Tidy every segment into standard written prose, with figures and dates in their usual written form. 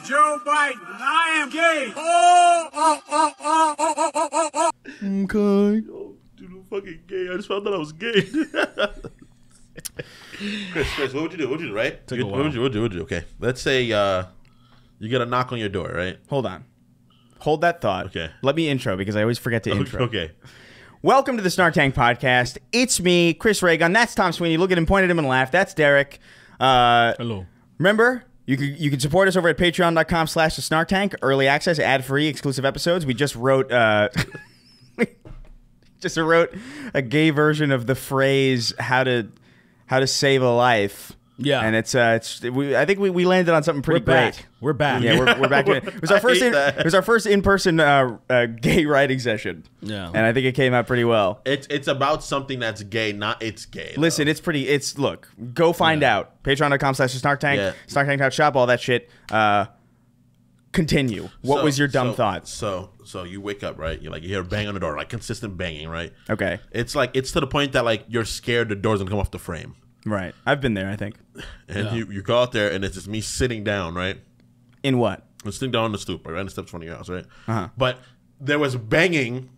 Joe Biden, and I am gay. Okay. Oh, dude, I'm fucking gay. I just found out I was gay. Chris, what would you do? What would you do, right? What would you do? Okay. Let's say you get a knock on your door, right? Hold on. Hold that thought. Okay. Let me intro because I always forget to intro. Okay. Welcome to the Snark Podcast. It's me, Chris Reagan. That's Tom Sweeney. Look at him, point at him, and laugh. That's Derek. Hello. Remember, you can support us over at patreon.com/thesnarktank. Early access, ad-free, exclusive episodes. We just wrote a gay version of the phrase "how to save a life." Yeah, and I think we landed on something pretty great. We're back. Yeah, we're back to it. It was our first. It was our first in-person gay writing session. Yeah, and I think it came out pretty well. It's about something that's gay, not it's gay. Listen, it's look. Go find out. Patreon.com/snarktank. Yeah. Snarktank.shop. All that shit. Continue. What was your dumb thought? So you wake up, right? You hear a bang on the door, like consistent banging, right? Okay. It's to the point that like you're scared the door's gonna come off the frame. Right. I've been there, I think. And you go out there and it's just me sitting down, right? In what? I'm sitting down on the stoop, right? On the steps in front of your house, right? Uh-huh. But there was banging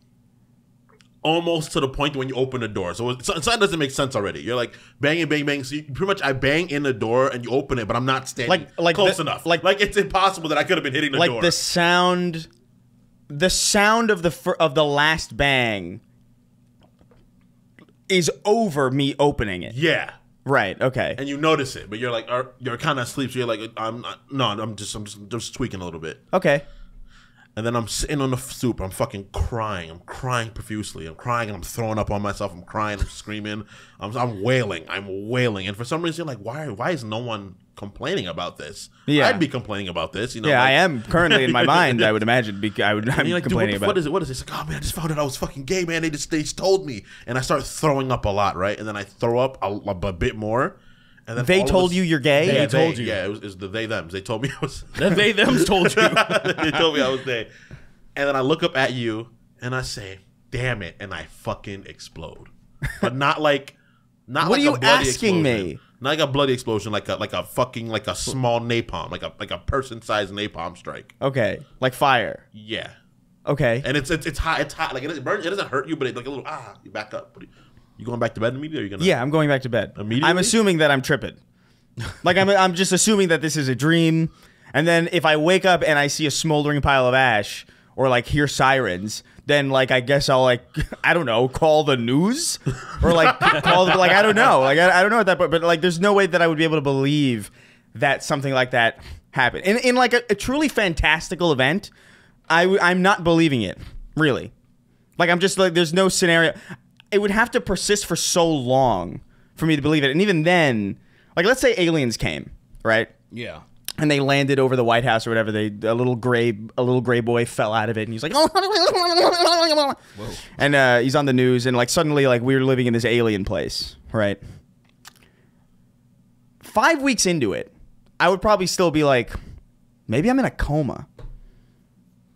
almost to the point when you open the door. So something doesn't make sense already. You're like banging, bang, bang. So pretty much I bang in the door and you open it, but I'm not standing close enough. Like it's impossible that I could have been hitting the door. Like the sound of the last bang is over me opening it. Yeah. Right. Okay. And you notice it, but you're like, you're kind of asleep. So you're like, I'm just tweaking a little bit. Okay. And then I'm sitting on the stoop. I'm fucking crying. I'm crying profusely. I'm crying and I'm throwing up on myself. I'm crying. I'm screaming. I'm wailing. I'm wailing. And for some reason, you're like, why is no one complaining about this? Yeah. I'd be complaining about this. You know. Yeah, like, I am currently in my mind. I would imagine. I'm like, complaining dude, about. What is it? What is it? It's like, oh man, I just found out I was fucking gay, man. They just told me, and I start throwing up a lot, right? And then I throw up a bit more. And then they told you you're gay? They told you. Yeah, it was the they-thems. They told me I was... The they-thems told you. They told me I was gay. And then I look up at you, and I say, damn it, and I fucking explode. But not like... Not what like are you asking me? Not like a bloody explosion, like a small napalm, like a person-sized napalm strike. Okay. Like fire. Yeah. Okay. And it's hot. It's hot. Like it burns. It doesn't hurt you, but it's like a little you back up. You going back to bed immediately? Or you gonna? Yeah, I'm going back to bed. Immediately? I'm assuming that I'm tripping. Like I'm just assuming that this is a dream, and then if I wake up and I see a smoldering pile of ash or like hear sirens, then like I guess I'll like I don't know, call the news or like call like I don't know, like I don't know at that point, but like there's no way that I would be able to believe that something like that happened in like a truly fantastical event. I'm not believing it, really. Like I'm just like there's no scenario. It would have to persist for so long for me to believe it. And even then, like let's say aliens came, right? Yeah. And they landed over the White House or whatever. A little gray boy fell out of it, and he's like, oh, and he's on the news, and like suddenly, like we were living in this alien place, right? 5 weeks into it, I would probably still be like, maybe I'm in a coma.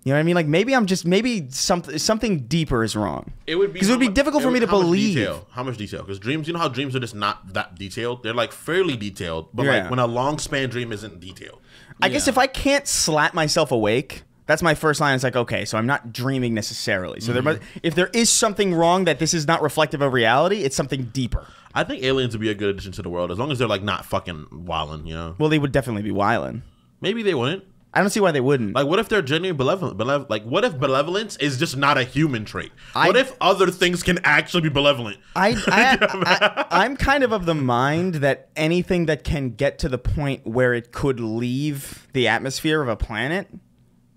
You know what I mean? Like maybe something deeper is wrong. It would be because it would be difficult for me to believe. How much detail? Because dreams, you know how dreams are just not that detailed. They're like fairly detailed, but Yeah. like when a long span dream isn't detailed. I guess if I can't slap myself awake, that's my first line. It's like, okay, so I'm not dreaming necessarily. So if there is something wrong that this is not reflective of reality, it's something deeper. I think aliens would be a good addition to the world as long as they're like not fucking wildin', you know? Well, they would definitely be wildin'. Maybe they wouldn't. I don't see why they wouldn't. Like, what if they're genuinely benevolent? Like, what if benevolence is just not a human trait? What if other things can actually be benevolent? I'm kind of the mind that anything that can get to the point where it could leave the atmosphere of a planet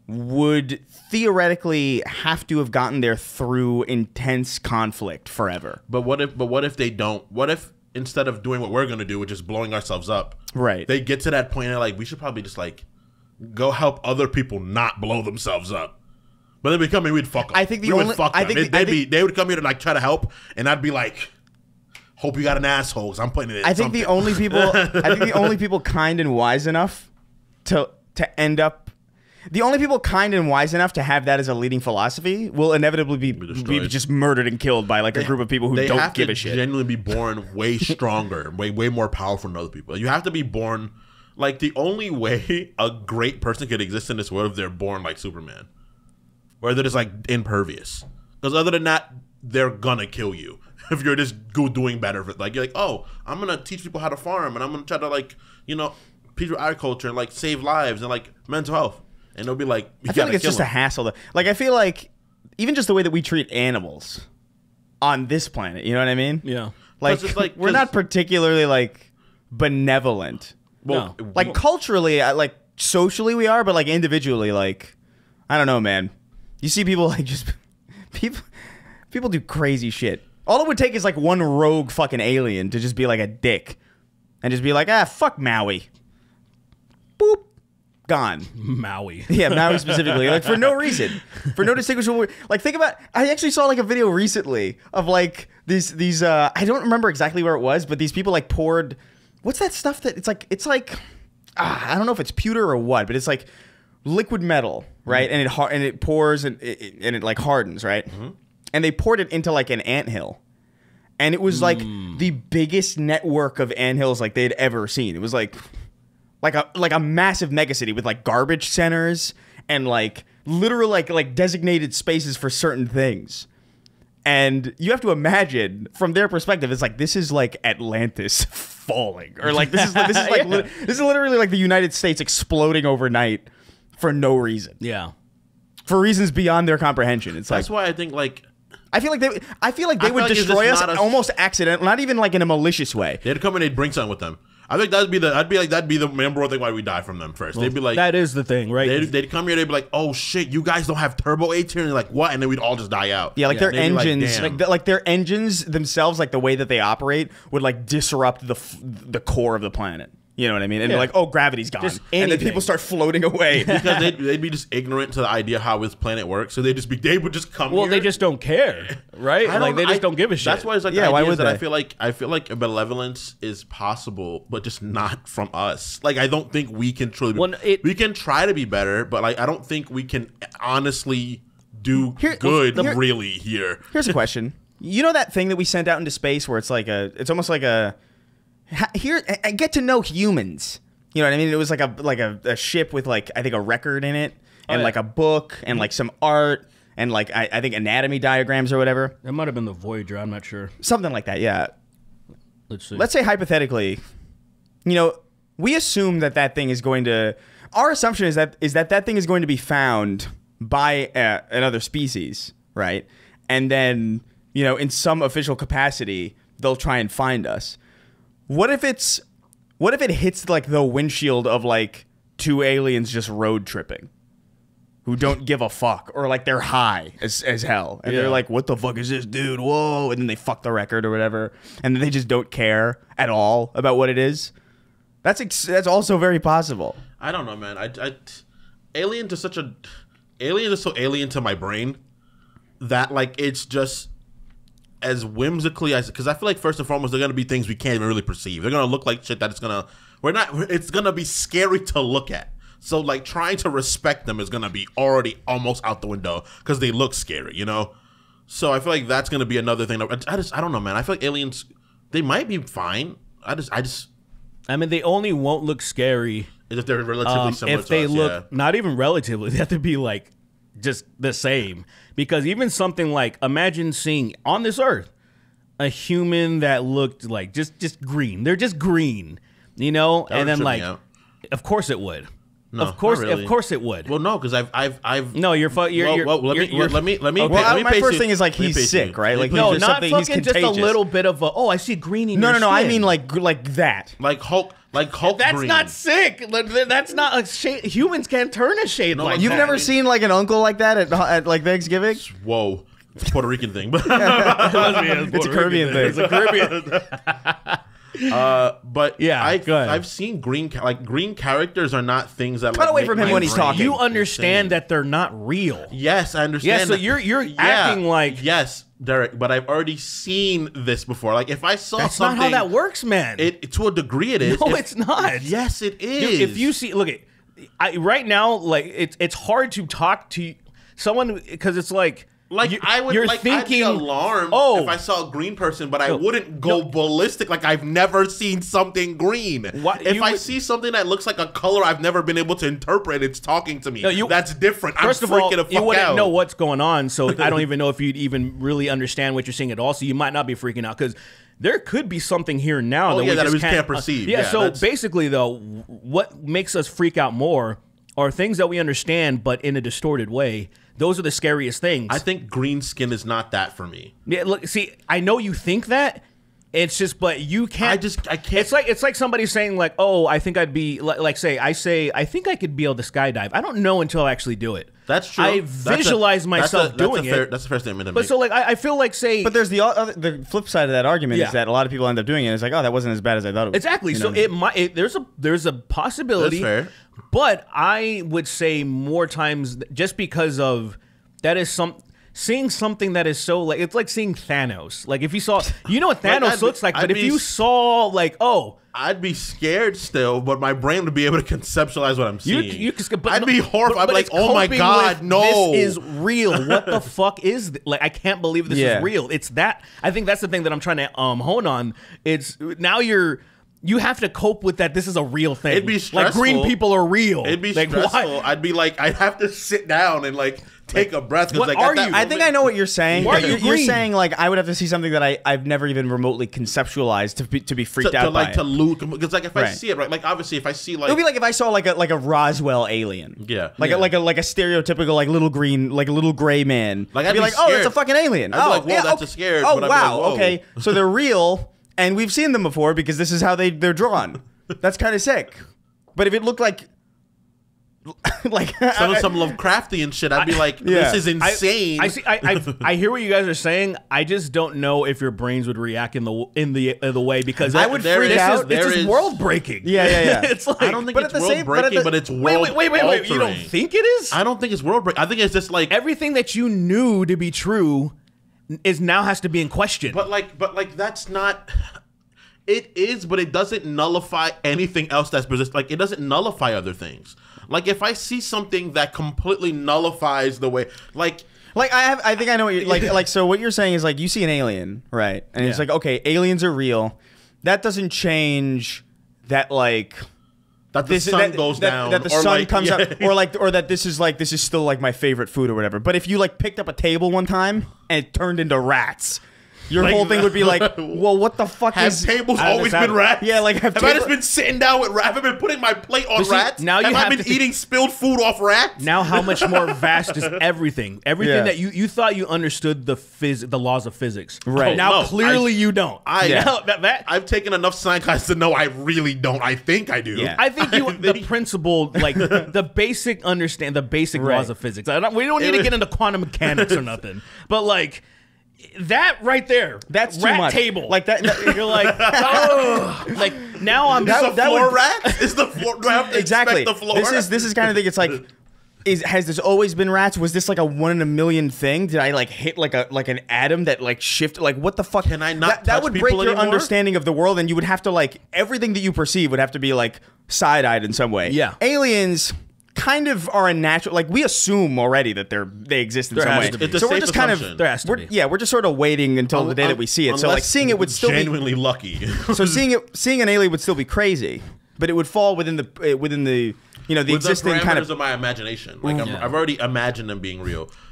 would theoretically have to have gotten there through intense conflict forever. But what if they don't? What if instead of doing what we're gonna do, which is blowing ourselves up, right? They get to that point and like we should probably just like go help other people not blow themselves up. But then we come in, we'd fuck them. I think they would come here to like try to help, and I'd be like, "Hope you got an asshole." 'Cause I'm putting it. I think the only people kind and wise enough to end up. The only people kind and wise enough to have that as a leading philosophy will inevitably be just murdered and killed by like a group of people who don't give a shit. They have to genuinely be born way stronger, way more powerful than other people. You have to be born like the only way a great person could exist in this world if they're born like Superman, where they're just like impervious. Because other than that, they're gonna kill you if you're just doing better. Like you're like, oh, I'm gonna teach people how to farm, and I'm gonna try to like teach agriculture and like save lives and like mental health, and they'll be like, I feel like it's just a hassle. Like I feel like even just the way that we treat animals on this planet, you know what I mean? Yeah. Like we're not particularly like benevolent. Well, No. Like culturally, like socially we are, but like individually, like I don't know, man. You see people like just people do crazy shit. All it would take is like one rogue fucking alien to just be like a dick and just be like, fuck Maui. Boop. Gone. Maui. Yeah, Maui specifically. Like for no reason. For no distinguishable. Like think about, I actually saw like a video recently of like these I don't remember exactly where it was, but these people like poured, what's that stuff that it's like I don't know if it's pewter or what, but it's like liquid metal, right? And it pours and it like hardens, right? Mm-hmm. And they poured it into like an anthill. And it was like the biggest network of anthills like they'd ever seen. It was like a massive megacity with like garbage centers and like literal like designated spaces for certain things. And you have to imagine from their perspective, it's like this is like Atlantis falling, or like this is literally like the United States exploding overnight for no reason. Yeah, for reasons beyond their comprehension. It's that's why I think like I feel like they would destroy us almost accidentally, not even like in a malicious way. They'd come and they'd bring something with them. I think that'd be the number one thing why we die from them first. Well, they'd be like, that is the thing, right? They'd come here, they'd be like, oh shit, you guys don't have turbo H here, and they're like, what? And then we'd all just die out. Yeah, like their engines, like their engines themselves, like the way that they operate would like disrupt the core of the planet. You know what I mean? And they're like, oh, gravity's gone. And then people start floating away. Because they'd be just ignorant to the idea how this planet works. So they would just come here. They just don't care, right? Like they just don't give a shit. That's why it's like, why would that they? I feel like benevolence is possible, but just not from us. Like, I don't think we can truly we can try to be better, but like, I don't think we can honestly do good really here. Here's a question. You know that thing that we sent out into space where it's like it's almost like here, I get to know humans. You know what I mean? It was like a ship with like I think a record in it and like a book and like some art and like I think anatomy diagrams or whatever. It might have been the Voyager. I'm not sure. Something like that. Yeah. Let's see. Let's say hypothetically, we assume that thing is going to. Our assumption is that thing is going to be found by another species, right? And then in some official capacity they'll try and find us. What if it hits like the windshield of like two aliens just road tripping who don't give a fuck, or like they're high as hell and they're like, what the fuck is this, dude? Whoa. And then they fuck the record or whatever, and they just don't care at all about what it is. That's also very possible. I don't know, man. Aliens are so alien to my brain that like it's just as whimsically as, because I feel like first and foremost they're gonna be things we can't even really perceive. They're gonna look like shit that it's gonna be scary to look at. So like trying to respect them is gonna be already almost out the window because they look scary, So I feel like that's gonna be another thing. I don't know, man. I feel like aliens, they might be fine. I mean, they only won't look scary if they're relatively similar. If they look not even relatively, they have to be like just the same. Because even something like, imagine seeing on this earth a human that looked like just green. They're just green, and then like, of course it would. No, of course it would. Well, no, because I've no, you're let me. Well, my first thing is like he's sick, right? Like no, not fucking just a little bit of I see green in your skin. No, I mean like that. Like Hulk. That's green. not sick. That's not a shade. Humans can't turn a shade like that. You've never seen like an uncle like that at like Thanksgiving? Whoa. It's a Puerto Rican thing, but it's a Caribbean thing. It's a Caribbean. But yeah, I've seen green characters are not things that cut away from him when he's talking. You understand that they're not real. Yes, I understand. Yes, so you're acting like yes, Derek. But I've already seen this before. Like if I saw that's something, not how that works, man. It to a degree it is. No, it's not. Yes, it is. Dude, if you see, look at right now, like it's hard to talk to someone because it's like. Like I would, you're like thinking, I'd be alarmed if I saw a green person, but I wouldn't go ballistic. Like I've never seen something green. If I see something that looks like a color I've never been able to interpret, it's talking to me. That's different. First I'm of all, freaking the fuck you wouldn't out. know what's going on, so I don't even know if you'd even really understand what you're seeing at all. So you might not be freaking out because there could be something here now that we just can't perceive. So basically, though, what makes us freak out more are things that we understand, but in a distorted way. Those are the scariest things. I think green skin is not that for me. Yeah, look, see, I know you think that. It's just, but you can't. I can't. It's like somebody saying like, "Oh, I think I'd be like." I think I could be able to skydive. I don't know until I actually do it. That's true. I visualize myself doing it. That's a fair statement to make. But so, like, I feel like say. But there's the flip side of that argument is that a lot of people end up doing it. It's like, oh, that wasn't as bad as I thought it was. Exactly. So it might. There's a possibility. That's fair. But I would say more times just because of that is seeing something that is so like it's like seeing Thanos. Like if you saw, you know what Thanos looks like, but if you saw like, oh. I'd be scared still, but my brain would be able to conceptualize what I'm seeing. I'd be horrified. I'd be like, "Oh my god, no! This is real. What the fuck is like? I can't believe this is real." It's that. I think that's the thing that I'm trying to hone on. It's now you have to cope with that. This is a real thing. It'd be stressful. Like green people are real. It'd be like, stressful. I'd be like, I'd have to sit down and like take a breath. What are you? I think I know what you're saying. Why are you You're saying like I would have to see something that I've never even remotely conceptualized to be freaked out by. To lose, because like if I see it like obviously if I see like it would be like if I saw like a Roswell alien. Yeah. Like a stereotypical like little green like a little gray man. Like I'd be like, oh, that's a fucking alien. I'd be like, whoa, that's a scare. Oh wow, okay, so they're real and we've seen them before because this is how they're drawn. That's kind of sick. But if it looked like some Lovecraftian shit, I'd be like, this is insane. I hear what you guys are saying. I just don't know if your brains would react in the way because I would freak out. This is world breaking. Yeah. It's like, I don't think it's world breaking, but it's world wait. You don't think it is? I don't think it's world breaking. I think it's just like everything that you knew to be true is now has to be in question. But like that's not. It is, but it doesn't nullify anything else that's persistent. Like, it doesn't nullify other things. Like, if I see something that completely nullifies the way, like I think I know what you're like. So what you're saying is like you see an alien, right? And it's like, okay, aliens are real. That doesn't change that like that the sun goes down, that the sun comes up, or that this is still like my favorite food or whatever. But if you like picked up a table one time and it turned into rats. Your whole thing would be like, well, what the fuck have tables always been rats? Yeah, like have I just been sitting down with rats? Have I been putting my plate on rats? Now you have I been eating spilled food off rats? Now how much more vast is everything? Everything that you thought you understood the laws of physics. Right. Now clearly you don't. I've taken enough science class to know I really don't. I think I do. Yeah. I think the principle, like the basic laws of physics. We don't need to get into quantum mechanics or nothing. But like that right there, that's rat too much. Table like that. You're like, oh, like now I'm is the floor rats? Is the floor? Do I have to expect the floor? This is kind of thing. It's like, has this always been rats? Was this like a 1 in a million thing? Did I like hit like an atom that like shifted? Like what the fuck? Can I not? That would break your understanding of the world, and you would have to like everything that you perceive would have to be like side-eyed in some way. Yeah, aliens kind of are a natural, like we assume already that they exist in some way. So we're just kind of we're just sort of waiting until the day that we see it. So like seeing it would still genuinely lucky. So seeing an alien would still be crazy, but it would fall within the the existing kind of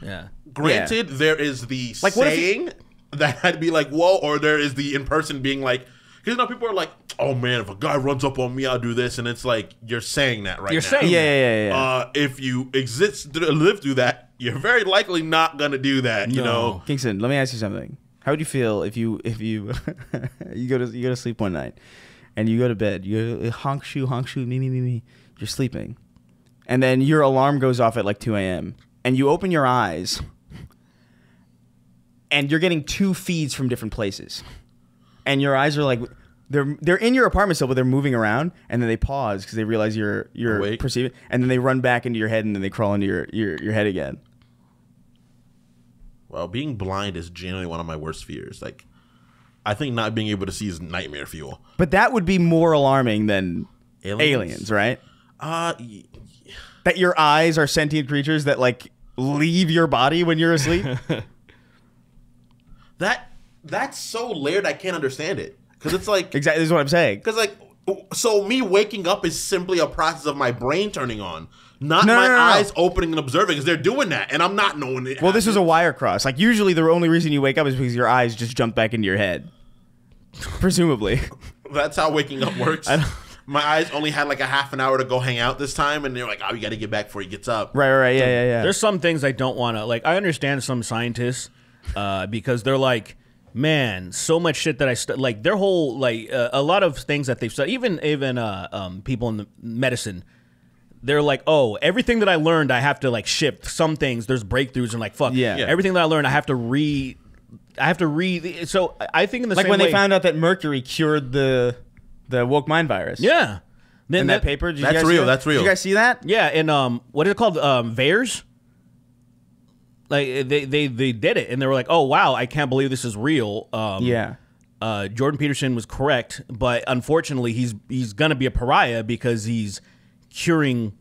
Yeah. Granted, there is the like saying that I'd be like, whoa, or there is the in person being like. Because people are like, oh man, if a guy runs up on me, I'll do this, and it's like you're saying that right now. You're saying, yeah. If you live through that, you're very likely not gonna do that. You know, Kingston. Let me ask you something. How would you feel if you you go to sleep one night, and you go to bed, you honk shoe, me, you're sleeping, and then your alarm goes off at like 2 a.m. and you open your eyes, and you're getting 2 feeds from different places. And your eyes are like they're in your apartment still, but they're moving around, and then they pause because they realize you're perceiving, and then they run back into your head, and then they crawl into your head again. Well, being blind is genuinely one of my worst fears. Like, I think not being able to see is nightmare fuel. But that would be more alarming than aliens, right? That your eyes are sentient creatures that like leave your body when you're asleep? That's so layered. I can't understand it because it's like Exactly, this is what I'm saying. because like so me waking up is simply a process of my brain turning on, not No, my no. eyes opening and observing because they're doing that and I'm not knowing it. Well, this is a wire cross. Like usually the only reason you wake up is because your eyes just jump back into your head. Presumably. That's how waking up works. My eyes only had like a half an hour to go hang out this time, and they're like, "Oh, you got to get back before he gets up." Right. Yeah. There's some things I don't want to like. I understand some scientists because they're like, man, so much shit that I like. Their whole like a lot of things that they've studied, even people in the medicine. They're like, oh, everything that I learned, I have to like shift. Some things, there's breakthroughs and like, fuck, Yeah. everything that I learned, I have to read. So I think in the Like same when way, they found out that mercury cured the woke mind virus. yeah. Then In that paper, did you That's guys see real, that? that's real. Did you guys see that? Yeah, and what is it called? VAERS? Like they did it, and they were like, "Oh wow, I can't believe this is real." Yeah. Jordan Peterson was correct, but unfortunately, he's gonna be a pariah because he's curing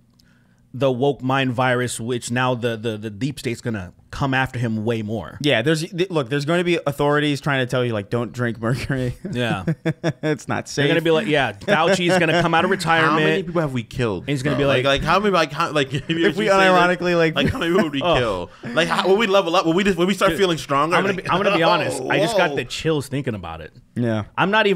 the woke mind virus, which now the deep state's gonna come after him way more. Yeah, there's going to be authorities trying to tell you like don't drink mercury. Yeah, It's not safe. they're gonna be like, yeah, Fauci's gonna come out of retirement. How many people have we killed? He's gonna bro? be like- how many if we unironically like how many people would we kill? Like when we level up, when we start feeling stronger. I'm gonna be honest. I just got whoa. the chills thinking about it. yeah. I'm not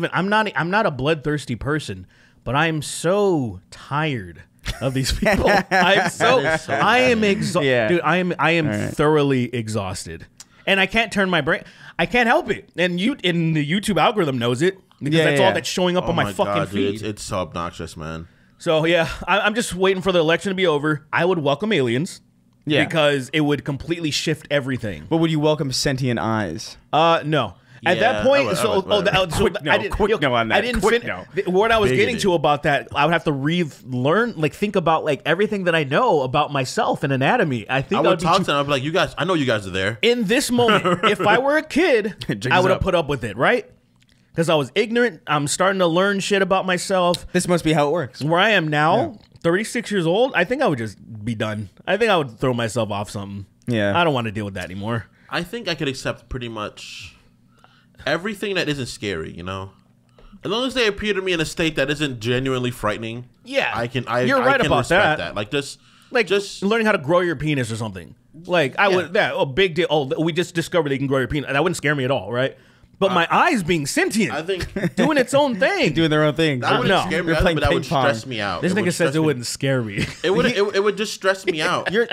a bloodthirsty person, but I'm so tired of these people. I am exhausted. Yeah. Dude, I am thoroughly exhausted. And I can't turn my brain. I can't help it. And the YouTube algorithm knows it because that's all that's showing up on my fucking God, feed. dude, it's so obnoxious, man. So yeah, I'm just waiting for the election to be over. I would welcome aliens. Yeah. Because it would completely shift everything. But would you welcome sentient eyes? No. At Yeah, that point, I would, so Quick no, quick no on that. I didn't Quick fin- no. What I was getting Bigoted. to about that, I would have to relearn, like think about like everything that I know about myself and anatomy. I think I would be talk to them. I'd be like, "You guys, I know you guys are there." in this moment. If I were a kid, Jigs I would have up. put up with it, right? Because I was ignorant. I'm starting to learn shit about myself. This must be how it works. Where I am now, 36 years old, I think I would just be done. I think I would throw myself off something. Yeah. I don't want to deal with that anymore. I think I could accept pretty much everything that isn't scary. You know, as long as they appear to me in a state that isn't genuinely frightening. Yeah. I can. You're I right can about respect that. Like Just learning how to grow your penis or something. Like I would big deal. Oh, we just discovered they can grow your penis. That wouldn't scare me at all, right? But my eyes being sentient, I think doing its own thing. Doing their own thing. that wouldn't No. scare me, You're either, playing but that would ping pong. stress me out. This It would nigga says stress it me- wouldn't scare me. It would just stress me out. You're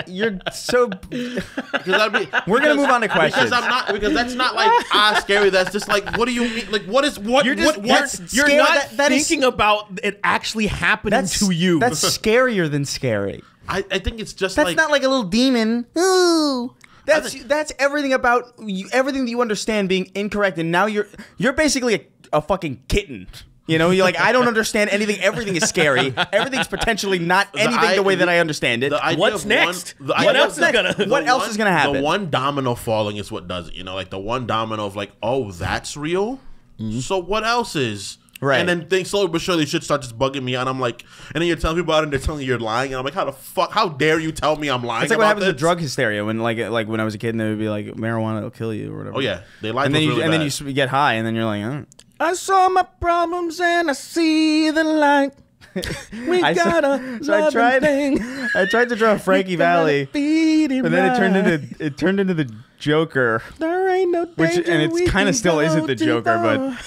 so. Because I'd be, We're gonna move on to questions. Because that's not like scary. That's just like, what do you mean? Like, what is what? You're just what's you're scary? not That is- thinking about it actually happening to you. That's scarier than scary. I think it's just That's like not like a little demon. Ooh. That's everything about you, everything that you understand being incorrect, and now you're basically a fucking kitten. You know, you're like, I don't understand anything. Everything is scary. Everything's potentially not anything the way that I understand it. the idea What's of next? the What idea else of- is gonna- the what else is gonna happen? The one domino falling is what does it. You know, like the one domino of like, oh, that's real. So what else is? Right. And then things slowly but surely shit start just bugging me, and I'm like, and then you're telling people about it, and they're telling you you're lying, and I'm like, how dare you tell me I'm lying? It's like what about happens this? with drug hysteria when like when I was a kid and they would be like marijuana will kill you or whatever. Oh yeah, they lied. And then really then bad. you get high and then you're like, oh. I saw my problems and I see the light. We I got saw- a so I tried I tried to draw Frankie Valley, but then it turned into the Joker, There ain't no which danger, and we it's kind can of still go isn't the too Joker, far. but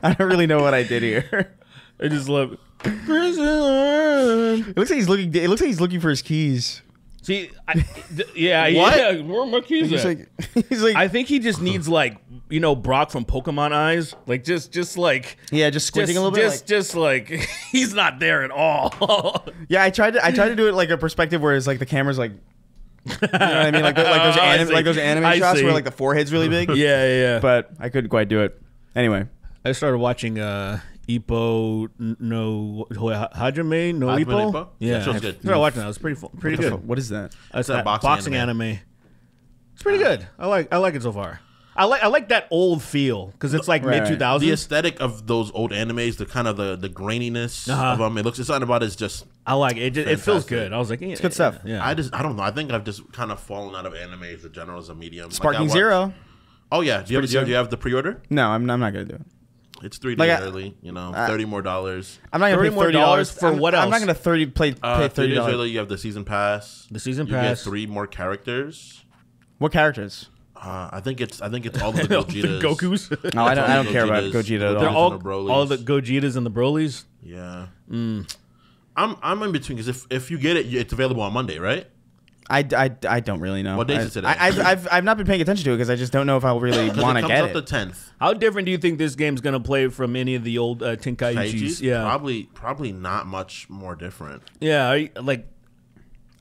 I don't really know what I did here. I just love it. It looks like he's looking. It looks like he's looking for his keys. See, yeah, What? yeah. Where are my keys He's at? he's like, I think he just needs like Brock from Pokemon eyes, like just like yeah, just squinting a little bit. just like he's not there at all. Yeah, I tried to do it like a perspective where it's like the camera's like, you know what I mean, like those anime I shots see. where like the forehead's really big. yeah. But I couldn't quite do it. Anyway, I started watching Ippo no Hajime no Hajime Ippo. no Ippo? Yeah, That show's I good. started watching that. It was pretty good. what is that? It's a a boxing boxing anime. It's pretty good. I like it so far. I like that old feel because it's like Right, mid right. the 2000s. aesthetic of those old animes, the kind of the graininess Uh-huh. of them. It's something about it's just I like it. It feels Fantastic. good. I was like, yeah, It's good stuff. Yeah. I don't know. I think I've just kind of fallen out of anime as a general as a medium. Sparking like Zero. Oh yeah. Do you have the pre-order? No, I'm not gonna do it. It's 3 days Like, early. You know, $30 more. I'm not gonna pay $30 $30 for what I'm not else? gonna pay 3 $30. days early. You have the season pass. The season You get pass. 3 more characters. What characters? I think it's all of the the Gojitas. Gokus. No, I don't all the care about Gojitas. Gogeta at They're all. and the Broly's. all the Gojitas and the Brolys. Yeah. I'm in between because if you get it, it's available on Monday, right? I don't really know. What day is it today? I've not been paying attention to it because I just don't know if I'll really want to It get comes out it. the 10th. How different do you think this game's gonna play from any of the old Tenkaichis? Taichis? Yeah, Probably not much more different. yeah. Like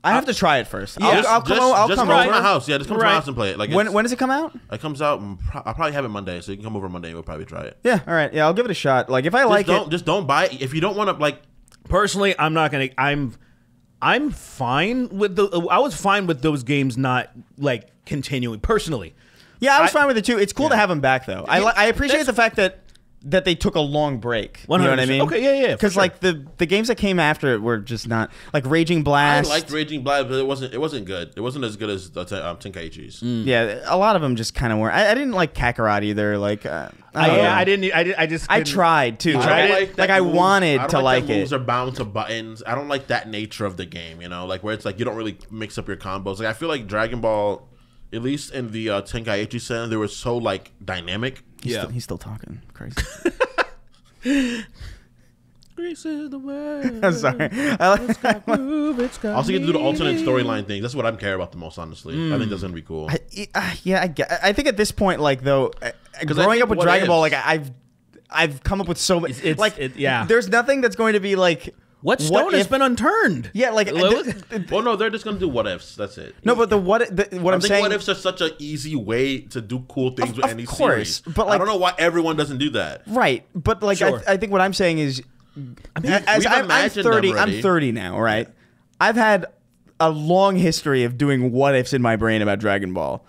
I have to try it first. Yeah. I'll come just come come over. to my house. Yeah, just come to my Right. house and play it. Like When does it come out? it comes out, I'll probably have it Monday, so you can come over Monday and we'll probably try it. Yeah, all right. Yeah, I'll give it a shot. Like if I like it, Just don't buy it if you don't want to. Like personally, I'm not gonna. I'm fine with the. I was fine with those games not like continuing personally. yeah, I was fine with it too. It's cool to have them back though. I appreciate that's- the fact that they took a long break. You know what I 100%. mean? Okay, yeah, for Because sure. like the games that came after it were just not like Raging I Blast. liked Raging Blast, but it wasn't good. It wasn't as good as the Tenkaichis. Yeah, a lot of them just kind of were. I didn't like Kakarot either. Like I don't know. I didn't. I just. I couldn't- tried too. You I tried don't it? that I moves- wanted I don't to like that it. moves are bound to buttons. I don't like that nature of the game. You know, like where it's like you don't really mix up your combos. Like I feel like Dragon Ball, at least in the Tenkaichi Center, they were so like dynamic. He's still talking. Crazy. Greece is the way. I'm sorry. Also, get to do the alternate storyline things. That's what I care about the most, honestly. I think that's gonna be cool. Yeah, I think at this point, like though, growing think up with what Dragon Ball, ifs- like I've come up with so many. It's- Like, yeah. there's nothing that's going to be like What stone has if- been unturned? Yeah, like Well, no, they're just gonna do what ifs. That's it. no, but what I I'm think saying. what ifs are such an easy way to do cool things with Of any course, series. but, I like- don't know why everyone doesn't do that. Right, but like Sure. I think what I'm saying is, as we've I'm imagined them 30, I'm already. 30 now, right? I've had a long history of doing what ifs in my brain about Dragon Ball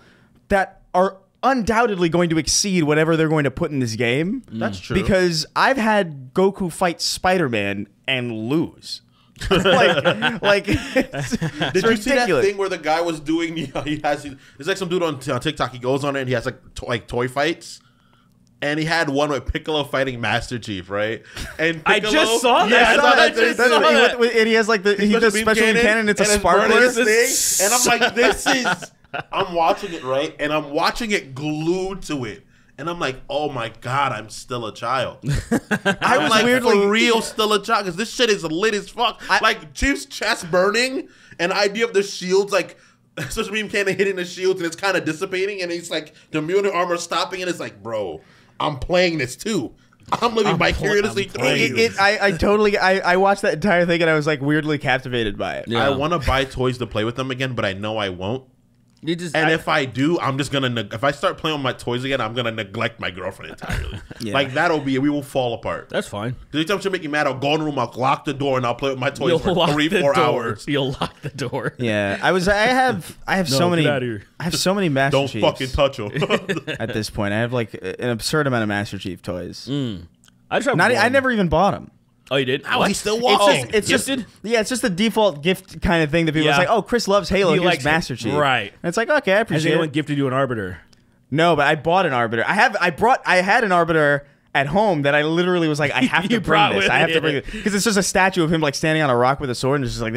that are undoubtedly going to exceed whatever they're going to put in this game. That's true. Because I've had Goku fight Spider-Man and lose. like it's Did you ridiculous. see that thing where the guy was doing? It's like some dude on TikTok. He goes on it and he has like toy fights. And he had one with Piccolo fighting Master Chief, right? And I Piccolo, just saw that. Yeah, I saw that. too. Saw that. And he has like he does special cannon. It's a sparkler. This thing, and I'm like, this is. I'm watching it right, and I'm watching it glued to it, and I'm like, oh my god, I'm still a child. I I'm was like weirdly for real still a child because this shit is lit as fuck. Like Chief's chest burning, and the idea of the shields like. Such meme cannon hitting the shields and it's kind of dissipating, and he's like the Mjolnir armor stopping, and it's like, bro, I'm playing this too. I'm living vicariously through you. I totally I watched that entire thing and I was like weirdly captivated by it. Yeah. I want to buy toys to play with them again, but I know I won't. You just, And if I do, I'm just gonna. If I start playing with my toys again, I'm gonna neglect my girlfriend entirely. Yeah. Like that'll be. We will fall apart. that's fine. Because every time she'll make me mad, I'll go in the room, I'll lock the door, and I'll play with my toys You'll for lock 3-4 the door. hours. You'll lock the door. Yeah, I have so No, many get outta here. I have so many Master Don't Chiefs fucking touch them. at this point. I have like an absurd amount of Master Chief toys. I just have Not one. I never even bought them. Oh, you did? Oh, he's still It's walking. just, it's just Gifted? yeah, it's just the default gift kind of thing that people Yeah. it's like, oh, Chris loves Halo. He Here's likes it. Master Chief, Right. And it's like, okay, I Has appreciate anyone it. gifted you an Arbiter? No, but I bought an Arbiter. I had an Arbiter at home that I literally was like, I have to You bring brought this. with I have it. to bring it because it's just a statue of him like standing on a rock with a sword, and it's just like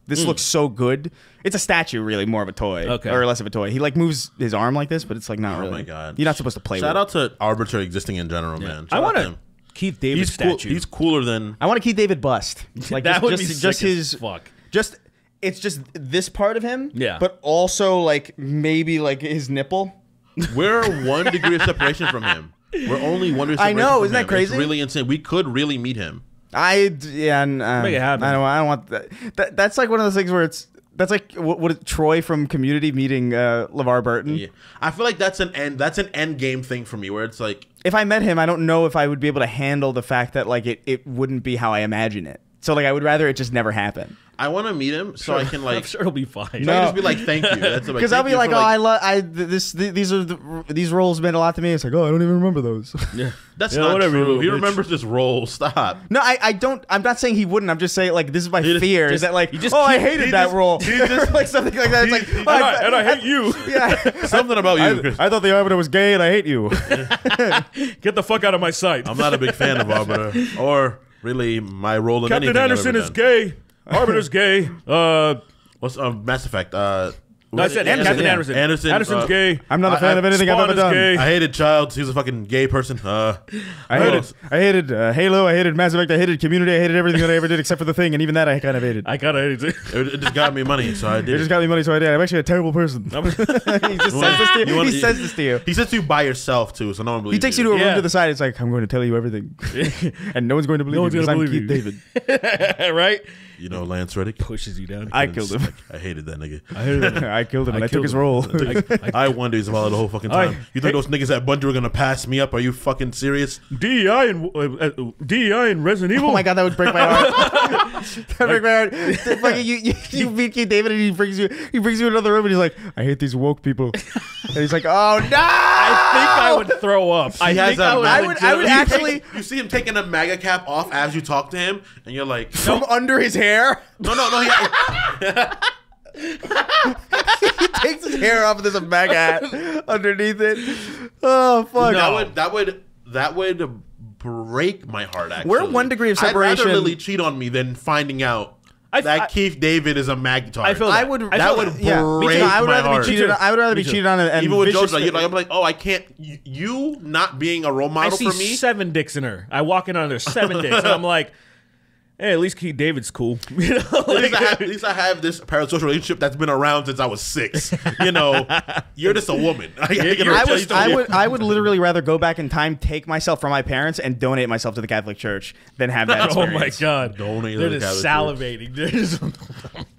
this looks so good. It's a statue, really, more of a toy, Okay. or less of a toy. He like moves his arm like this, but it's like not really. Oh my god! You're not supposed to play Shout with it. out to Arbiter existing in general, man. I Shout want out a to him. Keith David He's cool. statue. He's cooler than. I want to keep David bust. Like That would be just sick as his fuck. Just it's just this part of him. Yeah. But also like maybe like his nipple. We're 1 degree of separation from him. We're only 1 degree. I know, from isn't that him. crazy? It's really insane. We could really meet him. Make it happen. I don't want that. That's like one of those things where that's like what Troy from Community meeting LeVar Burton. Yeah. I feel like that's an end game thing for me, where it's like If I met him, I don't know if I would be able to handle the fact that like it wouldn't be how I imagine it. So like I would rather it just never happen. I want to meet him so I can like. I'm sure it'll be fine. So I can just be like, thank you. Because I'll be like, these roles meant a lot to me. It's like, oh, I don't even remember those. Yeah. That's Yeah, not whatever, true. little He bitch. remembers this role. Stop. No, I don't. I'm not saying he wouldn't. I'm just saying like this is my fear. Is that like, you just I keep- hated he that just- role, he just- like something like that. It's like, And I hate you. yeah. Something about you, Chris. I thought the Arbiter was gay, and I hate you. Get the fuck out of my sight. I'm not a big fan of Arbiter or really my role in Captain anything. I've Anderson ever is done. gay. Arbiter's gay. What's Mass Effect? No, I said Captain Anderson. Anderson's gay. I'm not a fan of anything I've Spawn ever is done. gay. I hated Childs. He's a fucking gay person. I hated Halo. I hated Mass Effect. I hated Community. I hated everything that I ever did except for the thing, and even that I kind of hated. I kind of hate it. It just got me money, so I It did. just got me money, so I did. I'm actually a terrible person. he just says this to you. He says this to you. He says to you by yourself too, so no one believes. He takes you to a room Yeah. to the side. It's like, I'm going to tell you everything, and no one's going to believe No you one's because gonna I'm believe Keith you. David. Right? You know, Lance Reddick. Pushes you down. I killed him. I hated that nigga. I killed him, and I took killed his him. role. I wondered he's about the whole fucking time. You think those niggas at Bungie are gonna pass me up? Are you fucking serious? DEI and Resident Evil. Oh my god, that would break my heart. That would break my heart. Fucking you meet Keith David, and he brings you into another room, and he's like, I hate these woke people, and he's like, oh no. I think I would throw up. I has think a- I would. I would actually You see him taking a MAGA cap off as you talk to him, and you're like, from under his hair. no. He takes his hair off and there's a MAGA hat underneath it. Oh fuck. That would break my heart. Actually, We're 1 degree of I'd separation. rather Lily cheat on me than finding out that Keith David is a MAGA. I feel I that. would. that would break I would my rather heart. be cheated on. I would rather be cheated on and Even with vicious- Jojo, I'm like, oh, I can't. You not being a role I model see for me. 7 dicks in her. I walk in on her 7 dicks, and I'm like, hey, at least Keith David's cool. You know, like, At least I have this parasocial relationship that's been around since I was 6. You know, you're just a woman. I would literally rather go back in time, take myself from my parents, and donate myself to the Catholic Church than have that oh experience. my god, Donate to they're the just Catholic salivating. They're just,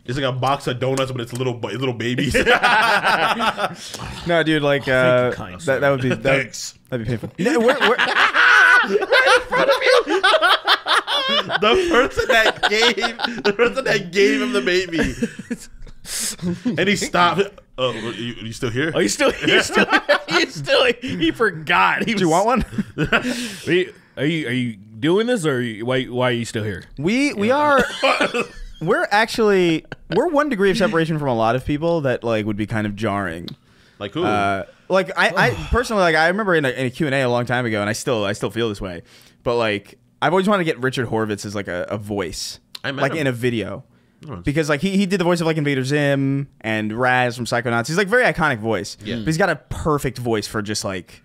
It's like a box of donuts, but it's little babies. No, dude, like Thank you, kind that sir. would be Thanks. that'd be painful. No, we're- the person that gave him the baby, and he stopped. Oh, you still here? oh, you still, he forgot. He do you want one? Are you doing this, or why are you still here? We are. We're 1 degree of separation from a lot of people that like would be kind of jarring. Like who? Like I personally, like I remember in a Q&A a long time ago, and I still feel this way. But like I've always wanted to get Richard Horvitz as like a voice, I met like him. in a video, because like he did the voice of like Invader Zim and Raz from Psychonauts. He's like very iconic voice. Yeah. But he's got a perfect voice for just like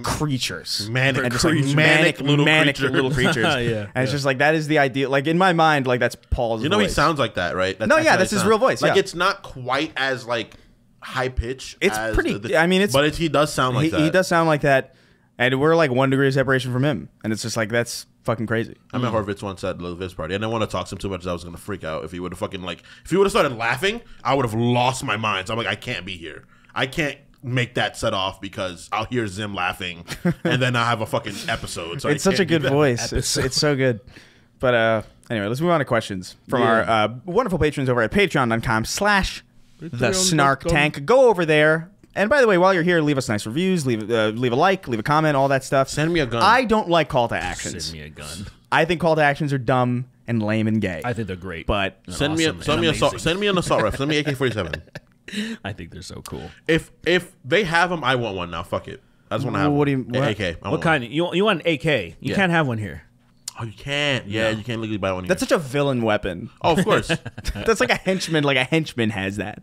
creatures, Manic and just creatures. like Manic little creatures. little creatures. Yeah, and it's just like that is the idea. Like in my mind, like that's Paul's. You know, he voice. sounds like that, right? No, yeah, how that's he his sounds. real voice, Like yeah. it's not quite as like high pitch. It's as pretty- I mean, it's- but he does sound like that. He does sound like that, and we're like 1 degree of separation from him, and it's just like that's fucking crazy. I met Horvitz once at the Viz party. I didn't want to talk to him too much. I was gonna freak out if he would have fucking like if he would have started laughing. I would have lost my mind. So I'm like, I can't be here. I can't make that set off because I'll hear Zim laughing, and then I have a fucking episode. So It's I such a can't do good that. voice. It's so good. But anyway, let's move on to questions from our wonderful patrons over at patreon.com/the Snark Tank. Go over there. And by the way, while you're here, leave us nice reviews, leave a like, leave a comment, all that stuff. Send me a gun. I don't like call to actions. Send me a gun. I think call to actions are dumb and lame and gay. I think they're great. But And Send awesome me and an assault. amazing. Send me an assault rifle. Send me AK-47. I think they're so cool. If they have them, I want one now. Fuck it. I just want to have What do one. you- what? AK. I What want kind? You want an AK? You Yeah. can't have one here. one. Oh, you can't. Yeah, you can't legally buy one. that's Here. such a villain weapon. Oh, of course. That's like a henchman. Like a henchman has that.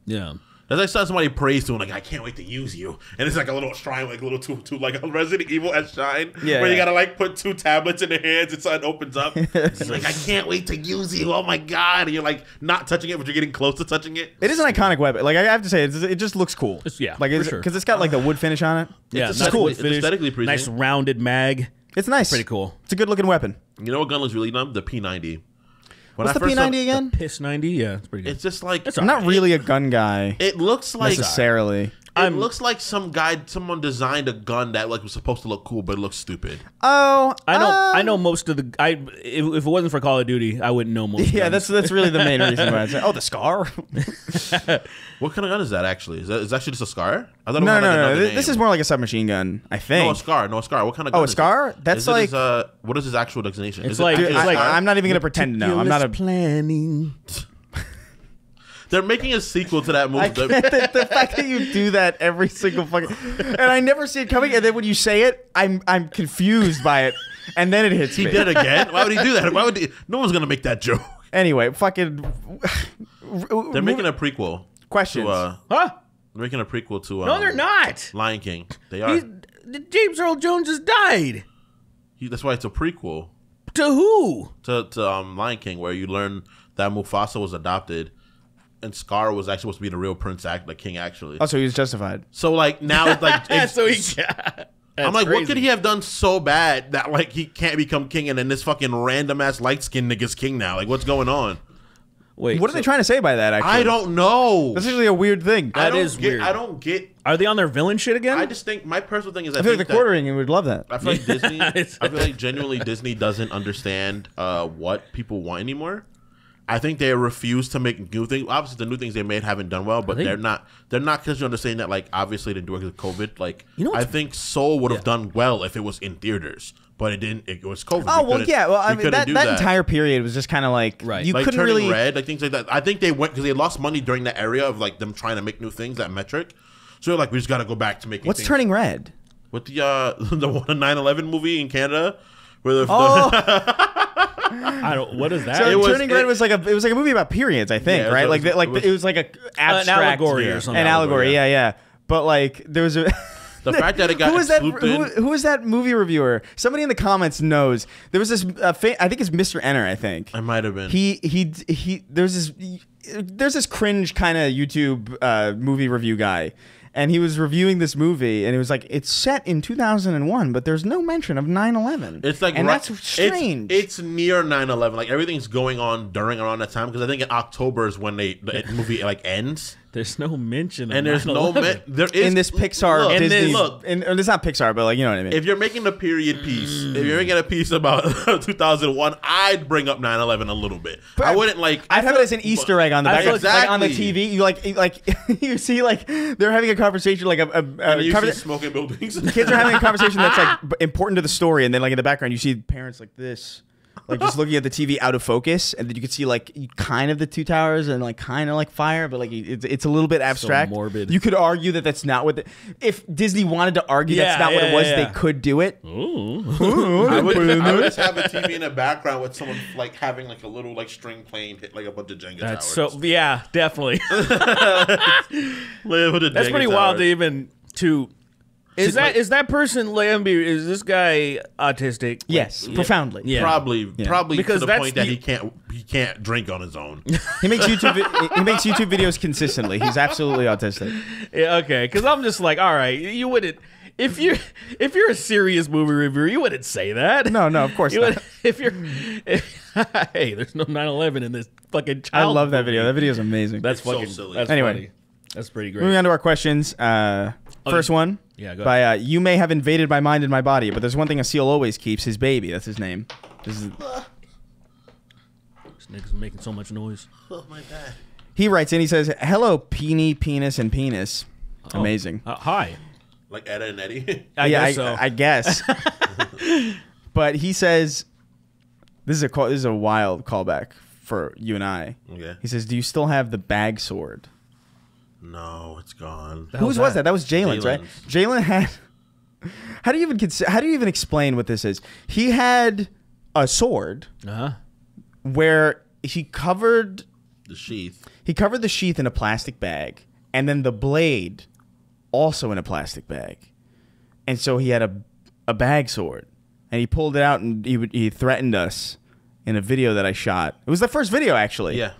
Yeah. That's like somebody prays to him, like, I can't wait to use you. And it's like a little shrine, like a little two like a Resident Evil as Shine. Yeah. Where you gotta like put 2 tablets in their hands and something opens up. It's like, I can't wait to use you. Oh my God. And you're like not touching it, but you're getting close to touching it. It is an iconic weapon. Like I have to say, it just looks cool. Yeah, like for sure. because it's got like the wood finish on it. Yeah, It's nice cool. wood It's finish, aesthetically pleasing. nice rounded mag. It's nice. Pretty cool. It's a good looking weapon. You know what gun looks really dumb? The P90. When What's I the first saw- P90 again? Piss 90. Yeah, it's pretty good. It's just like I'm not really a gun guy It looks like necessarily. It looks like someone designed a gun that like was supposed to look cool, but it looks stupid. Oh, I know most of the. If it wasn't for Call of Duty, I wouldn't know most. Yeah, guns. that's really the main reason why I say. Oh, the Scar. What kind of gun is that actually? Is actually just a Scar? I thought it No, had, like, no. another This name. is more like a submachine gun, I think. No, a Scar. What kind of gun? Oh, a is Scar? it? That's Is it like. what is his actual designation? It's Is it like- actually it's a like- Scar? I'm not even gonna pretend to know. I'm not a. planning. They're making a sequel to that movie. The fact that you do that every single fucking, and I never see it coming, and then when you say it, I'm confused by it, and then it hits He me. did it again. Why would he do that? No one's gonna make that joke. Anyway, fucking. They're making a prequel. Questions. To, Huh? they're making a prequel to. No, they're not. Lion King. They are. James Earl Jones just died. That's why it's a prequel To who? to Lion King, where you learn that Mufasa was adopted, and Scar was actually supposed to be the real prince, like king, actually. Oh, so he was justified. So like now, it's like So he. I'm like, what could he have done so bad that like he can't become king, and then this fucking random ass light skinned nigga's king now? Like, what's going on? Wait, What are they trying to say by that? Actually, I don't know. That's actually a weird thing. I That don't is get, weird. I don't get. Are they on their villain shit again? I just think my personal thing is I feel like the quartering would love that. I feel like Disney. I It's- feel like genuinely Disney doesn't understand what people want anymore. I think they refuse to make new things. Obviously, the new things they made haven't done well, but they're not because you understand that like obviously they're doing it with COVID. Like I think Soul would have done well if it was in theaters, but it didn't. It was COVID. Oh well, yeah. Well, I mean that entire period was just kind of like Right. you like couldn't Turning really. Red, like things like that. I think they went because they lost money during that area of like them trying to make new things, that metric. So they're like, we just got to go back to making. What's things. Turning Red? With the 9/11 movie in Canada, where the I don't. What is that? So It was- Turning Red was like a movie about periods, I think, Yeah, it right? was- It was like a abstract allegory or something. an allegory, yeah. But like there was a. the fact that it got Who was that? swooped in. Who was that movie reviewer? Somebody in the comments knows. There was this. I think it's Mr. Enter. I think I might have been. he. There's this cringe kind of YouTube movie review guy, and he was reviewing this movie, and it was like it's set in 2001, but there's no mention of 9/11. It's like and right- that's strange. It's near 9/11. Like everything's going on around that time because I think in October is when the movie like ends. There's no mention. Of And there's no 9/11. there is in this Pixar look, Disney. look, And it's not Pixar, but like you know what I mean. if you're making a period piece, if you're making a piece about 2001, I'd bring up 9/11 a little bit. I wouldn't like. I'd have it as an Easter egg on the back, Exactly. like on the TV. You like you see like they're having a conversation, like and you see smoking buildings. kids are having a conversation that's like important to the story, and then like in the background you see parents like this, like just looking at the TV out of focus, and then you can see like kind of the two towers and like kind of like fire, but like it's a little bit abstract. morbid. You could argue that that's not what. If Disney wanted to argue that's not what it was, they could do it. I would just have a TV in the background with someone like having like a little like string playing hit like a bunch of Jenga That's towers. so. Yeah, definitely. That's Pretty wild to even to. Is that person Lambie? Is this guy autistic? Yes, profoundly. Yeah. Probably Because to the that's point that the- he can't drink on his own. He makes YouTube videos consistently. He's absolutely autistic. Yeah, okay. Because I'm just like, all right, you wouldn't. If you're a serious movie reviewer, you wouldn't say that. No, of course You not. would, hey, there's no 9/11 in this fucking. I Child love that movie. video. That video is amazing. That's so fucking silly. That's Anyway. funny. That's pretty great. Moving on to our questions. First one. Yeah, go by you may have invaded my mind and my body, but there's one thing a seal always keeps: his baby. That's his name. This is. This nigga's making so much noise. Oh my god! He writes in. He says, "Hello, peenie, penis, and penis." Amazing. Hi. Like Edda and Eddie. I guess so. I guess. But he says, "This is a wild callback for you and I." Okay. He says, "Do you still have the bag sword?" No, it's gone. Whose was that? That was Jalen's, right? Jalen's. Jalen had. How do you even explain what this is? He had a sword Uh-huh. where he covered The sheath. the sheath in a plastic bag, and then the blade also in a plastic bag, and so he had a bag sword, and he pulled it out and he threatened us in a video that I shot. It was the first video actually. Yeah.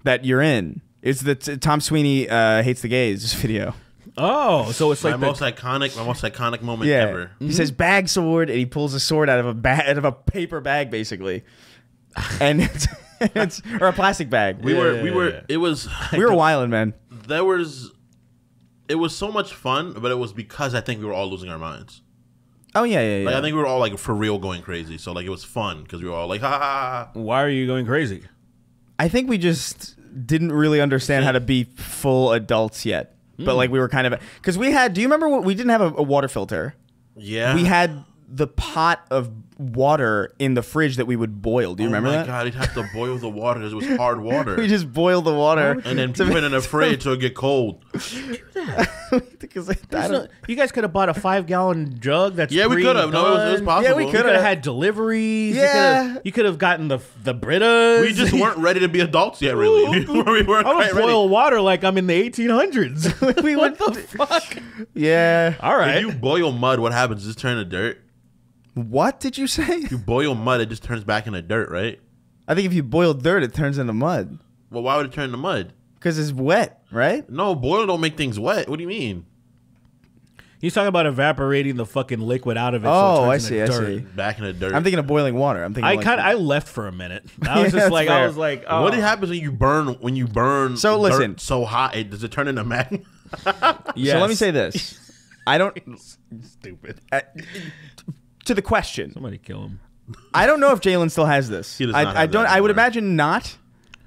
That you're in. It's the Tom Sweeney hates the gays video. Oh, so it's My like most iconic moment Yeah. ever. He says bag sword, and he pulls a sword out of a paper bag, basically, and it's or a plastic bag. We We were. It was. were wilding, man. There was. it was so much fun, but it was because I think we were all losing our minds. Oh yeah. Like I think we were all like for real going crazy. So like it was fun because we were all like, ha ha ha. Why are you going crazy? I think we just didn't really understand how to be full adults yet. But like we were kind of because we had. Do you remember what we didn't have a water filter? Yeah, We had the pot of water in the fridge that we would boil. Do you remember that? Oh my god, you'd have to boil the water because it was hard water. We just boiled the water and then put it in the fridge so it get cold. because I don't. You guys could have bought a 5-gallon jug. That's Yeah, we could have. No, it was possible. Yeah, we You could coulda. have had deliveries. Yeah. You could have gotten the Britas. We just weren't ready to be adults yet, really. we weren't I quite would boil ready. water like I'm in the 1800s. We what would- the fuck? Yeah. All right. If you boil mud, what happens? Does it turn to dirt? What did you say? If you boil mud, it just turns back into dirt, right? I think if you boil dirt, it turns into mud Well, why would it turn to mud? because it's wet, right? No, boil don't make things wet. What do you mean? He's talking about evaporating the fucking liquid out of it. Oh, so it I turns see. into I dirt. see. Back in the dirt. I'm thinking of boiling water. I'm thinking. I left for a minute. I was Yeah, just like, that's I fair. was like, oh. What happens when you burn? So, dirt listen. so hot, does it turn into magma? Yes. So let me say this. I don't. Stupid. To the question, Somebody kill him. I don't know if Jalen still has this. He does not I have don't. that I would anymore. imagine not.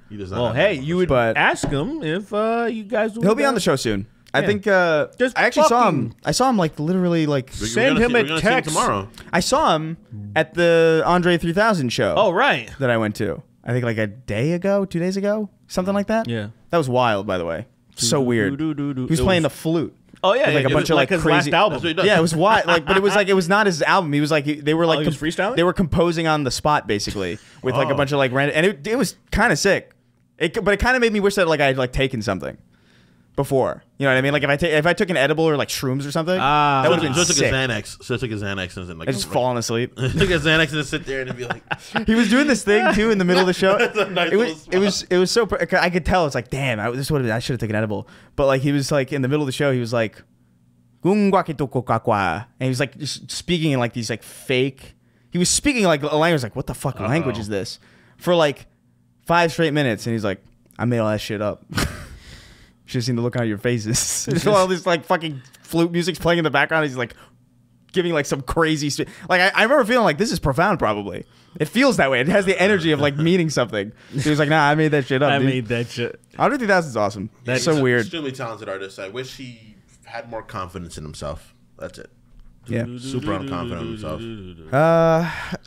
He does not Well, have hey, that. you would But- ask him if you guys would. He'll be on the show soon. I Yeah. think. Just I actually saw him. fucking- I saw him like literally like. We're Send gonna him see- a we're gonna see him text. tomorrow. I saw him at the Andre 3000 show. Oh, right. That I went to. I think like a day ago, 2 days ago, something like that. Yeah. That was wild, by the way. So weird. He was It playing was- the flute. Oh yeah, With, like, yeah, a bunch of, like, his crazy- last album. That's what he does. Yeah, it was wild. Like, but it was like it was not his album. He was like they were like he was freestyling? They were composing on the spot basically with like a bunch of like random, and it was kind of sick. But it kind of made me wish that like I had like taken something before. You know what I mean? Like if I took an edible or like shrooms or something, that would have been So took a sick. Xanax. So took a Xanax and like I just fallen asleep. took a Xanax and just sit there and be like, He was doing this thing too in the middle of the show. That's a nice It was so. I could tell. It's like, damn, this would have. I should have taken an edible. But like he was like in the middle of the show, he was like, and he was like just speaking in like these like fake. He was speaking like a language. Like, what the fuck language is this? For like 5 straight minutes, and he's like, I made all that shit up. Should have seen the look on your faces. There's all this like fucking flute music's playing in the background. He's like giving like some crazy like I remember feeling like this is profound. Probably it feels that way. It has the energy of like meaning something. He was like, nah, I made that shit up. I dude. made that shit. Andre 3000 is awesome. That's so He's weird. Extremely talented artist. I wish he had more confidence in himself. That's it. Yeah. Super unconfident in himself.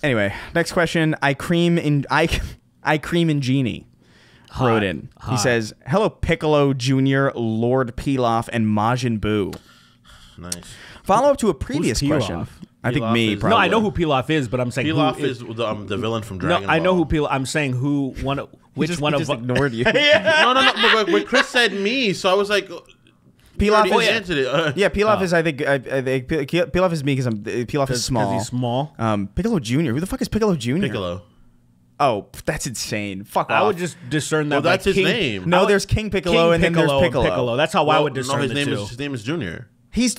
Anyway, next question. I cream in Genie. Wrote in. He says, "Hello, Piccolo Jr., Lord Pilaf, and Majin Buu." Nice. Follow up to a previous Pilaf? question. I think Pilaf me. is- Probably. No, I know who Pilaf is, but I'm saying Pilaf who is the villain from No, Dragon Ball. I know who Pilaf. I'm saying which one he of just ignored you. No. But Chris said me, so I was like, Pilaf already is answered it. yeah. Pilaf is. I think Pilaf is me because Pilaf is small. He's small. Piccolo Jr. Who the fuck is Piccolo Jr.? Piccolo. Oh, that's insane. Fuck I off. would just discern that. Well, that's by his King, name. No, there's King Piccolo and then there's Piccolo. Piccolo. That's how I would No, discern his the name two. is Junior He's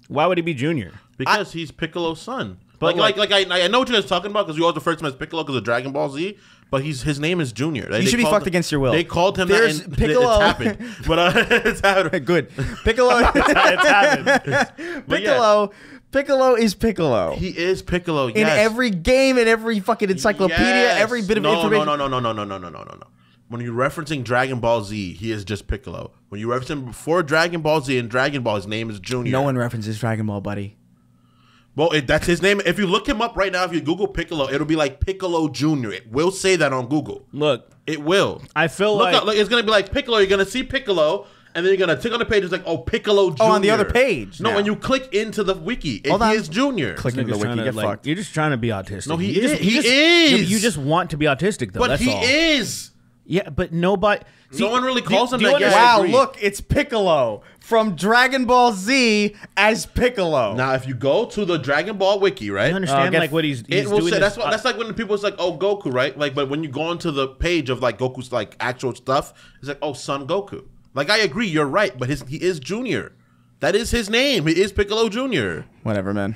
Why would he be Junior? because he's Piccolo's son. But Like I know what you guys are talking about because you always refer to him as Piccolo because of Dragon Ball Z. But his name is Junior. You should be fucked against your will. They called him There's that. And Piccolo- It's happened, but it's happened. good. Piccolo. It's happened. But yeah, Piccolo is Piccolo. he is Piccolo. In Yes. every game, in every fucking encyclopedia, Yes. every bit of No. information. No. When you're referencing Dragon Ball Z, he is just Piccolo. When you reference him before Dragon Ball Z and Dragon Ball, his name is Junior. No one references Dragon Ball, buddy. Well, that's his name. If you look him up right now, if you Google Piccolo, it'll be like Piccolo Junior. It will say that on Google. Look, It will. I feel Look like up, it's gonna be like Piccolo. You're gonna see Piccolo, and then you're gonna click on the page. It's like, oh, Piccolo Junior. Oh, on the other page No, now. when you click into the wiki, Hold he on. is Junior. Click into the niggas wiki, trying to, get like, fucked. you're just trying to be autistic. No, he You is. just- He you just- is. yeah, but you just want to be autistic, though. But That's he all. is. Yeah, but nobody. No one really calls him do you that yet. understand- I Wow, agree. look, it's Piccolo from Dragon Ball Z as Piccolo. Now, if you go to the Dragon Ball wiki, right? You understand get- like what he's It will doing. say this- that's like when people like, oh, Goku, right? Like, but when you go onto the page of like Goku's like actual stuff, it's like, oh, Son Goku. Like, I agree, you're right, but he is Junior. That is his name. He is Piccolo Junior. Whatever, man.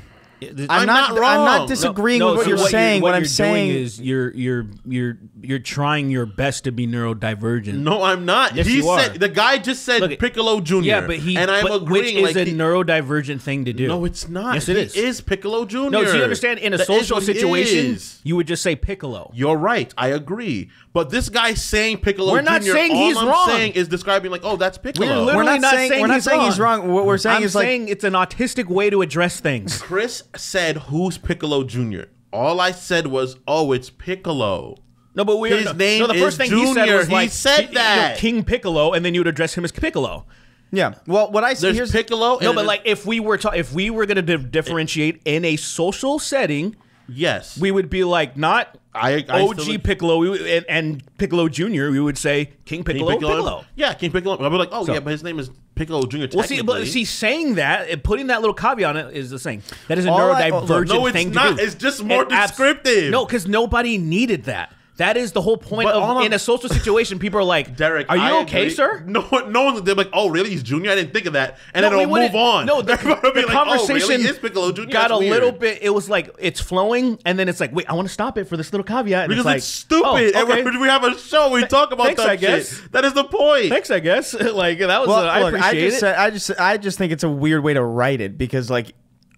I'm not wrong. I'm not disagreeing with what so you're saying. What I'm you're saying doing is you're trying your best to be neurodivergent. No, I'm not. Yes, he you said are. the guy just said Look, Piccolo Jr. Yeah, but and I'm agreeing. Which is a neurodivergent thing to do. No, it's not. Yes, it is. He is Piccolo Jr. No, so you understand? In a That social is what he situation, is. you would just say Piccolo. You're right. I agree. But this guy saying Piccolo We're not Jr., saying all he's I'm wrong. saying is describing like, oh, that's Piccolo. We're literally not saying we're not he's saying wrong. he's wrong. What we're saying I'm is like saying it's an autistic way to address things. Chris said, who's Piccolo Jr.? All I said was, oh, it's Piccolo. No, but His name the first is thing he said Junior. was He like said that. King Piccolo, and then you would address him as Piccolo. yeah. Well, what I see There's here's Piccolo. No, and but like if we were going to differentiate in a social setting, yes, we would be like not I OG still- Piccolo and Piccolo Jr. We would say King Piccolo. Piccolo. Yeah, King Piccolo. I'll be like, oh So- yeah, but his name is Piccolo Jr. Well, see, saying that, putting that little caveat on it is the same. That is a All I- neurodivergent no, it's thing not. to do. It's just more It abs- descriptive. No, because nobody needed that. That is the whole point But all of I'm- in a social situation. People are like, Derek, are you I okay, agree. sir?" No one's. They're like, oh, really? He's Junior? I didn't think of that. And No, then we it'll move wouldn't- on. No, the Everybody will be like, oh, conversation really? It's Piccolo Jr. got That's a weird. little bit. It was like it's flowing, and then it's like, wait, I want to stop it for this little caveat. And Because it's, it's stupid. like, oh, okay. And we have a show. We talk about Thanks, that I guess. shit. That is the point. Thanks, I guess. Like that was. well, I look, appreciate it. I just think it's a weird way to write it because like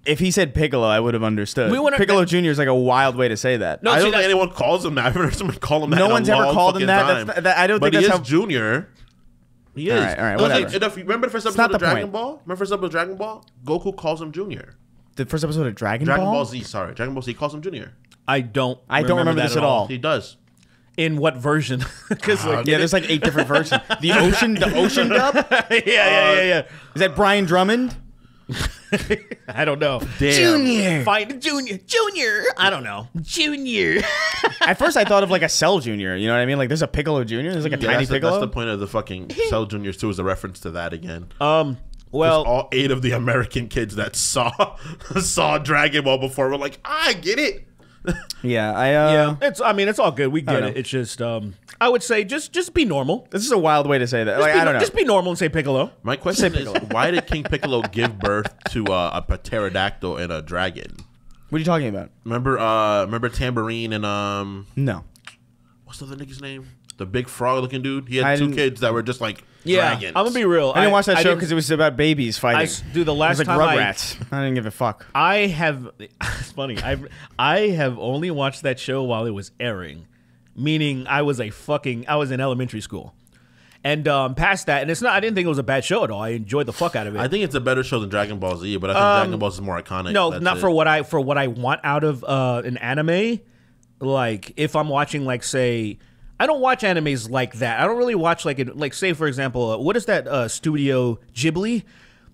if he said Piccolo, I would have understood. We wouldn't- Piccolo Jr. is like a wild way to say that. No, I see, don't think that's- anyone calls him that. I've never heard someone call him that. No in a one's ever long called him fucking that. time. I don't But think he that's is how. Junior. He is. All right, No, whatever. like, remember the first not episode the of Dragon point. Ball? Remember the first episode of Dragon Ball? Goku calls him Junior. The first episode of Dragon Dragon Ball. Ball Z. Sorry, Dragon Ball Z calls him Junior. I don't remember that this at all. He does. In what version? Because like, Yeah, there's like 8 different versions. The ocean dub. yeah. Is that Brian Drummond? I don't know. Damn. Junior. Fight Junior. I don't know. Junior. At first, I thought of like a Cell Junior. You know what I mean? Like there's a Piccolo Junior. There's like a Yeah, tiny Piccolo. that's the point of the fucking Cell Juniors too. Is a reference to that again. Well, all 8 of the American kids that saw Dragon Ball before were like, I get it. Yeah, yeah. It's all good. We don't get know. it. It's just I would say just be normal. This is a wild way to say that. Like, Be- I don't know. Just be normal and say Piccolo. My question is, why did King Piccolo give birth to a pterodactyl and a dragon? What are you talking about? Remember Tambourine and No. what's the other nigga's name? The big frog-looking dude. He I had 2 didn't- kids that were just like Yeah, dragons. I'm gonna be real. I didn't watch that show didn't- because it was about babies fighting. Dude, the last it was like time Rugrats. I didn't give a fuck. I have. It's funny. I have only watched that show while it was airing, meaning I was in elementary school, and past that, and it's not. I didn't think it was a bad show at all. I enjoyed the fuck out of it. I think it's a better show than Dragon Ball Z, but I think Dragon Ball Z is more iconic. No, That's not it. for what I want out of an anime. Like if I'm watching, like say, I don't watch animes like that. I don't really watch like say for example, what is that Studio Ghibli?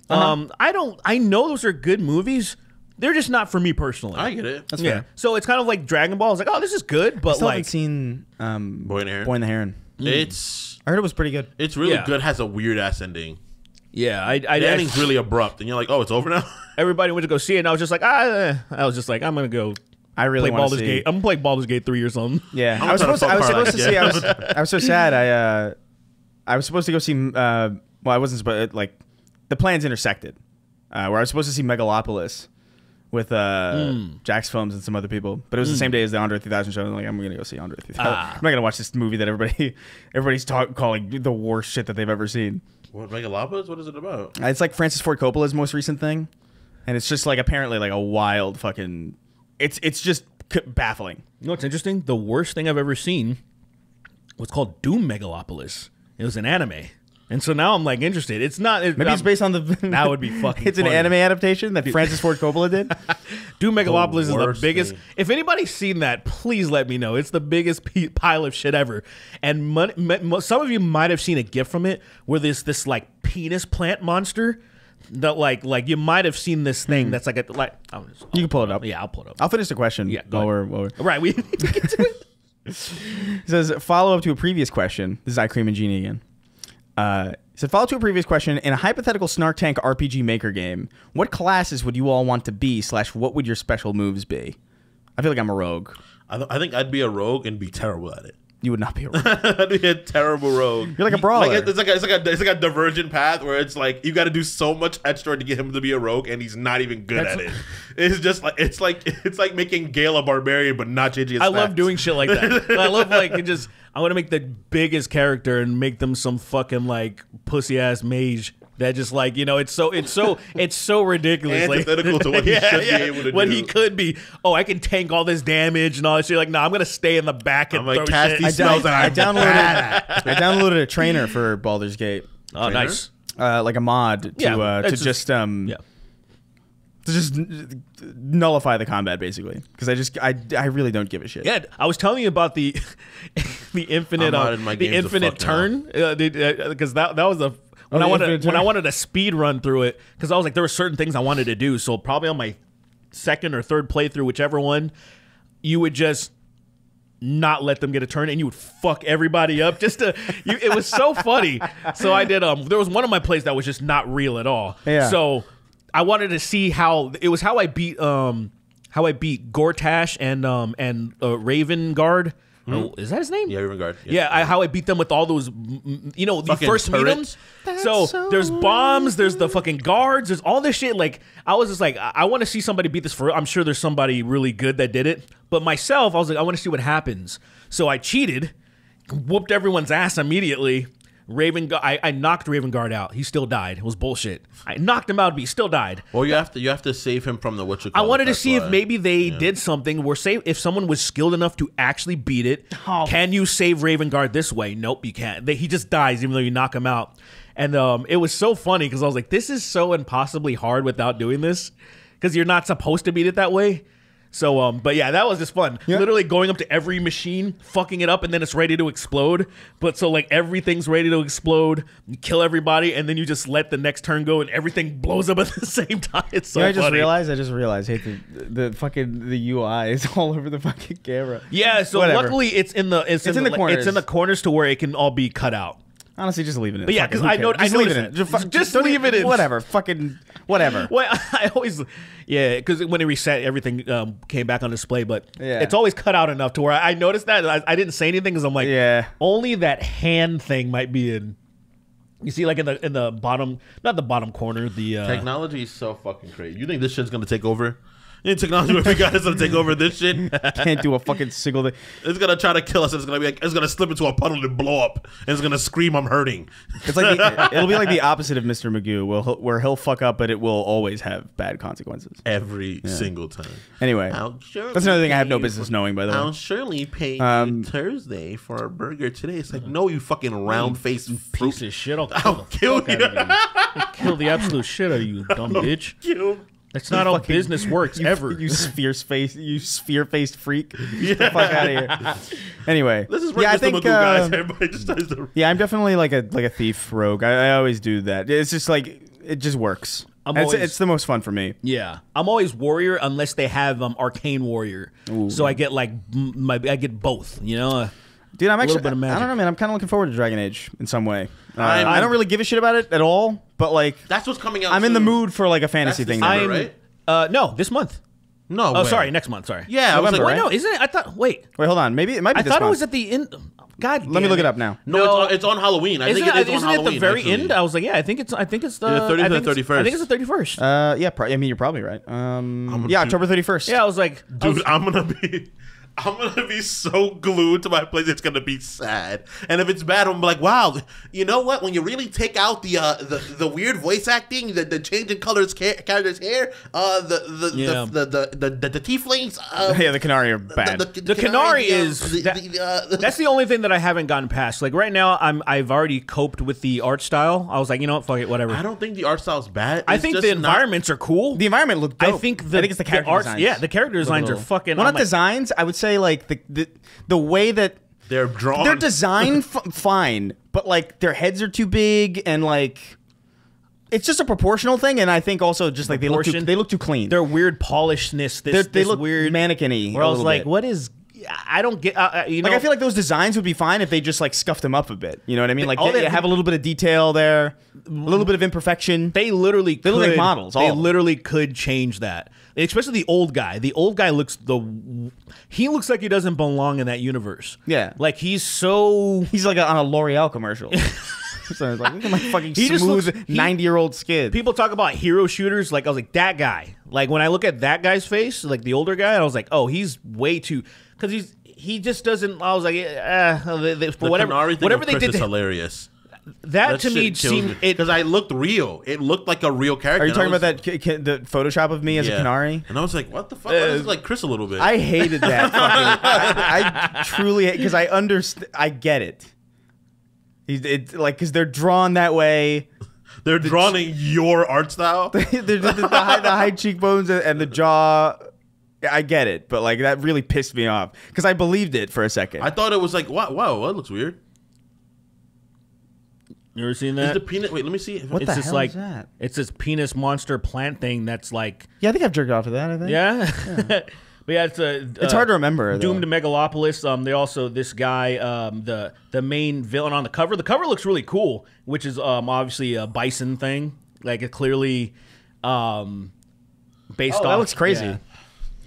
I know those are good movies. They're just not for me personally. I get it. That's yeah. fair. So it's kind of like Dragon Ball. It's like, oh, this is good, but Still like haven't seen Boy and the Heron. Boy and the Heron. It's I heard it was pretty good. really Yeah. good. Has a weird ass ending. yeah, The ending's really abrupt, and you're like, oh, it's over now. everybody went to go see it, and I was just like, I'm gonna go I really play want to Baldur's see. Gate. I'm gonna play Baldur's Gate 3 or something. Yeah, I'm I was gonna supposed try to to fuck see. Hard I was so sad. I was supposed to go see. Well, I wasn't supposed. Like, the plans intersected. Where I was supposed to see Megalopolis with Jack's Films and some other people, but it was the same day as the Andre 3000 show. And I'm like, I'm gonna go see Andre 3000. I'm not gonna watch this movie that everybody's calling the worst shit that they've ever seen. What, Megalopolis? What is it about? It's like Francis Ford Coppola's most recent thing, and it's just like apparently like a wild fucking. It's just baffling. You know what's interesting? The worst thing I've ever seen was called Doom Megalopolis. It was an anime. And so now I'm like interested. It's not. Maybe it's based on the. That would be fucking It's an funny. anime adaptation that Francis Ford Coppola did. Doom Megalopolis is the worst biggest. thing. If anybody's seen that, please let me know. It's the biggest pile of shit ever. And some of you might have seen a GIF from it where there's this like penis plant monster that like you might have seen this thing that's like You can pull it up. Yeah, I'll pull it up. I'll finish the question. Yeah, go while ahead. we're Right, we get to it. It says follow up to a previous question. This is iCream and Genie again. It said follow up to a previous question. In a hypothetical Snark Tank RPG Maker game, what classes would you all want to be? / what would your special moves be? I feel like I'm a rogue. I think I'd be a rogue and be terrible at it. You would not be a rogue. That'd be a terrible rogue. You're like a brawler. Like, it's like a divergent path where it's like you got to do so much extra to get him to be a rogue, and he's not even good at it. It's just like it's like making Gale a barbarian, but not changing his I stats. love doing shit like that. I love like I want to make the biggest character and make them some fucking like pussy ass mage. That just like, it's so ridiculous. Antithetical like, to what he should be able to what do. he could be. Oh, I can tank all this damage and all that shit. Like, no, I'm gonna stay in the back and I'm like, throw cast shit. these spells that I I'm bad at. I downloaded a trainer for Baldur's Gate. Oh, nice. Like a mod to just nullify the combat, basically, because I really don't give a shit. Yeah, I was telling you about the infinite turn because that was a when I wanted a speed run through it, because I was like, there were certain things I wanted to do. So probably on my second or third playthrough, whichever one, you would just not let them get a turn and you would fuck everybody up it was so funny. So I did there was one of my plays that was just not real at all. Yeah. So I wanted to see how I beat Gortash and Raven Guard. Oh, is that his name? Yeah, Raven Guard. Yeah, how I beat them with all those, the Fucking first turrets. meet them. So there's bombs, there's the fucking guards, there's all this shit. Like, I was just like, I want to see somebody beat this for real. I'm sure there's somebody really good that did it. But myself, I was like, I want to see what happens. So I cheated, whooped everyone's ass immediately. I knocked Raven Guard out. He still died. It was bullshit. I knocked him out, but he still died. Well, you have to save him from the I wanted to see if maybe they did something where, say, if someone was skilled enough to actually beat it, can you save Raven Guard this way? Nope, you can't. He just dies even though you knock him out. And it was so funny because I was like, this is so impossibly hard without doing this, because you're not supposed to beat it that way. So, but yeah, that was just fun. Yeah. Literally going up to every machine, fucking it up, and then it's ready to explode. But so like everything's ready to explode, you kill everybody, and then you just let the next turn go, and everything blows up at the same time. It's so funny. I just realized, hey, the fucking the UI is all over the fucking camera. Yeah, so luckily it's in the corners. It's in the corners to where it can all be cut out. Honestly, just leave it in. But yeah, because I know leave it in. Just leave it in. Whatever, fucking whatever. Well, I always, because when it reset, everything came back on display. But it's always cut out enough to where I noticed that I didn't say anything because I'm like, only that hand thing might be in. You see, like in the bottom, not the bottom corner. The technology is so fucking crazy. You think this shit's gonna take over? Technology we got is gonna take over this shit. Can't do a fucking single thing. It's gonna try to kill us. It's gonna be like, it's gonna slip into a puddle and blow up, and it's gonna scream, "I'm hurting." It's like it'll be like the opposite of Mr. Magoo, where he'll fuck up, but it will always have bad consequences every single time. Anyway, that's another thing I have no business knowing. By the way, I'll surely pay you Thursday for a burger today. It's like, no, you fucking round faced piece of shit. I'll kill you. I'll kill the absolute shit out of you, dumb bitch. That's not how business works ever. You sphere-faced freak. Get the fuck out of here. Anyway, this is I think guys. Everybody just tries to. Yeah, I'm definitely like a thief rogue. I always do that. It's just like it just works. It's the most fun for me. Yeah, I'm always warrior unless they have arcane warrior. Ooh. So I get like I get both. You know. Dude, I'm actually. I don't know, man. I'm kind of looking forward to Dragon Age in some way. I don't really give a shit about it at all, but like that's what's coming out. I'm in the mood for like a fantasy thing. Right? No, this month. No. Oh, sorry, next month. Sorry. Yeah, I was like, wait, no, isn't it? I thought. Wait, hold on. Maybe it might be. I thought it was at the end. God, let me look it up now. No, it's on Halloween. I think it is on Halloween. Isn't it the very end? I was like, yeah, I think it's the 30th or 31st. I think it's the 31st. Yeah, I mean, you're probably right. Yeah, October 31st. Yeah, I was like, dude, I'm gonna be so glued to my place. It's gonna be sad. And if it's bad, I'm like, wow. You know what? When you really take out the weird voice acting, the change in colors, characters' hair, the tieflings. Yeah, the Canary are bad. The Canary is that's the only thing that I haven't gotten past. Like right now, I've already coped with the art style. I was like, you know what? Fuck it, whatever. I don't think the art style's bad. I think the environments are cool. The environment looked dope. I think it's the character designs. Yeah, the character designs are fucking. Well, not designs. I would say like the way that they're drawn, they're designed fine, but like their heads are too big and like it's just a proportional thing. And I think also just like they look too clean. Their weird polishedness. They look weird mannequin-y. Where I was like, what is? I don't get. You know, like I feel like those designs would be fine if they just like scuffed them up a bit. You know what I mean? Like they have a little bit of detail there. a little bit of imperfection. They look like models. They literally could change that, especially the old guy. The old guy looks like he doesn't belong in that universe. Yeah, like he's like on a L'Oreal commercial. So it's like, look at my fucking smooth 90-year-old skin. People talk about hero shooters. Like I was like, that guy. Like when I look at that guy's face, like the older guy, I was like, oh, he's way too, because he just doesn't. I was like, whatever they did is hilarious. That to me seemed because I looked real. It looked like a real character. Are you talking about the Photoshop of me as a Canary? And I was like, what the fuck? This is like Chris a little bit. I hated that. I truly hate, because I understand. I get it. It's like, because they're drawn that way. They're drawing your art style. the high cheekbones and the jaw. I get it, but like that really pissed me off because I believed it for a second. I thought it was like, wow, that looks weird. You ever seen that? Is the peanut? Wait, let me see. What the hell is that? It's this penis monster plant thing that's like. Yeah, I think I've jerked off to that. I think. Yeah. But yeah, it's hard to remember. Doomed to Megalopolis. They also this guy, the main villain on the cover. The cover looks really cool, which is obviously a bison thing. Like it clearly based off. That looks crazy.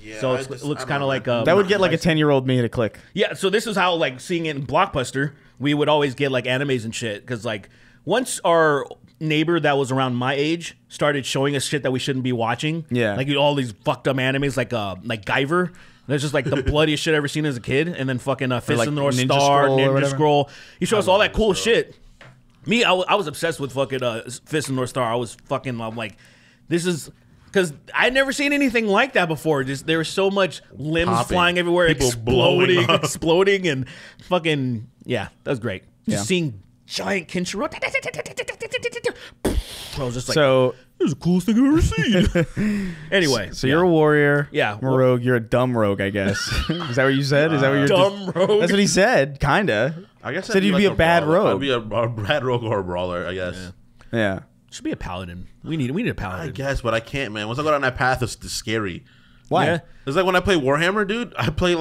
Yeah, so it looks kind of like that would get like a 10-year-old me to click. Yeah, so this is how like seeing it in Blockbuster, we would always get like animes and shit because like once our neighbor that was around my age started showing us shit that we shouldn't be watching. Yeah, like all these fucked up animes like Guyver. There's just like the bloodiest shit I ever seen as a kid, and then fucking Fist like of the North Ninja Star, Scroll Ninja Scroll. He showed us all that cool Scroll. shit. Me, I was obsessed with fucking Fist of the North Star. I was fucking I'm like, this is. Because I'd never seen anything like that before. Just there was so much limbs flying everywhere, people exploding, and fucking that was great. Just seeing giant Kinshiro. I was just like, so this is the coolest thing I've ever seen. Anyway, so you're a warrior. Yeah, I'm a rogue. You're a dumb rogue, I guess. Is that what you said? Is that what you're dumb rogue? That's what he said. Kinda. I guess said you'd be a bad rogue. I'd be a bad rogue or a brawler. I guess. Yeah. Should be a paladin. We need a paladin. I guess, but I can't, man. Once I go down that path, it's scary. Why? Yeah. It's like when I play Warhammer, dude. I play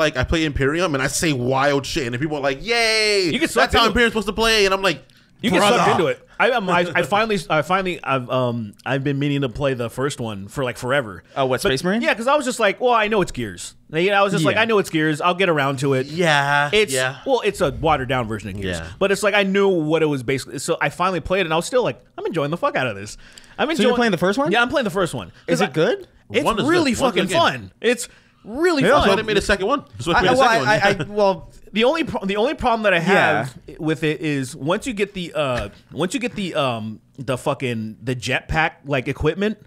Imperium, and I say wild shit, and people are like, "Yay!" You get That's how Imperium's supposed to play, and I'm like, you get sucked into it. I've been meaning to play the first one for like forever. Oh, what, Space Marine? Yeah, because I was just like, well, I know it's Gears. I was just like, I know it's Gears. I'll get around to it. Well, it's a watered down version of Gears. Yeah. But it's like I knew what it was basically. So I finally played it, and I was still like, I'm enjoying the fuck out of this. So you're playing the first one? Yeah, I'm playing the first one. Is it good? It's One is really good. One's fucking good game. fun. It's really That's why fun. they made a second one. Well, The only problem that I have with it is once you get the jetpack like equipment,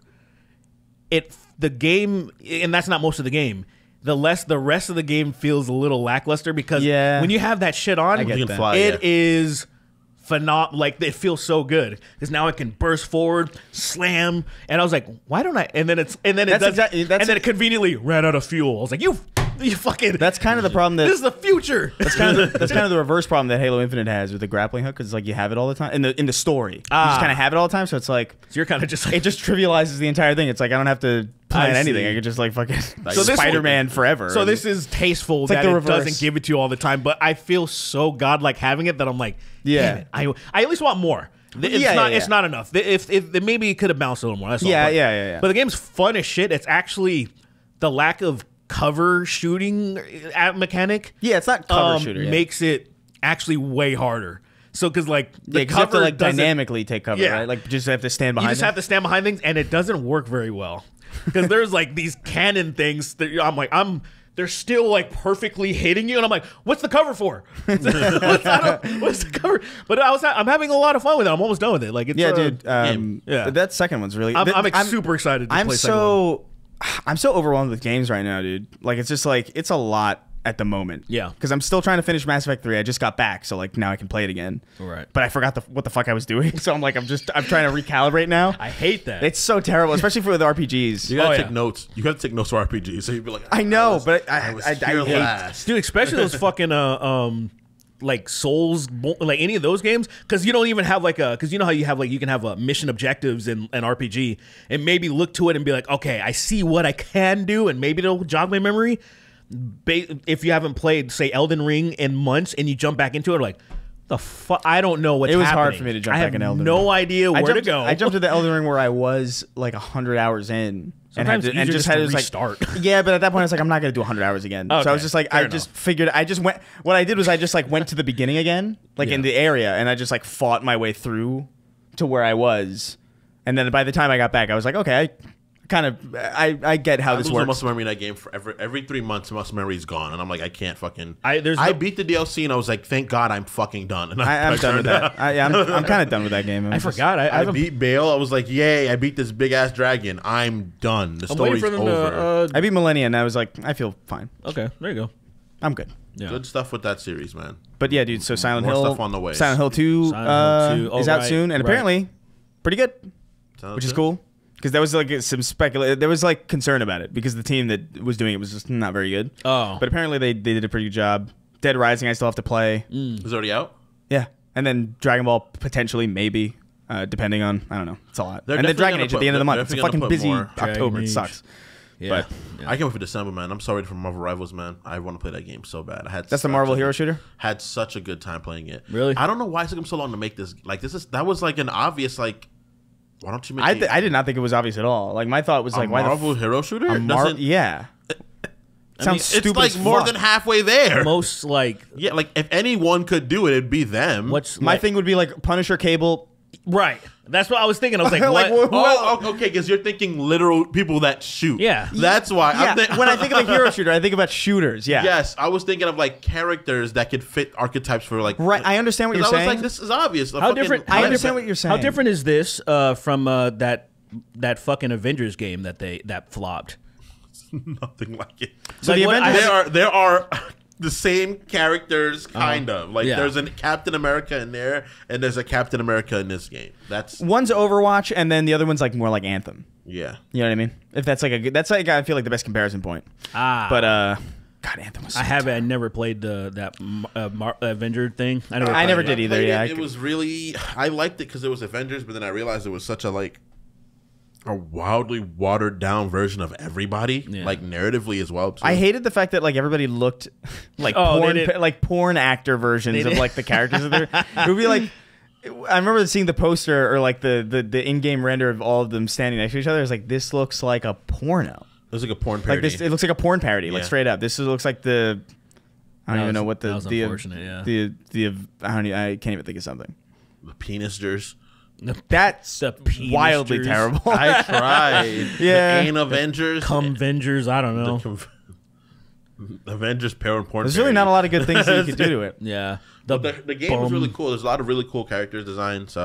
the game, and that's not most of the game. The rest of the game feels a little lackluster because when you have that shit on, get you can that. fly. it is phenomenal. Like it feels so good because now I can burst forward, slam, and I was like, why don't I? And then it conveniently ran out of fuel. I was like, you fucking. That's kind of the problem. This is the future. That's kind of the reverse problem that Halo Infinite has with the grappling hook, because it's like you have it all the time in the story. You just kind of have it all the time, so it's like you're kind of just like, it just trivializes the entire thing. It's like I don't have to plan anything. I could just like fucking Spider-Man forever. So this is tasteful that it doesn't give it to you all the time, but I feel so godlike having it that I'm like, damn it. I at least want more. It's not enough. If maybe it could have bounced a little more. That's all. Yeah. But the game's fun as shit. It's actually the lack of cover shooting mechanic. Yeah, it's not cover shooter. Makes it actually way harder. So because like the cover, you have to like doesn't dynamically take cover, right? Like just have to stand behind. You just have to stand behind things, and it doesn't work very well because there's like these cannon things that they're still like perfectly hitting you, and I'm like, what's the cover for? What's the cover? But I'm having a lot of fun with it. I'm almost done with it. Like it's dude. That second one's really. I'm super excited. To play second one. I'm so overwhelmed with games right now, dude. Like it's just like it's a lot at the moment. Yeah. Because I'm still trying to finish Mass Effect 3. I just got back, so like now I can play it again. Right. But I forgot what the fuck I was doing, so I'm trying to recalibrate now. I hate that. It's so terrible, especially for the RPGs. You gotta take notes. You gotta take notes for RPGs. So you'd be like, I know, but I hate, dude, especially those fucking like Souls, like any of those games, because you don't even have because you know how you have you can have mission objectives in an RPG and maybe look to it and be like, okay, I see what I can do, and maybe it'll jog my memory. If you haven't played, say, Elden Ring in months and you jump back into it, like, The fuck? I don't know what's It was happening. hard for me to jump I back have in Elden no Ring. idea where to go. I jumped to the Elden Ring where I was like 100 hours in. Sometimes and easier just just had to it was restart. Like, yeah, but at that point I was like, I'm not gonna do 100 hours again. So I Okay, was just like, fair I enough. just figured, I just went. What I did was I just like went to the beginning again, like in the area, and I just like fought my way through to where I was, and then by the time I got back, I was like, okay, I get how this lose works. the muscle memory in that game for every 3 months. Muscle memory is gone, and I'm like, I can't fucking. I beat the DLC, and I was like, thank God, I'm fucking done. And I'm done with turned that. I'm kind of done with that game. I forgot. I beat Bale. I was like, yay! I beat this big ass dragon. I'm done. The I'm waiting story's for them over. to. I beat Millennia, and I was like, I feel fine. Okay, there you go. I'm good. Yeah. Good stuff with that series, man. But yeah, dude. So Silent More Hill, stuff on the way. Silent Hill 2, Silent Hill 2. is Oh, out right, soon, and right. apparently pretty good, Sounds which is good. cool. Because there was like some there was like concern about it because the team that was doing it was just not very good. Oh. But apparently they did a pretty good job. Dead Rising I still have to play. Is it already out? Yeah. And then Dragon Ball potentially, maybe, depending on, I don't know. It's a lot. They're And then definitely Dragon gonna Age at put- the end of the month. they're It's a definitely fucking gonna put busy more. October. Dragon It Age. sucks. Yeah. But I can't wait for December, man. I'm sorry for Marvel Rivals, man. I want to play that game so bad. that's the such Marvel a hero good- shooter? Had such a good time playing it. Really? I don't know why it took them so long to make this. Like that was like an obvious like. Why don't you make? I did not think it was obvious at all. Like, my thought was like, why Marvel the hero shooter? yeah. I mean, Sounds stupid it's like as more fuck. than halfway there. Most like Yeah, like if anyone could do it, it'd be them. what's My like, thing would be like Punisher, Cable. right? That's what I was thinking. I was like, Like, what? who else? Oh, okay, because you're thinking literal people that shoot. Yeah. That's why. Yeah, when I think of a hero shooter, I think about shooters. Yeah. Yes, I was thinking of like characters that could fit archetypes for like. Right, I understand what you're 'cause I saying. was like, this is obvious. How different? I how understand different- what you're saying. How different is this from that fucking Avengers game that flopped? Nothing like it. So Like, the what- Avengers. There are the same characters, kind of like yeah. there's a Captain America in there, and there's a Captain America in this game. That's One's Overwatch, and then the other one's like more like Anthem. yeah. You know what I mean? If that's like a good, that's like I feel like the best comparison point. Ah, But God, Anthem was. So I haven't. I never played that Avenger thing. I never. I never played did it. either. Played Yeah, it was really. I liked it because it was Avengers, but then I realized it was such a like a wildly watered down version of everybody, Yeah. like narratively as well. Too. I hated the fact that like everybody looked like Oh, they porn, did. like porn actor versions They of did. like the characters. That it would be like. I remember seeing the poster or like the in-game render of all of them standing next to each other. It's like, this looks like a porno. It was like a porn Like parody. this, it looks like a porn parody. Like Yeah. straight up. This looks like the. I don't That even know was- what that was the unfortunate, yeah. the I can't even think of something. the penisers. That's The wildly penisters. terrible. I tried. Yeah. The Ain Avengers. Avengers. I don't know. Avengers porn. There's really not a lot of good things that you could do to it. Yeah. The game was bum. really cool. There's a lot of really cool character designs.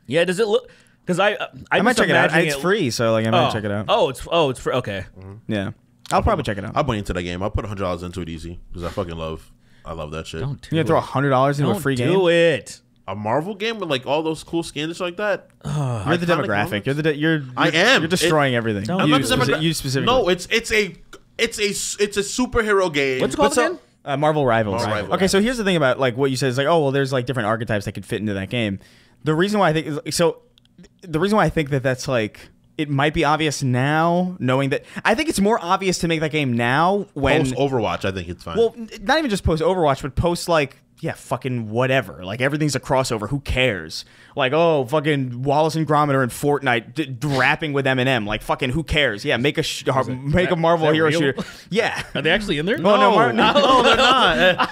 Yeah. Does it look? Because I might just check it out. imagining It's free, so like I might check it out. Oh, it's free. Okay. Yeah, I'll probably check it out. I'll play into that game. I'll put $100 into it easy because I love that shit. Don't do You gonna it. throw $100 into Don't a free do game? it. A Marvel game with like all those cool skins and shit like that. You're the Iconic demographic. moments? You're I am. You're destroying everything. Don't I'm You, not the demographic. you specifically. No, it's a superhero game. What's it called again? Marvel Rivals. Marvel Rivals. Okay, so here's the thing about like what you said is like, oh well, there's like different archetypes that could fit into that game. The reason why I think that that's like it might be obvious now, knowing that I think it's more obvious to make that game now when Post Overwatch. I think it's fine. well, not even just post Overwatch, but post like fucking whatever. Like everything's a crossover. Who cares? Like fucking Wallace and Gromit are in Fortnite rapping with Eminem. Like fucking who cares? Yeah, make a Marvel hero real? shooter. Yeah. Are they actually in there? Oh, no, no, they're not.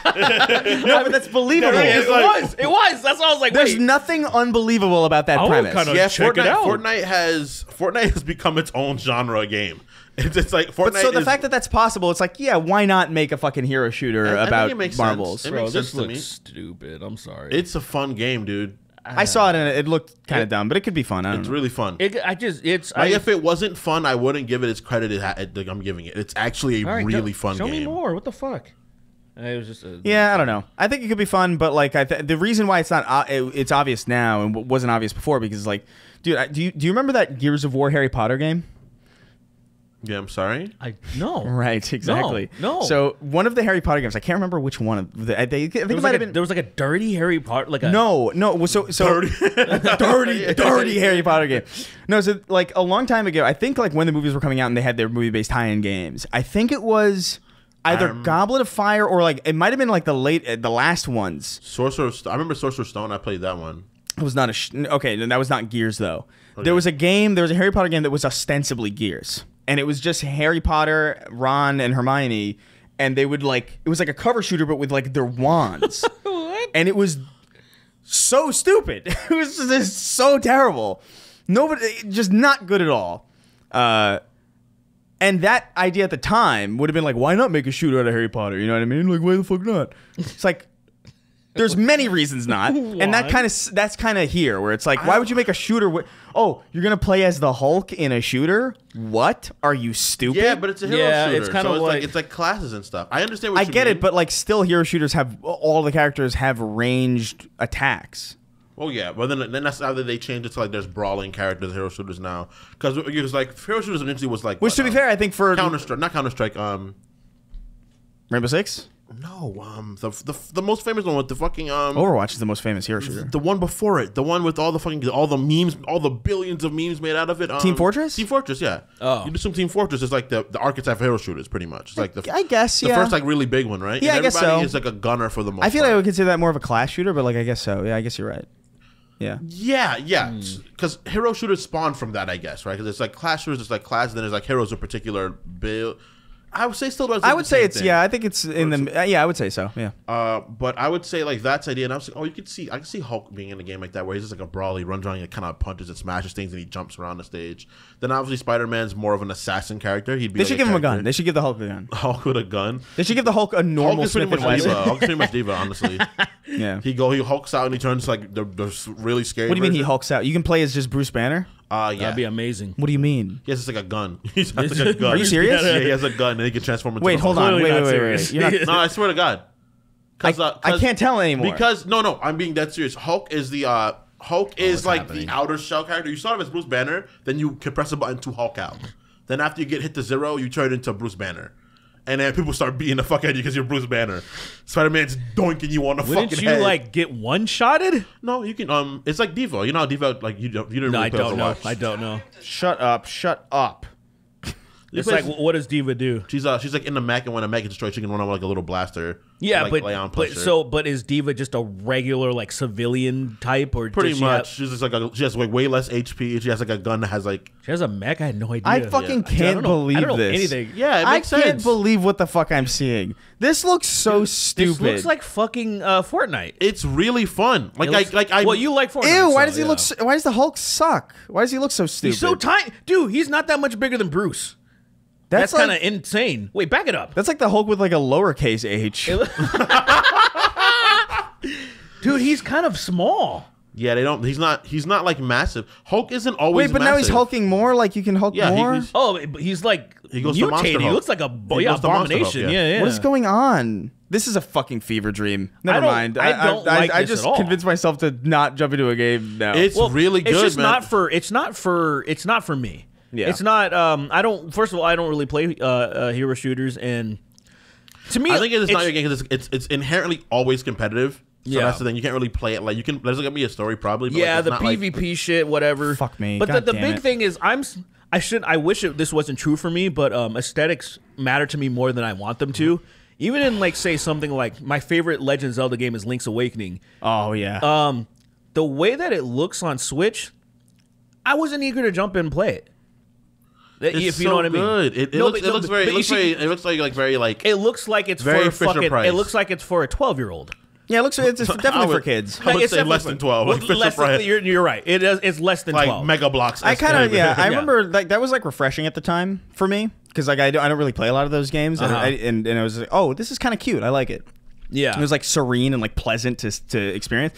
No, but that's believable. It was. It was. That's why I was like, There's wait. nothing unbelievable about that I would premise. kinda- Yeah, check it out. Fortnite has become its own genre game. It's like Fortnite. But so the is- fact that that's possible, it's like, yeah, why not make a fucking hero shooter I think about it makes marbles? sense. It Bro, makes this sense to looks me. stupid. I'm sorry. It's a fun game, dude. I saw it and it looked kind of dumb, but it could be fun. I don't It's know. really fun. it's. Like if it wasn't fun, I wouldn't give it its credit. I'm giving it. It's actually a All right, really fun show game. me more. What the fuck? It was just. Yeah, I don't know. I think it could be fun, but like the reason why it's not it's obvious now and wasn't obvious before because like, dude, do you remember that Gears of War Harry Potter game? Yeah, I'm sorry. No. Right, exactly. No. So one of the Harry Potter games, I can't remember which one. I think it might have been. There was like a dirty Harry Potter. Like a No. So dirty Harry Potter game. No, so like a long time ago, I think like when the movies were coming out and they had their movie-based tie-in games. I think it was Either Goblet of Fire or like it might have been like the last ones. I remember Sorcerer's Stone. I played that one. It was not okay. Then that was not Gears though. Okay. There was a Harry Potter game that was ostensibly Gears, and it was just Harry Potter, Ron, and Hermione, and they would like it was like a cover shooter but with like their wands. What? And it was so stupid. It was just so terrible. Nobody, just not good at all. And that idea at the time would have been like, why not make a shooter out of Harry Potter? You know what I mean? Like, why the fuck not? It's like, there's many reasons not. And that's kind of here where it's like, why would you make a shooter? You're going to play as the Hulk in a shooter? What? Are you stupid? Yeah, but it's a hero shooter. It's kind of it's like classes and stuff. I understand what you mean. I get it, but like still hero shooters have, all the characters have ranged attacks. Oh yeah, but then that's how they changed it to like there's brawling characters, hero shooters now. Because it was like hero shooters initially was like to be fair, I think for Counter-Strike, Rainbow Six. No, the most famous one with the fucking Overwatch is the most famous hero shooter. The one before it, the one with all the memes, all the billions of memes made out of it. Team Fortress. Team Fortress, yeah. Oh, you assume Team Fortress is like the archetype of hero shooters, pretty much. It's like I guess the first like really big one, right? Yeah, and I guess so. Everybody is like a gunner for the most. I feel part. like I would consider that more of a class shooter, but like I guess so. Yeah, I guess you're right. Yeah. Yeah. Because hero shooters spawn from that, I guess, right? Because it's like class shooters, it's like class, and then there's like heroes of particular build. I would say still. I would say it's thing. I think it's in the. Yeah, I would say so. Yeah. But I would say like that's idea, and I was like, I can see Hulk being in a game like that where he's just like a brawl, he runs around, he kind of punches and smashes things, and he jumps around the stage. Then obviously Spider-Man's more of an assassin character. He'd be. They should give him a gun. They should give the Hulk a gun. Hulk with a gun. They should give the Hulk a normal Hulk is pretty Smith much and diva. Wesson. Hulk's pretty much diva, honestly. Yeah. He hulks out and he turns like the really scary. What do you mean version. he hulks out? You can play as just Bruce Banner. Yeah, that'd be amazing. What do you mean? He has like a gun. He has like a gun. Are you serious? Yeah, he has a gun and he can transform into. Wait, hold on. Clearly not Wait. serious. You're not, No, I swear to God. I can't tell anymore. Because no, I'm being dead serious. Hulk is the like the outer shell character. You start off as Bruce Banner, then you can press a button to Hulk out. Then after you hit to 0, you turn into Bruce Banner. And then people start beating the fuck out of you because you're Bruce Banner. Spider-Man's doinking you on the fucking head. Wouldn't you like get one-shotted? No, you can. It's like Devo. You know how Devo like you didn't really I play don't know. Overwatch. I don't know. Shut up. It's like, what does Diva do? She's like in the mech, and when the mech is destroyed, she can run on with like a little blaster. Yeah, like, lay on but is Diva just a regular like civilian type, or pretty much? She's just like she has like way less HP. She has like a gun that has like. She has a mech. I had no idea. I fucking can't believe I don't know this. anything. Yeah, it makes sense. I can't believe what the fuck I'm seeing. This looks so stupid. This looks like fucking Fortnite. It's really fun. Well, you like Fortnite. Ew! Why so, does he look? Why does the Hulk suck? Why does he look so stupid? He's so tiny, dude. He's not that much bigger than Bruce. That's like, kind of insane. Wait, back it up. That's like the Hulk with like a lowercase h. Dude, he's kind of small. Yeah, they don't. He's not like massive. Hulk isn't always. Wait, but massive. now he's hulking more. Like you can hulk more. He's like he goes to Monster mutated. He Hulk. looks like a goes to Monster Hulk, abomination. yeah. Yeah. What is going on? This is a fucking fever dream. Never mind. I don't like I this just at all. convinced myself to not jump into a game now. It's really good. It's just man. It's not for me. Yeah. It's not. I don't. First of all, I don't really play hero shooters, and to me, I think it's not your game because it's inherently always competitive. So Yeah. that's the thing. You can't really play it like you can. There's gonna be a story probably. But yeah, like, the it's not PvP shit, whatever. Fuck me. But God the damn big it. thing is, I wish this wasn't true for me, but aesthetics matter to me more than I want them to. Even in like say something like my favorite Legend of Zelda game is Link's Awakening. Oh yeah. The way that it looks on Switch, I wasn't eager to jump in and play it. It's if you so know what I mean. good. It looks very. It looks like it's very Fisher fucking. Price. It looks like it's for a 12-year-old. Yeah, it looks. It's definitely for kids. I would It's say definitely less than 12. Like Fisher Price. You're right. It's less than Like 12. Mega Blocks. I kind of esque. I remember like that was like refreshing at the time for me because like I don't really play a lot of those games and I was like, oh, this is kind of cute. I like it. Yeah, It was like serene and like pleasant to experience.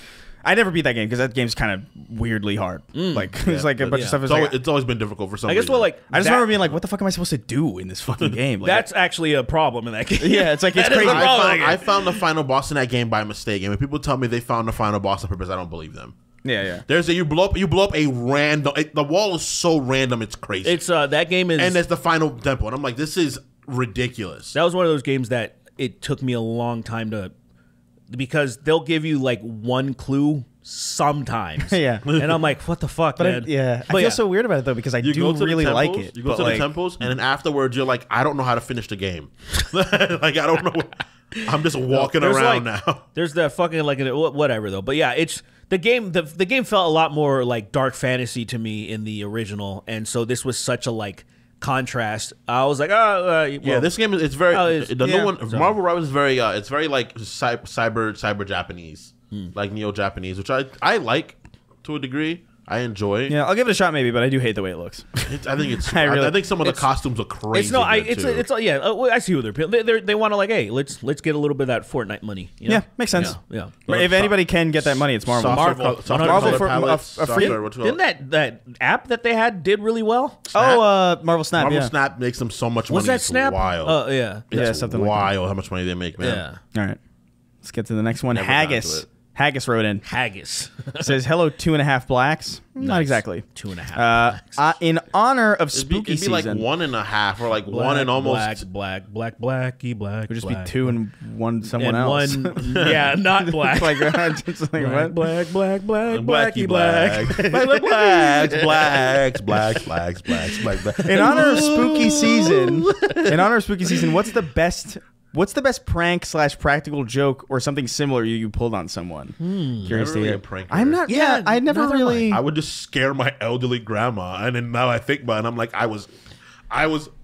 I never beat that game because that game's kind of weirdly hard. Like there's like a bunch of stuff. It's always been difficult for some I guess. reason. Well, like I just remember being like, what the fuck am I supposed to do in this fucking game? Like, that's actually a problem in that game. yeah, it's like it's That is crazy. a problem. I found the final boss in that game by mistake, and when people tell me they found the final boss on purpose, I don't believe them. Yeah. You blow up a random. The wall is so random, it's crazy. It's that game is, and there's the final temple, and I'm like, this is ridiculous. that was one of those games that it took me a long time to, because they'll give you like one clue sometimes. Yeah. And I'm like, what the fuck, But man? I feel so weird about it though because I You do go to really the like temples, it. You go but, to like, the temples, and then afterwards you're like, I don't know how to finish the game. Like I don't know. I'm just walking There's around like- now. There's that fucking like whatever though. But yeah, it's the game. The game felt a lot more like dark fantasy to me in the original, and so this was such a like contrast. I was like, Yeah, this game is very the yeah. new one. Marvel Rivals is very it's very like cyber Japanese, like neo Japanese, which I like to a degree. I enjoy. Yeah, I'll give it a shot maybe, but I do hate the way it looks. I think it's. I really- I think some of the costumes are crazy. It's no, good, too. yeah. I see what they're appealing. They want to like, hey, let's get a little bit of that Fortnite money. You know? Yeah, makes sense. Yeah. If anybody can get that money, it's Marvel. Marvel for a free- Didn't that app that they had did really well? Marvel Snap. Marvel Yeah. Snap makes them so much money. Was that it's Snap? Wild. Yeah. Yeah, It's something like wild how much money they make, man. Yeah. All right, let's get to the next one. Never got to Haggis. it. Haggis wrote in. Haggis. Says hello 2.5 blacks. Not exactly. 2.5. In honor of It'd be spooky like season. 1.5 or like one and almost. blacky black. It would just be 2 and 1 someone and else. one, yeah, not black. like, just like what? black, Blacky blacks, blacks. In honor of spooky season, what's the best prank / practical joke or something similar you pulled on someone? Curious Never to really hear. a pranker. I'm not. Yeah, I never neither am really. I would just scare my elderly grandma, and then now I think about it, I'm like, I was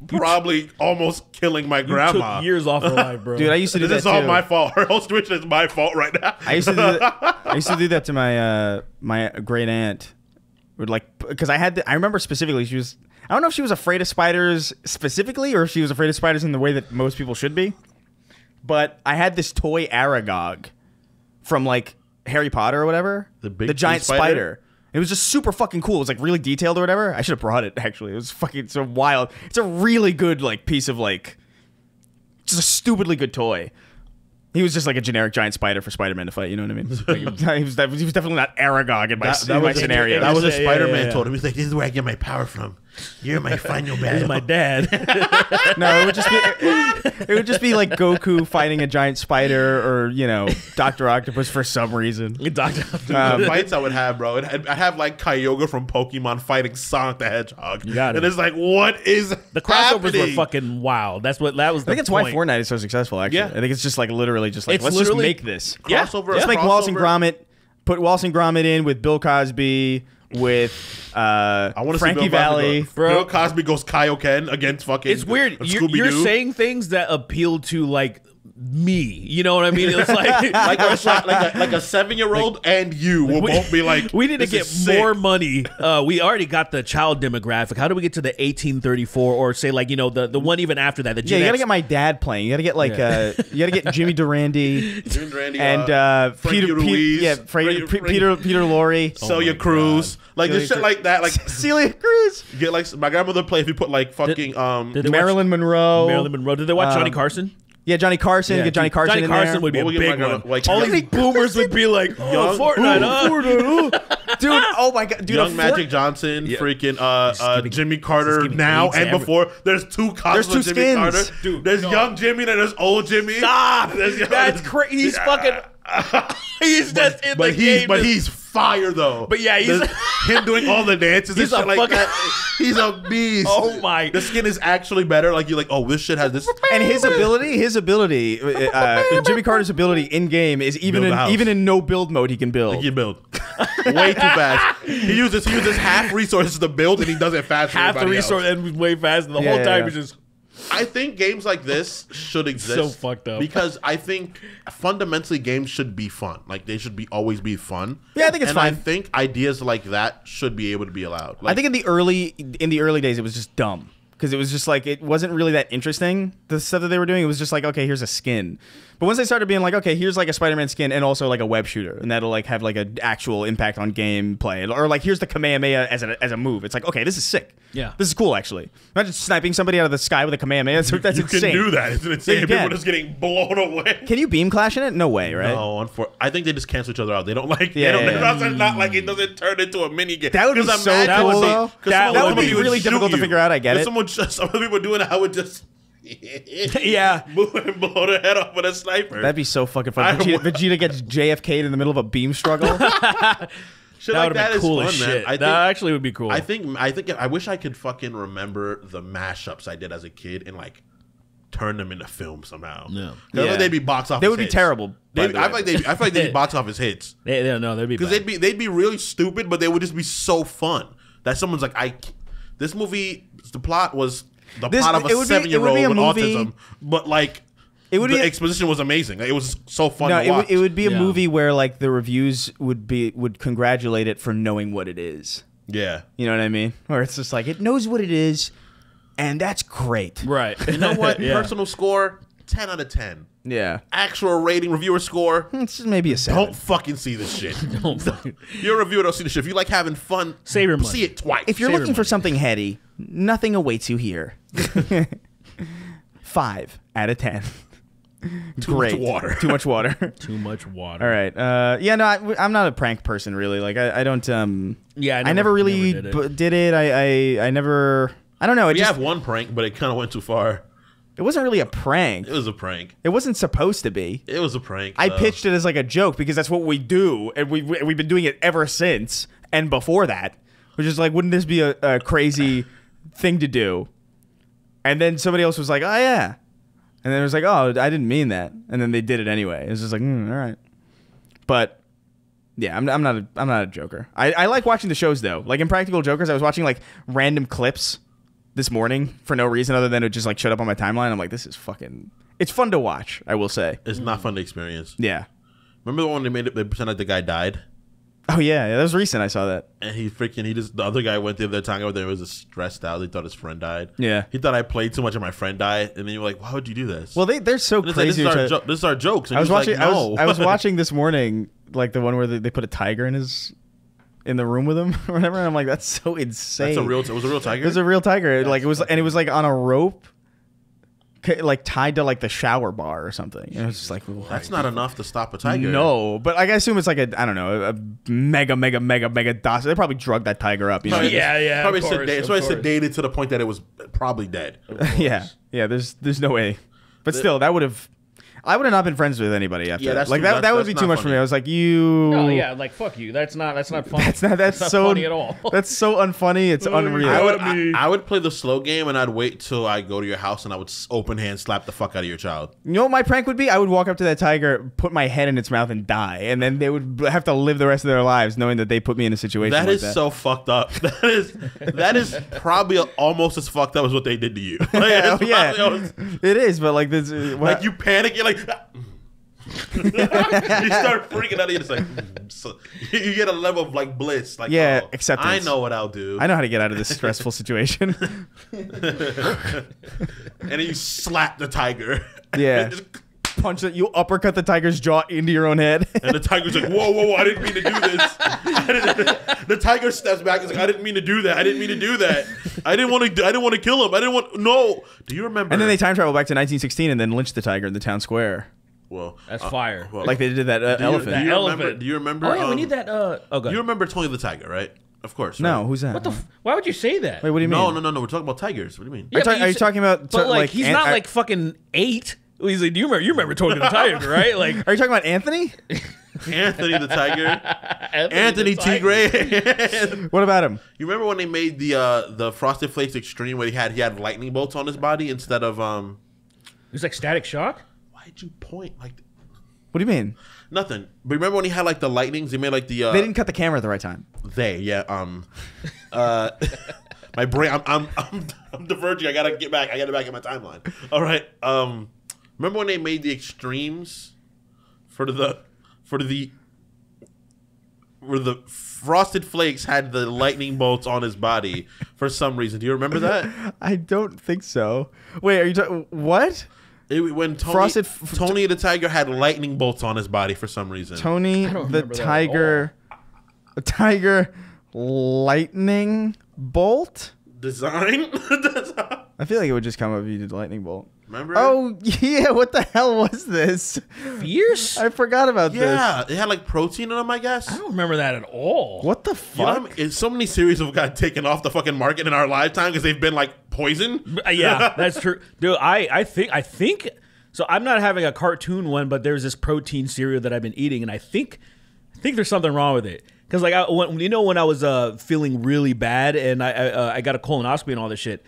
probably almost killing my grandma. Took years off her life, bro. Dude, I used to do This that is all too. my fault. Her whole situation is my fault right now. I used to do that to my my great aunt. Would like because I remember specifically she was. I don't know if she was afraid of spiders specifically or if she was afraid of spiders in the way that most people should be. But I had this toy Aragog from like Harry Potter or whatever. The big giant spider? spider. It was just super fucking cool. It was like really detailed or whatever. I should have brought it actually. It was fucking so wild. It's a really good like piece of like just a stupidly good toy. He was just like a generic giant spider for Spider-Man to fight. You know what I mean? Like, he was definitely not Aragog in my scenario. That was a Yeah, Spider-Man yeah. told him. He's like, this is where I get my power from. You're my final battle. my dad. No, it would just be like Goku fighting a giant spider, or Dr. Octopus for some reason. Doctor. The fights I would have, bro. I'd have like Kyogre from Pokemon fighting Sonic the Hedgehog. You got it. And it's like, what is The crossovers happening? were fucking wild. That was. I think the that's why point. Fortnite is so successful. Actually, Yeah. I think it's just like literally just like It's let's just literally- make this. Yeah. Crossover. Let's make Wallace and crossover. Gromit. Put Wallace and Gromit in with Bill Cosby with I want to see Frankie Bill Cosby Valley. go- Bro. Bill Cosby goes Kaioken against fucking. It's weird. You're Scooby-Doo. saying things that appeal to like me. You know what I mean? It's like like a 7-year-old and you will both be like, we need to this get is sick. more money. We already got the child demographic. How do we get to the 1834 or say like the one even after that? The Yeah, Gen you gotta X? get my dad playing. You gotta get like you gotta get Jimmy Durante Jimmy Durante, and Frankie Peter Ruiz, yeah, Frankie- Peter Lorre, Celia Cruz, like this shit like that. Like Celia Cruz, get like my grandmother play if you put like fucking did they Marilyn Monroe. Marilyn Monroe. Did they watch Johnny Carson? Yeah, Johnny Carson. Yeah, get Johnny dude, Carson Johnny in Carson there. would be a What would get my big grandma- one. like, All young- these boomers would be like, Young- Fortnite, Dude, oh my god, dude, Young Magic Johnson, freaking Jimmy Carter giving now AIDS to and every- before. There's two costumes There's of two Jimmy skins. Carter. Dude, there's no. young Jimmy and there's old Jimmy. Stop! There's That's crazy. He's fucking. He's just in the game. He's fire though. But yeah, he's- him doing all the dances He's and a shit like fucking- that. He's a beast. Oh my! The skin is actually better. Like you're like, oh, this shit has this. And his ability, Jimmy Carter's ability in game is Build a house. even in no build mode he can build. He can build way too fast. He uses half resources to build, and he does it faster. half the resource and was way faster. The whole Yeah, time yeah. was just. I think games like this should exist. So fucked up. Because I think fundamentally games should be fun. Like they should always be fun. Yeah, I think it's and I fine. think ideas like that should be able to be allowed. Like, I think in the early days it was just dumb because it was just like it wasn't really that interesting. The stuff that they were doing, it was just like, okay, here's a skin. But once they started being like, okay, here's like a Spider-Man skin and also like a web shooter, and that'll like have like an actual impact on gameplay, or like here's the Kamehameha as a move. It's like, okay, this is sick. Yeah. This is cool actually. Imagine sniping somebody out of the sky with a Kamehameha. That's you insane. can do that. It's insane. You People can. are just getting blown away. Can you beam clash in it? No way, right? No, I think they just cancel each other out. They don't like. Yeah, they don't. yeah. It's not like it doesn't turn into a mini game. That would be 'Cause so imagine cool, what they- though. 'cause That someone would come be up to you and really shoot difficult to you. figure out, I get If it. some people doing it, I would just. Yeah. blow the head off with a sniper. That'd be so fucking fun. Vegeta gets JFK'd in the middle of a beam struggle. Shit That like would that be is cool fun, as man. shit. I think, That actually would be cool. I wish I could fucking remember the mashups I did as a kid and like turn them into film somehow. No. Yeah. They'd be box office. They would be hits. terrible. I feel like they'd be box office hits they don't know. They'd be because bad. they'd be really stupid, but they would just be so fun that someone's like, this movie, the plot was the plot of a 7-year-old with autism, but like the exposition was amazing. Like, it was so fun to watch. It would be a Yeah. movie where like the reviews would congratulate it for knowing what it is. Yeah. You know what I mean? Where it's just like it knows what it is, and that's great. Right. You know what? Yeah. Personal score, 10 out of 10. Yeah, Actual rating, reviewer score, it's just maybe a 7. don't fucking see this shit. Don't fucking- You're a reviewer, don't see this shit. If you like having fun, Save your money. see it twice. If you're Save your looking for money. something heady, nothing awaits you here. 5 out of 10. Great. much water. Too much water. Too much water. All right. Yeah. No, I'm not a prank person really. Like I don't. Yeah, I never really never did it. did it. I never. I don't know. It we just have one prank, but it kind of went too far. it wasn't really a prank. It was a prank. It wasn't supposed to be. It was a prank. I pitched it as like a joke because that's what we do, and we've been doing it ever since. And before that, which is like, wouldn't this be a crazy thing to do? And then somebody else was like, oh yeah, and then it was like, oh, I didn't mean that, and then they did it anyway. It was just like, all right, but. Yeah, I'm not a joker. I like watching the shows though. Like in Practical Jokers, I was watching like random clips this morning for no reason other than it just like showed up on my timeline. I'm like, this is fucking. It's fun to watch. I will say. It's not fun to experience. Yeah. Remember the one they pretended the guy died, Oh yeah, that was recent. I saw that. and the other guy went the other time over there was just stressed out. He thought his friend died. Yeah. He thought I played too much and my friend died, and then you were like, why would you do this? Well, they're so And it's like, crazy. this is our jokes. And I was he watching. Like, no. I was watching this morning, like the one where they put a tiger in the room with him or whatever, and I'm like, that's so insane. It was a real tiger. It was a real tiger. Like it was like on a rope, like tied to like the shower bar or something. And it was just like, what? That's not enough to stop a tiger. No, but like, I assume it's like I don't know, a mega DOS. They probably drugged that tiger up. You know? Yeah, Probably of course, it's of probably course. sedated to the point that it was probably dead. yeah. There's no way. But still, I would have not been friends with anybody after Yeah, that. that's Like too- that that's- would be that's too not much for funny. me. I was like, you. Oh yeah, like fuck you. That's not fun. That's not so funny at all. That's so unfunny. It's unreal. I would play the slow game, and I'd wait till I go to your house, and I would open hand slap the fuck out of your child. You know what my prank would be? I would walk up to that tiger, put my head in its mouth, and die, and then they would have to live the rest of their lives knowing that they put me in a situation That like is that. so fucked up. That is probably almost as fucked up as what they did to you. Like, Yeah, it's yeah. probably almost- It is, but like this, like you panic, you're like. You start freaking out. You're just like, so, you get a level of like bliss. Like, Yeah, oh, acceptance. I know what I'll do. I know how to get out of this stressful situation. And then you slap the tiger. Yeah. Just- Punch it, you uppercut the tiger's jaw into your own head. And the tiger's like, whoa, I didn't mean to do this. The tiger steps back and is like, I didn't mean to do that. I didn't want to kill him. No. Do you remember? And then they time travel back to 1916 and then lynch the tiger in the town square, Well, That's fire. well, like they did that elephant. Do you elephant. remember? Do you remember? Oh yeah, we need that. Okay. You remember Tony the Tiger, right? Of course. No, right? who's that? What the? Why would you say that? Wait, what do you mean? No. We're talking about tigers. What do you mean? Are you said- talking about? But like, he's not are, like fucking 8. He's like, you remember Tony the Tiger, right? Like Are you talking about Anthony? Anthony the Tiger. the Anthony T. Tiger. Gray. What about him? You remember when they made the Frosted Flakes Extreme where he had lightning bolts on his body instead of It was like Static Shock. Why'd you point like What do you mean? nothing? But remember when he had like the lightnings? They made like the They didn't cut the camera at the right time. my brain. I'm diverging. I gotta get back. I gotta back in my timeline. All right. Remember when they made the extremes for the where the Frosted Flakes had the lightning bolts on his body for some reason? Do you remember that? I don't think so. Wait, are you talking what? When Tony the Tiger had lightning bolts on his body for some reason. Tony don't the remember that at Tiger, a tiger lightning bolt. Design. I feel like it would just come up if you did lightning bolt. Remember? Oh yeah, what the hell was this? Fierce? I forgot about yeah. It had like protein in them, I guess. I don't remember that at all. this. What the You know, fuck? so many series have got taken off the fucking market in our lifetime because they've been like poison? Yeah, that's true, dude. I think so. I'm not having a cartoon one, but there's this protein cereal that I've been eating, and I think there's something wrong with it. Because like when I was feeling really bad and I got a colonoscopy and all this shit,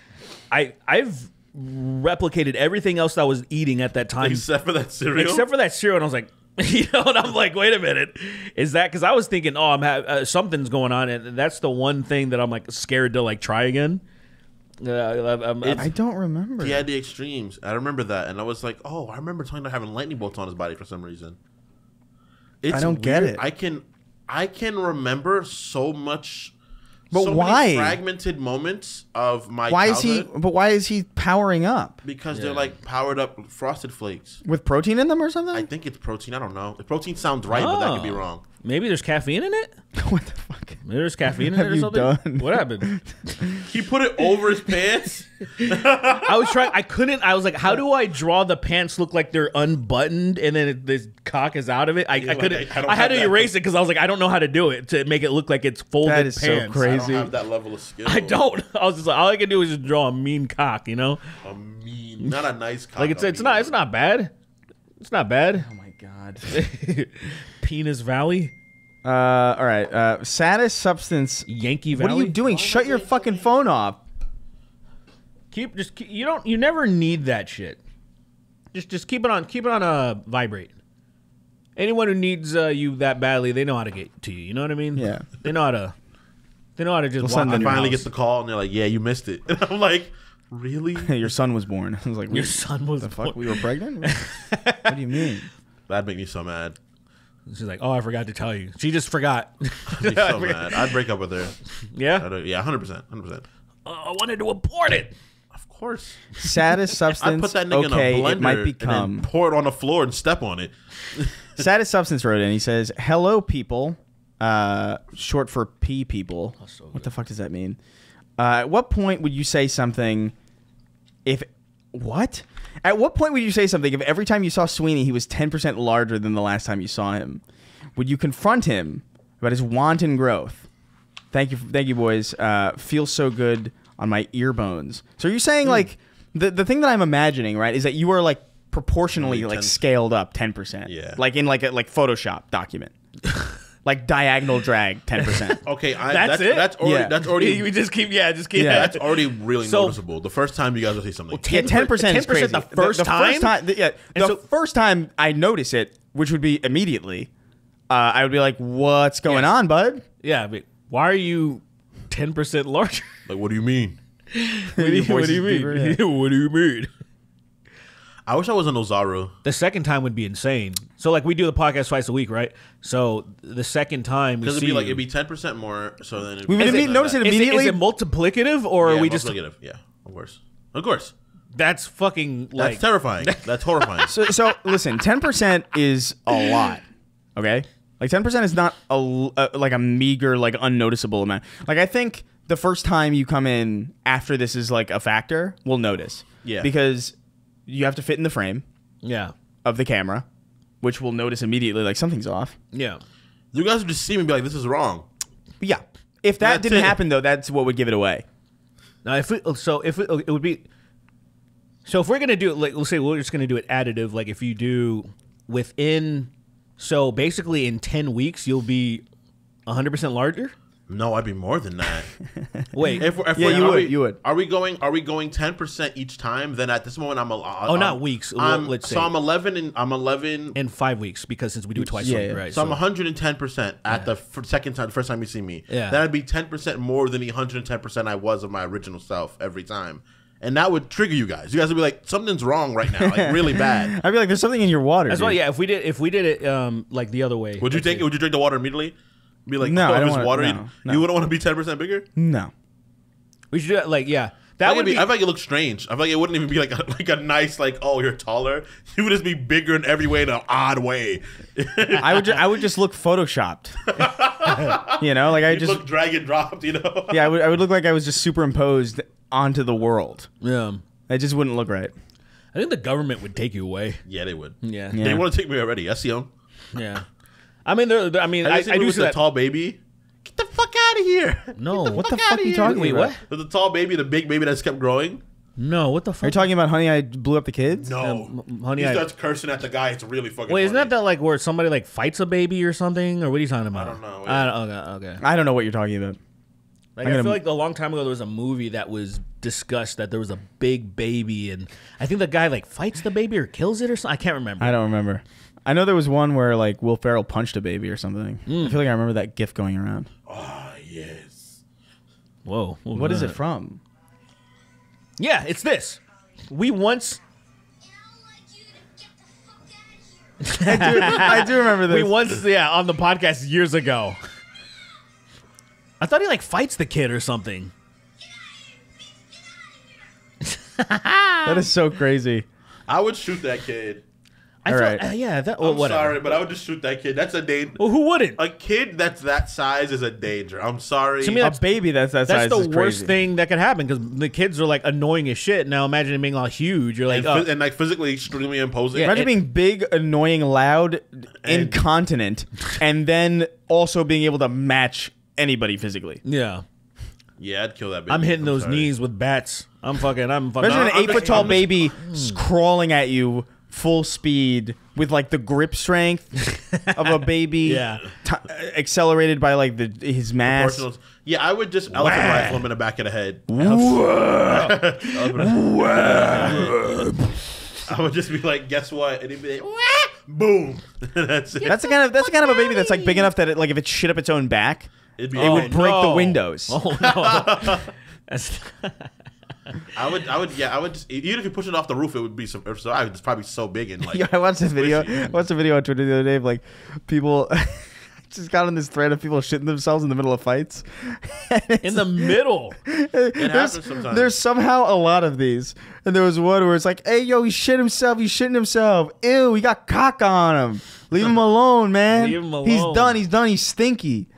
I've replicated everything else I was eating at that time Except for that cereal? and I was like, and I'm like, wait a minute, is that because I was thinking, oh, something's going on, and that's the one thing that I'm like scared to like try again. I don't remember. He had the extremes. I remember that, and I was like, oh, I remember talking about having lightning bolts on his body for some reason. It's I don't get weird. it. I can remember so much. But so why? many fragmented moments of my Why childhood why is he powering up? because they're like powered up Frosted Flakes. With protein in them or something? I think it's protein. I don't know. If protein sounds right, but that could be wrong. Maybe there's caffeine in it. What the fuck? Maybe there's caffeine in Have it or you something. done? What happened? He put it over his pants. I was trying. I couldn't. I was like, how do I draw the pants look like they're unbuttoned and then this cock is out of it? I couldn't. I had to erase it because I was like, I don't know how to do it to make it look like it's folded That is pants. so crazy. I don't have that level of skill. I don't. I was just like, all I can do is just draw a mean cock, you know? A mean, not a nice. Cock, Like it's not bad. It's not bad. Oh my god. Penis Valley, All right. Saddest substance. Yankee Valley. What are you doing? Shut your fucking phone off. You never need that shit. Just keep it on vibrate. Anyone who needs you that badly, they know how to get to you. You know what I mean? Yeah. They know how to just walk send I them in your finally house. get the call, and they're like, "Yeah, you missed it." And I'm like, "Really?" Your son was born. I was like, Your son was the fuck? We were pregnant? What do you mean? That'd make me so mad. She's like, oh, I forgot to tell you. She just forgot. I'd be so mad. I'd break up with her. Yeah? Yeah, 100%. 100%. I wanted to abort it. Of course. Saddest substance. I'd put that nigga okay, in a blender it might and become. then pour it on the floor and step on it. Saddest substance wrote in. He says, "Hello, people." Short for P people. What the fuck does that mean? At what point would you say something? What? At what point would you say something if every time you saw Sweeney he was 10% larger than the last time you saw him? Would you confront him about his wanton growth? Thank you, boys. Feels so good on my ear bones. So are you saying like the thing that I'm imagining, right, is that you are like proportionally like scaled up 10%. Yeah. Like in like a Photoshop document. Like diagonal drag 10%. Okay, That's it? That's already. Yeah. That's already. We just keep, Yeah. That's already really So- noticeable. The first time you guys will say something. Yeah, 10% is crazy. the first time? The first time I notice it, which would be immediately, I would be like, "What's going on, bud?" Yeah, but why are you 10% larger? Like, what do you mean? What do voice you is mean? deeper, What do you mean? I wish I was an Ozaru. The second time would be insane. So, like, we do the podcast twice a week, right? So, the second time we Because see it'd be 10% more. So then We would notice it Is immediately. it multiplicative, or are we just... negative? Yeah, of course. Of course. That's fucking, That's like... terrifying. That's horrifying. So listen, 10% is a lot. Okay, like 10% is not like a meager, like unnoticeable amount. Like I think the first time you come in after this is like a factor, we'll notice. Yeah. Because you have to fit in the frame Yeah. of the camera, which we'll notice immediately, like something's off. Yeah. You guys would just see me and be like, "This is wrong." But yeah, if that That's didn't it. happen though, that's what would give it away. Now, it would be... So, if we're going to do it, like, let's say we're just going to do it additive, like, if you do within... So, basically, in 10 weeks, you'll be 100% larger? No, I'd be more than that. Wait. You would. Are we going 10% each time? Then at this moment, I'm not weeks. Let's say. So I'm 11 and I'm 11. In 5 weeks, because since we do it twice Yeah, a week, yeah. right? So I'm 110% at the second time, the first time you see me. Yeah. That'd be 10% more than the 110% I was of my original self every time. And that would trigger you guys. You guys would be like, something's wrong right now, like really bad. I'd be like, there's something in your water. That's dude. why, yeah. If we did it like the other way, Would you take it? Would you drink the water immediately? Be like, No, oh, I don't if it's wanna- water. no. You wouldn't want to be 10% bigger? No. we should do it. Like, yeah, I that would be. feel like it looks strange. I feel like it wouldn't even be like a nice, like, oh, you're taller. You would just be bigger in every way in an odd way. I would just look photoshopped. You know, like I You'd just look drag and dropped, you know? yeah, I would look like I was just superimposed onto the world. Yeah, It just wouldn't look right. I think the government would take you away. Yeah, they would. Yeah, Yeah. They want to take me already. I see them. yeah. I mean, I I do see see the that. tall baby. Get the fuck out out of here. No. What the fuck are you talking Wait, about? what? There's the tall baby, the big baby that's kept growing. No, what the Are you fuck? talking about Honey, I Blew Up the Kids? No, Honey, he I- starts cursing at the guy. It's really fucking. Wait, isn't funny. that like where somebody like fights a baby or something? Or what are you talking about? I don't know. Okay. I don't know what you're talking about. Like, I'm I gonna- feel like a long time ago there was a movie that was discussed that there was a big baby, and I think the guy like fights the baby or kills it or something. I can't remember. I don't remember. I know there was one where like Will Ferrell punched a baby or something. I feel like I remember that gif going around. Ah, yes. Whoa. What is it from? Yeah, it's this. We once I do remember this. on the podcast years ago. I thought he like fights the kid or something. That is so crazy. I would shoot that kid. I All thought, right. yeah, that. I'm Whatever. sorry, but I would just shoot that kid. That's a danger. Well, who wouldn't? A kid that's that size is a danger. I'm sorry. To me, A baby that's that size That's is the worst crazy. thing that could happen because the kids are like annoying as shit. Now imagine it being all huge. You're like, and, and like physically extremely imposing. Yeah. Imagine it- being big, annoying, loud, And- incontinent, and then also being able to match anybody physically. yeah, Yeah, I'd kill that baby. I'm hitting those sorry. knees with bats. I'm fucking. Imagine No, an I'm 8 foot just- tall I'm just- baby crawling at you full speed with like the grip strength of a baby, Yeah. accelerated by like his mass. Proportionals. Yeah, I would just elephant rifle him in the back of the head. I would just be like, guess what? And he'd be like, "Wah!" Boom. That's it. That's the kind of a baby that's like big enough that it, like if it shit up its own back, It'd be it would break the no. windows. Oh no. That's, I would, just, even if you push it off the roof, it would be some, it's probably so big and like, Yeah, I watched this video. I watched a video on Twitter the other day of like people. I just got on this thread of people shitting themselves in the middle of fights. in the middle. it happens sometimes. There's somehow a lot of these, and there was one where it's like, "Hey, yo, he shit himself. He's shitting himself. Ew, he got cock on him. Leave him alone, man. Leave him He's alone." done. He's done. He's stinky.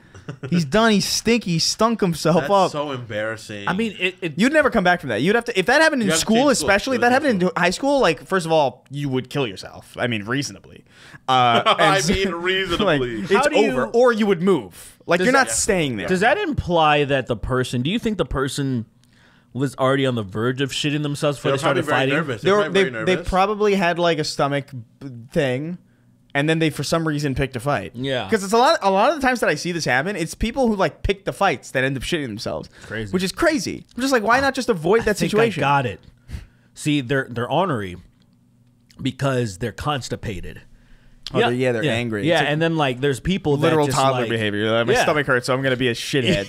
He's done. He's stinky. He stunk himself That's up." so embarrassing. I mean, it You'd never come back from that. You'd have to, if that happened in You have to school, change school. especially if You that have to happened in change high school. Like, first of all, you would kill yourself. I mean, reasonably. I and mean, like, reasonably. it's How do you- over, or you would move. Like, you're not that- staying there. does that imply that the person? Do you think the person was already on the verge of shitting themselves before They're they probably started very fighting? nervous. They, They're were, probably they, very they nervous. probably had like a stomach thing, and then they for some reason picked a fight. Yeah. because it's a lot of the times that I see this happen, it's people who like pick the fights that end up shitting themselves. Crazy. Which is crazy. I'm just like, why not just avoid that I think situation? I got it. See, they're ornery because they're constipated. Oh, they're angry. Yeah, It's like and then like there's people literal that just, toddler like, behavior. Like, my Yeah. stomach hurts, so I'm gonna be a shithead.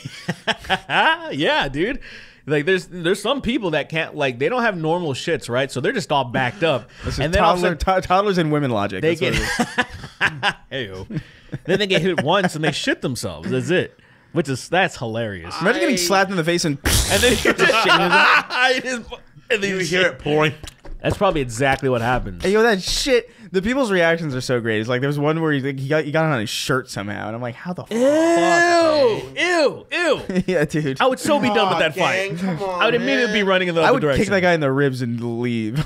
Yeah, dude. Like there's some people that can't, like, they don't have normal shits, right? So they're just all backed up. This is And then all of a toddlers and women logic. they That's get what it is. Heyo. Then they get hit once and they shit themselves. That's it. That's hilarious. Imagine getting slapped in the face and And then you're just shitting. And then You hear it pouring. That's probably exactly what happens. hey, yo, that shit. The people's reactions are so great. It's like there was one where he got it on his shirt somehow, and I'm like, how the fuck? Ew. Yeah, dude. I would so be done with that gang, fight. come on, I would immediately be man. running in the I other would direction. kick that guy in the ribs and leave.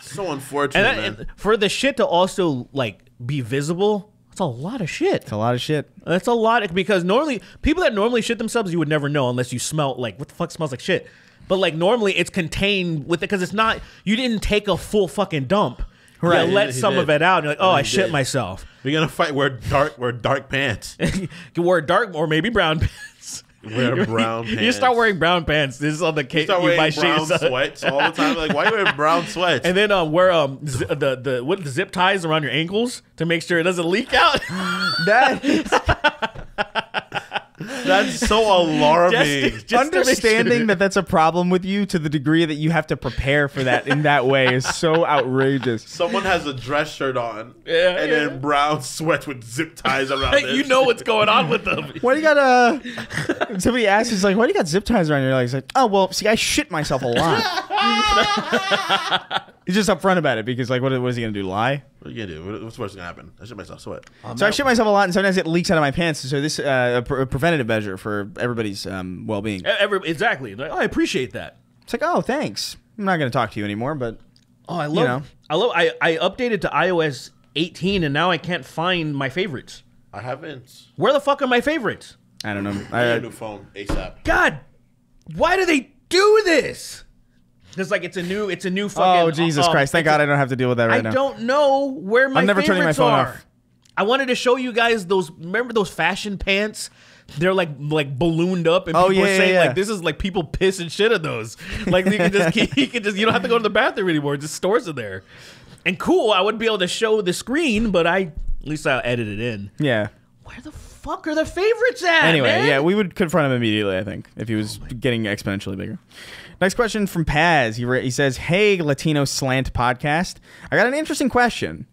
So unfortunate, And, man. and for the shit to also like be visible, that's a lot of shit. It's a lot of shit. That's a lot because normally people that normally shit themselves, you would never know unless you smell like what the fuck smells like shit. But like normally it's contained with it because it's not. You didn't take a full fucking dump. Right. You let He some did. of it out. And you're like, oh, I He shit did. myself. We're gonna fight. Wear dark pants. You wear dark or maybe brown pants. Wear brown You pants. start wearing brown pants. This is on the case. Start You buy wearing shit brown yourself. sweats all the time. Like, why are you wearing brown sweats? And then wear the zip ties around your ankles to make sure it doesn't leak out. That's so alarming. Just to make sure. Understanding that that's a problem with you to the degree that you have to prepare for that in that way is so outrageous. Someone has a dress shirt on, Yeah, and yeah. then brown sweats with zip ties around Like, it. you know what's going on with them. Why do you got somebody asks, he's like, why do you got zip ties around your legs? He's like, oh, well, see, I shit myself a lot. He's just upfront about it because, like, what is he going to do, lie? What are you gonna do? What's worse gonna happen? I shit myself. So what? So I shit myself a lot, and sometimes it leaks out of my pants. So this a preventative measure for everybody's well-being. Exactly. Like, oh, I appreciate that. It's like, oh, thanks. I'm not going to talk to you anymore, but Oh, I love. I updated to iOS 18, and now I can't find my favorites. I haven't. Where the fuck are my favorites? I don't know. I need a new phone ASAP. God, why do they do this? Because like it's a new fucking. Oh Jesus Christ! Thank God I don't have to deal with that right now. I don't know where my I'm never turning my favorites phone are. off. I wanted to show you guys those. Remember those fashion pants? They're like ballooned up, and Oh, people are yeah, saying yeah. like this is like people piss and shit in those. Like you can just you don't have to go to the bathroom anymore. It just stores it there. And cool, I wouldn't be able to show the screen, but at least I'll edit it in. Yeah. Where the fuck are the favorites at? Anyway, man? yeah, we would confront him immediately, I think, if he was getting exponentially bigger. Next question from Paz. He says, "Hey, Latino Slant Podcast. I got an interesting question.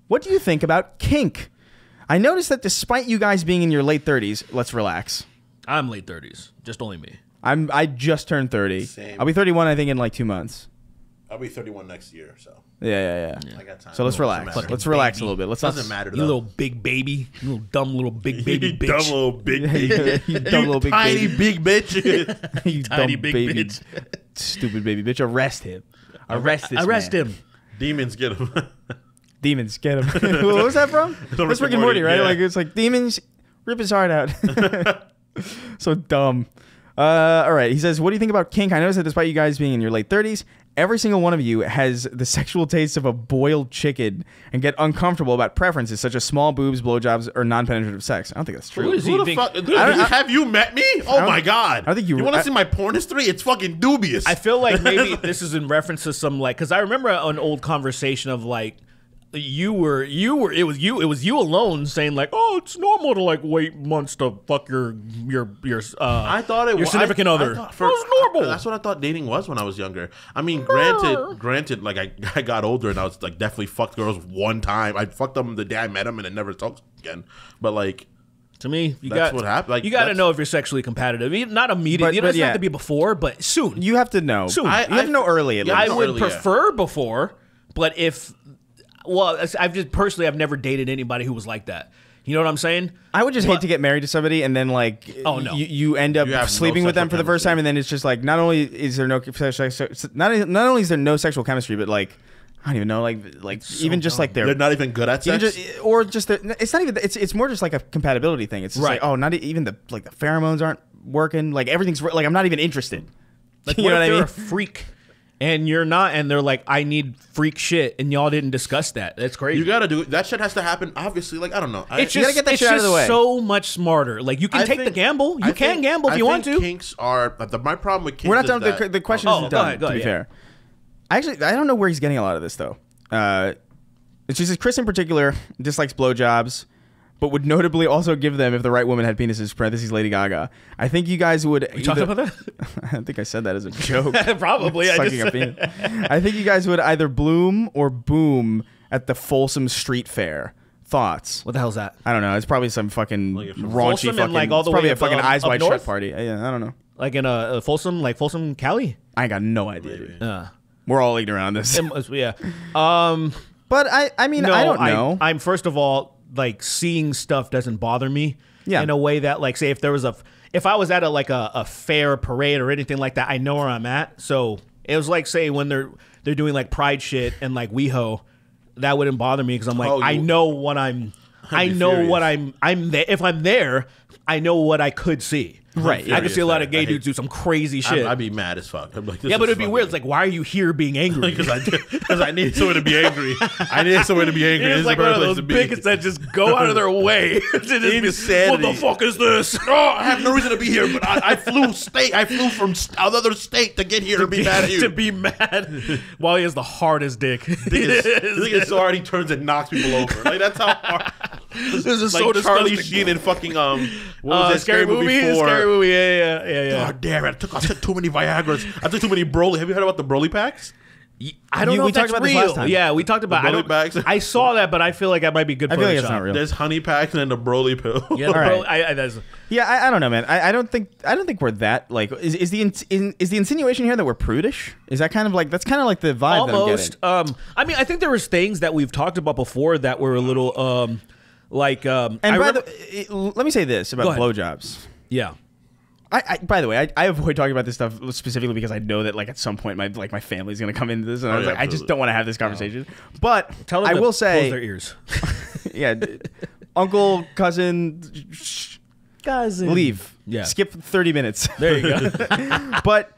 What do you think about kink? I noticed that despite you guys being in your late 30s, let's relax. I'm late 30s, just only me. I just turned 30. Same. I'll be 31, I think, in like 2 months. I'll be 31 next year, so Yeah. I got time. So let's relax. Doesn't Let's relax a little bit. Let's not Doesn't matter You though. little big baby, you little dumb little big baby bitch. Dumb little big baby. You dumb little big tiny baby. big bitch. You Tiny dumb big baby. bitch. Stupid baby bitch. Arrest him. Arrest this Arrest man. him. Demons get him. Demons, get him. What was that from? That's Rick and Morty, right? yeah. Like it's like demons, rip his heart out. So dumb. All right. He says, "What do you think about kink? I noticed that despite you guys being in your late 30s, every single one of you has the sexual taste of a boiled chicken and get uncomfortable about preferences such as small boobs, blowjobs, or non-penetrative sex." I don't think that's true. Who is he Who the think- fuck? Have you met me? Oh my god! I think you- You want to see my porn history? It's fucking dubious. I feel like maybe this is in reference to some like because I remember an old conversation of like it was you alone saying like, oh, it's normal to like wait months to fuck your I thought it your was significant other. It's normal. That's what I thought dating was when I was younger. I mean, granted, like I got older and I was like definitely fucked girls one time. I fucked them the day I met them and then never talked again. But like. To me, That's what happened. Like, you got to that's- know if you're sexually competitive. Not immediately. It But doesn't yeah. have to be before, but soon. You have to know. Soon. You have to know early at Yeah, least. I would early, yeah. prefer before, but I've personally I've never dated anybody who was like that. You know what I'm saying? I would just hate to get married to somebody and then like Oh, no. you end up You have no sleeping with them sexual for the first chemistry. time and then it's just like not only is there no not only is there no sexual chemistry but like I don't even know like even just like They're their not even good at even sex. just, or just it's not even it's more just like a compatibility thing. It's just Right. like oh not even the like the pheromones aren't working like everything's like I'm not even interested. Like, You what know if what I they're mean? a freak and you're not, and they're like, I need freak shit, and y'all didn't discuss that? That's crazy. You gotta do it. That shit has to happen. Obviously, like I don't know. It's You gotta just, get that it's shit out of just the way. so much smarter. Like you can take the gamble. You can gamble if you want to. Kinks are my problem with kinks. We're not is done. that- The question Oh, isn't go done. ahead, go to be ahead, fair, I don't know where he's getting a lot of this though. She says Chris in particular dislikes blowjobs, but would notably also give them if the right woman had penises. Parentheses Lady Gaga. I think you guys would. We talked about that? I think I said that as a joke. Probably. Sucking a penis. I think you guys would either bloom or boom at the Folsom Street Fair. Thoughts? What the hell's that? I don't know. It's probably some fucking Like from raunchy Folsom and, fucking. like, all the it's probably way a fucking up, eyes up wide north? shut party. Yeah, I don't know. Like in a Folsom, Cali? I got no idea. Dude. Maybe. We're all ignorant on this. Yeah. But I mean, No, I don't know. I'm first of all like seeing stuff doesn't bother me. Yeah. In a way that like say if I was at a fair parade or anything like that, I know where I'm at. So it was like say when they're doing like pride shit and like WeHo, that wouldn't bother me because I'm like I know what I'm. I know what I'm there. If I'm there, I know what I could see. Right. I could see a lot of I gay hate- dudes do some crazy shit. I'd be mad as fuck. I'm like, this yeah, but is it'd be fucking- weird. It's like, why are you here being angry? because I need someone to be angry. I need someone to be angry. This It's is like a one better of place those to be. bigots that just go out of their way to just be, what Insanity. the fuck is this? No, I have no reason to be here, but I flew from another state to get here to be mad at you. to be mad while he has the hardest dick. I think it's so hard he turns and knocks people over. Like that's how hard. This is Like so Charlie disgusting. Sheen in fucking what was that Scary movie. 4? Scary movie. Yeah. God damn it! I took too many Viagra's. I took too many Broly. Have you heard about the Broly packs? I don't know we if that's talked about this real. last time. Yeah, we talked about. The I Broly don't. bags? I saw that, but I feel like that might be good. I feel like Photoshop. it's not real. There's honey packs and then the Broly pill. Yeah, All right. that's, Yeah, I don't know, man. I don't think we're that like. Is the insinuation here that we're prudish? Is that kind of like that's kind of like the vibe almost. that I'm getting? I mean, I think there was things that we've talked about before that were a little like. And let me say this about Go ahead. blowjobs. Yeah. By the way, I avoid talking about this stuff specifically because I know that like at some point my family's gonna come into this, and I was yeah, like, I just absolutely. don't want to have this conversation. But Tell them I to will close their say, ears. yeah, uncle, cousin, shh. Guys, leave. Yeah. Skip 30 minutes. There you go. But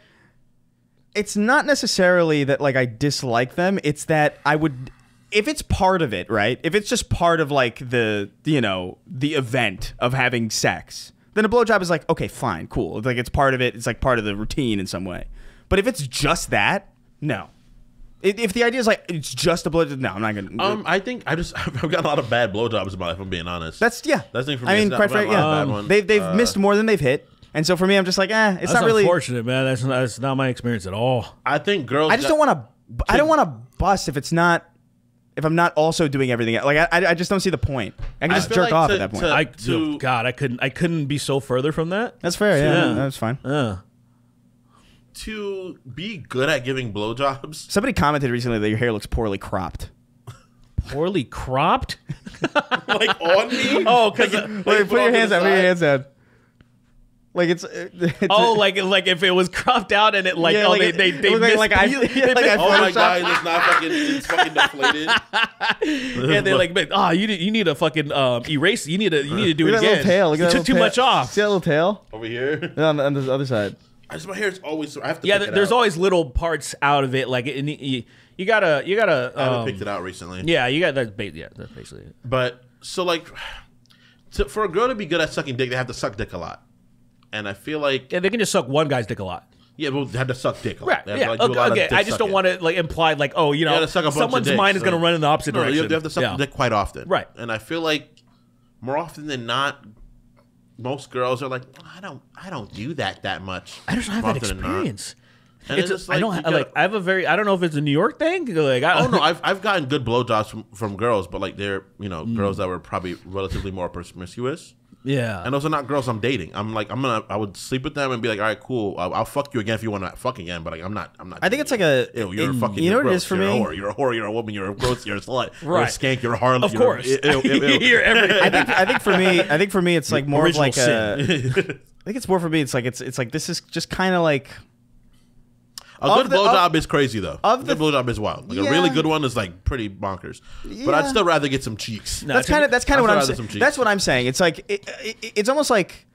it's not necessarily that like I dislike them. It's that I would, if it's part of it, right? If it's just part of like the event of having sex, then a blowjob is like, okay, fine, cool. It's like it's part of it. It's like part of the routine in some way. But if it's just that, no. If the idea is like it's just a blowjob, no, I'm not gonna. I think I've got a lot of bad blowjobs in my life. If I'm being honest. That's the thing for me. I mean, quite frankly, they've missed more than they've hit, and so for me, I'm just like, it's That's not really. Unfortunate, man. That's not my experience at all. I think girls. I just don't want to. I don't want to bust if I'm not also doing everything. Like I just don't see the point. I can just jerk off at that point. I couldn't be so further from that. That's fair. Yeah, that's fine. To be good at giving blowjobs. Somebody commented recently that your hair looks poorly cropped. Poorly cropped? Like on me? Oh, because Wait, put your hands out. Put your hands out. Like it's like if it was cropped out and it like they missed like I oh my god, it's not fucking, it's fucking deflated. Yeah, they're like, you need a fucking erase. You need to do it again. Tail. You took too much off. See that little tail over here on the other side. My hair is always. I have to. There's always little parts out of it. Like you gotta. I haven't picked it out recently. Yeah, you got that's basically it. But so like, for a girl to be good at sucking dick, they have to suck dick a lot, and I feel like they can just suck one guy's dick a lot. Yeah, well, they have to suck dick a lot. Right. Yeah. Okay. I just don't want to like imply like, oh, someone's mind is going to run in the opposite direction. You have to suck dick quite often. Right. And I feel like more often than not, most girls are like, I don't do that much. I just don't have that experience. And it's I don't I have a very. I don't know if it's a New York thing. Like, I've gotten good blowjobs from girls, but like they're girls that were probably relatively more promiscuous. Yeah, and those are not girls I'm dating. I would sleep with them and be like, all right, cool. I'll fuck you again if you want to fuck again. But like, I'm not. I think it's like a. Ew, you're fucking. You know what gross. it is for you're me? You're a whore. You're a woman. You're a gross. You're a slut. Right. You're a skank. You're a harlot. Of course. You're everything. I think for me, it's like more of like sin. I think it's more for me. It's like this is just kind of like. A good blowjob is crazy though. A good blowjob is wild. Like a really good one is like pretty bonkers. Yeah. But I'd still rather get some cheeks. No, that's kind of what I'm saying. That's what I'm saying. It's like it's almost like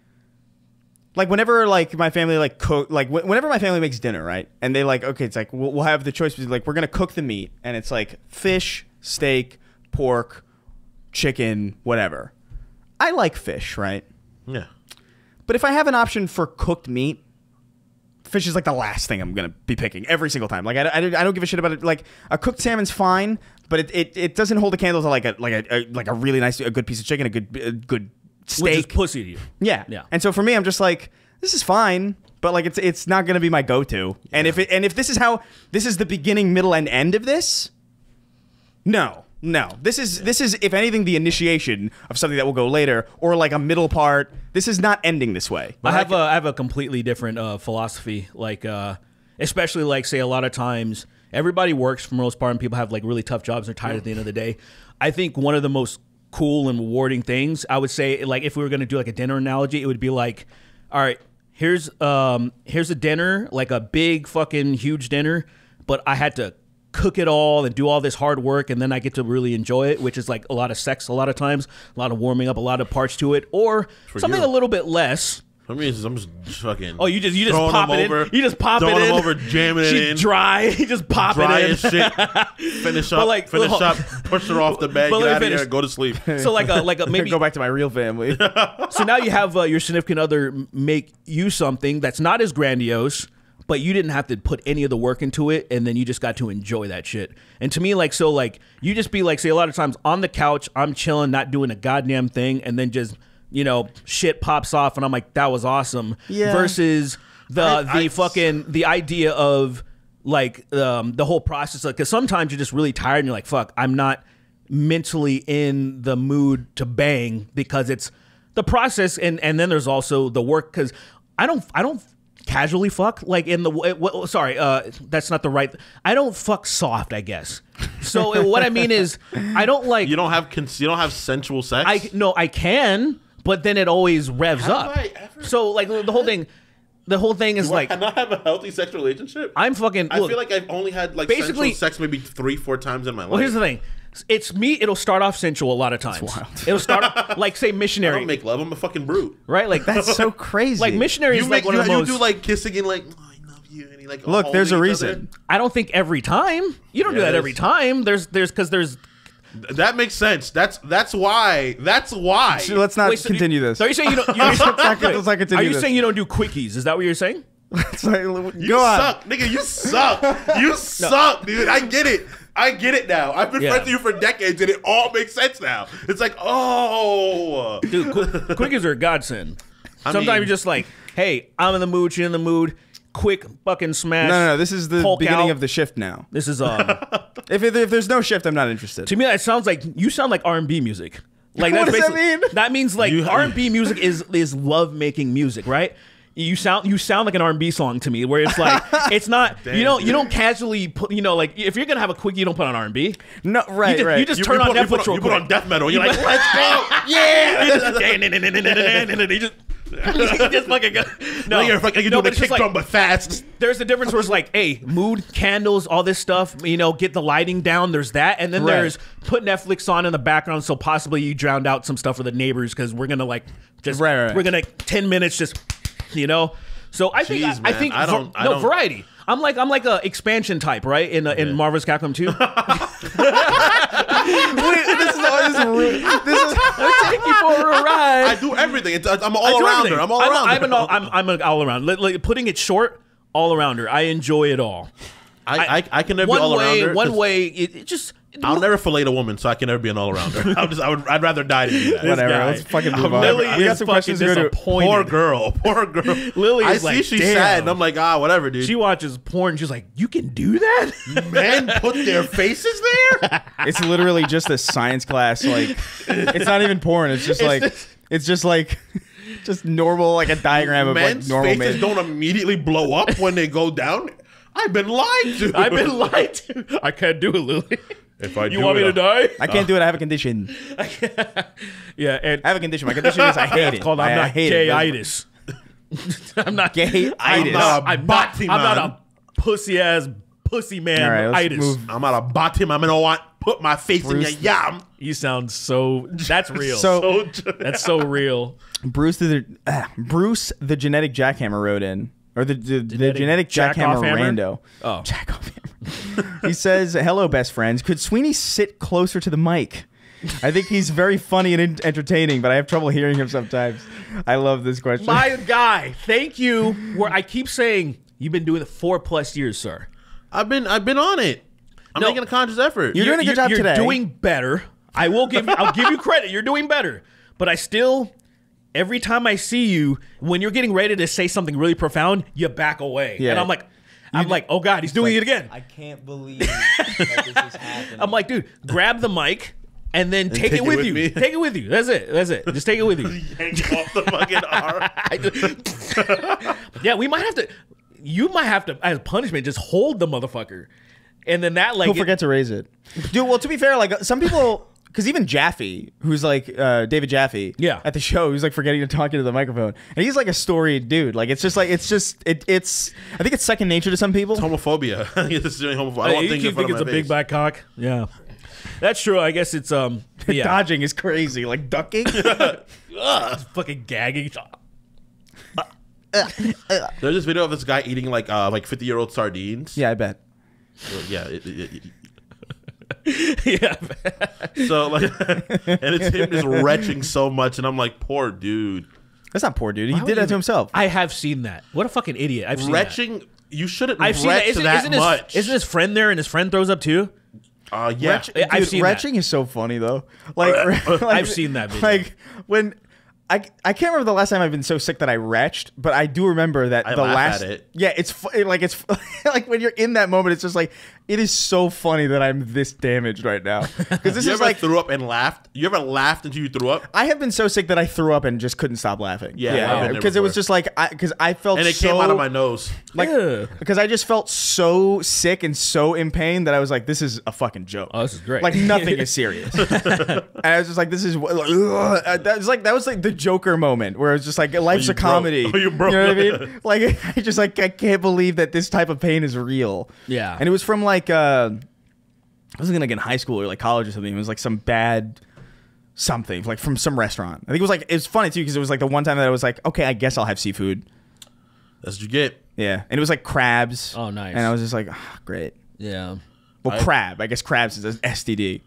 whenever like my family like cook whenever my family makes dinner, right? And they like, okay, it's like we'll have the choice between like we're gonna cook the meat and it's like fish, steak, pork, chicken, whatever. I like fish, right? Yeah. But if I have an option for cooked meat, fish is like the last thing I'm gonna be picking every single time. Like I don't give a shit about it. Like a cooked salmon's fine, but it doesn't hold a candle to like a really nice a good piece of chicken, a good steak. Which is pussy to you. Yeah. And so for me, I'm just like, this is fine, but like it's not gonna be my go-to. Yeah. And if this is the beginning, middle, and end of this, no. This is if anything the initiation of something that will go later, or like a middle part. This is not ending this way. I have a completely different philosophy. Like especially like say a lot of times everybody works for the most part, and people have like really tough jobs. They're tired at the end of the day. I think one of the most cool and rewarding things, I would say, like if we were going to do like a dinner analogy, it would be like, all right, here's a dinner, like a big fucking huge dinner, but I had to cook it all and do all this hard work, and then I get to really enjoy it, which is like a lot of sex a lot of times, a lot of warming up, a lot of parts to it, or something a little bit less. For me, I'm just fucking. Oh, you just pop it in. You just pop it in. Throwing them over, jamming it in. She's dry. You just pop dry it in. As shit. Finish up. Finish up. Push her off the bed. Get out of here. Go to sleep. So like a maybe go back to my real family. So now you have your significant other make you something that's not as grandiose, but you didn't have to put any of the work into it, and then you just got to enjoy that shit. And to me, like, so like you just be like, say a lot of times on the couch, I'm chilling, not doing a goddamn thing, and then just shit pops off, and I'm like, that was awesome. Yeah. Versus the idea of like the whole process, because sometimes you're just really tired and you're like, fuck, I'm not mentally in the mood to bang, because it's the process, and then there's also the work, because I don't casually fuck like in the that's not the right. I don't fuck soft, I guess. So what I mean is I don't like. You don't have sensual sex. I can. But then it always revs up. So like the whole thing is like. I not have a healthy sexual relationship. I'm fucking. I feel like I've only had like basically sensual sex maybe 3-4 times in my life. Well, here's the thing. It's me. It'll start off sensual a lot of times. wild. It'll start off, like say I missionary, don't make love. I'm a fucking brute. right? Like That's so crazy. like missionary is You like make one of the you most. do like kissing and like oh, I love you and he like Look, there's a holding each reason. I don't think every time. You don't do that Yes. every time. There's because there's. other. That makes sense. That's why. That's why. So let's not Wait, so continue this. So are you saying you don't? let's not continue Are you this. saying you don't do quickies? Is that what you're saying? It's like, You go on. suck, nigga. You suck. You suck, dude. I get it. I get it now. I've been Yeah. friends with you for decades, and it all makes sense now. It's like, oh, Dude, quickies are a godsend. I Sometimes mean- you're just like, hey, I'm in the mood. You're in the mood. Quick fucking smash. No. This is the Hulk beginning out. of the shift now. This is If there's no shift, I'm not interested. to me that sounds like you sound like R&B music. Like What that's does that basically- mean? That means like You- R&B music is love making music, right? You sound like an R&B song to me, where it's like it's not you don't casually put like if you're gonna have a quickie, you don't put on R&B. No, right, right. You just turn on Netflix real You put on quick. death metal. You're like, let's go, yeah. You just fucking go. No, you're like you're doing but a it's just kick drum, but fast. there's a difference where it's like, hey, mood, candles, all this stuff, get the lighting down. There's that. And then Right. there's put Netflix on in the background so possibly you drowned out some stuff with the neighbors because we're going to like just, Right. we're going to 10 minutes just, So I think, Jeez, I man. think, I don't- variety. I'm like a expansion type, right? In Marvel's Capcom 2. This is Take you for a ride. I do everything. I'm I all do arounder. everything. I'm all arounder. I'm an all around. Like, putting it short, all arounder. I enjoy it all. I can never be One all way, arounder. one way. It just. I'll never fillet a woman, so I can never be an all arounder. I'd rather die than do that. whatever. guy. Let's fucking move on. Lily We got is some fucking questions to go to. disappointed. Poor girl. Lily I is see like, she's damn. sad, and I'm like, whatever, dude. She watches porn. She's like, you can do that? Men put their faces there. It's literally just a science class. Like, it's not even porn. It's just just normal, like a diagram of like Men's normal faces men. don't immediately blow up when they go down. I've been lied to. I've been lied to. I can't do it, Lily. If I You do want me it, to die? I can't do it. I have a condition. Yeah, and I have a condition. My condition is I hate it. it's called I I'm not hate it. gay-itis. I'm not Gay-itis. I'm not a body I'm not man. a pussy-ass pussy man. All right, let's itis. move. I'm not a bottom. I'm gonna want put my face in your Bruce- yam. You sound so. That's real. So That's so real. Bruce the genetic jackhammer wrote in, or the genetic jack-off jackhammer hammer? rando. Oh. Jack-off hammer. He says, "Hello, best friends. Could Sweeney sit closer to the mic? I think he's very funny and entertaining, but I have trouble hearing him sometimes." I love this question. My guy, thank you. Where I keep saying you've been doing it 4+ years, sir. I've been on it. I'm No. making a conscious effort. You're doing a good job you're today. doing better. I'll give you credit. You're doing better. But I still, every time I see you, when you're getting ready to say something really profound, you back away. Yeah. And I'm like, oh God, he's doing it again. I can't believe that this is happening. I'm like, dude, grab the mic and then take take it it with with you. me. Take it with you. That's it. Just take it with you. Hang off the fucking arm. Yeah, we might have to. You might have to, as punishment, just hold the motherfucker, and then that like He'll forget to raise it. Dude, well, to be fair, like some people, because even Jaffe, who's like David Jaffe, Yeah. at the show, he's like forgetting to talk into the microphone, and he's like a storied dude. Like it's I think it's second nature to some people. Homophobia. This is doing homophobia. I don't want you things keep in front thinking of it's my a big face. black cock. Yeah, that's true. I guess it's yeah, Dodging is crazy, like ducking. fucking gagging. There's this video of this guy eating like 50-year-old sardines. Yeah, I bet. Yeah. Yeah, So like, and it's him just retching so much, and I'm like, poor dude. That's not poor dude. He would did that you- to himself. I have seen that. What a fucking idiot! I've seen that. Retching. You shouldn't I've seen that. retch that much. Isn't his friend there and his friend throws up too? Yeah. Retch- I've dude, seen that. retching is so funny though. Like, I've seen that video. Like when I can't remember the last time I've been so sick that I retched, but I do remember that I the laugh last. at it. Yeah, it's like when you're in that moment, it's just like it is so funny that I'm this damaged right now because this You is ever like. threw up and laughed? You ever laughed until you threw up? I have been so sick that I threw up and just couldn't stop laughing. Yeah, I've been there because it was before. just like because I felt And it so came out of my nose. like Yeah. because I just felt so sick and so in pain that I was like, this is a fucking joke. Oh, this is great. Like nothing is serious. And I was just like, this is that was like the Joker moment where it's just like life's you a comedy. broke. Oh, you broke. know what I mean? Like I can't believe that this type of pain is real. Yeah. And it was from like I was like in high school or like college or something. It was like some bad something, like from some restaurant. I think it was funny too because it was like the one time that I was like, okay, I guess I'll have seafood. That's what you get. Yeah, and it was like crabs. Oh, nice. And I was just like, great. Yeah. Well, crab. I guess crabs is an STD.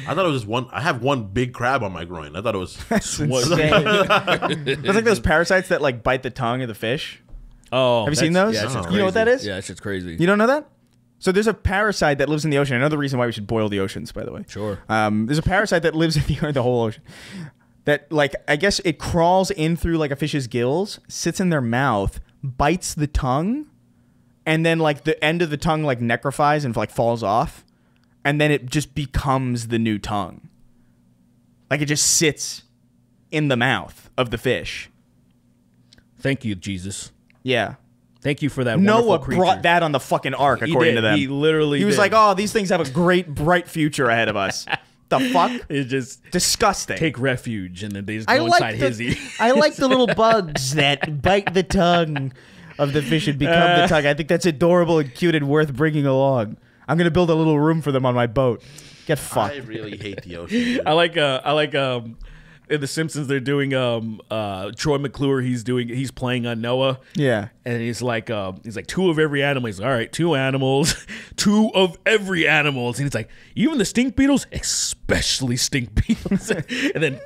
I thought it was just one. I have one big crab on my groin. I thought it was. That's like those parasites that like bite the tongue of the fish. Oh, have you seen those? Yeah, that shit's you know what that crazy. is? Yeah, that shit's crazy. You don't know that? So there's a parasite that lives in the ocean. Another reason why we should boil the oceans, by the way. Sure. There's a parasite that lives in the whole ocean. That like I guess it crawls in through like a fish's gills, sits in their mouth, bites the tongue, and then like the end of the tongue like necrophies and like falls off, and then it just becomes the new tongue. Like it just sits in the mouth of the fish. Thank you, Jesus. Yeah. Thank you for that. Noah creature. brought that on the fucking ark, according to them. He literally He was did. like, "Oh, these things have a great, bright future ahead of us." The fuck? It's just Disgusting. take refuge, and then they just go inside hizzy. I like the little bugs that bite the tongue of the fish and become the tongue. I think that's adorable and cute and worth bringing along. I'm gonna build a little room for them on my boat. Get fucked. I really hate the ocean. I like in The Simpsons they're doing Troy McClure he's playing on Noah. Yeah. And he's like two of every animal. He's like, all right, 2 animals, 2 of every animals. And he's like, even the stink beetles, especially stink beetles. And then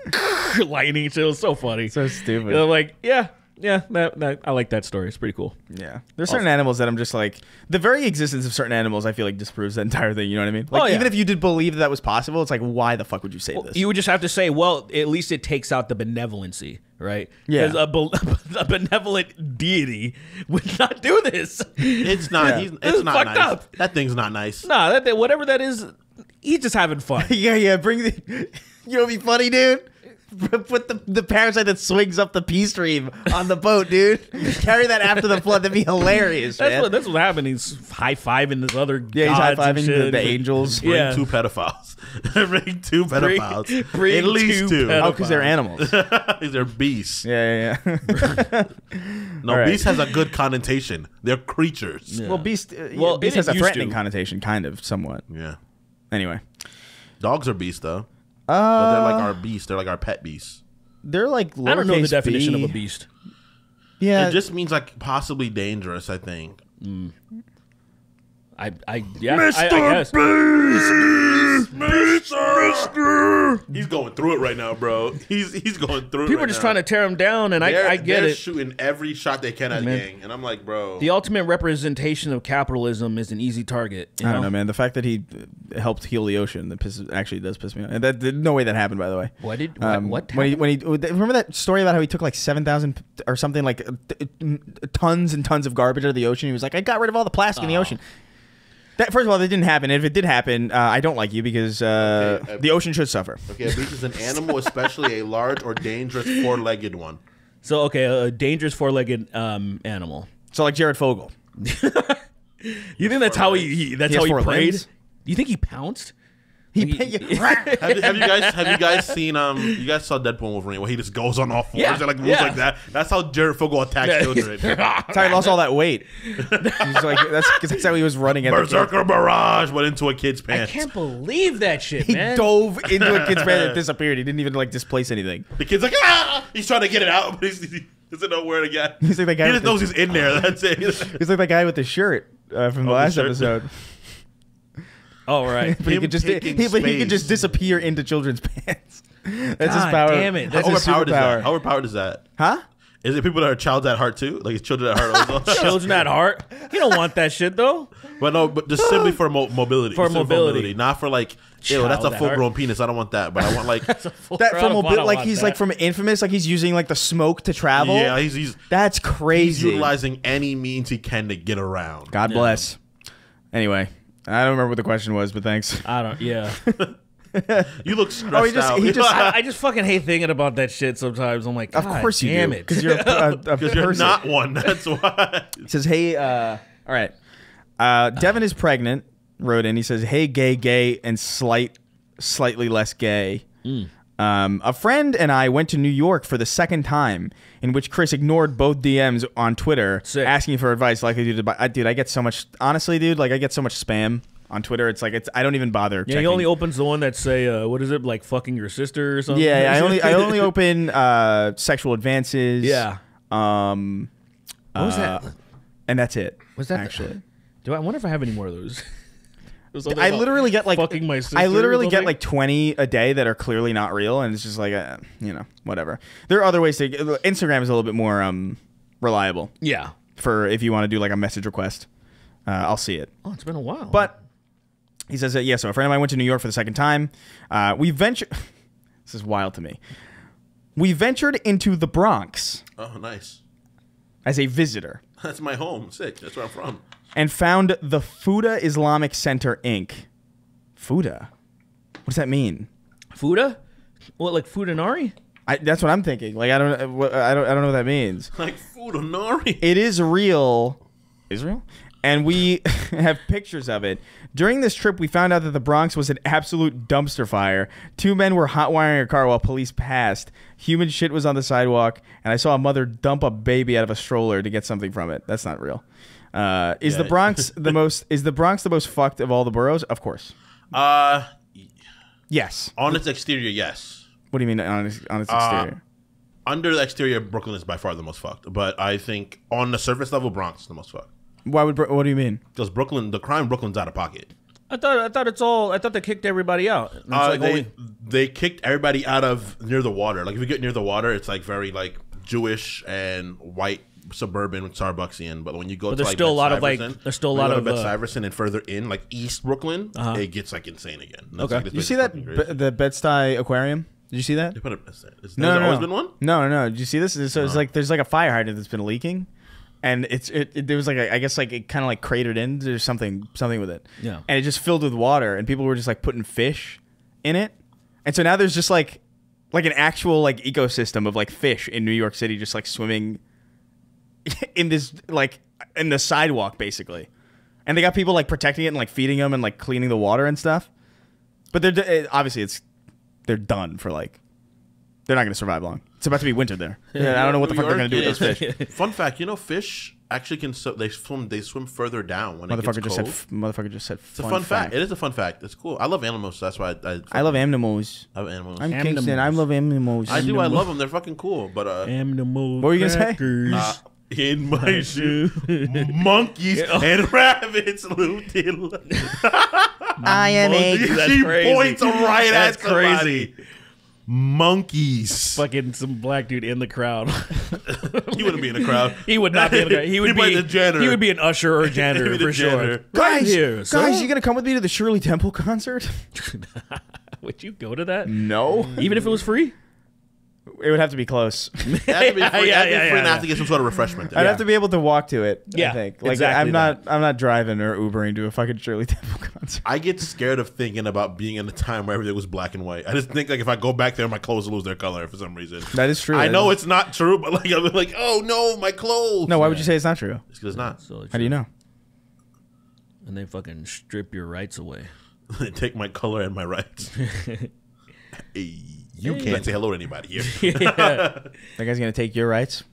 lightning. It was so funny. So stupid. And I'm like, yeah, that I like that story. It's pretty cool. Yeah. There's certain animals that I'm just like, the very existence of certain animals I feel like disproves the entire thing, you know what I mean? Like even if you did believe that was possible, it's like, why the fuck would you say this? You would just have to say, well, at least it takes out the benevolency, right? Yeah. Because a benevolent deity would not do this. It's not. Yeah. It's not fucked nice. up. That thing's not nice. Nah, whatever that is, he's just having fun. yeah, bring the you know what'd be funny, dude? Put the parasite that swings up the pea stream on the boat, dude. Carry that after the flood. That'd be hilarious, man. That's what happened. He's high-fiving this other Yeah, he's gods and high-fiving shit. the angels. Bring Yeah. 2 pedophiles. Bring 2 pedophiles. bring At least 2 2. Oh, because they're animals. They're beasts. Yeah. No, All right. beast has a good connotation. They're creatures. Well, beast. Well, beast it has a used threatening to. connotation, kind of, somewhat. Yeah. Anyway, Dogs are beasts, though. But they're like our beasts. They're like our pet beasts. they're like I don't know the lowercase definition b. of a beast. Yeah, It just means like possibly dangerous, I think. I guess. He's going through it right now, bro. He's going through it. People are just trying to tear him down, and I get they're it. shooting every shot they can at Man. Gang, and I'm like, bro. The ultimate representation of capitalism is an easy target. You I don't know, man. The fact that he helped heal the ocean actually does piss me off. And no way that happened, by the way. What When happened? he remember that story about how he took like 7,000 or something like tons and tons of garbage out of the ocean. He was like, I got rid of all the plastic in the ocean. That, first of all, that didn't happen. And if it did happen, I don't like you because the ocean should suffer. Okay, a beast is an animal, especially a large or dangerous 4-legged one. So, okay, a dangerous 4-legged animal. So like Jared Fogle. You think that's how he has prayed? 4 limbs? Do you think he pounced? Have you guys seen you guys saw Deadpool and Wolverine where he just goes on all 4s Yeah, and like moves yeah. like that? That's how Jared Fogle attacks children. That's how he lost all that weight. He's like, that's how he was running at the Berserker barrage went into a kid's I pants. can't believe that shit, He man. dove into a kid's pants and disappeared. He didn't even like displace anything. The kid's like, ah! He's trying to get it out, but he doesn't know where to get. He's like that guy He with just knows he's in there. That's it. He's like that guy with the shirt from the last shirt. episode. Oh, right. But he Him could just taking he could space. just disappear into children's pants. That's his God power. damn it. That's How his overpowered is that? superpower. How overpowered is that? Huh? Is it people that are childs at heart too? Like it's children at heart also? Children at heart. You don't want that shit, though. But no, but just simply for mobility. For Simply mobility. Not for like, ew, that's Child a at full grown heart. penis. I don't want that. But I want like, That from like he's like from Infamous, like he's using like the smoke to travel. yeah, he's That's crazy. utilizing any means he can to get around. God bless. Anyway, I don't remember what the question was, but thanks. I don't, yeah. You look stressed out. he just- I just fucking hate thinking about that shit sometimes. I'm like, God Of course you damn do, it. because you're a Because you're person. not one. That's why. He says, hey, all right. Devin is pregnant, wrote in. He says, hey, gay, and slightly less gay. A friend and I went to New York for the second time, in which Chris ignored both DMs on Twitter, Sick. asking for advice like I do. Dude, I get so much, honestly, dude, like I get so much spam on Twitter. It's like I don't even bother. Yeah, checking. he only opens the one that say, what is it, like fucking your sister or something? Yeah, I only open sexual advances. Yeah. What was that? And that's it. Was that actually? I wonder if I have any more of those? I literally get like fucking my sister. I literally or get something? like 20 a day that are clearly not real, and it's just like whatever. There are other ways to. Instagram is a little bit more reliable. Yeah. For if you want to do like a message request, I'll see it. Oh, it's been a while. But he says that so a friend of mine went to New York for the second time. We ventured. This is wild to me. We ventured into the Bronx. Oh, nice. As a visitor. That's my home. Sick. That's where I'm from. And found the Fuda Islamic Center, Inc. Fuda? What does that mean? Fuda? What, like Fudanari? That's what I'm thinking. Like I don't know what that means. Like Fudanari. It is real. Israel? And we have pictures of it. During this trip, we found out that the Bronx was an absolute dumpster fire. 2 men were hot wiring a car while police passed. Human shit was on the sidewalk, and I saw a mother dump a baby out of a stroller to get something from it. That's not real. Is the Bronx the most fucked of all the boroughs? Of course. Yes. On its exterior, yes. What do you mean on its exterior? Under the exterior, Brooklyn is by far the most fucked. But I think on the surface level, Bronx is the most fucked. What do you mean? Because the crime in Brooklyn's out of pocket. I thought they kicked everybody out. It's like they kicked everybody out of near the water. Like if you get near the water, it's like very like Jewish and white suburban Starbucksian. But when you go to there's like still a lot of Bed-Stuyvesant and further in like East Brooklyn, it gets like insane again. Okay. You see that the Bed-Stuy aquarium? Did you see that? Has there always been one? No. Did you see this? So it's like there's like a fire hydrant that's been leaking. And there was like I guess like it kind of like cratered in. There's something with it. Yeah. And it just filled with water, and people were just like putting fish in it. And so now there's just like an actual like ecosystem of like fish in New York City, just like swimming in this like in the sidewalk basically. And they got people like protecting it and like feeding them and like cleaning the water and stuff. But obviously they're done for like. They're not going to survive long. It's about to be winter there. Yeah, I don't know what the fuck they're going to do with those fish. Fun fact, fish actually can they swim further down when it gets cold. Motherfucker just said it's a fun fact. It is a fun fact. It's cool. I love animals, so that's why I love animals. I love animals. I'm Kingston. I love animals. I do. I love them. They're fucking cool. But animal. What were you going to say? In my shoe, monkeys and rabbits, little. I am a. She points right at somebody. Crazy. Monkeys. Fucking some black dude in the crowd. He wouldn't be in the crowd. He would not be in the crowd. He would be the janitor. He would be an usher or a janitor for sure. Guys, here, you gonna come with me to the Shirley Temple concert? Would you go to that? No. Even if it was free? It would have to be close. It'd have to be free. And have to get some sort of refreshment. I'd have to be able to walk to it. Yeah, I think. Like exactly I'm not driving or Ubering to a fucking Shirley Temple concert. I get scared of thinking about being in a time where everything was black and white. I just think like if I go back there, my clothes will lose their color for some reason. That is true. I know it's not true, but like I'm like, oh no, my clothes. No, why would you say it's not true? It's because it's not. So How do you know? And they fucking strip your rights away. They take my color and my rights. Hey, you can't say hello to anybody here. That guy's gonna take your rights.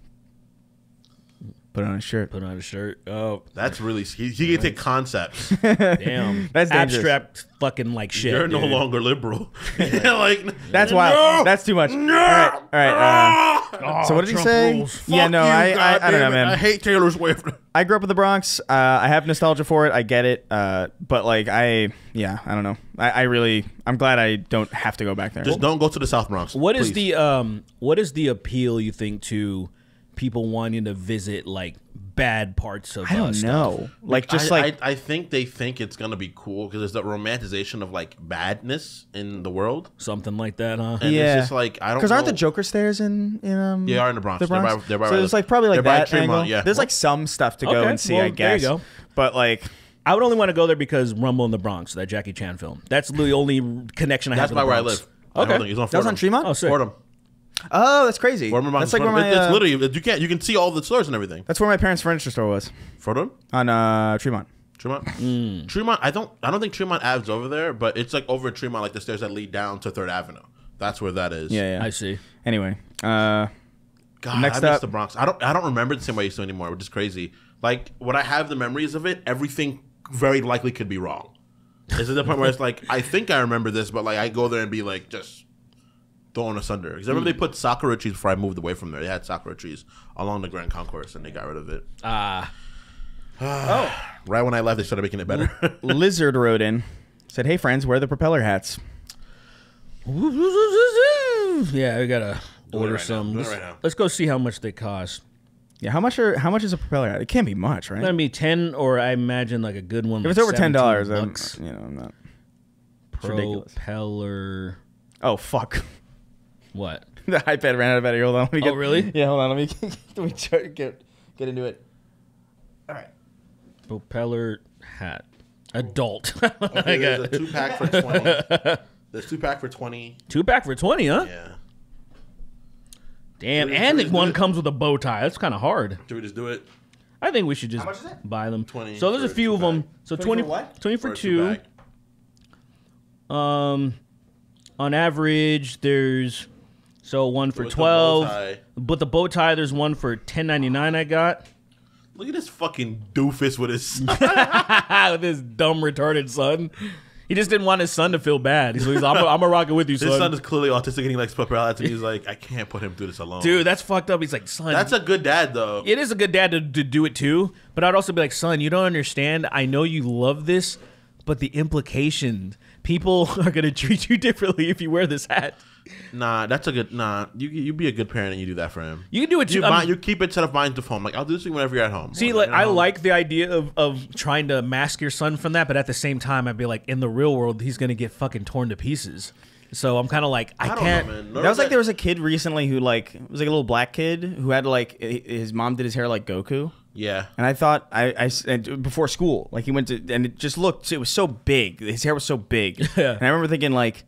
Put on a shirt. Put on a shirt. Oh, That's really he can take concepts. damn. That's dangerous. abstract fucking like shit. You're no dude. longer liberal. Like That's wild. That's too much. All right. So what did he say? rules. Yeah, no, I don't know, man. I hate Taylor Swift. I grew up in the Bronx. I have nostalgia for it. I get it. But like I don't know. I'm glad I don't have to go back there. Just don't go to the South Bronx. What is please. what is the appeal you think to people wanting to visit like bad parts of? I don't know. Like just I think they think it's gonna be cool because there's the romanticization of like badness in the world. Something like that, huh? And yeah. it's just like I don't. Because aren't know. the Joker stairs in They are in the Bronx. The Bronx? They're by so there's like probably like they're by that Tremont, angle. yeah. There's like some stuff to go Okay, and see, well, I guess. there you go. But like, I would only want to go there because Rumble in the Bronx, that Jackie Chan film. That's the only connection I have. That's to by the where I Bronx. live. Okay. I think he's on that was on Fordham. Tremont. Oh, sick. Fordham. Oh, that's crazy. Fordham That's like where my it's literally you can see all the stores and everything. that's where my parents' furniture store was Fordham. on Tremont. Tremont. Tremont. I don't think Tremont Ave's over there, but it's like over Tremont, like the stairs that lead down to 3rd Avenue. That's where that is. Yeah. I see. Anyway, God, Next I miss up- the Bronx. I don't remember it the same way I used to anymore, which is crazy. Like when I have the memories of it, everything very likely could be wrong. It's at the point where it's like, I think I remember this, but like I go there and be like, just throwing asunder. Because I remember they put sakura trees before I moved away from there. They had sakura trees along the Grand Concourse, and they got rid of it. Right when I left, they started making it better. Lizard wrote in, said, "Hey friends, where are the propeller hats?" Yeah, we gotta order right some. now. Do it right now. Let's go see how much they cost. Yeah, how much is a propeller hat? It can't be much, right? That'd be 10, or I imagine like a good one. If it's like over $10, $17, I'm not. It's ridiculous. Propeller. Oh fuck! What? The iPad ran out of battery. Hold on. Let me get, Oh, really? Yeah, hold on. Let me try to get into it. All right. Propeller hat. Adult. Okay, there's a 2-pack for 20. There's 2-pack for 20. 2-pack for 20, huh? Yeah. Damn, Should we and just one do it? comes with a bow tie. That's kind of hard. Should we just do it? I think we should just How much is it? buy them. 20 So there's a for a few of them. 2-pack. So 20 20 for what? 20 for Or a 2. 2-pack. On average, there's one for With the bow 12. tie. But the bow tie, there's one for $10.99. I got. Look at this fucking doofus with his son. With this dumb retarded son. He just didn't want his son to feel bad. So he's, I'm gonna rock it with you, son. His son is clearly autistic and he likes propeller hats, and he's like, I can't put him through this alone. Dude, that's fucked up. He's like, son. That's a good dad, though. It is a good dad to do it too. But I'd also be like, son, you don't understand. I know you love this, but the implication, people are gonna treat you differently if you wear this hat. Nah, that's a good. Nah, you be a good parent and you do that for him. You can do it too. You keep it instead of buying the phone. Like, I'll do this thing whenever you're at home. See, like I like the idea of trying to mask your son from that, but at the same time, I'd be like, in the real world, he's gonna get fucking torn to pieces. So I'm kind of like, I don't can't. know, man. That was like there was a kid recently who like it was like a little black kid who had like his mom did his hair like Goku. Yeah. And I thought and before school, like he went to, and it just looked, it was so big. His hair was so big. Yeah. And I remember thinking like,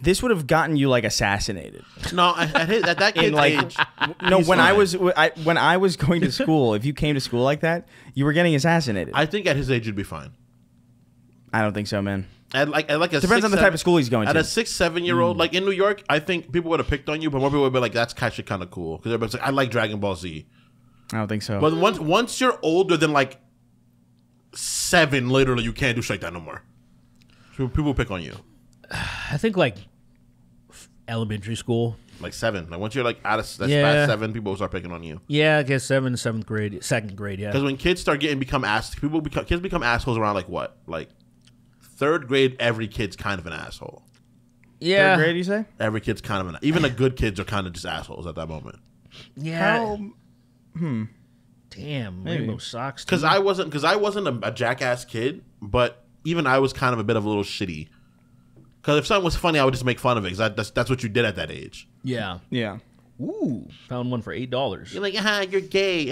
this would have gotten you like assassinated. No, at that kid's like, age. No, he's when fine. when I was going to school, if you came to school like that, you were getting assassinated. I think at his age you'd be fine. I don't think so, man. At like a Depends 6, on the type of school he's going at to. a 6-7-year-old, like in New York, I think people would have picked on you, but more people would be like, "That's actually kind of cool," because everybody's like, "I like Dragon Ball Z." I don't think so. But once you're older than like 7, literally, you can't do shit like that no more. So people pick on you. I think like elementary school. Like 7. Like once you're like out of Yeah. past 7, people will start picking on you. Yeah, I guess 7th grade, 2nd grade. Yeah. Because when kids start kids become assholes around like what? Like 3rd grade, every kid's kind of an asshole. Yeah. 3rd grade, you say? Every kid's kind of even the good kids are kind of just assholes at that moment. Yeah. Damn. Rainbow socks. Because I wasn't a jackass kid, but even I was kind of a bit of a little shitty. Because if something was funny, I would just make fun of it. Because that's what you did at that age. Yeah. Yeah. Ooh. Found one for $8. You're like, you're gay.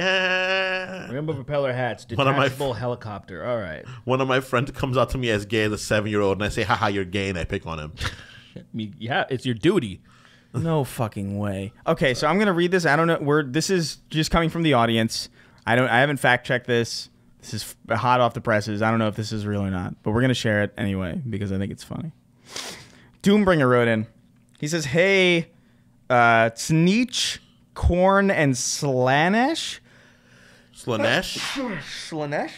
Rainbow propeller hats. One of my- Detachable helicopter. All right. One of my friends comes out to me as gay as a 7-year-old, and I say, haha, you're gay, and I pick on him. Yeah, it's your duty. No fucking way. Okay, so I'm gonna read this. I don't know. This is just coming from the audience. I haven't fact checked this. This is hot off the presses. I don't know if this is real or not, but we're gonna share it anyway because I think it's funny. Doombringer wrote in. He says, "Hey, Sneech, Corn, and Slanesh." Slanesh? Slanesh?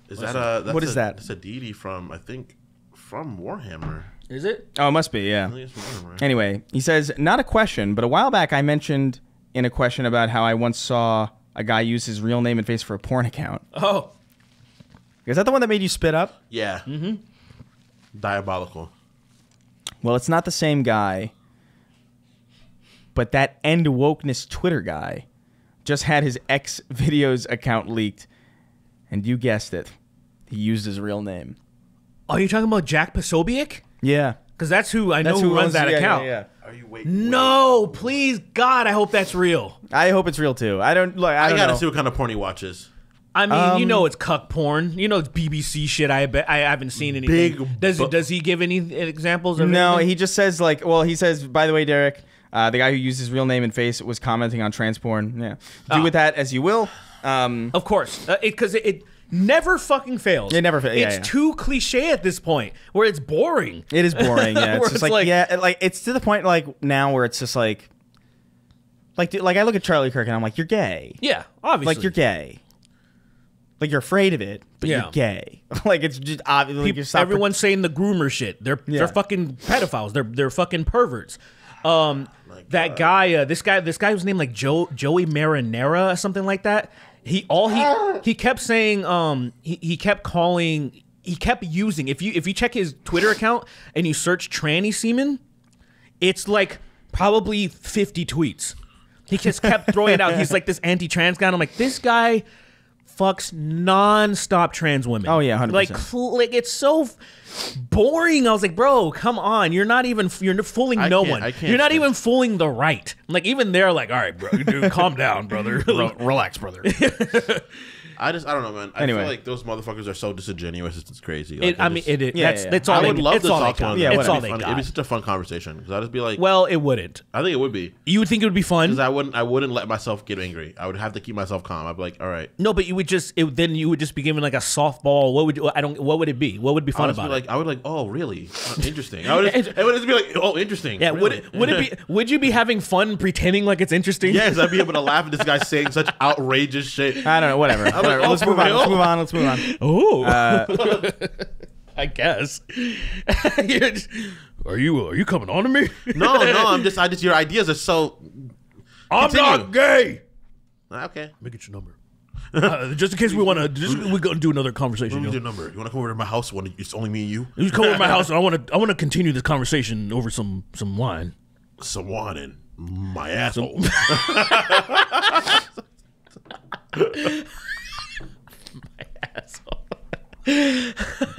Is that a... What is that? It's a deity from Warhammer. Is it? Oh, it must be, yeah. I think it's from Warhammer. Anyway, he says, not a question, but a while back I mentioned in a question about how I once saw a guy use his real name and face for a porn account. Oh. Is that the one that made you spit up? Yeah. Mm-hmm. Diabolical. Well, it's not the same guy, but that End Wokeness Twitter guy just had his X videos account leaked, and you guessed it, he used his real name. Oh, you're talking about Jack Posobiec? Yeah. Because that's who I know who runs that account. Yeah. Are you waiting? No, please, God, I hope that's real. I hope it's real too. I don't I gotta know. see what kind of porn he watches. I mean, you know it's cuck porn. You know it's BBC shit. I bet I haven't seen anything. Does he give any examples of No, anything? he just says he says, by the way, Derek, the guy who used his real name and face was commenting on trans porn. Yeah. Do with that as you will. Of course. Because it never fucking fails. It never fails. Yeah, It's yeah. too cliche at this point where it's boring. It is boring. Yeah. It's Where just it's like it's to the point like now where it's just like I look at Charlie Kirk and I'm like, you're gay. Yeah, obviously. Like you're gay. Like you're afraid of it, but Yeah. you're gay. Like it's just obvious. Like you're Everyone's saying the groomer shit. They're fucking pedophiles. They're fucking perverts. That guy, this guy was named like Joey Marinara or something like that. He kept saying he kept calling, he kept using, if you check his Twitter account and you search tranny semen, it's like probably 50 tweets. He just kept throwing it out. He's like this anti-trans guy, and I'm like, this guy fucks non-stop trans women. Oh, yeah, 100%. Like it's so boring. I was like, bro, come on. You're fooling no one. You're not even fooling the right. Like even they're like, all right, bro, dude, calm down, brother. Relax, brother. I don't know, man. I Anyway. feel like those motherfuckers are so disingenuous. It's crazy. Like, It is. Yeah, That's all I they would love it's to all talk they to got. them. Yeah, It's whatever. all they It'd be got. such a fun conversation because I'd just be like, Well, it wouldn't. I think it would be You would think it would be fun. because I wouldn't let myself get angry. I would have to keep myself calm. I'd be like, all right. No, but you would then you would just be given like a softball. What would it be? What would be fun about it? I would like, oh, really? Interesting. I would just be like, oh, interesting. Yeah, really? would you be having fun pretending like it's interesting? Yes, I'd be able to laugh at this guy saying such outrageous shit. I don't know. Whatever. like, Whatever. oh, Let's for move on. real? Let's move on. Let's move on. Oh, I guess. Are you coming on to me? No, I just your ideas are so. I'm Continue. not gay. Okay. Let me get your number. Just in case we're gonna do another conversation. Let me yo. get your number. You want to come over to my house when it's only me and you? You come over to my house and I want to continue this conversation over some wine. Some wine in my asshole.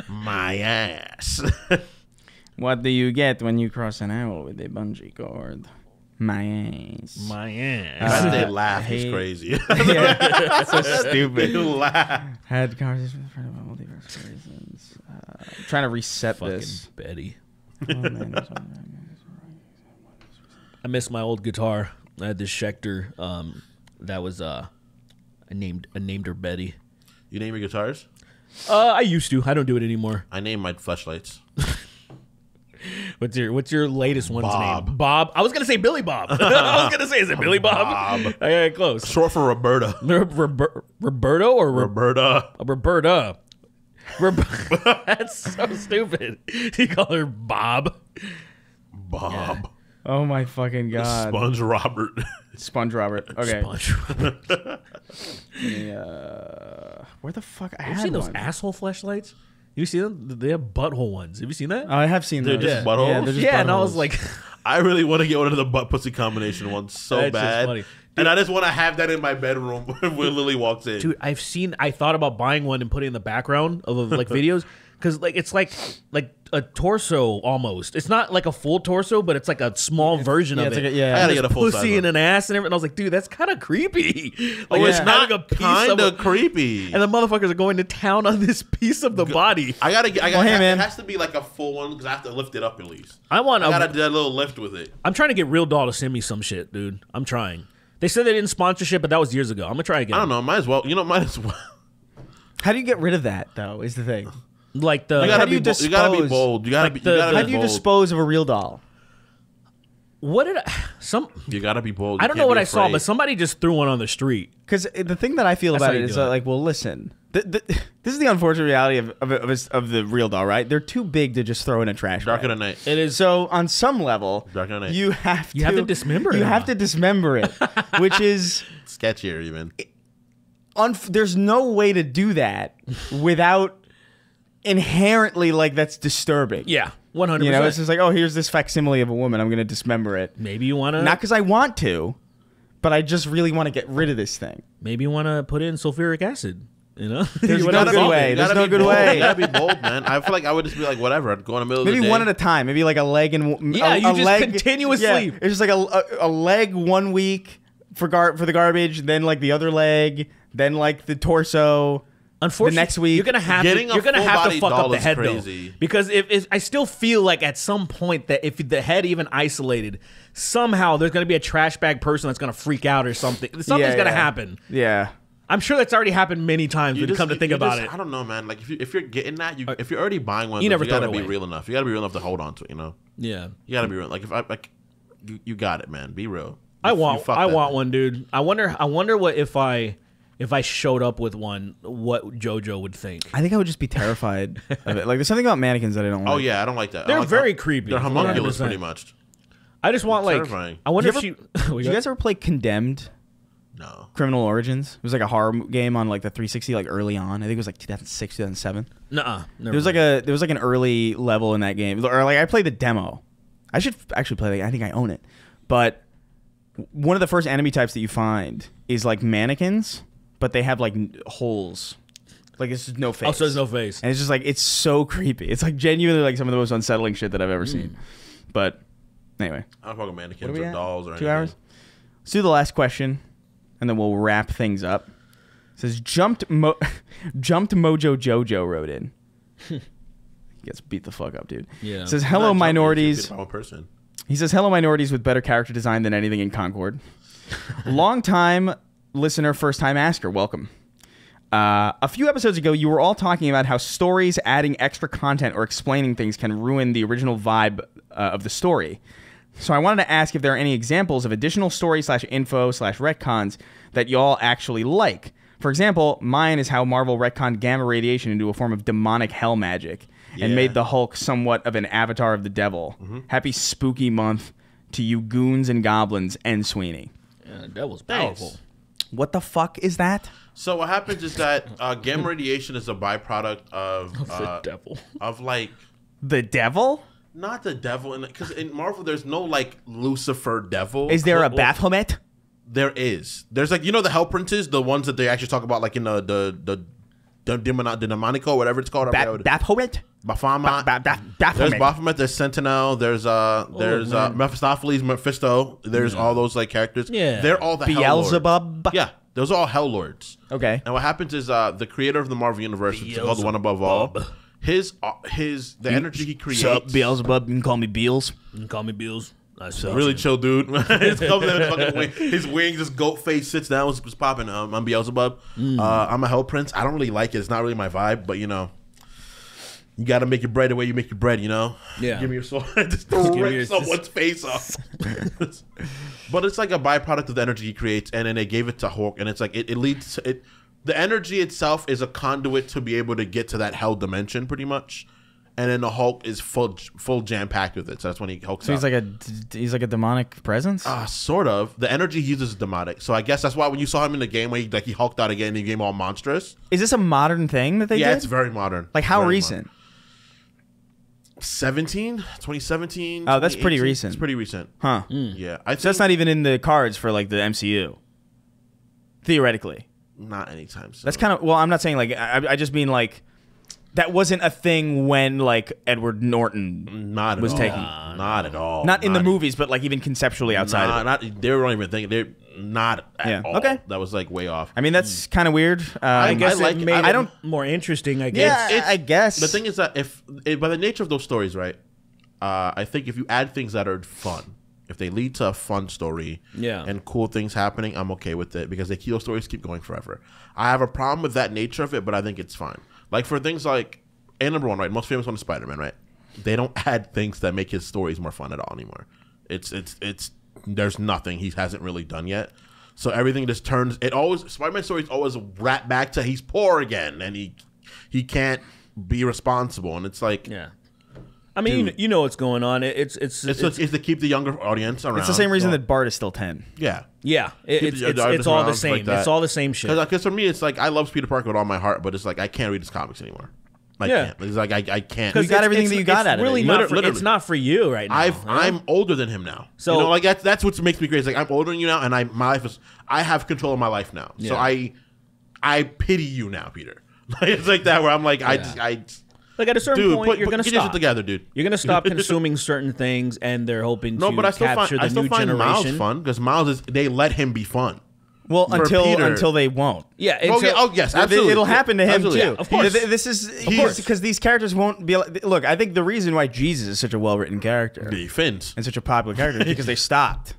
My ass. What do you get when you cross an owl with a bungee cord? My ass. My ass. That they laugh hey. is crazy. Yeah, that's so They stupid. laugh. Had conversations with a friend about multiverse reasons. Trying to reset Fucking this. Betty. Oh, man, I miss my old guitar. I had this Schecter. That was I named her Betty. You name your guitars? I used to. I don't do it anymore. I name my flashlights. What's your latest one's Bob. name? Bob. I was gonna say Billy Bob. I was gonna say, is it Billy Bob? Bob. Okay, close. Short for Roberta. Roberto or Roberta. Roberta? That's so stupid. You call her Bob. Bob. Oh my fucking god. Sponge Robert. Sponge Robert. Okay. Sponge. Where the fuck? I Have you had seen those one. asshole flashlights? You see them? They have butthole ones. Have you seen that? Oh, I have seen They're those. just buttholes? Yeah, they're just Yeah, and I was buttholes. like, I really want to get one of the butt pussy combination ones so That's just bad. funny. And I just want to have that in my bedroom when Lily walks in. dude, I thought about buying one and putting it in the background of like videos because like it's like a torso almost. It's not like a full torso, but it's like a small version yeah, of it's it. like a- yeah. I gotta There's get a full size pussy and one. an ass and everything. I was like, dude, that's kind of creepy. Like Oh, it's it's not not like a piece kind of of creepy. and the motherfuckers are going to town on this piece of the body. I gotta get. Well, hey, man. It has to be like a full one because I have to lift it up at least. I want. I gotta do a little lift with it. I'm trying to get Real Doll to send me some shit, dude. I'm trying. They said they didn't sponsorship, but that was years ago. I'm gonna try again. I don't know. Might as well. Might as well. How do you get rid of that though? Is the thing. Like the You how gotta do be. you You gotta be dispose- bold. You gotta like be. the- You gotta How be do you bold. dispose of a real doll? what did some? You gotta be bold. I You don't can't know what be I saw, afraid. but somebody just threw one on the street. Because the thing that I feel That's about how it you is do it. like, well, listen, this is the unfortunate reality of the real doll, right? They're too big to just throw in a trash Darker bag. than night. It is. So on some level, Darker than night. you have to dismember it You or have not? to dismember it, which is Sketchier even. there's no way to do that without inherently like that's disturbing. Yeah, 100%. You know, it's just like, oh, here's this facsimile of a woman. I'm going to dismember it. Maybe you want to. Not because I want to, but I just really want to get rid of this thing. Maybe you want to put in sulfuric acid. You know, There's You no wanna good solve way. it. There's gotta no be good bold. way. You gotta be bold, man. I feel like I would just be like, whatever. I'd go in the middle of Maybe the day. one at a time. Maybe like a leg and Yeah, you a just leg, continuously- Yeah, it's just like a leg 1 week for the garbage, then like the other leg, then like the torso. Unfortunately, the next week, you're gonna have getting to, a you're gonna have to full-body fuck up doll the is head crazy. though, because if I still feel like at some point that if the head even isolated, somehow there's gonna be a trash bag person that's gonna freak out or something. Something's gonna happen. Yeah. I'm sure that's already happened many times. You When you just- come to think you about just- it, I don't know, man. Like if you're getting that, if you're already buying one, You never you throw gotta it be away. real enough. You gotta be real enough to hold on to it. You know, yeah. you gotta be real. Like if I like, you got it, man. Be real. I You want fuck that, man. one, dude. I wonder what if I if I showed up with one, what JoJo would think. I think I would just be terrified of it. Like, there's something about mannequins that I don't like. Oh yeah, I don't like that. They're I like very creepy. They're homunculus 100%. pretty much. I just want terrifying. I wonder if Did she. you guys ever play Condemned? No. Criminal Origins. It was like a horror game on like the 360, like early on. I think it was like 2006, 2007. Nuh-uh. There was like an early level in that game, or like I played the demo. I should actually play. I think I own it. But one of the first enemy types that you find is like mannequins, but they have like holes. Like it's just no face. Oh, so there's no face. And it's just like it's so creepy. It's like genuinely like some of the most unsettling shit that I've ever seen. But anyway, I don't fuck with mannequins what are we or at? dolls or 2 anything. hours. Let's do the last question, and then we'll wrap things up. It says jumped Mojo Jojo wrote in. He gets beat the fuck up, dude. Yeah. It says hello minorities. Person. He says hello minorities with better character design than anything in Concord. Long time listener, first time asker. Welcome. A few episodes ago, you were all talking about how stories adding extra content or explaining things can ruin the original vibe of the story. So I wanted to ask if there are any examples of additional story/info/retcons that y'all actually like. For example, mine is how Marvel retconned gamma radiation into a form of demonic hell magic and made the Hulk somewhat of an avatar of the devil. Happy spooky month to you goons and goblins and Sweeney. Yeah, that was Thanks. powerful. What the fuck is that? So what happens is that gamma radiation is a byproduct of The devil. of like The devil? not the devil, because in Marvel there's no like Lucifer devil. Is there a Well, Baphomet? There is. There's like the Hell Princes, the ones that they actually talk about like in the Demonico, whatever it's called. Baphomet? Baphomet. There's Baphomet. Baphomet. There's Sentinel. There's man. Mephistopheles, Mephisto. There's all those like characters. Yeah. They're all the Hell Lords. Beelzebub? Yeah, those are all Hell Lords. Okay. And what happens is the creator of the Marvel Universe, which is called the One Above All, the energy he creates. Sup, Beelzebub? You can call me Beels. You can call me Bills. Nice to Really meet chill dude. His wings, his goat face sits down, was popping. I'm Beelzebub. I'm a Hell Prince. I don't really like it. It's not really my vibe, but you you got to make your bread the way you make your bread. Yeah. Give me your sword. Just give me rip your- someone's face off. But it's like a byproduct of the energy he creates, and then they gave it to Hulk, and it's like it leads to it. The energy itself is a conduit to be able to get to that hell dimension, pretty much. And then the Hulk is full jam packed with it. So that's when he hulks So out. he's like a demonic presence? Sort of. The energy he uses is demonic. So I guess that's why when you saw him in the game, when he hulked out again, and he became all monstrous. Is this a modern thing that they did? It's very modern. Like how Very recent? modern. 2017. Oh, that's pretty 2018. recent. It's pretty recent. Huh. Yeah. I think So that's not even in the cards for like the MCU. Theoretically. not anytime soon. That's kind of, well, I'm not saying like, I just mean like, that wasn't a thing when like Edward Norton not at was all. taking. Not at all. Not in the movies, but like even conceptually outside of it. Not. They weren't even thinking. They're not at Yeah. all. Okay. That was like way off. I mean, that's kind of weird. I guess like it it. made I it don't- more interesting, I guess. yeah, I guess. The thing is that by the nature of those stories, right? I think if you add things that are fun, if they lead to a fun story, Yeah. and cool things happening, I'm okay with it because those stories keep going forever. I have a problem with that nature of it, but I think it's fine. Like for things like, number one, right? Most famous one is Spider-Man, right? They don't add things that make his stories more fun at all anymore. It's there's nothing he hasn't really done yet. So everything just turns. Spider-Man stories always wrap back to he's poor again and he can't be responsible, and it's like Yeah. I mean, you know what's going on. It's to keep the younger audience around. it's the same reason that Bart is still 10. Yeah. yeah. It's audience all the around, same. like that. It's all the same shit. Because for me, it's like I love Peter Parker with all my heart, but it's like I can't read his comics anymore. I Yeah. can't. It's like I can't. You got everything that you got out of it. really Literally. not it's not for you right now. I'm older than him now. So- like that's what makes me crazy. Like I'm older than you now, and I have control of my life now. So I pity you now, Peter. It's like that where I'm like I like at a certain dude, point, you're gonna get your shit stop. together, dude. You're gonna stop consuming certain things, and they're hoping No, to but I still capture find the new Miles generation. fun because Miles they let him be fun. Well, For until Peter- they won't. Yeah. Yes, absolutely. It'll happen to him Absolutely. too. Yeah, of course. This is because these characters won't be. Look, I think the reason why Jesus is such a well-written character The Finns. and such a popular character is because they stopped.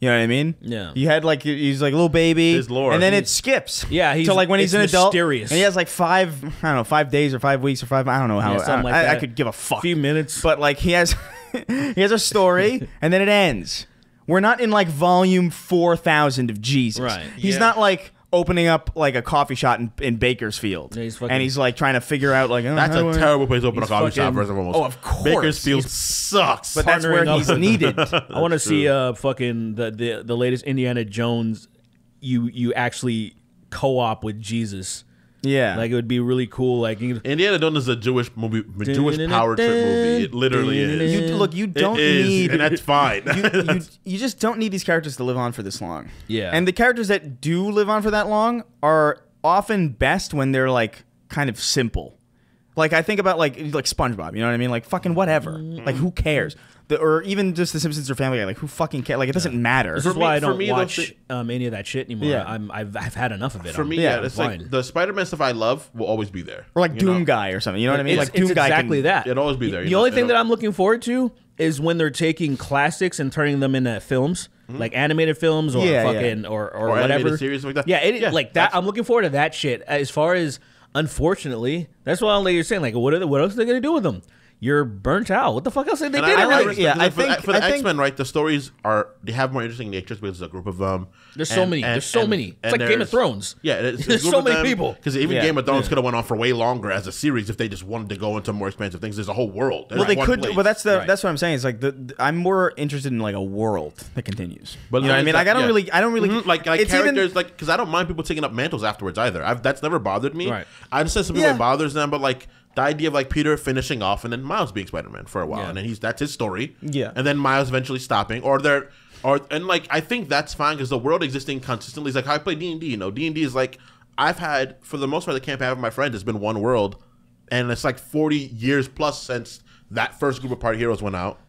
You know what I mean? Yeah. You had like he's like a little baby, His lore. and then it skips. Yeah, to like when he's an it's adult, mysterious. and he has like 5 days or 5 weeks or 5. I don't know how. Yeah, something like I that. could give a fuck. Few minutes. But like he has a story, and then it ends. We're not in like volume 4,000 of Jesus. Right. He's Yeah. not like opening up like a coffee shop in Bakersfield, Yeah, he's and he's like trying to figure out like That's a terrible place to open a coffee shop. fucking- First and foremost. Oh, of course. Bakersfield sucks. But that's where partnering up he's with- needed. I want to see fucking the latest Indiana Jones. You actually co-op with Jesus. Yeah, Like it would be really cool. Like you, Indiana Jones is a Jewish movie, Jewish power trip movie. It literally is. you don't It is, need, and that's fine. you just don't need these characters to live on for this long. Yeah. And the characters that do live on for that long are often best when they're like kind of simple. Like I think about like SpongeBob, you know what I mean? Like fucking whatever. Like who cares? Or even just The Simpsons or Family Guy. Like who fucking cares? Like it doesn't matter. this For is why me- I for don't me, watch any of that shit anymore. Yeah. I've had enough of it. For me, Yeah, yeah, it's fine. like the Spider-Man stuff I love will always be there. Or like you Doom know? Guy or something. You know what I mean? It's, Like Doom it's Guy exactly can, that. It'll always be there. The only thing that I'm looking forward to is when they're taking classics and turning them into films, like animated films or Yeah, fucking or animated whatever series like that. Yeah, Yeah, like that. I'm looking forward to that shit. As far as unfortunately, that's what you're saying. Like, what else are they gonna do with them? You're burnt out. What the fuck else did they And do? I like- like, yeah, I for, think- for the I think- X-Men, right? The stories they have more interesting natures because there's a group of them. There's so many. There's so many. It's like Game of Thrones. Yeah, it's There's so many people. Because even Yeah. Game of Thrones could have went on for way longer as a series if they just wanted to go into more expansive things. There's a whole world. Well, they One could. place. Well, that's Right. that's what I'm saying. It's like I'm more interested in like a world that continues. But You know what I mean? Like I don't really. Mhm, like it's characters even- like because I don't mind people taking up mantles afterwards either. That's never bothered me. Right. I understand some people Yeah. it bothers them, but like the idea of like Peter finishing off and then Miles being Spider-Man for a while, Yeah. and then that's his story. Yeah. and then Miles eventually stopping, and like I think that's fine because the world existing consistently is like how I play D&D. You know, D&D is like I've had for the most part the camp I have with my friends has been one world, and it's like 40 years plus since that first group of party heroes went out.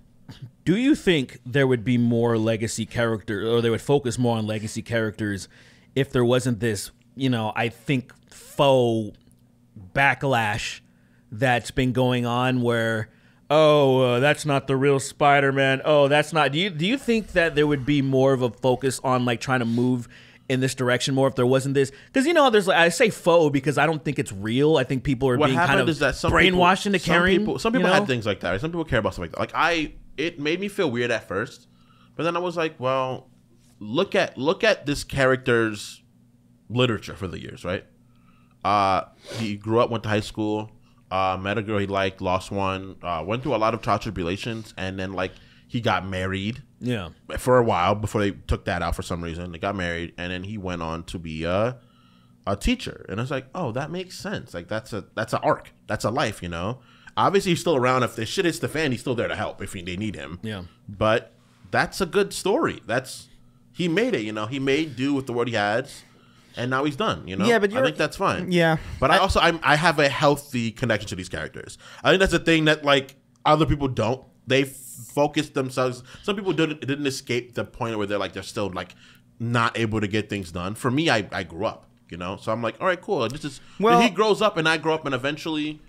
Do you think there would be more legacy characters, or they would focus more on legacy characters, if there wasn't this, I think faux backlash that's been going on where, that's not the real Spider-Man. Oh, that's not. Do you think that there would be more of a focus on like trying to move in this direction more if there wasn't this? Because there's like I say faux because I don't think it's real. I think people are What being kind happened of is that some brainwashed people, into caring. Some people had things like that. Right? Some people care about stuff like that. Like it made me feel weird at first, but then I was like, well, look at this character's literature for the years, right? He grew up, went to high school, met a girl he liked, lost one, went through a lot of trial tribulations, and then like he got married. Yeah. For a while before they took that out for some reason. They got married, and then he went on to be a teacher. And I was like, oh, that makes sense. Like that's an arc. That's a life, Obviously, he's still around. If the shit hits the fan, he's still there to help if they need him. Yeah. But that's a good story. He made it. He made do with the word he had, and now he's done. Yeah, but I think that's fine. Yeah. But I have a healthy connection to these characters. I think that's a thing that like other people don't. They focus themselves. Some people didn't escape the point where they're still like not able to get things done. For me, I grew up, so I'm like, all right, cool. This is Well, he grows up and I grow up, and eventually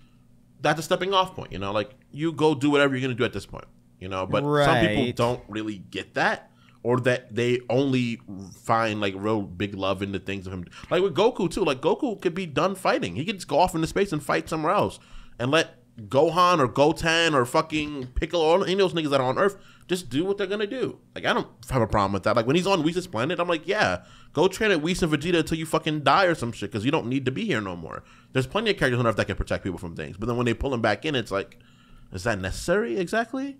that's a stepping off point. Like you go do whatever you're gonna do at this point, But some people Right. don't really get that, or that they only find like real big love in the things of him. Like with Goku too. Like Goku could be done fighting. He could just go off into space and fight somewhere else, and let Gohan or Goten or fucking Piccolo or any of those niggas that are on Earth just do what they're gonna do. Like I don't have a problem with that. Like when he's on Whis' planet, I'm like, yeah, go train at Whis and Vegeta until you fucking die or some shit because you don't need to be here no more. There's plenty of characters on Earth that can protect people from things, but then when they pull him back in, it's like, is that necessary exactly?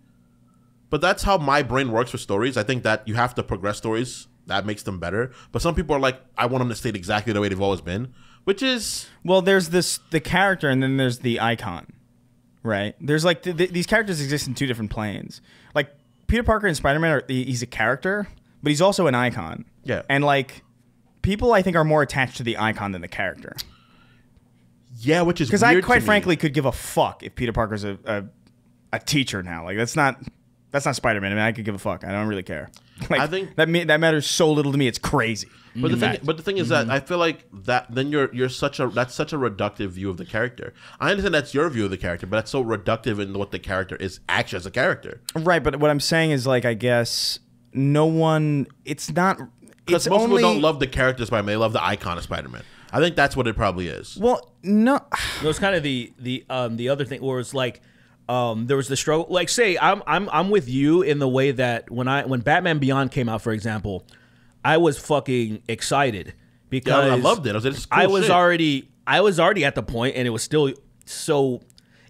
But that's how my brain works for stories. I think that you have to progress stories. That makes them better. But some people are like, I want them to stay exactly the way they've always been, which is Well, there's the character, and then there's the icon, right? There's like these characters exist in two different planes. Like Peter Parker and Spider-Man he's a character, but he's also an icon. Yeah. And like people, I think, are more attached to the icon than the character. yeah, which is Because I weird quite to me. frankly could give a fuck if Peter Parker's a teacher now. Like that's not Spider-Man. I mean, I could give a fuck. I don't really care. Like, I think- that matters so little to me. It's crazy. But the thing is that Mm-hmm. I feel like that then that's such a reductive view of the character. I understand that's your view of the character, but that's so reductive in what the character is actually as a character. Right, but what I'm saying is like I guess no one. It's not. Because It's most only people don't love the character of Spider-Man; they love the icon of Spider-Man. I think that's what it probably is. Well, no. It was kind of the other thing, where it's like there was the struggle. Like, say I'm with you in the way that when Batman Beyond came out, for example, I was fucking excited because I loved it. I was like, this is cool I was shit. already at the point, and it was still so.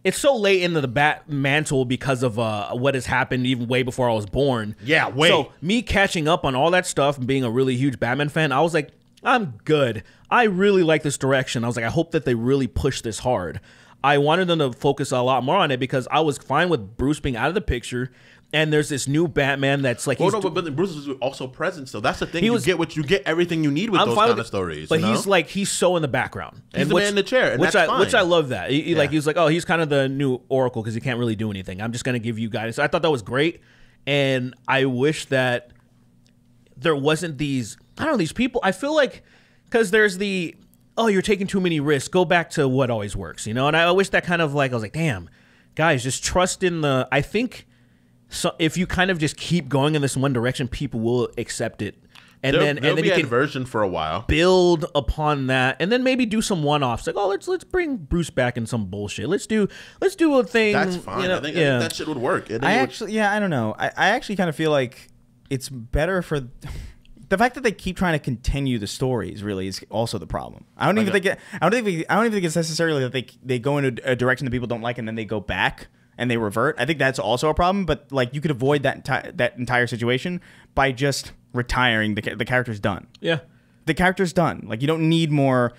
It's so late into the bat mantle because of what has happened even way before I was born. Yeah, way. So me catching up on all that stuff and being a really huge Batman fan, I was like, I'm good. I really like this direction. I was like, I hope that they really push this hard. I wanted them to focus a lot more on it because I was fine with Bruce being out of the picture. And there's this new Batman that's like, but Bruce was also present. So that's the thing. You get everything you need with those kind of stories. But you know? he's so in the background. He's the man in the chair, and which that's fine. Which I love that. He was like, oh, he's kind of the new Oracle because he can't really do anything. I'm just gonna give you guidance. I thought that was great, and I wish that there wasn't these people. I feel like because there's the you're taking too many risks. Go back to what always works, And I wish that kind of like I was like, damn, guys, just trust in the. I think. So if you kind of just keep going in this one direction, people will accept it, and then be you can version for a while, build upon that, and then maybe do some one-offs like, let's bring Bruce back in some bullshit. Let's do a thing. That's fine. I think that shit would work. I don't know. I actually kind of feel like it's better for the fact that they keep trying to continue the stories. Really, is also the problem. I don't even think it's necessarily that they go in a direction that people don't like, and then they go back. And they revert. I think that's also a problem. But like, you could avoid that entire situation by just retiring. The character's done. Yeah, the character's done. Like, you don't need more.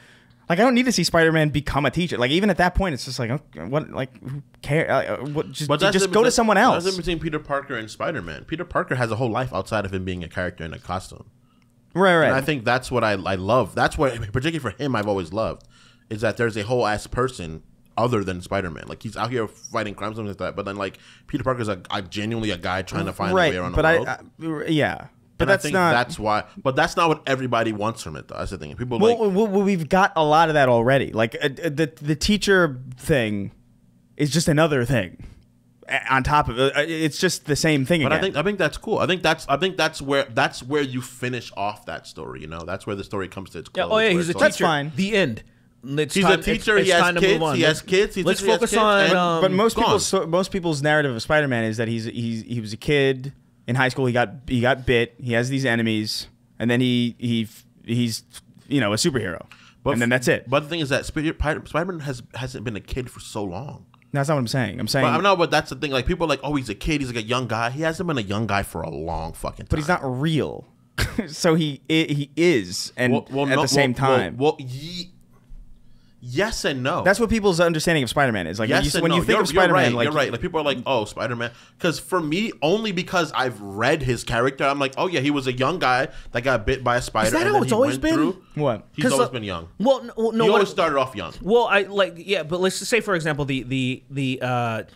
Like, I don't need to see Spider-Man become a teacher. Like, even at that point, it's just like, okay, what? Like, who cares? Just go to someone else. That's the difference between Peter Parker and Spider-Man. Peter Parker has a whole life outside of him being a character in a costume. Right. And I think that's what I love. That's what, particularly for him, I've always loved, is that there's a whole ass person other than Spider-Man. Like, he's out here fighting crimes and stuff like that, but then like Peter Parker's genuinely a guy trying to find a way around the world. But that's that's why. But that's not what everybody wants from it, though. That's the thing. People we've got a lot of that already. Like the teacher thing is just another thing on top of it. It's just the same thing. But again. I think that's cool. I think that's where you finish off that story. That's where the story comes to its close. He's a teacher. That's fine. The end. He's a teacher. He has kids. Let's focus on. But most people's narrative of Spider-Man is that he was a kid in high school. He got bit. He has these enemies, and then he's a superhero. And then that's it. But the thing is that Spider-Man hasn't been a kid for so long. That's not what I'm saying. I'm saying. But that's the thing. Like, people are like, oh, he's a kid. He's like a young guy. He hasn't been a young guy for a long fucking time. But he's not real. So he is, and at the same time. Yes and no. That's what people's understanding of Spider-Man is. Like, yes when you think of Spider-Man, you're right. Like, people are like, oh, Spider-Man. Because for me, only because I've read his character, I'm like, oh yeah, he was a young guy that got bit by a spider. Is that how it's always been? What? He's always been young. Well, no. He always started off young. Well, but let's just say, for example, the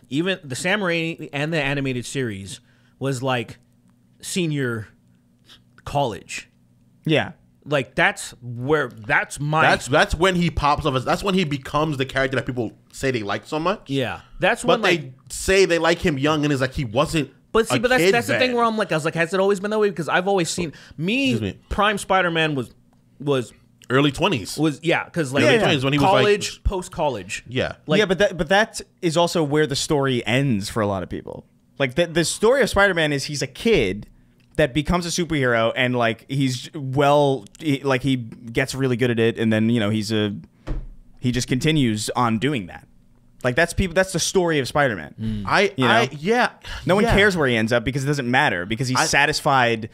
even the Sam Raimi and the animated series was like senior college. Yeah. Like, that's when he pops up. That's when he becomes the character that people say they like so much. Yeah, that's when. But they say they like him young, and it's like he wasn't. But that's the thing where I'm like, I was like, has it always been that way? Because I've always seen Prime Spider-Man was early 20s. Because like early 20s when he college, was like post college. Yeah, but that is also where the story ends for a lot of people. Like, the story of Spider-Man is he's a kid that becomes a superhero, and like he gets really good at it, and then he just continues on doing that. Like, that's the story of Spider-Man. No one cares where he ends up because it doesn't matter, because he's satisfied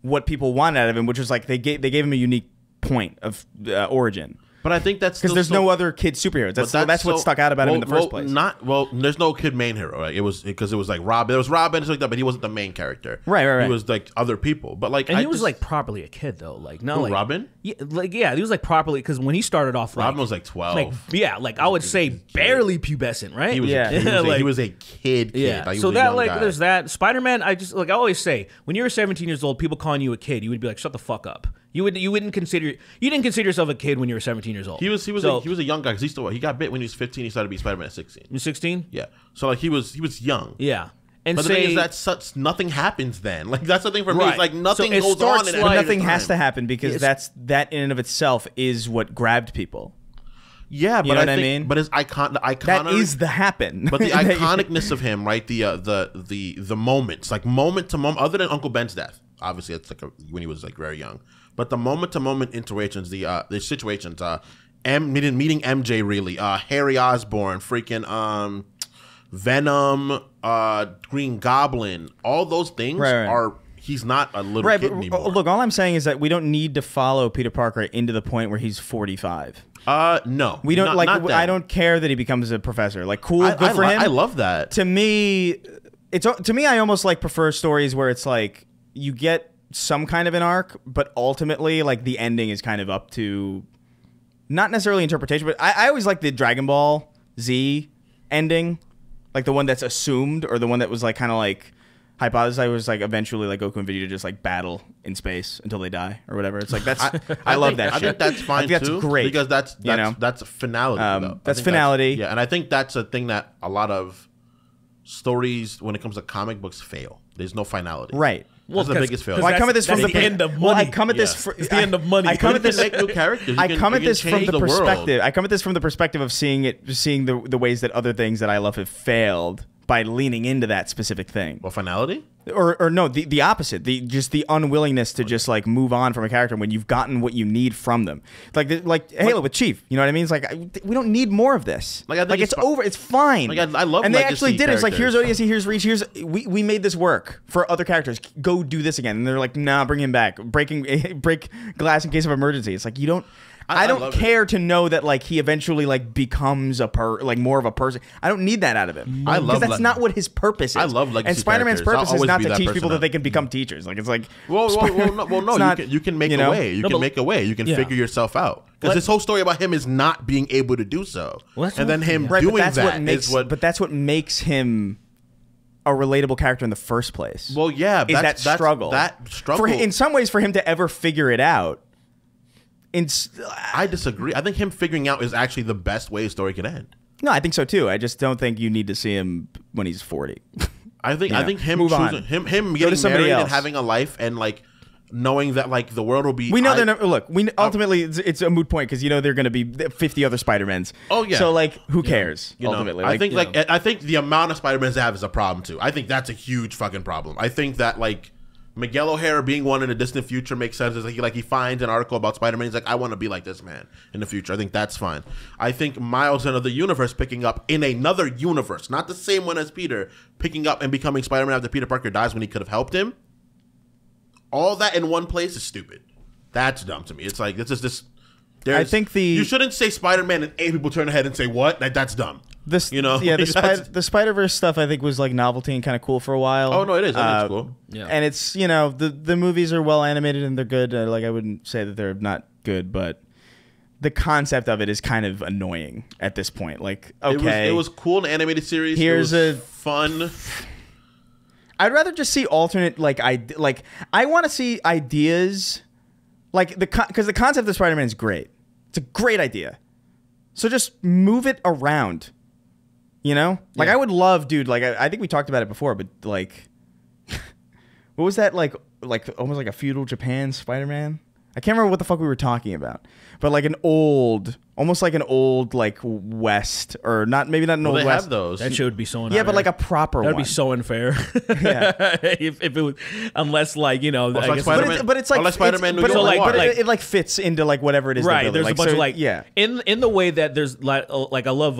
what people want out of him, which was like they gave him a unique point of origin. But I think that's because there's no other kid superheroes. That's what stuck out about him in the first place. There's no kid main hero. Right? It was because it was like Robin. There was Robin and stuff like that, but he wasn't the main character. Right. He was like other people. But like, he was like properly a kid though. Like, no, like Robin. Yeah, he was like properly, because when he started off, like, Robin was like 12. I would say barely pubescent, right? He was he was a kid. Yeah. Like, so that there's that Spider-Man. I always say, when you were 17 years old, people calling you a kid, you would be like, shut the fuck up. You didn't consider yourself a kid when you were 17 years old. He was a young guy, because he got bit when he was 15. He started to be Spider-Man at 16. He was 16? Yeah. So like he was young. Yeah. But the thing is nothing happens then. Like, that's the thing for me. It's like nothing goes on. But nothing has to happen, because that in and of itself is what grabbed people. Yeah, but I mean? But it's that is the happen. But the iconicness of him, right? The moments, like moment to moment, other than Uncle Ben's death. obviously it's like when he was like very young. But the moment to moment interactions, the situations, meeting MJ really, Harry Osborn, freaking Venom, Green Goblin, all those things are. He's not a little kid anymore. Look, all I'm saying is that we don't need to follow Peter Parker into the point where he's 45. No, we don't not I don't care that he becomes a professor. Like, cool, good for him. I love that. To me, I almost like prefer stories where it's like you get some kind of an arc, but ultimately, like, the ending is kind of up to not necessarily interpretation. But I always like the Dragon Ball Z ending, like the one that's assumed or the one that was like kind of like. Hypothesized was like eventually like Goku and Vegeta just like battle in space until they die or whatever. It's like that's I love that shit. I think that's fine too. That's great because that's a finality. Though. That's finality. Yeah, and I think that's a thing that a lot of stories when it comes to comic books fail. There's no finality. Right. Well, that's the biggest failure. Well, I come at this from the end of money. Well, I come at this. It's the end of money. I come at this. Make new characters. I come at this from the perspective. World. I come at this from the perspective of seeing the ways that other things that I love have failed by leaning into that specific thing. Well, finality. Or no, the opposite. Just the unwillingness to just like move on from a character when you've gotten what you need from them. Like Halo with Chief. You know what I mean? It's like we don't need more of this. Like it's over. It's fine. Like I love. And they actually did it. It's like here's characters. ODST, here's Reach, here's we made this work for other characters. Go do this again. And they're like, nah, bring him back. Break glass in case of emergency. It's like you don't. I don't care to know that like he eventually like becomes more of a person. I don't need that out of him. I love because that's not what his purpose is. I love legacy and Spider-Man's characters. purpose is not to teach that people that they can become teachers. Like it's like well, no. You can make a way. You can make a way. You can figure yourself out. Because this whole story about him is not being able to do so, and then him doing that is what. But that's what makes him a relatable character in the first place. Well, yeah, is that struggle. That struggle. In some ways, for him to ever figure it out. I disagree. I think him figuring out is actually the best way a story can end. No, I think so too. I just don't think you need to see him when he's 40. I think him choosing him getting married and having a life and like knowing that like the world will be. We know they're never, look. We ultimately it's a moot point because you know they're going to be 50 other Spider-Mans. Oh yeah. So like, who cares ultimately? I think I think the amount of Spider-Mans they have is a problem too. I think that's a huge fucking problem. I think that like. Miguel O'Hara being one in the distant future makes sense. It's like he finds an article about Spider-Man. He's like, I want to be like this man in the future. I think that's fine. I think Miles in the universe picking up in another universe, not the same one as Peter, picking up and becoming Spider-Man after Peter Parker dies when he could have helped him. All that in one place is stupid. That's dumb to me. It's like this is this. I think you shouldn't say Spider-Man and 8 people turn their head and say what? That's dumb. The Spider-Verse stuff I think was like novelty and kind of cool for a while. Oh no, it is. I think it's cool. Yeah, and it's the movies are well animated and they're good. Like I wouldn't say that they're not good, but the concept of it is kind of annoying at this point. Like okay, it was cool in the animated series. Here's it was fun. I'd rather just see alternate I want to see ideas like because the concept of Spider-Man is great. It's a great idea. So just move it around. You know? Like I would love, dude, like I think we talked about it before, but like what was that like almost like a feudal Japan Spider-Man? I can't remember what the fuck we were talking about. But like almost like an old like West or maybe not an old West. Have those. That shit would be so unfair. Yeah, but like a proper That'd one. be so unfair. Yeah. if it was unless like, I like guess Spider-Man, but it's like like Spider-Man New but York. it like fits into like whatever it is. Right. There's a bunch of like yeah. In the way that there's like I love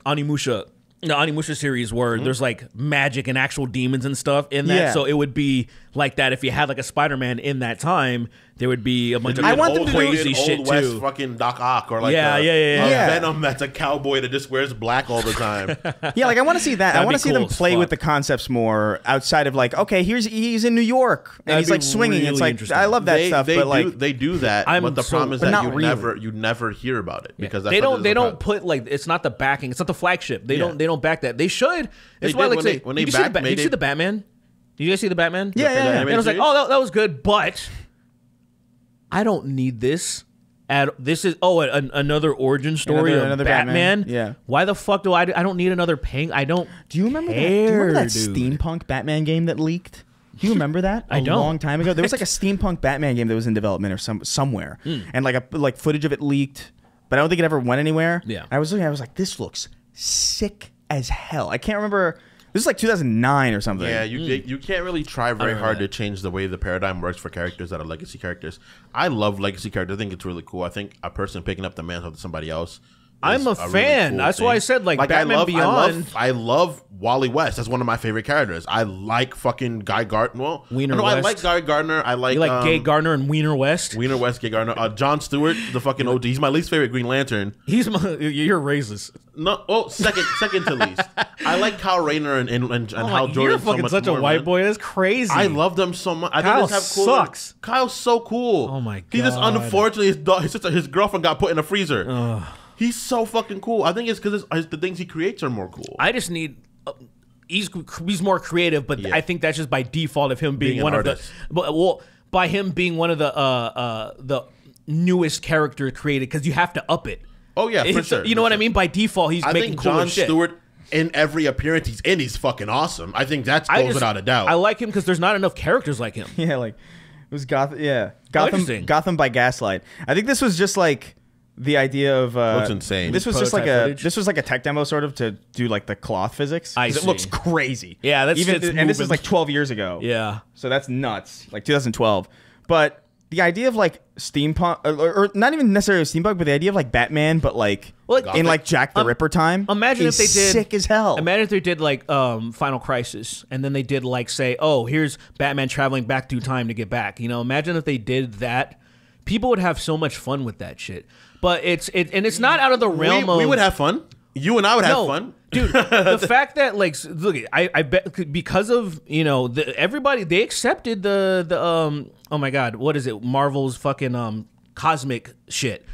Onimusha. The Onimusha series where there's like magic and actual demons and stuff in that. Yeah. So it would be like that if you had like a Spider-Man in that time, there would be a bunch of crazy shit old West too. Fucking Doc Ock or like Venom that's a cowboy that just wears black all the time. Yeah, like I want to see that. I want to see them play fuck. with the concepts more outside of like, okay, he's in New York and That'd he's like be swinging. really It's like interesting. I love that stuff, but like they do that. But the problem is that you never hear about it because they don't put like it's not the backing, it's not the flagship. They don't back that. They should. That's why like say did you see the Batman? Did you guys see the Batman? Yeah. And I was like, oh, that was good, but I don't need this. This is another origin story of another Batman. Yeah. Why the fuck do I don't need another Ping? I don't. Do you remember that steampunk Batman game that leaked? Do you remember that? I don't. A long time ago, there was like a steampunk Batman game that was in development or somewhere, and like footage of it leaked, but I don't think it ever went anywhere. Yeah. I was looking, I was like, this looks sick as hell. I can't remember This is like 2009 or something. Yeah, you can't really try very hard to change the way the paradigm works for characters that are legacy characters. I love legacy characters. I think it's really cool. I think a person picking up the mantle to somebody else. I'm a fan. Really cool That's why I said like Batman Beyond. I love Wally West. That's one of my favorite characters. I like fucking Guy Gardner. Well, Wiener no, West. I like Guy Gardner. I like you like Gay Gardner and Wiener West. Wiener West, Gay Gardner. John Stewart, the fucking OG. He's my least favorite Green Lantern. You're racist. No, second to least. I like Kyle Rayner and Hal Jordan. You're fucking so much such more, a white man. boy. That's crazy. I love them so much. I Kyle think they have cool. sucks. Kyle's so cool. Oh my god. He just unfortunately his girlfriend got put in a freezer. He's so fucking cool. I think it's because the things he creates are more cool. I just need. He's more creative, but I think that's just by default of him being one of the. Well, by him being one of the newest characters created, because you have to up it. Oh yeah, for sure. You know what I mean? By default, he's making cool John shit. Stewart in every appearance he's in, he's fucking awesome. I think that goes without a doubt. I like him because there's not enough characters like him. Yeah, like it was Gotham. Yeah, Interesting. Gotham by Gaslight. I think this was just like the idea of looks insane. This was just like Prototype this was like a tech demo sort of to do like the cloth physics. I 'Cause see. It looks crazy. Yeah, that's even shit's and this is moving. like 12 years ago. Yeah. So that's nuts. Like 2012. But the idea of like steampunk, or not even necessarily steampunk, but the idea of like Batman, but like in like Jack the Ripper time. Imagine if is they did sick as hell. Imagine if they did like Final Crisis, and then they did like say, oh, here's Batman traveling back through time to get back. You know, imagine if they did that. People would have so much fun with that shit. But it's not out of the realm of we would have fun. You and I would have fun. Dude, the fact that like look, I bet because of everybody they accepted the oh my god, what is it? Marvel's fucking cosmic shit.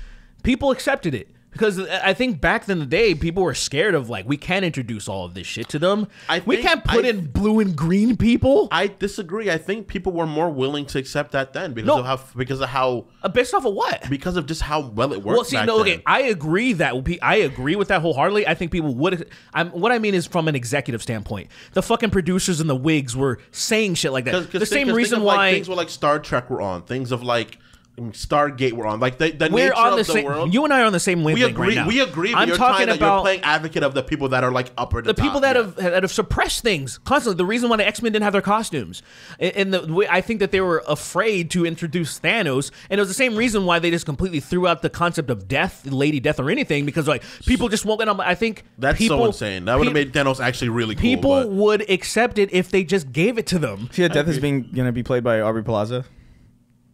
People accepted it. Because I think back in the day, people were scared of like we can't introduce all of this shit to them. We can't put in blue and green people. I disagree. I think people were more willing to accept that then because of how based off of what? Because of just how well it worked. Well, see, no, okay, I agree with that wholeheartedly. I think people would. What I mean is from an executive standpoint, the fucking producers and the wigs were saying shit like that. The same reason why like, things were like Star Trek were on, things of like Stargate were on, like the we're nature on of the world. You and I are on the same wavelength. We agree. Right now. We agree. But I'm you're talking about you're playing advocate of the people that are like upper the people that have suppressed things constantly. The reason why the X-Men didn't have their costumes, and I think that they were afraid to introduce Thanos, and it was the same reason why they just completely threw out the concept of death, Lady Death, or anything, because like people just won't. I think that's so insane. That would have made Thanos actually really cool. People would accept it if they just gave it to them. See, Death is going to be played by Aubrey Plaza.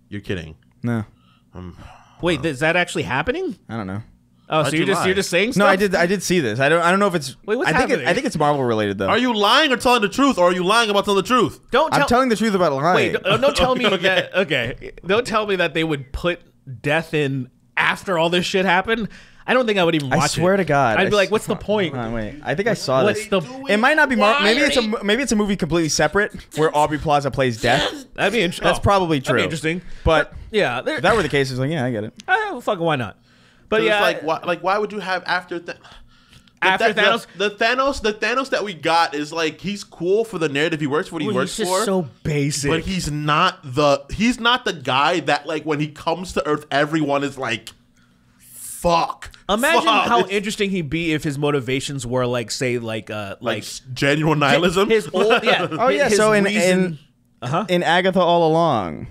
You're kidding? No. Wait, is that actually happening? I don't know. Oh, so you're just saying stuff? No, I did see this. I don't know if it's. Wait, what's I think happening? I think it's Marvel related though. Are you lying or telling the truth, or are you lying about telling the truth? I'm telling the truth about lying. Wait, don't tell me that. Okay, don't tell me that they would put Death in after all this shit happened. I don't think I would even watch it. I swear to God. I'd be like, what's the point? Wait, I think I saw this. It might not be Marvel. Maybe it's a movie completely separate where Aubrey Plaza plays Death. That'd be interesting. That's probably true. That'd be interesting. But yeah, if that were the case, it's like, yeah, I get it. Fucking why not? But yeah, it's why would you have after Thanos? The Thanos that we got is like he's cool for the narrative. He works for what he works he's for. Just so basic, but he's not the guy that like when he comes to Earth, everyone is like, fuck. Imagine how interesting he'd be if his motivations were like, say, like genuine nihilism. His old, yeah. Oh yeah. So in Agatha All Along,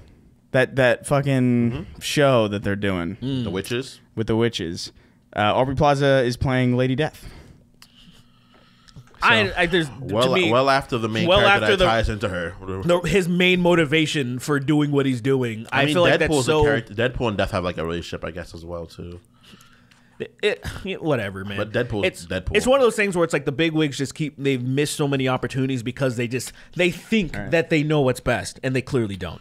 that fucking show that they're doing, the witches with the witches, Aubrey Plaza is playing Lady Death. Well after the main character that ties into her. His main motivation for doing what he's doing. I feel like that's so. Deadpool and Death have like a relationship, I guess, as well too. Whatever, man. But it's Deadpool. It's one of those things where it's like the big wigs they've missed so many opportunities because they think that they know what's best and they clearly don't.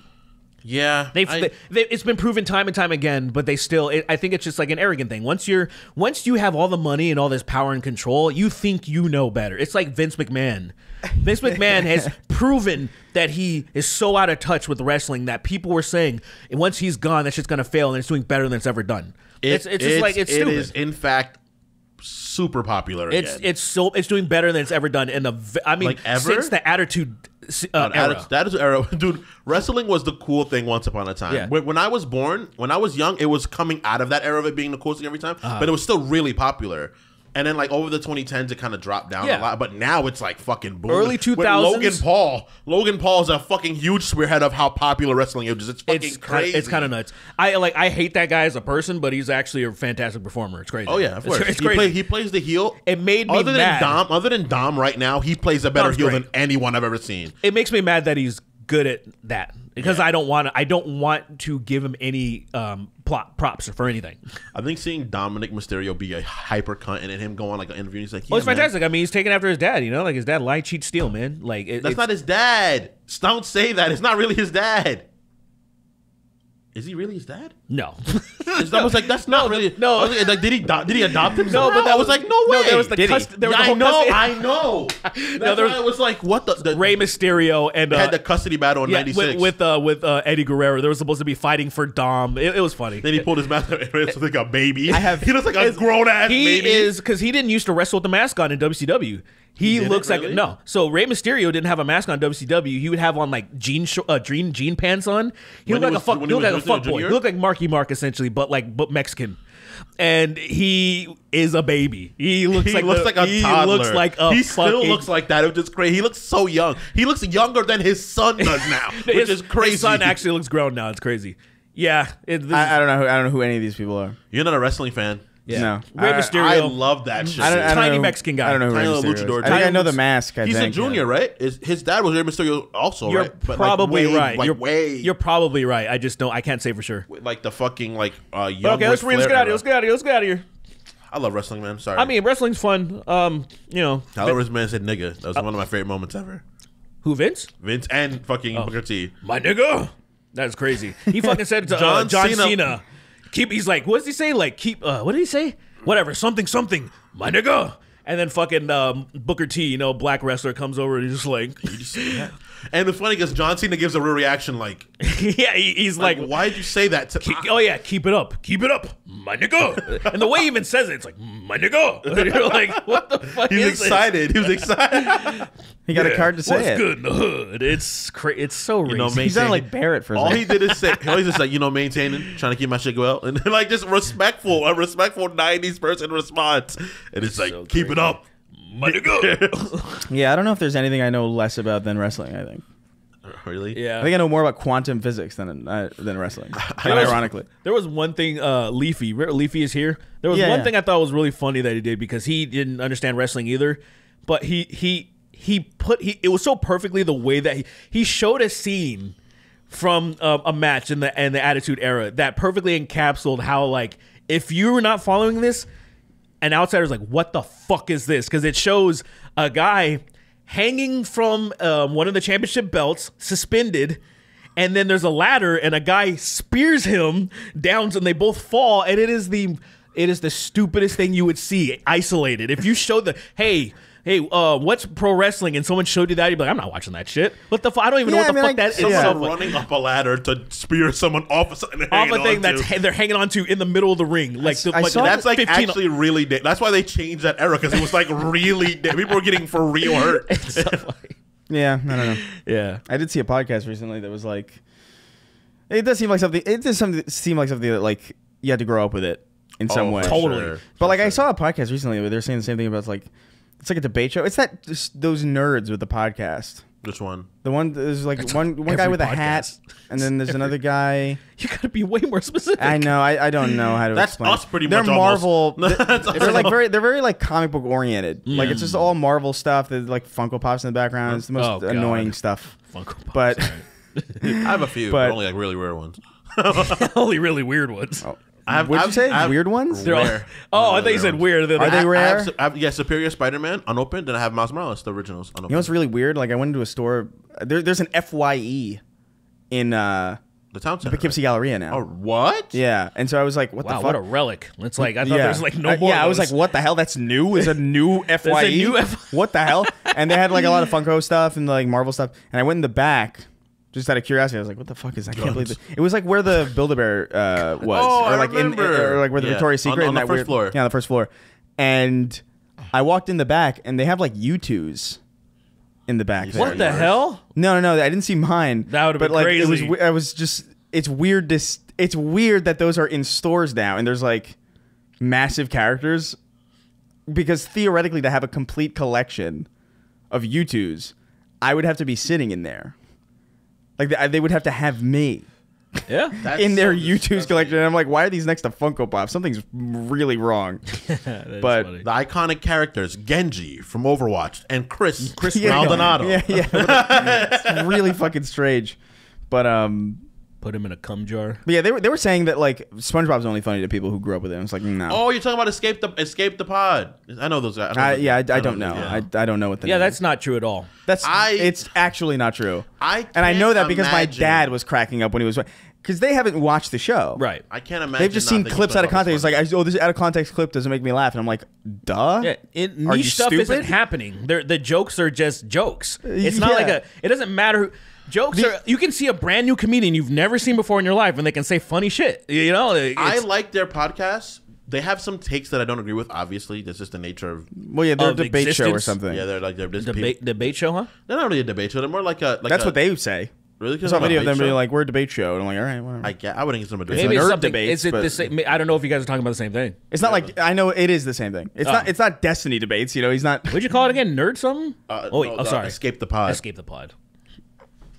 Yeah, it's been proven time and time again, but they still. I think it's just like an arrogant thing. Once you have all the money and all this power and control, you think you know better. It's like Vince McMahon. Vince McMahon has proven that he is so out of touch with wrestling that people were saying once he's gone, that shit's gonna fail and it's doing better than it's ever done. It's stupid. It is in fact super popular. It's doing better than it's ever done in since the Attitude era. Attitude era, dude. Wrestling was the cool thing once upon a time. Yeah. When I was born, when I was young, it was coming out of that era of it being the coolest thing every time. But it was still really popular. And then like over the 2010s, it kind of dropped down Yeah. a lot. But now it's like fucking booming. Early With 2000s. Logan Paul is a fucking huge spearhead of how popular wrestling is. It's fucking crazy. It's kind of nuts. I hate that guy as a person, but he's actually a fantastic performer. It's crazy. Oh yeah, of course. It's crazy. He plays the heel. It made me other mad. Other than Dom right now, he plays a better Dom's heel great. than anyone I've ever seen. It makes me mad that he's good at that because I don't want to give him any props for anything. I think seeing Dominic Mysterio be a hyper cunt and then him go on like an interview, he's like, Well, it's man, fantastic. I mean, he's taking after his dad. You know, like his dad lie, cheat, steal, man. Like That's not his dad. Don't say that. It's not really his dad. Is he really his dad? No. I was like, that's not really. no. I was like, did he adopt him? No, but I was like, no way. there was the Did he? there was the I whole know. custody- I know. That's there was- why I was like, what the Rey Mysterio and had the custody battle in '96. with Eddie Guerrero. They were supposed to be fighting for Dom. It was funny. Then he pulled his mask and it's like a baby. He looks like a It's- grown ass He baby. is because he didn't used to wrestle with the mask on in WCW. He didn't looks like really? no. So Rey Mysterio didn't have a mask on WCW. He would have on like jean pants on. He When looked he like a fuck. was- He when looked he like a was fuck boy. Junior? He looked like Marky Mark essentially, but Mexican. And he is a baby. He looks like a he toddler. looks like a he still fucking- looks like that. It was just crazy. He looks so young. He looks younger than his son does now, which is crazy. His son actually looks grown now. It's crazy. Yeah, I don't know. I don't know who any of these people are. You're not a wrestling fan. yeah. No. Rey Mysterio. I love that shit. I don't Tiny know, Mexican guy. I don't know who Rey Tiny little Mysterio is. luchador. I think I know the Tiny- mask. I He's think. a junior, right? His dad was Rey Mysterio also, You're right? But probably like way, right. Like You're probably right. I just don't. I can't say for sure. like the fucking like young. Okay, let's Ric get Flair out of here. era. Let's get out of here. Let's get out of here. I love wrestling, man. Sorry. I mean, wrestling's fun. You know, Tyler man said nigga. That was one of my favorite moments ever. who Vince? Vince and fucking Oh. Booker T. My nigga. That's crazy. He fucking said to John John Cena. Cena. He's like, what does he say? Like, what did he say? Whatever, something, my nigga. And then fucking Booker T, you know, black wrestler, comes over and he's just like, And it's funny because John Cena gives a real reaction like, yeah, he's like, why did you say that? oh yeah, keep it up, my nigga. And the way he even says it, it's like, my nigga. And you're like, what the fuck He was is this? excited. He was excited. He got a card to say What's it. good in the hood? It's so racist. You know, He sounded like Barrett for a All second. he did is say, he always just like, you know, maintaining, trying to keep my shit well, and like just a respectful '90s person response, and it's like, so keep it crazy. up, my nigga. Yeah, I don't know if there's anything I know less about than wrestling. I think. Really? Yeah. I think I know more about quantum physics than wrestling. There was- Ironically, There was one thing, Leafy is here. There was Yeah, one yeah. thing I thought was really funny that he did because he didn't understand wrestling either, but it was so perfectly the way that he showed a scene from a match in the Attitude Era that perfectly encapsulated how, like, if you were not following this, an outsider's like, what the fuck is this? Because it shows a guy hanging from one of the championship belts, suspended, and then there's a ladder, and a guy spears him down, and they both fall, and it is the stupidest thing you would see isolated. If you showed hey, what's pro wrestling? And someone showed you that, you'd be like, I'm not watching that shit. What the fuck? I don't even know Yeah, what the I mean, fuck that is. Someone Yeah. So fuck- running up a ladder to spear someone off of something. they're off hanging a thing onto. that's they're hanging onto in the middle of the ring. Like, I saw That's like 15 actually really. That's why they changed that era because it was like really. People were getting for real hurt. It's so funny. yeah, I don't know. Yeah. I did see a podcast recently that was like, it does seem like something. It does seem like something that like you had to grow up with it in some Oh, way. for Totally. sure. But like I saw a podcast recently where they're saying the same thing about like it's like a debate show. It's that those nerds with the podcast. Which one? The one there's like one guy every with a hat, podcast. and then there's another guy. You gotta be way more specific. I know. I don't know how to That's explain. us pretty They're much Marvel. almost. That's They're us. like they're very like comic book oriented. Like it's just all Marvel stuff. There's like Funko Pops in the background. It's the most Oh, God. annoying stuff. Funko Pops, But I have a few, But- but only like really weird ones. only really weird ones. what'd you say? Weird ones? They're all- Rare. oh, I Really thought you rare said ones. weird. Are they rare? I have, yeah, Superior Spider-Man unopened, and I have Miles Morales, the originals unopened. You know what's really weird? Like I went into a store. There's an FYE in the town center. Poughkeepsie Galleria now. Oh, what? Yeah, and so I was like, "What Wow, the fuck?" what a relic. It's like I thought there was like no I- more. Yeah, of I was like, those. "What the hell? That's new? Is a new FYE? new F- What the hell?" And they had like a lot of Funko stuff and like Marvel stuff. And I went in the back, just out of curiosity. I was like, "What the fuck is that? I can't believe it." It was like where the Build-A-Bear was, Oh, or I like remember. or like where the Yeah, Victoria's Secret on in the that first weird, floor. Yeah, on the first floor. And I walked in the back, and they have like U2s in the back. there. what the hell? No, I didn't see mine. That would've but been like, crazy. It was. I was just. It's weird. It's weird that those are in stores now, and there's like massive characters because theoretically to have a complete collection of U2s, I would have to be sitting in there. Like they would have to have me. Yeah. In their U2's collection. And I'm like, why are these next to Funko Pop? Something's really wrong. But the iconic characters, Genji from Overwatch and Chris Yeah. Maldonado. Yeah. It's really fucking strange. But Put him in a cum jar. But yeah, they were saying that like SpongeBob's only funny to people who grew up with him. It's like no. Oh, you're talking about Escape the Pod. I know those guys. I don't know. Yeah. I don't know what the Yeah, name that's is. not true at all. It's actually not true. I And I know that because my imagine- dad was cracking up when he was because they haven't watched the show. Right. I can't imagine. They've just not seen thinking clips out of SpongeBob context. is It's like, oh, this out of context clip doesn't make me laugh, and I'm like, duh. Yeah, Are you niche stuff isn't stupid? happening. The jokes are just jokes. It's not Yeah. like it doesn't matter. Jokes are. You can see a brand new comedian you've never seen before in your life, and they can say funny shit. You know, I like their podcasts. They have some takes that I don't agree with. Obviously, that's just the nature of. Well, yeah, they're a Of debate show or existence. something. Yeah, they're just debate show, huh? They're not really a debate show. They're more like a. That's what they say. really. I saw a video of them being like, "We're a debate show," and I'm like, "All right, whatever." I wouldn't consider them a debate. Maybe nerd it's something. debates, Is it but- the same? I don't know if you guys are talking about the same thing. It's not like I know it is the same thing. It's not. It's not Destiny debates. You know, he's not. What'd you call it again? Nerd something? Oh wait. No, Sorry. Escape the Pod. Escape the pod.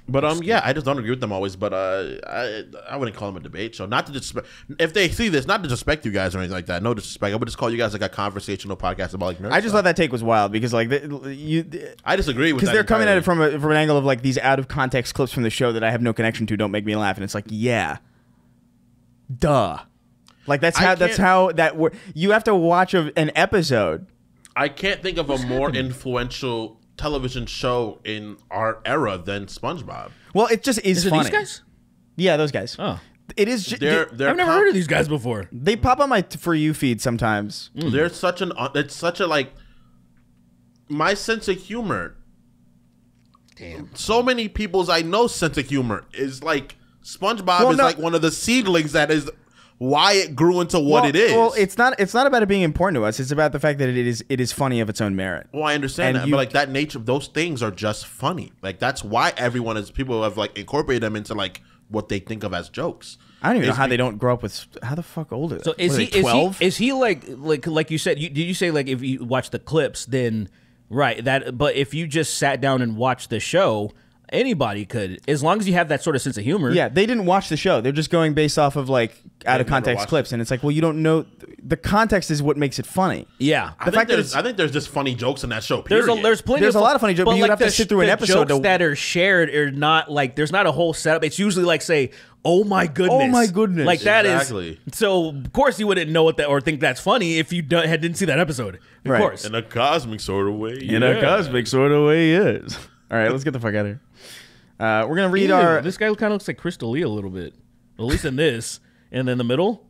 But yeah, I just don't agree with them always. But I wouldn't call them a debate show. Not to disrespect. If they see this, not to disrespect you guys or anything like that. No disrespect. I would just call you guys like a conversational podcast about like nerds. I just thought that take was wild because like I disagree with because that they're coming at it entirely. from an angle of like these out of context clips from the show that I have no connection to don't make me laugh, and it's like yeah, duh, like that's how you have to watch an episode. I can't think of a more influential television show in our era than SpongeBob. Well, it just is Is it funny. these guys? Yeah, those guys. Oh, It is. They're I've never heard of these guys before. They pop on my For You feed sometimes. They're such an. It's such a like. My sense of humor. Damn. So many people's I know sense of humor is like SpongeBob is no- like one of the seedlings that is why it grew into what it is. Well, it's not about it being important to us. It's about the fact that it is funny of its own merit. Well, I understand And that, you- but like that nature of those things are just funny. Like that's why everyone is people have like incorporated them into like what they think of as jokes. I don't even know It's how they don't grow up with. How the fuck old is? So is he 12? is he like you said? Did you say like if you watch the clips, then right that? But if you just sat down and watched the show, anybody could, as long as you have that sort of sense of humor. Yeah, they didn't watch the show. They're just going based off of like out of never context watched clips, and it's like, well, you don't know the context is what makes it funny. yeah. I think fact that there's just funny jokes in that show. There's Period. there's plenty. There's of a lot of funny jokes, but you would have to sit through an the episode jokes to- that are shared are not like there's not a whole setup. It's usually like say, "Oh my goodness, Oh my goodness. like that is. Exactly. So of course you wouldn't know what that or think that's funny if you didn't see that episode. Of Right. course. in a cosmic sort of way. In a cosmic sort of way, is. All right, let's get the fuck out of here. We're gonna read Ew, our. This guy kind of looks like Chris D'Elia a little bit, at least in this, and in the middle.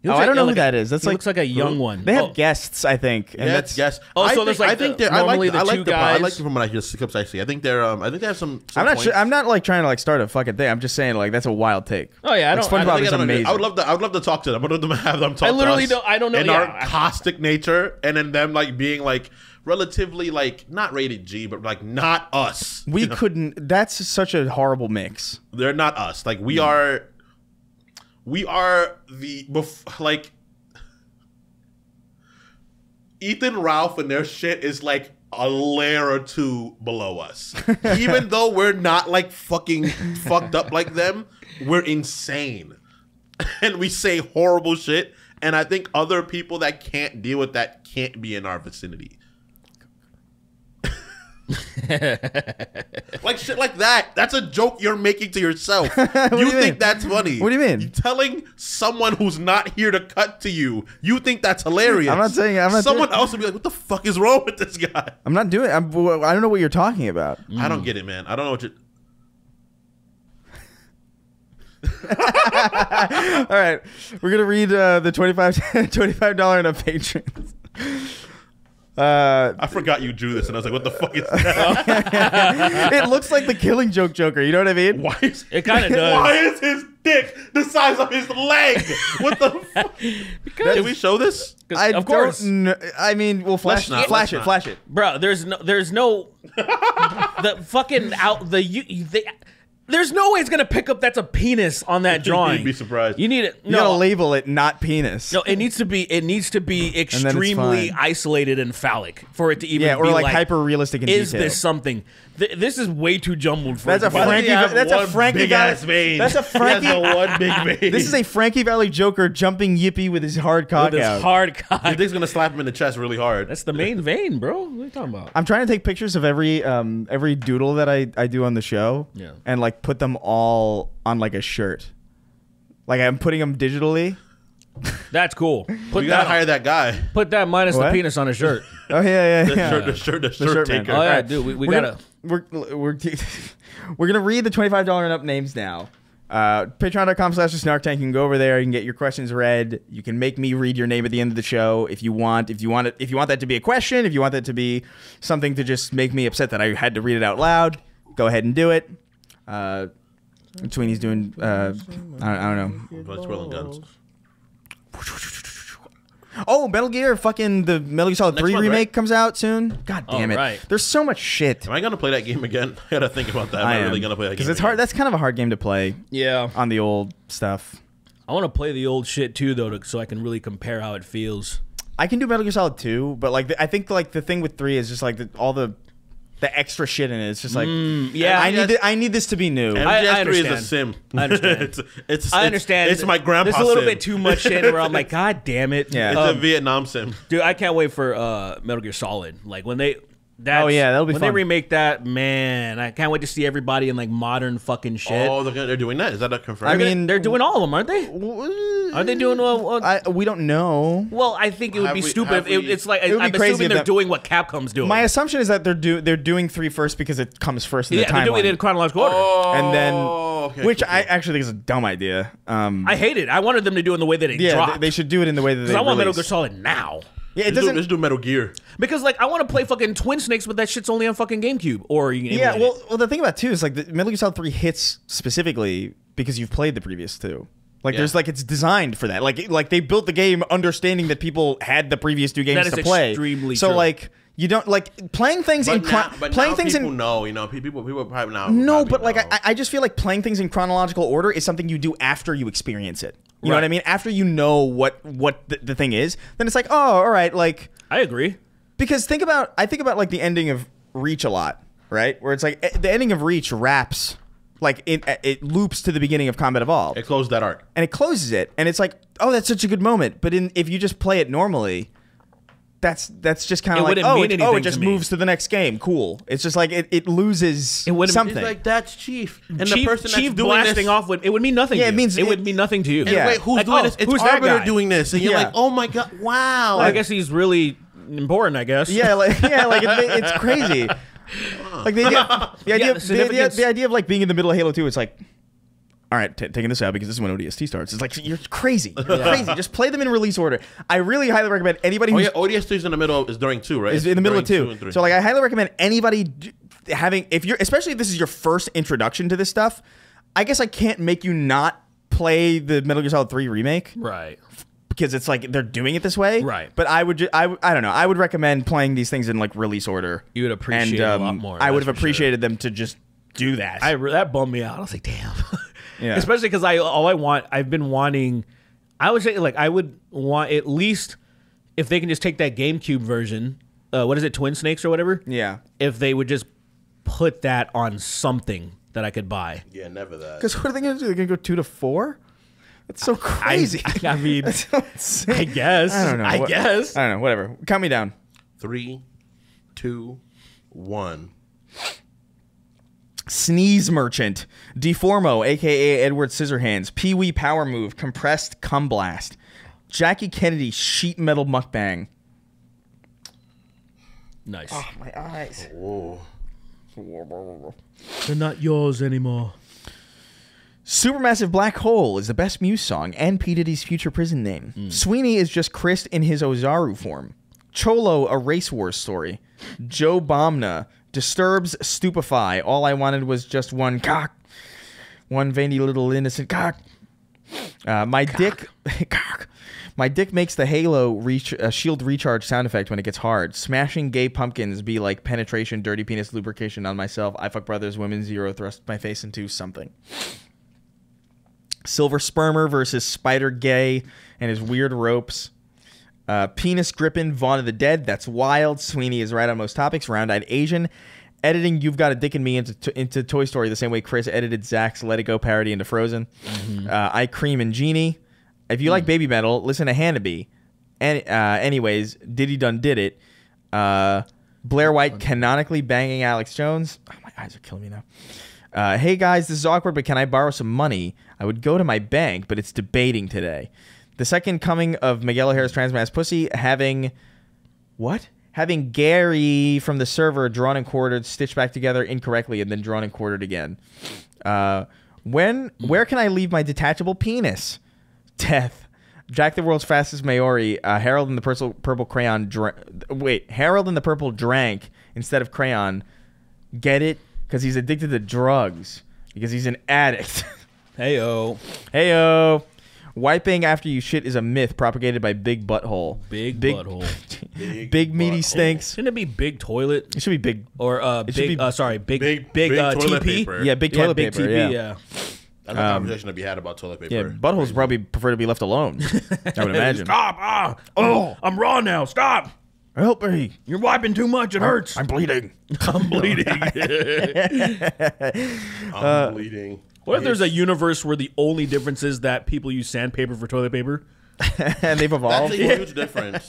He Oh, looks I don't know who like that is. That's he like looks like a young one. They have Oh. guests, I think, and Yeah, that's yes. Oh, so I there's think, like I think the- they're. I normally like. the I like two the. I like guys- them from when I hear the clips. I see. I think they're. I think they have some. I'm not points. sure. I'm not like trying to like start a fucking thing. I'm just saying like that's a wild take. Oh, yeah, I Like, don't- I SpongeBob don't think is I don't agree. amazing. I would love to. I would love to talk to them. I would love to have them talk. I literally to us don't- I don't know- in yeah. our caustic nature, and then them like being like relatively like not rated G, but like not us. We You know? couldn't. That's such a horrible mix. They're not us. Like we are. We are the like. Ethan Ralph and their shit is like a layer or two below us. Even though we're not like fucking fucked up like them, we're insane. And we say horrible shit. And I think other people that can't deal with that can't be in our vicinity. Like shit like that. That's a joke you're making to yourself. do You you think mean? that's funny. What do you mean? You telling someone who's not here to cut to you, you think that's hilarious. I'm not saying- I'm not Someone doing- else would be like, what the fuck is wrong with this guy? I'm not doing. I don't know what you're talking about. I don't get it, man. I don't know what you... All right, we're gonna read the $25 and up patrons. I forgot you drew this, and I was like, what the fuck is that? It looks like the Killing Joke Joker. You know what I mean? Why is It kinda does. Why is his dick the size of his leg? What the fuck? Can we show this? Of course. I mean, we'll flash Let's not, flash let's it. not. Flash it. Bro, there's no the fucking out the There's no way it's gonna pick up that's a penis on that drawing. You'd be surprised. You need it. You gotta label it not penis. No, it needs to be extremely fine. isolated and phallic for it to even or be like hyper realistic in is detail. this something? This is way too jumbled for That's it a to be like- Frankie. That's a Frankie Valley. vein. That's a Frankie. He has the one big vein. This is a Frankie Valley Joker jumping yippee with his hard cock with this out. hard cock. I think he's gonna slap him in the chest really hard. That's the main vein, bro. What are you talking about? I'm trying to take pictures of every doodle that I do on the show, Yeah. and like put them all on like a shirt. Like I'm putting them digitally. That's cool. Put You gotta that hire that guy. Put that minus What? the penis on a shirt. Oh yeah. The shirt shirt man. taker. Oh yeah, Alright. dude. We We're gotta. We're we're gonna read the $25 and up names now. Patreon.com/snarktank. You can go over there. You can get your questions read. You can make me read your name at the end of the show if you want. If you want that to be a question, if you want that to be something to just make me upset that I had to read it out loud, go ahead and do it. Sweeney's doing. I don't know. Swirling guns. Oh, Metal Gear, fucking the Metal Gear Solid 3 month, remake right? comes out soon. God damn it. right. There's so much shit. Am I gonna play that game again? I gotta think about that. Am I really gonna play that game? Because it's again? hard. That's kind of a hard game to play Yeah. on the old stuff. I want to play the old shit too, though, so I can really compare how it feels. I can do Metal Gear Solid 2, but like I think like the thing with 3 is just like all the extra shit in it. It's just like yeah, I need this to be new. I MGS3 is a understand. sim. I understand. I understand. It's my grandpa. There's a little sim. bit too much shit where I'm like, God damn it. Yeah. It's a Vietnam sim. Dude, I can't wait for Metal Gear Solid. Like when they. Oh, yeah, that'll be when fun. they remake that, man, I can't wait to see everybody in like modern fucking shit. Oh, they're doing that. Is that a confirmed? I mean, They're doing all of them, aren't they? Are they doing? We don't know. Well, I think it would Have be we- stupid. have we- It's like It would be I'm crazy assuming if they're that- doing what Capcom's doing. My assumption is that they're doing 3 first because it comes first in the yeah, they're doing it in timeline. chronological order. And then, okay, which okay. I actually think is a dumb idea. I hate it. I wanted them to do it in the way that it Yeah, dropped. they should do it in the way that they Because I want Metal Gear release. Solid now. Yeah, it Let's doesn't. do Metal Gear. Because like I want to play fucking Twin Snakes, but that shit's only on fucking GameCube. Or you can Yeah, emulate it. well, the thing about 2 is like the Metal Gear Solid 3 hits specifically because you've played the previous 2. Like Yeah. there's like it's designed for that. Like they built the game understanding that people had the previous 2 games That is to play. extremely so true. like you don't like playing things in playing things people in know, people probably now. no, probably but like know. I just feel like playing things in chronological order is something you do after you experience it. You know Right. what I mean? After you know what the thing is, then it's like, oh, all right, like I agree. because I think about like the ending of Reach a lot, right? Where it's like the ending of Reach wraps like it loops to the beginning of Combat Evolved. It closed that arc. And it closes it, and it's like, oh, that's such a good moment. But if you just play it normally, that's just kind It of like, wouldn't oh, mean it anything just to me. moves to the next game. Cool. It's just like it loses It wouldn't- something. It's like that's Chief, and Chief, the person Chief that's doing blasting this. off would it would mean nothing. Yeah, to it you. means it would mean nothing to you. And Yeah. wait, who's Like, doing oh, this? It's who's that Arbiter guy? doing this, and you're Yeah. like, oh my god, wow. I guess he's really important. I guess. yeah, like it's crazy. Like the idea, the significance- the idea of like being in the middle of Halo 2, it's like, all right, taking this out because this is when ODST starts. It's like you're crazy. You're crazy. Just play them in release order. I really highly recommend anybody Oh who's yeah, ODS2 is in the middle. Is during 2, right? is in the middle of During 2. and 3. So like I highly recommend anybody having especially if this is your first introduction to this stuff. I guess I can't make you not play the Metal Gear Solid 3 remake Right. because it's like they're doing it this way. Right. But I would I don't know. I would recommend playing these things in like release order. You would appreciate and, it a lot more. I would that's have for sure. appreciated them to just do that. That bummed me out. I was like, damn. Yeah. Especially because I've been wanting. I would say like I would want at least if they can just take that GameCube version. What is it, Twin Snakes or whatever? yeah. If they would just put that on something that I could buy. yeah, never that. Because what are they going to do? They're going to go 2 to 4? That's so crazy. I mean, That's so insane. I guess. I don't know. I guess. I don't know. Whatever. Count me down. 3, 2, 1. Sneeze Merchant, Deformo, aka Edward Scissorhands, Pee Wee Power Move, Compressed Cum Blast, Jackie Kennedy Sheet Metal Mukbang. Nice. My eyes. Oh, They're not yours anymore. Supermassive Black Hole is the best Muse song and P. Diddy's future prison name. Sweeney is just Chris in his Ozaru form. Cholo, a race war story. Joe Bomna, Disturbs Stupefy. All I wanted was just one cock. One veiny little innocent cock. My dick. Cock. My dick makes the Halo shield recharge sound effect when it gets hard. Smashing gay pumpkins be like penetration, dirty penis lubrication on myself. I fuck brothers, women, zero, thrust my face into something. Silver Spermer versus Spider Gay and his weird ropes. Penis gripping, Vaughn of the Dead. That's wild. Sweeney is right on most topics. Round-eyed Asian. Editing You've Got a Dick in Me into Toy Story the same way Chris edited Zach's Let It Go parody into Frozen. I Cream and Genie. If you like Baby Metal, listen to Hannibal. Anyways, Diddy Done Did It. Blair White canonically banging Alex Jones. Oh, my eyes are killing me now. Hey guys, this is awkward, but can I borrow some money? I would go to my bank, but it's debating today. The second coming of Miguel O'Hara's Transmass Pussy having... What? Having Gary from the server drawn and quartered, stitched back together incorrectly, and then drawn and quartered again. Where can I leave my detachable penis? Death. Jack the World's Fastest Maori. Harold and the Purple Crayon. Harold and the Purple drank instead of crayon. Get it? Because he's addicted to drugs. Because he's an addict. Heyo. Heyo. Wiping after you shit is a myth propagated by Big Butthole. Big Butthole. Big meaty Butthole. Stinks. Shouldn't it be Big Toilet? It should be big. Or big toilet TP? paper. Yeah, big toilet big paper. TP, Yeah. That's a conversation to be had about toilet paper. Yeah, buttholes probably prefer to be left alone. I would imagine. Stop! I'm raw now. Stop! Help me! You're wiping too much. It hurts. I'm bleeding. I'm bleeding. I'm bleeding. What if there's a universe where the only difference is that people use sandpaper for toilet paper? And they've evolved. That's a huge difference.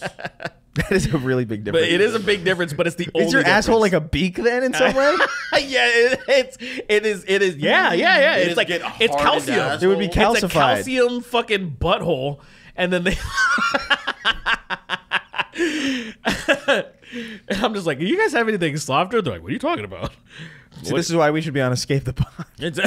That is a really big difference. But it is a big difference, but it's the only Is your difference. asshole like a beak then in some way? Yeah, it is. Yeah. It It's is like get it's hard in the calcium. asshole. It would be It's a calcified. calcium fucking butthole, and then they. And I'm just like, do you guys have anything softer? They're like, what are you talking about? See, this is why we should be on Escape the Pod. It's,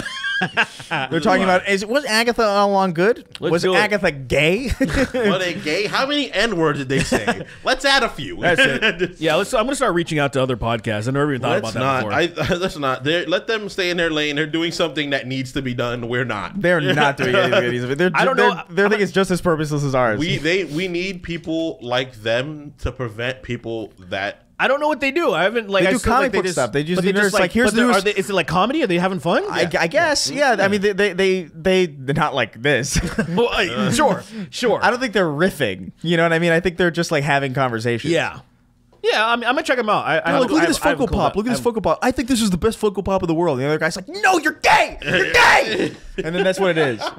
They're talking about, was Agatha all along good? Let's Was do it. Agatha gay? Were they gay? How many N-words did they say? Let's add a few. That's it. Yeah, I'm gonna start reaching out to other podcasts. I never even thought about that before. Let's not. Let them stay in their lane. They're doing something that needs to be done. We're not. They're not doing anything. I don't know. Their thing is just as purposeless as ours. We need people like them to prevent people that. I don't know what they do. I haven't like They I do still, like, comic book stuff. They just but do nerds, like, here's but the newest- is it like comedy? Are they having fun? I guess, yeah. I mean, they're not like this. Well, sure. I don't think they're riffing. You know what I mean? I think they're just like having conversations. Yeah. I'm gonna check them out. Look at this Funko Pop. Look at this Funko Pop. I think this is the best Funko Pop in the world. And the other guy's like, no, you're gay. You're gay. And then that's what it is. It's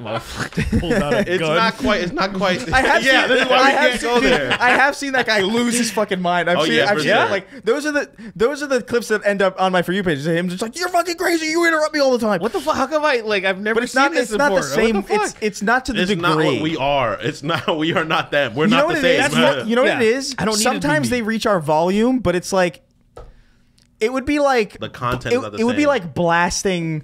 not quite. It's not quite. I have yeah, seen, this is why we can't go there. I have seen that guy lose his fucking mind. I've seen for it. sure. Like those are the clips that end up on my For You page. Him just like, you're fucking crazy. You interrupt me all the time. What the fuck? How come I've never But it's seen not. this It's not before. the same. What the fuck? It's not to the It's degree. not what we are. It's not. We are not them. We're You know not what the it same. is? You know what Yeah. it is? I don't need it to be Sometimes me. they reach our volume, but it's like it would be like The content is not the it would be same. like blasting.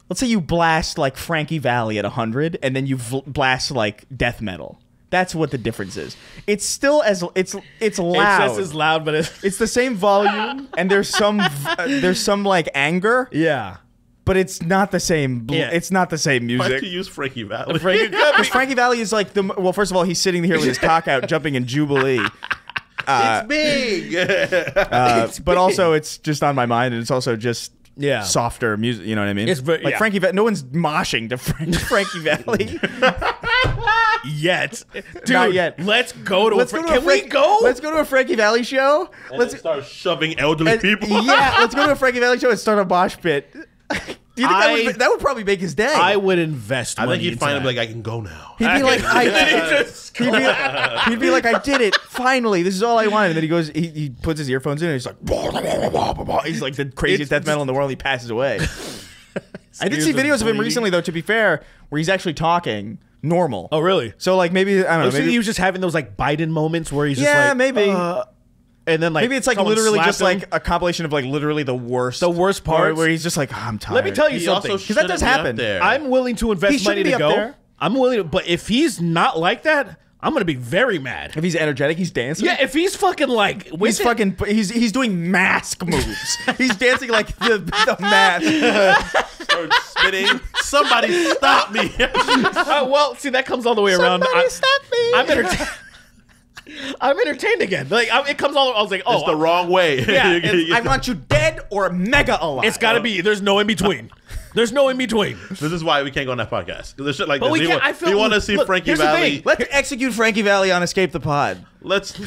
Let's say you blast like Frankie Valli at 100, and then you blast like death metal. That's what the difference is. It's still it's loud. It's just as loud, but It's the same volume, and there's some like anger, yeah. but it's not the same. Yeah. It's not the same Why'd music. you use Frankie Valli? Because Frankie Valli is like well, first of all, he's sitting here with his cock out, jumping in Jubilee. It's big. But also, it's just on my mind, and it's also just softer music. You know what I mean? It's very- like yeah. Frankie. No one's moshing to Frankie Valli. Yet, dude. Not yet. Let's go to. Let's a go to Can a we go? Let's go to a Frankie Valli show. And Let's then start shoving elderly and- people. Yeah, let's go to a Frankie Valli show and start a mosh pit. Do you think that would probably make his day? I would invest. I money think he'd into find him that. like, I can go now. He'd be like, Just he'd be like, I did it. Finally, this is all I wanted. And then he goes, he puts his earphones in, and he's like, he's like the craziest death metal in the world. He passes away. I did see videos of him recently, though. To be fair, where he's actually talking normal. Oh, really? So like maybe I don't know. Maybe Maybe he was just having those like Biden moments where he's just yeah, like, maybe. and then like Maybe it's like someone literally slapped just him. like a compilation of like literally the worst parts. where he's just like, oh, I'm tired. Let me tell you He something. also 'Cause that does shouldn't be up happen. there. I'm willing to He invest shouldn't money be to up go. there. I'm willing to, but if he's not like that, I'm gonna be very mad. If he's energetic, he's dancing. Yeah, if he's fucking like, He's fucking. He's doing mask moves. He's dancing like the mask. started spinning. Somebody stop me. Well, see, that comes all the way around. stop me. I'm entertained. I'm entertained again. Like it comes all. I was like, oh, It's the wrong way. Yeah, I want you dead or mega alive. it's got to be. There's no in between. There's no in between. This is why we can't go on that podcast. There's shit like But this. we can't. I feel. We want to see look, Frankie here's the Valley. thing. Let's execute Frankie Valley on Escape the Pod. Let's.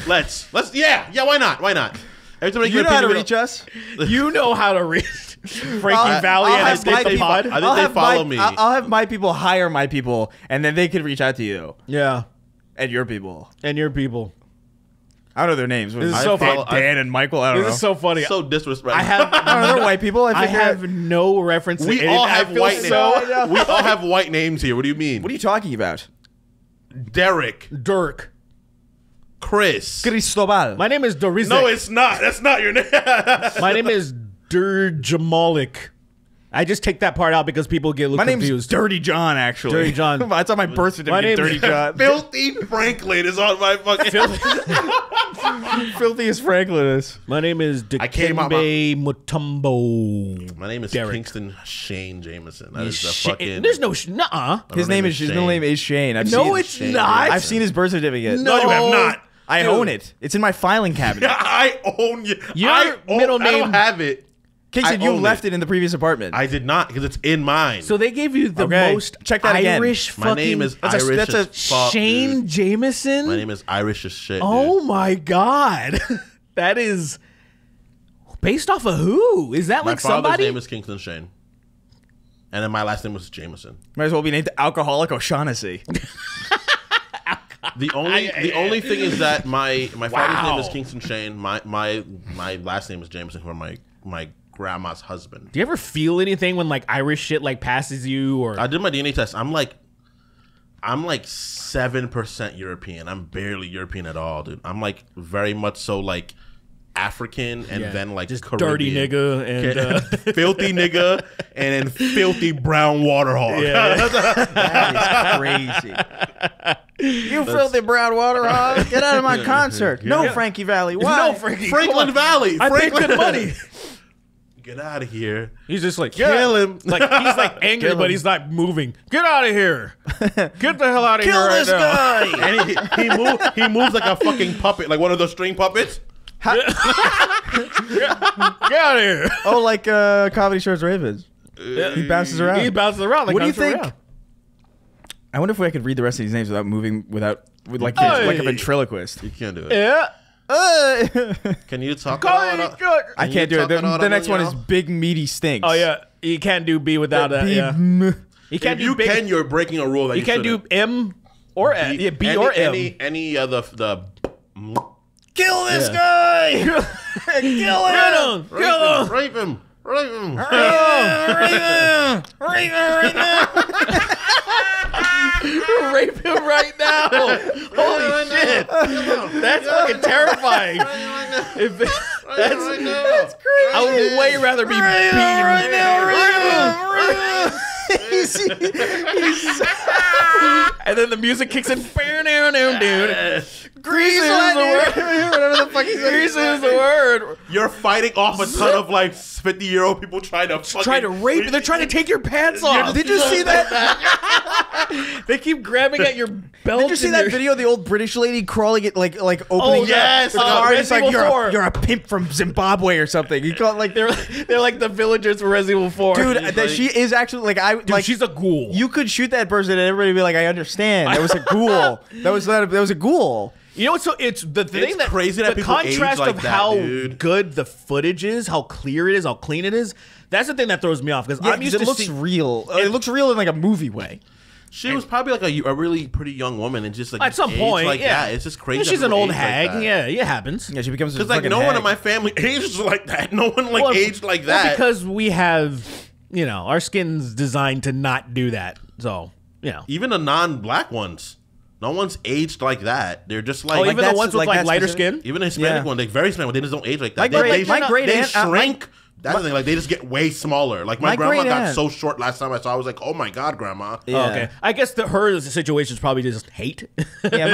Yeah. Why not? Why not? Every time I You get know how to opinion, reach us. You know how to reach Frankie Valley I'll and have my Escape the people- Pod. I think they follow me. I'll have my people hire my people, and then they can reach out to you Yeah, and your people. and your people. I don't know their names. This is I so follow- funny. Dan and Michael. I don't This know. is so funny. So disrespectful. I have. I don't know. They're white people. I have no reference. to We anything. all I have feel white so- names. We all have white names here. What do you mean? What are you talking about? Derek, Dirk. Chris. Cristobal. My name is Dorizek. No, it's not. That's not your name. My name is Jamalik. I just take that part out because people get a little My name's confused. Dirty John, actually. Dirty John. That's on my birth certificate. name's- Dirty John. Filthy Franklin is on my fucking. Filthiest Franklin is. My name is I came out Dikembe Mutombo. My name is Derek. Kingston Shane Jameson. That is the Shane- fucking. There's no nuh-uh. His name is his middle name is Shane. I've seen No, it. it's Shane not. I've seen his birth certificate. No, you have not. I Dude. own it. It's in my filing cabinet. I own you. Your I own, middle I don't name- have it. Kingston, I you own left it. it in the previous apartment. I did not because it's in mine. So they gave you the Okay, most check that again. Irish my fucking name is That's a- Irish that's as a fuck, Shane dude. Jameson. My name is Irish as shit. Oh dude. my god, that is based off of who? Is that My like father's somebody? name is Kingston Shane, and then my last name was Jameson. Might as well be named Alcoholic O'Shaughnessy. The only thing is that my father's name is Wow. Kingston Shane. My last name is Jameson from my grandma's husband. Do you ever feel anything when like Irish shit like passes you or? I did my DNA test. I'm like 7% European. I'm barely European at all, dude. I'm like very much so like African and Yeah, then like just Caribbean. dirty nigga and filthy nigga and then filthy brown water hog. That is crazy. You filthy brown water hog. Get out of my concert. No, Frankie Valley. Why? no Frankie, Franklin Valley. I paid Franklin good money. Get out of here. He's just like Kill him. Like he's like angry, but he's not moving. Get out of here! Get the hell out of Kill here right this now! guy. And he moves like a fucking puppet, like one of those string puppets. Get out of here! Oh, like Comedy Show's Ravens. He bounces around. He bounces around. Like What do you bounces think? around. I wonder if I could read the rest of these names without moving, with like Hey. like a ventriloquist. You can't do it. Yeah. Can you talk Call about it good. I can't do it. The next one is Big Meaty Stinks. Oh yeah, you can't do B without that. Yeah. You can't If do you big. can, you're breaking a rule that You can't do shouldn't. M or M. Yeah, B any, or M. Any of the Kill this Yeah. guy. Kill him! Kill him! rape him. Rape him right now! Holy shit! That's fucking terrifying. If that's crazy. I would way rather be beaten right now. And then the music kicks in. Grease is the word. Whatever the fuck he said. Grease is the word. You're fighting off a ton of like 50-year-old people trying to fucking Trying to rape you. They're trying to take your pants off. Did you see that? They keep grabbing at your belt. Did you see and that your- video of the old British lady crawling it like opening? yes, the car. It's like Resident Evil 4. you're a pimp from Zimbabwe or something. You call it like They're like the villagers from Resident Evil 4. dude. That she is actually like she's a ghoul. You could shoot that person and everybody would be like, I understand. That was a ghoul. That was a ghoul. You know what's so it's the thing It's that crazy that the people age contrast like of that, how dude. good the footage is, how clear it is, how clean it is. That's the thing that throws me off because Yeah, I'm used it to looks seeing real. It looks real in like a movie way. She was probably like a really pretty young woman and just like at some aged point. like yeah, that. It's just crazy. Yeah, that she's an people old age like hag. that. Yeah, it happens. Yeah, she becomes a Because like fucking no one hag. in my family aged like that. No one like Well, aged like well, that. because we have, our skin's designed to not do that. So, even the non-black ones, no one's aged like that. They're just like, even the that's- ones with like like that lighter specific- skin. even the Hispanic Yeah. one, they very Hispanic. They just don't age like that. My They great aunt- shrink That's the thing. Like they just get way smaller. Like my grandma great got aunt- so short last time I saw. I was like, oh my god, grandma. Yeah. Oh, okay. I guess her situation is probably just hate. Yeah,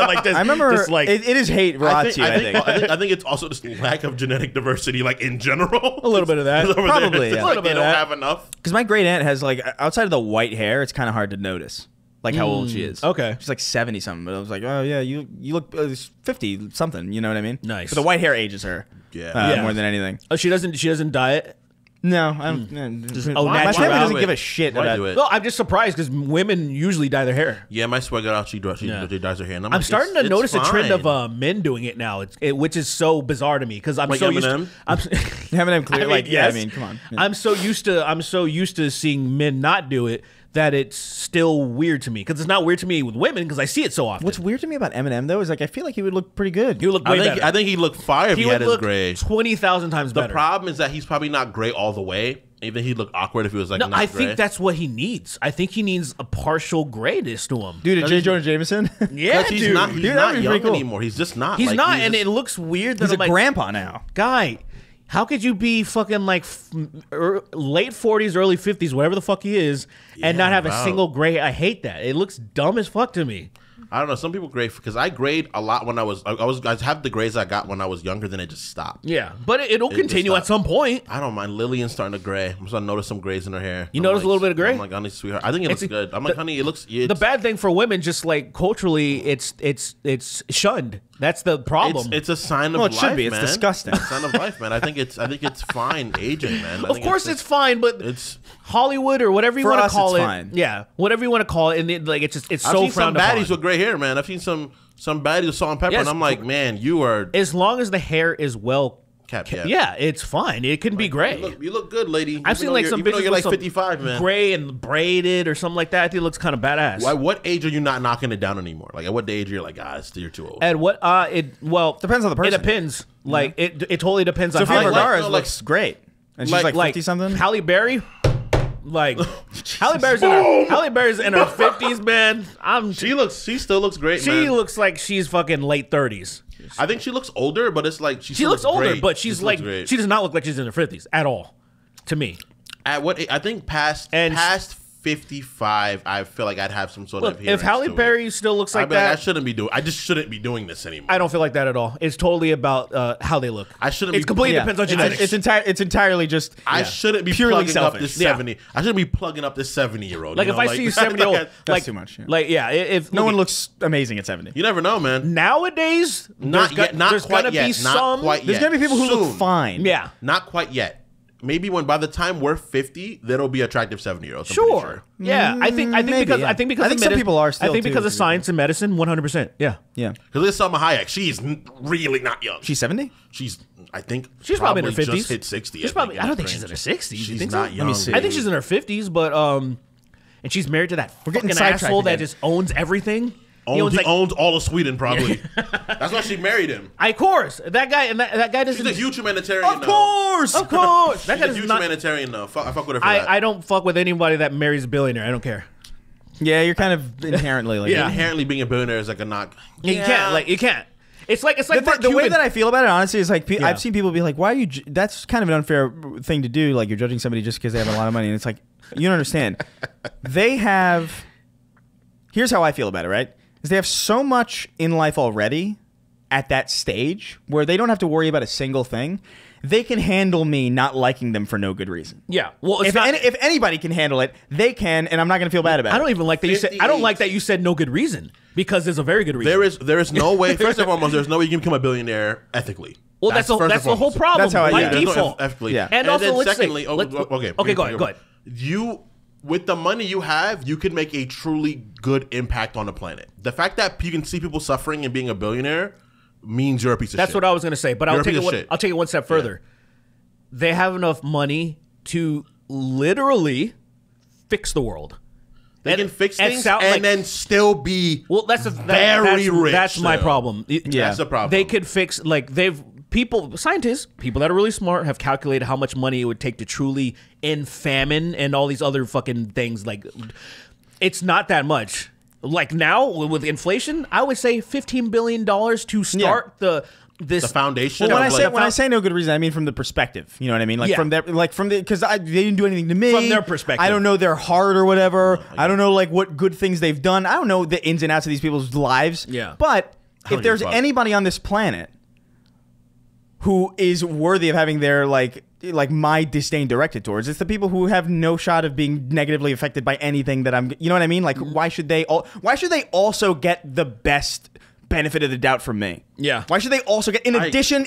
like just, I remember just like it is hate brought to you, I think. I think it's also just lack of genetic diversity, like in general. a little bit of that. Probably, yeah. Like, A little bit they of don't that. have enough. Because my great aunt has like outside of the white hair, it's kind of hard to notice like how old she is. Okay. She's like 70 something, but I was like, oh yeah, you look 50 something. You know what I mean? Nice. But the white hair ages her. Yeah. Yeah. More than anything. Oh, she doesn't diet. No, I don't. oh, my natural. family doesn't Why give a shit Why about do it? No, I'm just surprised because women usually dye their hair. Yeah, my swagger out. She dyes her hair. And I'm like, starting to it's notice a trend fine. of men doing it now, which is so bizarre to me because I'm Like so used Eminem? to. I'm, You haven't clear. I mean, like, yeah, yes. I mean, come on. Yeah. I'm so used to seeing men not do it that it's still weird to me because it's not weird to me with women because I see it so often. What's weird to me about Eminem though is like I feel like he would look pretty good. You look way better. I think he looked fire if he would had his look gray. 20,000 times The better. problem is that he's probably not gray all the way. Even he'd look awkward if he was like No, not I gray. think that's what he needs. I think he needs a partial grayness to him. Dude, J. Jonah Jameson. Yeah, he's dude. not Dude, he's that'd not be young pretty cool. anymore. He's just not. He's Like, not, and just- it looks weird that He's a I'm like, grandpa now. guy, how could you be fucking like late 40s, early 50s, whatever the fuck he is, and not have a wow. single gray? I hate that. It looks dumb as fuck to me. I don't know. Some people grade because I grade a lot when I have the grades I got when I was younger. Then it just stopped. Yeah, but it'll continue just at some point. I don't mind. Lillian's starting to gray. I'm starting to notice some grays in her hair. You notice a little bit of gray? I'm like, honey, sweetheart. I think it looks It's- good. I'm like, honey, it looks. The bad thing for women, just like culturally, it's shunned. That's the problem. It's a sign of Well, it life, should be. It's man. disgusting. It's a sign of life, man. I think it's fine aging, man. I of think course, it's fine, but it's. Hollywood or whatever you For want to us, call it's it, fine. yeah, whatever you want to call it, and like it's I've so seen some frowned baddies upon. with gray hair, man. I've seen some baddies with salt and pepper, Yes, and I'm like, man, you are As long as the hair is well kept. yeah, it's fine. It can be gray. You look good, lady. I've seen like some even though pictures you're with like some 55, man. gray and braided or something like that. I think it looks kind of badass. Why? What age are you not knocking it down anymore? Like at what age you're like, you're too old. And what? Depends on the person. It depends. Like it totally depends on Sofia how. Vergara like- looks great, and she's like 50 something. Halle Berry. Like Halle Berry's in her 50s, man. She still looks great. She man. looks like she's fucking late 30s. I think she looks older, but it's like she She looks older, great. but she's She like looks great. she does not look like she's in her 50s at all. To me, At what? I think past 55, I feel like I'd have some sort look, of. if adherence Halle to it. Berry still looks like I'd be like, that, I just shouldn't be doing this anymore. I don't feel like that at all. It's totally about how they look. I shouldn't It's be- completely Yeah. depends on genetics. It's entirely just. I shouldn't be Purely plugging up selfish. this Yeah. 70. I shouldn't be plugging up this 70-year-old. Like if I see you 70-year-old, like too much, yeah. Like yeah, if No look, one looks amazing at 70. You never know, man. nowadays. Not there's yet. Not there's quite gonna yet. be Not some. quite There's yet. gonna be people who look Soon. fine. Yeah, Not quite yet. Maybe when by the time we're 50, there'll be attractive 70-year-olds. I'm sure. pretty sure. Yeah, I think maybe, because yeah. I think because I think of some medicine- people are still, I think too, because to of be science and medicine, 100%. Yeah, Yeah. Because there's Salma Hayek. She's really not young. She's 70? She's I think she's probably in her 50s. just hit 60. She's probably. I don't think she's in her 60s. You She's think not so? young. Let me see. I think she's in her 50s, but and she's married to that getting fucking sidetracked asshole that again. just owns everything. He like, owns all of Sweden, probably. That's why she married him. of course, that guy and that guy doesn't. She's a huge humanitarian. Of course! Of course, that She's guy a does huge not. humanitarian, though. I fuck with her for that. I don't fuck with anybody that marries a billionaire. I don't care. Yeah, you're kind of inherently like Yeah. Inherently being a billionaire is like a knock. You can't. Like you can't. It's like the Mark way Cuban. that I feel about it, honestly, is like Yeah. I've seen people be like, "Why are you?" That's kind of an unfair thing to do. Like you're judging somebody just because they have a lot of money, and it's like you don't understand. They have. Here's how I feel about it. Right? Is they have so much in life already at that stage where they don't have to worry about a single thing. They can handle me not liking them for no good reason. Yeah. Well, it's If, not. if anybody can handle it, they can, and I'm not going to feel bad about it. I don't even like that you said. I don't 58. like that you said no good reason because there's a very good reason. There is no way. First and foremost, there's no way you can become a billionaire ethically. Well, that's first and the whole foremost. problem. That's how I- by yeah, There's no default. ethically. Yeah. And also, then let's say- secondly, let's- okay, go ahead. You, with the money you have, you can make a truly good impact on the planet. The fact that you can see people suffering and being a billionaire means you're a piece of shit. That's what I was going to say, but You're I'll a take piece it. of shit. I'll take it one step further. They have enough money to literally fix the world. They can fix and things sound and like- then still be Well, that's very rich. That's my still. problem. That's the problem. They could fix scientists, people that are really smart, have calculated how much money it would take to truly end famine and all these other fucking things. Like, it's not that much. Like now with inflation, I would say $15 billion to start the foundation. Well, of, when I say no good reason, I mean from the perspective. You know what I mean? Like Yeah. from their, because they didn't do anything to me. From their perspective. I don't know their heart or whatever. I don't know like what good things they've done. I don't know the ins and outs of these people's lives. Yeah. But don't if there's give a fuck. anybody on this planet who is worthy of having their like my disdain directed towards, it's the people who have no shot of being negatively affected by anything that I'm. You know what I mean? Like why should they also get the best benefit of the doubt from me? Yeah. Why should they also get in addition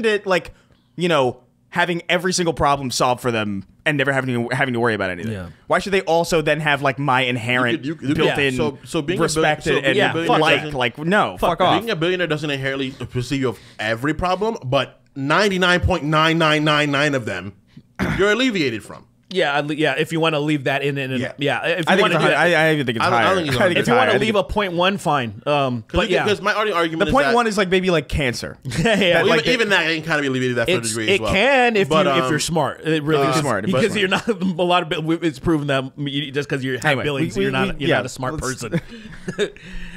to like, you know, having every single problem solved for them and never having to worry about anything? Yeah. Why should they also then have like my inherent You could- built-in so being respect being and a billionaire like doesn't- no, fuck off. Being a billionaire doesn't inherently perceive you of every problem, but 99.9999 of them you're alleviated from. Yeah, if you want to leave that in, if you I think want to do that, I even think it's I don't higher. think it's I think higher. it's if you want higher. to leave a 0.1, fine. But yeah, Because my argument the is point that, one is like maybe like cancer. yeah, well, like even that can kind of be alleviated that to a degree as well. It can if But, you're smart. It really is smart, because but- you're not a lot of. It's proven that just because you have Anyway, billions, we- you're not yeah, a smart let's- person.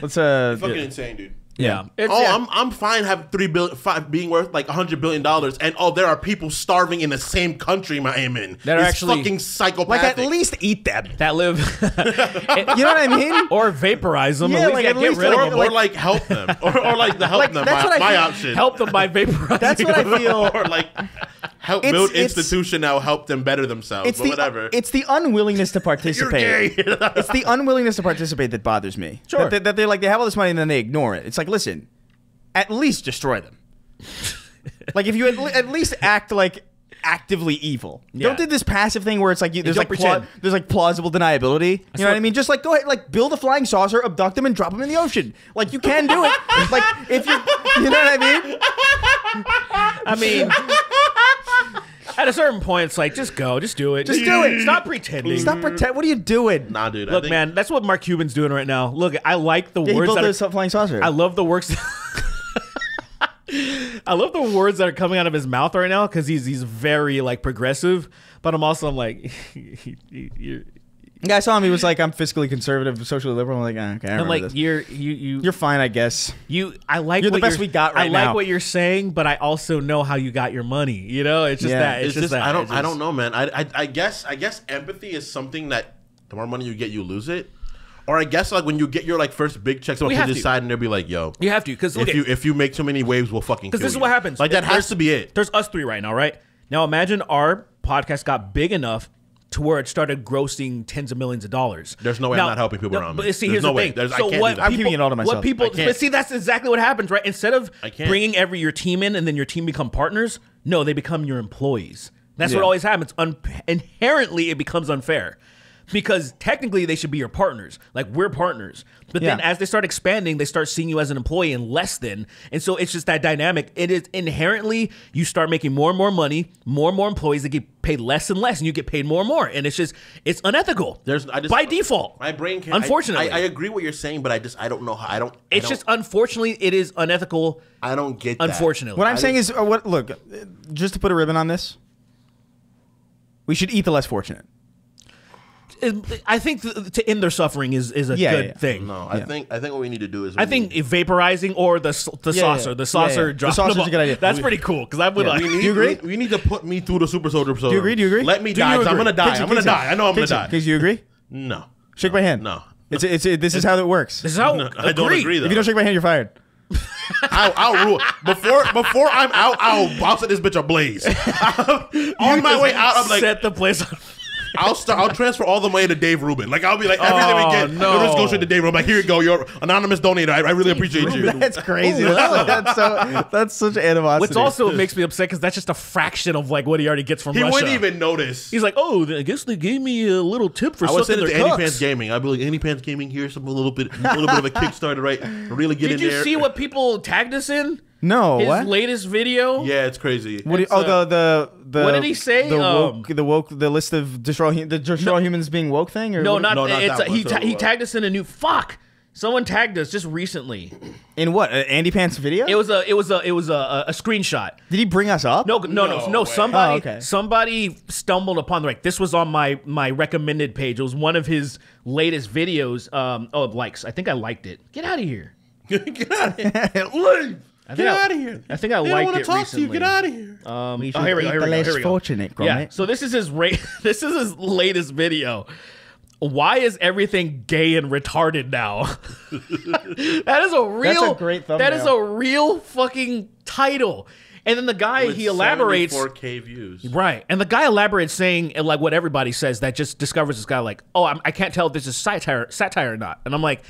Let's Fucking insane, dude. Yeah. I'm fine having being worth like $100 billion, and there are people starving in the same country I am in. That are It's actually- fucking psychopathic. like at least eat them. that live You know what I mean? or vaporize them. Yeah, at least, like, get at least rid of or, them. or like help them, or like the help Like, them. that's what I My feel- option. Help them by vaporizing. That's what I feel. or like help It's- build it's- institution now help them better themselves. It's But whatever. It's the unwillingness to You're participate. gay. It's the unwillingness to participate that bothers me. Sure. That they're like they have all this money and then they ignore it. It's like, listen, at least destroy them. Like if you at least act like actively evil. Yeah. Don't do this passive thing where it's like there's don't like pretend. there's like plausible deniability. You know what I what- mean? Just like go ahead, like build a flying saucer, abduct them, and drop them in the ocean. Like you can do it. Like if you know what I mean? I mean, at a certain point, it's like just go, just do it, Just do it. Stop pretending. Stop pretend. What are you doing? Nah, dude. I Look, think, man, that's what Mark Cuban's doing right now. Look, I like the Yeah, he words built that this flying saucer. I love the words. I love the words that are coming out of his mouth right now because he's very like progressive, but I'm like, you're, Yeah, I saw him. He was like, "I'm fiscally conservative, socially liberal." I'm like, okay, I I'm remember like this. you're Fine, I guess. I like You're the what best we got right I now. like what you're saying, but I also know how you got your money. You know, it's just Yeah. that. It's it's just just that. I It's don't just- know, man. I guess empathy is something that the more money you get, you lose it. Or I guess like when you get your like first big check, someone have can to. decide and they'll be like, "Yo, You have to because if you make too many waves, we'll fucking." Because Because this is what happens. Like that has There's- to be it. There's us three right now, right? Now imagine our podcast got big enough to where it started grossing tens of millions of dollars. There's no way I'm not helping people around me. But see, There's here's no the way. thing. There's- I So can't what do that. I'm keeping it all to myself. What people, I can't. but see, that's exactly what happens, right? Instead of I can't. bringing your team in and then your team become partners, no, they become your employees. That's what Yeah. always happens. Inherently, it becomes unfair. Because technically they should be your partners. Like we're partners. But then Yeah. as they start expanding, they start seeing you as an employee and less than. And so it's just that dynamic. It is inherently you start making more and more money, more and more employees that get paid less and less, and you get paid more and more. And it's unethical. By default. My brain can't. Unfortunately. I agree what you're saying, but I don't know how. It's just unfortunately it is unethical. I don't get that. Unfortunately. What I'm saying is, look, just to put a ribbon on this, we should eat the less fortunate. I think to end their suffering is a good thing. No, I think what we need to do is I think vaporizing or the saucer. The saucer The dropping saucer's them a good idea. That's pretty cool because I would like. we need, Do you agree? We need to put me through the super soldier. Do you agree? Do you agree? Let me Do die. you 'Cause I'm agree? gonna die. Casey, I'm gonna Casey, die. I know I'm gonna Casey, die. Casey, you agree? No. Shake my hand. No. This is how it works. This is how I don't agree though. If you don't shake my hand, you're fired. I'll rule before I'm out. I'll set this bitch ablaze. On my way out, I'm like, set the place on. I'll transfer all the money to Dave Rubin. Like I'll be like everything we get, no. we'll just go straight to Dave Rubin. Like here you go, you're anonymous donator. I really appreciate you. That's crazy. That's such animosity. Which also makes me upset because that's just a fraction of like what he already gets from He Russia. wouldn't even notice. He's like, oh, I guess they gave me a little tip for I would sucking send it their to cocks. Anypants Gaming. I'd be like, Anypants Gaming, here's a little bit of a Kickstarter, right? Really get Did in you there. see what people tagged us in? no. His What? latest video? Yeah, it's crazy. What do you, It's, the what did he say? The list of destroy humans being woke thing or No, what- not, No, not it's that one. he tagged us in a new Someone tagged us just recently. in what Andy Pants video? It was a screenshot. Did he bring us up? No. way. Somebody, Oh, okay. somebody stumbled upon this was on my recommended page. It was one of his latest videos. Likes. I think I liked it. Get out of here. Get out of here. Leave. Get out of here. I think I they liked don't it want to talk recently. to you. Get out of here. We Here we go. Here we go. Here we go. Fortunate, Yeah. So this is his this is his latest video. Why is everything gay and retarded now? That is a real. That's a great thumbnail. That is a real fucking title. And then the guy With he elaborates 4K views. right, and the guy elaborates saying like what everybody says that just discovers this guy like, oh, I can't tell if this is satire or not. And I'm like,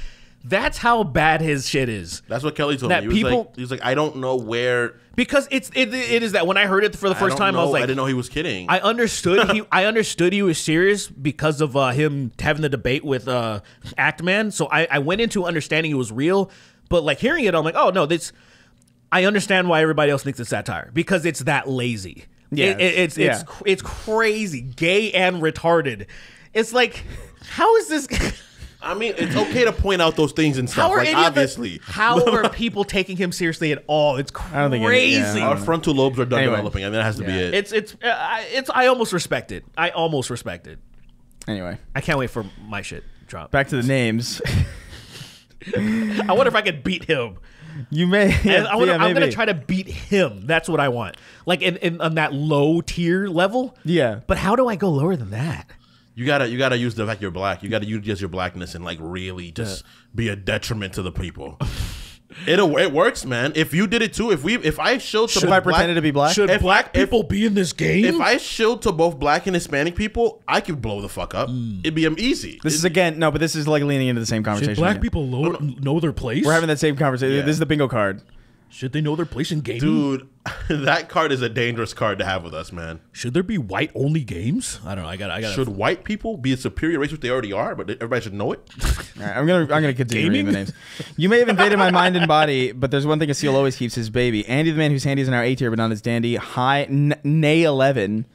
that's how bad his shit is. That's what Kelly told That me. people- He was like, I don't know where. Because it is that when I heard it for the first time, I was like, I didn't know he was kidding. I understood he was serious because of him having the debate with Actman. So I went into understanding it was real, but like hearing it, I'm like, oh no, I understand why everybody else thinks it's satire because it's that lazy. Yeah, It's crazy, gay and retarded. It's like, how is this? I mean, it's okay to point out those things and stuff. Like, obviously. How are people taking him seriously at all? It's don't think crazy. Our frontal lobes are done Anyway. developing. I mean, that has to be it. It's. I almost respect it. I almost respect it. Anyway, I can't wait for my shit drop. back to the names. I wonder if I could beat him. You may. I'm gonna try to beat him. That's what I want. Like on that low tier level. Yeah. But how do I go lower than that? You gotta use the fact you're black. You gotta use your blackness and like really just be a detriment to the people. It works, man. If you did it too, if I showed to Should both I pretended to be black? Should black people be in this game? if I showed to both black and Hispanic people, I could blow the fuck up. It'd be easy. This is again no, but this is like leaning into the same conversation. Should black again. people know their place? We're having that same conversation. Yeah. This is the bingo card. Should they know their place in gaming? Dude, that card is a dangerous card to have with us, man. Should there be white only games? I don't know. I got. Should white people be a superior race, which they already are, but everybody should know it? All right, I'm gonna continue reading Gaming? the names. You may have invaded my mind and body, but there's one thing a seal always keeps: his baby. Andy, the man whose handy is in our A tier, but not his dandy. Nay 11.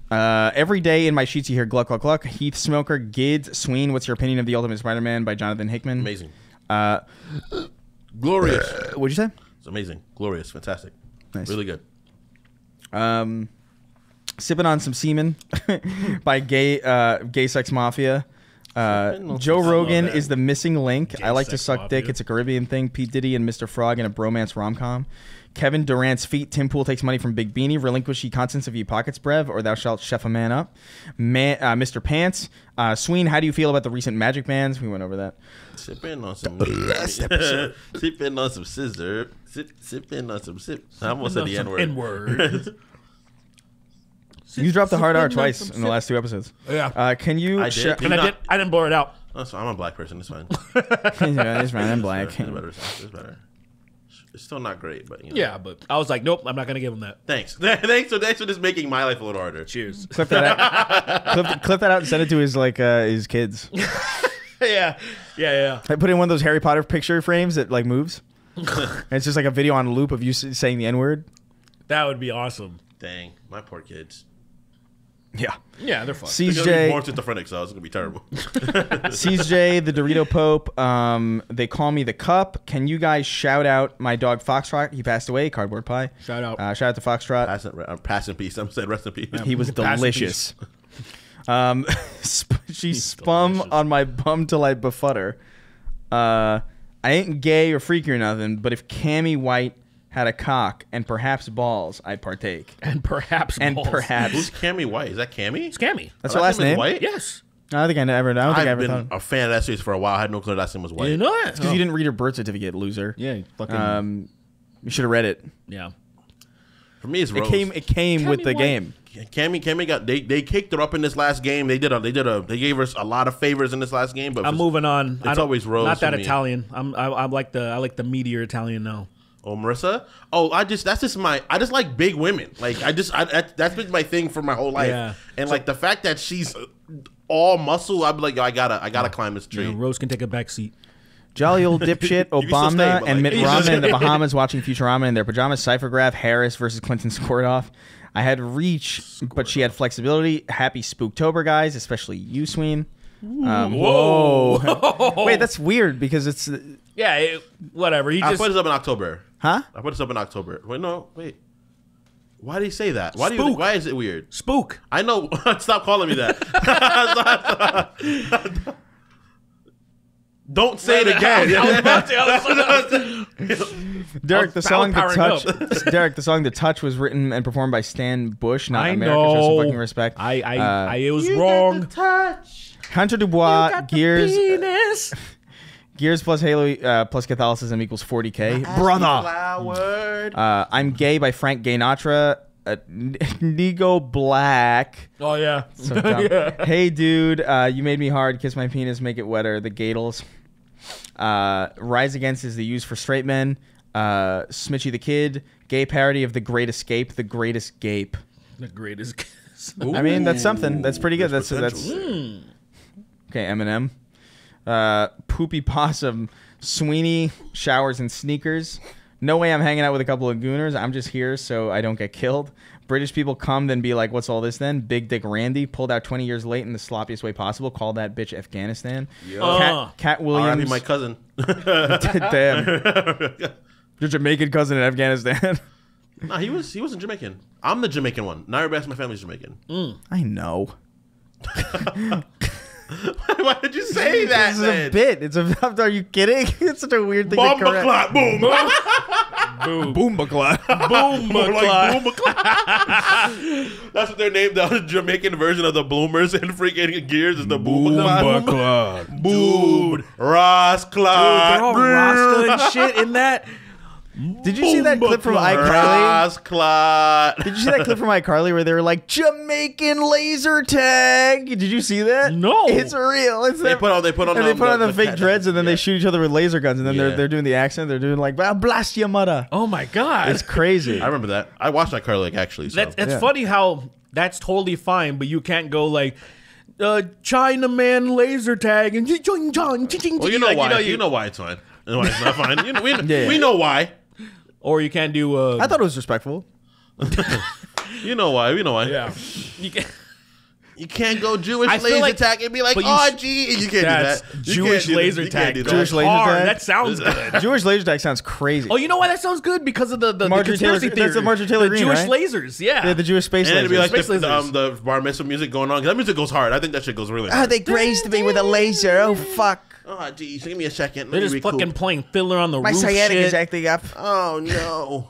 Every day in my sheets you hear gluck gluck gluck. Heath Smoker, Gids, Sween. What's your opinion of the Ultimate Spider-Man by Jonathan Hickman? Amazing. Glorious. What'd you say? It's amazing. Glorious. Fantastic. Nice. Really good. Sipping on some semen by Gay Sex Mafia. on Joe some- I Rogan love that. is the missing link. I like to Sex suck dick. Mafia. It's a Caribbean thing. Pete Diddy and Mr. Frog in a bromance rom-com. Kevin Durant's feet. Tim Pool takes money from Big Beanie. Relinquish ye contents of ye pockets, brev, or thou shalt chef a man up. Mr. Pants. Sween, how do you feel about the recent Magic bans? We went over that. Sipping on some sipping on some scissor. Sipping on some sip. I almost said the N-word. N-word. You dropped the hard R Sipping on twice some in the last two episodes. Yeah. Can you? I did. And I didn't blur it out. That's fine. I'm a black person. It's fine. Yeah, it's fine. I'm black. It's better. It's better. It's still not great, but you know. Yeah, but I was like, nope, I'm not gonna give him that. Thanks. Thanks for just making my life a little harder. Cheers. Clip that out. clip that out and send it to his kids. yeah. I put in one of those Harry Potter picture frames that like moves. And it's just like a video on loop of you saying the N-word. That would be awesome. Dang, my poor kids. Yeah. Yeah, they're fun. They're gonna be more CJ, schizophrenic, so it's gonna be terrible. CJ, the Dorito Pope. They call me the Cup. Can you guys shout out my dog Foxtrot? He passed away. Cardboard pie. Shout out. Shout out to Foxtrot. Pass in peace. Some said rest in peace. He was Pass in delicious. She spum delicious. on my bum till I befutter. I ain't gay or freaky or nothing, but if Cammy White had a cock and perhaps balls, I'd partake. And perhaps And balls. Who's perhaps. Cammy White? Is that Cammy? It's Cammy. That's Oh, her last name is name? White? Yes. I don't think I ever I've been thought. a fan of that series for a while. I had no clue that last name was White. You know that? Because you didn't read her birth certificate, loser. Yeah. Fucking. You should have read it. Yeah. For me, it's Rose. It came with the White. game. Cammy got they kicked her up in this last game. They gave us a lot of favors in this last game. But I'm moving on. It's always Rose Not that for me. Italian. I like the meteor Italian now. Oh, Marissa. Oh, I just like big women. Like that's been my thing for my whole life. Yeah. And like the fact that she's all muscle, I'd be like, yo, I gotta climb this tree. You know, Rose can take a back seat. Jolly old dipshit can still Obama stay, but, and like- Mitt Romney in the Bahamas watching Futurama in their pajamas. Cyphergraph Harris versus Clinton Squirtoff. I had reach, but she had flexibility. Happy Spooktober, guys, especially you, Sween. Whoa. Wait, that's weird because it's... Yeah. Whatever. He I just. put this up in October. Huh? I put this up in October. Wait, no, wait. Why did he say that? Spook. Why is it weird? Spook. I know. Stop calling me that. Don't say it again. Derek, the song "The powering up. Touch." Derek, the song "The Touch" was written and performed by Stan Bush, not I America. Show some know. fucking respect. It was wrong. Hunter Dubois, Gears plus Halo plus Catholicism equals 40K. Brother. I'm Gay by Frank Gaynatra. Nego Black. Oh yeah. So dumb. Hey dude, you made me hard. Kiss my penis, make it wetter. The Gatles. Rise Against is the use for straight men. Smitchy the Kid. Gay parody of The Great Escape. The Greatest Gape. The greatest. I mean, that's something. That's pretty good. That's okay. Eminem. Poopy Possum. Sweeney showers and sneakers. No way I'm hanging out with a couple of gooners. I'm just here so I don't get killed. British people come, then be like, what's all this then? Big Dick Randy pulled out 20 years late in the sloppiest way possible. Call that bitch Afghanistan. Cat Williams. My cousin. Damn. Your Jamaican cousin in Afghanistan. No, he wasn't Jamaican. I'm the Jamaican one. Now everybody else in my family's Jamaican. I know. Why did you say that? This is a bit. Are you kidding? It's such a weird thing to Bomba correct. clot, boom. Boomba clot. More like Boomba clot. That's what they're named. The Jamaican version of the Bloomers and freaking Gears is the Boomba clot. Dude, Ross clot. They're all Rasta and shit in that. Did you see that clip from iCarly? Ross clot. Did you see that clip from iCarly where they were like Jamaican laser tag? Did you see that? No. It's real. It's They them. put on They put on the fake dreads and then they shoot each other with laser guns and then Yeah. they're doing the accent. They're doing like, "I'll blast your mother." Oh my god. It's crazy. I remember that. I watched that Carly actually. So. That's Yeah. funny how that's totally fine, but you can't go like Chinaman laser tag and Well, you know why. You know why it's fine. You know why it's not fine. We know why. or you can't do. I thought it was respectful. You know why. We know why. Yeah, you can. You can't go Jewish I feel laser like- tag and be like, but you oh, sh- gee. You can't That's do that. You Jewish can't do that. laser You can't tag. do that. Jewish laser Hard. tag? That sounds good. Jewish laser tag sounds crazy. Oh, you know why that sounds good? Because of the Marjorie Taylor- conspiracy theory. that's the Marjorie Taylor the Greene, Jewish right? lasers. Yeah. Yeah, the Jewish space And it'd be lasers. like Space lasers. the bar mitzvah music going on. 'Cause that music goes hard. I think that shit goes really hard. They grazed me with a laser. Oh, fuck. Oh, geez. Give me a second. They're Let me just fucking recoup. playing Fiddler on the My Roof sciatic shit. is acting up. Oh, no.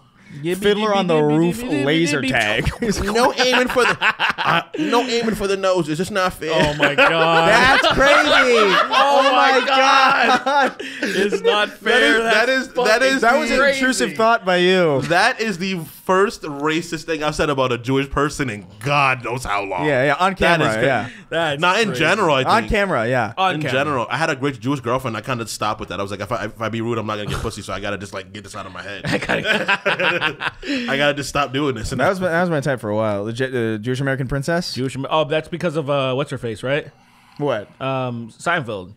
Fiddler on the Roof laser tag. No aiming for the nose. It's just not fair. Oh my god. That's crazy. Oh my god. It's not fair. That is That was an Crazy. intrusive thought by you. That is the first racist thing I've said about a Jewish person in God knows how long. Yeah, on camera. That is Yeah, That's Not in crazy. general, I think. on camera. Yeah. On In camera. general, I had a great Jewish girlfriend. I kind of stopped with that. I was like, if I be rude, I'm not gonna get pussy. So I gotta just like get this out of my head. I gotta just stop doing this. And That was my type for a while. The Jewish American princess. Oh, that's because of what's her face, right? What? Seinfeld.